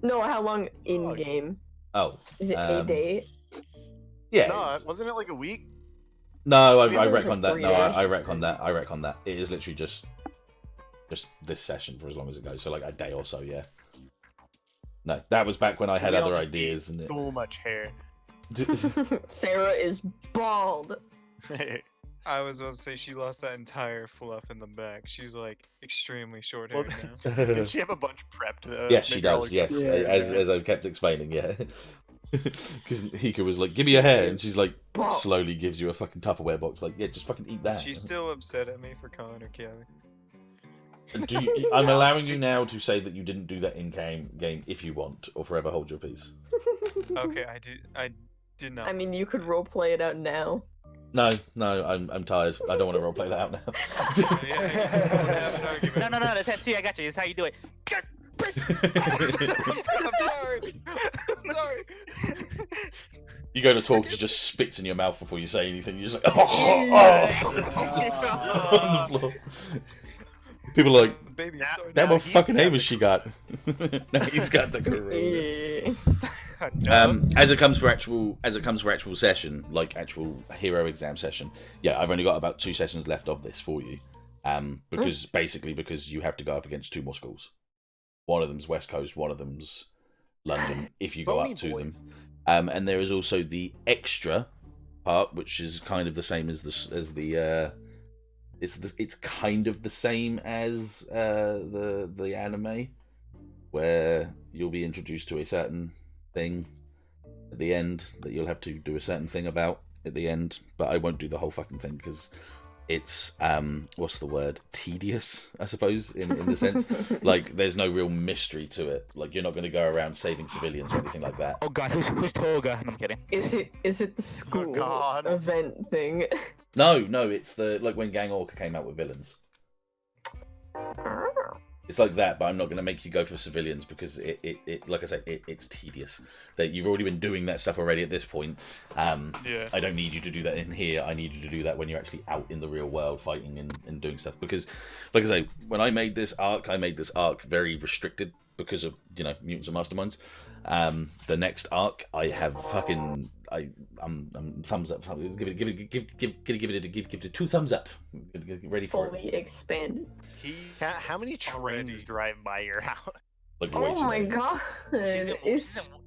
No, how long in game? Oh. Is it a day? Yeah. No, wasn't it like a week? No, I Maybe it was reckon like that. 3 No, days. I reckon that. I reckon that. It is literally just this session for as long as it goes. So like a day or so, yeah. No, that was back when I had We all other just ideas. And So much hair. Sarah is bald. I was about to say she lost that entire fluff in the back. She's like extremely short Well, haired now. did she have a bunch prepped? Yes, she make her all does. her Yes, tucks Yeah. as I've kept explaining, yeah. Because Hiku was like, "Give me your hair," and she's like, slowly gives you a fucking Tupperware box. Like, yeah, just fucking eat that. She's still upset at me for calling her Kelly. I'm allowing you now to say that you didn't do that in game if you want, or forever hold your peace. Okay, I did not. I mean, you could roleplay it out now. No, I'm tired. I don't want to roleplay that out now. No, that's see, I got you. That's how you do it. I'm sorry. I'm sorry. You go to talk, she just spits in your mouth before you say anything. You're just like, on the floor. People are like, Baby, I'm sorry. damn, Now what he's fucking got aim the- has she got? Now he's got the corona. Yeah. As it comes for actual session, like actual hero exam session, yeah, I've only got about 2 sessions left of this for you. Because you have to go up against 2 more schools. One of them's West Coast, one of them's London, if you go Bony up to them. boys. And there is also the extra part, which is kind of the same as it's kind of the same as the anime, where you'll be introduced to a certain thing at the end that you'll have to do a certain thing about at the end, but I won't do the whole fucking thing because it's what's the word, tedious, I suppose, in the sense like there's no real mystery to it. Like you're not going to go around saving civilians or anything like that. Oh god, who's Toga? No, I'm kidding. Is it the school God. event thing? No, it's the like when Gang Orca came out with villains. It's like that, but I'm not going to make you go for civilians because it like I said, it's tedious. That you've already been doing that stuff already at this point. Yeah. I don't need you to do that in here. I need you to do that when you're actually out in the real world fighting and doing stuff. Because, like I say, when I made this arc very restricted because of, mutants and masterminds. The next arc, I have I'm thumbs up. Give it a 2 thumbs up. Get ready for Fully it. expanded. How many trains drive by your house? Like, way Oh too my many. god.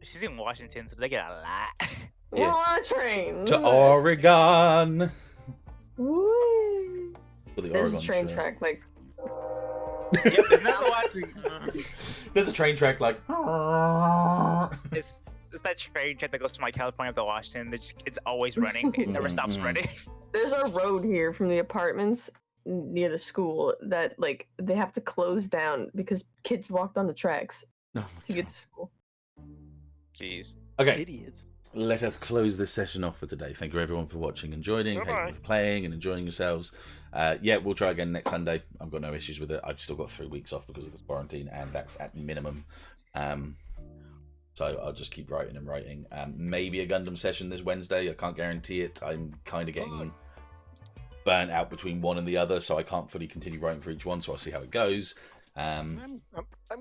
She's in Washington, so they get a lot. We're Yeah. on a train. To Oregon. Woo. For the There's Oregon a train track like. Yep, there's another one. There's a train track like. It's that train track that goes to my California to Washington. It's always running. It never stops running. There's a road here from the apartments near the school that like they have to close down because kids walked on the tracks to get to school. Jeez. Okay. Idiots. Let us close this session off for today. Thank you everyone for watching and joining. Thank you for playing and enjoying yourselves. Yeah, we'll try again next Sunday. I've got no issues with it. I've still got 3 weeks off because of this quarantine, and that's at minimum. So I'll just keep writing and writing. Maybe a Gundam session this Wednesday. I can't guarantee it. I'm kind of getting burnt out between one and the other, so I can't fully continue writing for each one. So I'll see how it goes. I'm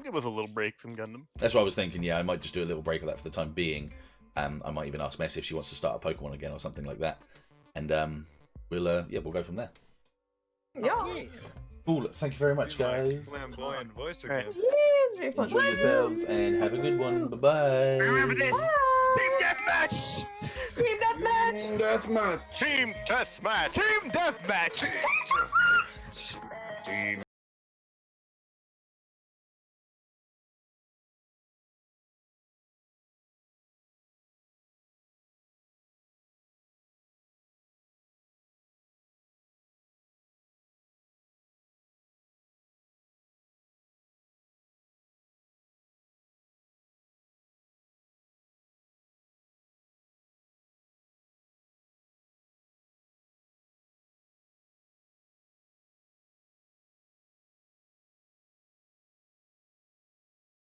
good with a little break from Gundam. That's what I was thinking. Yeah, I might just do a little break of that for the time being. I might even ask Messi if she wants to start a Pokemon again or something like that, and we'll go from there. Yeah. Cool. Thank you very much, guys. Flamboyant voice again. Yeah, Enjoy yourselves and have a good one. Bye bye. Remember this. Team deathmatch. Team deathmatch. Deathmatch. Team deathmatch. Team deathmatch.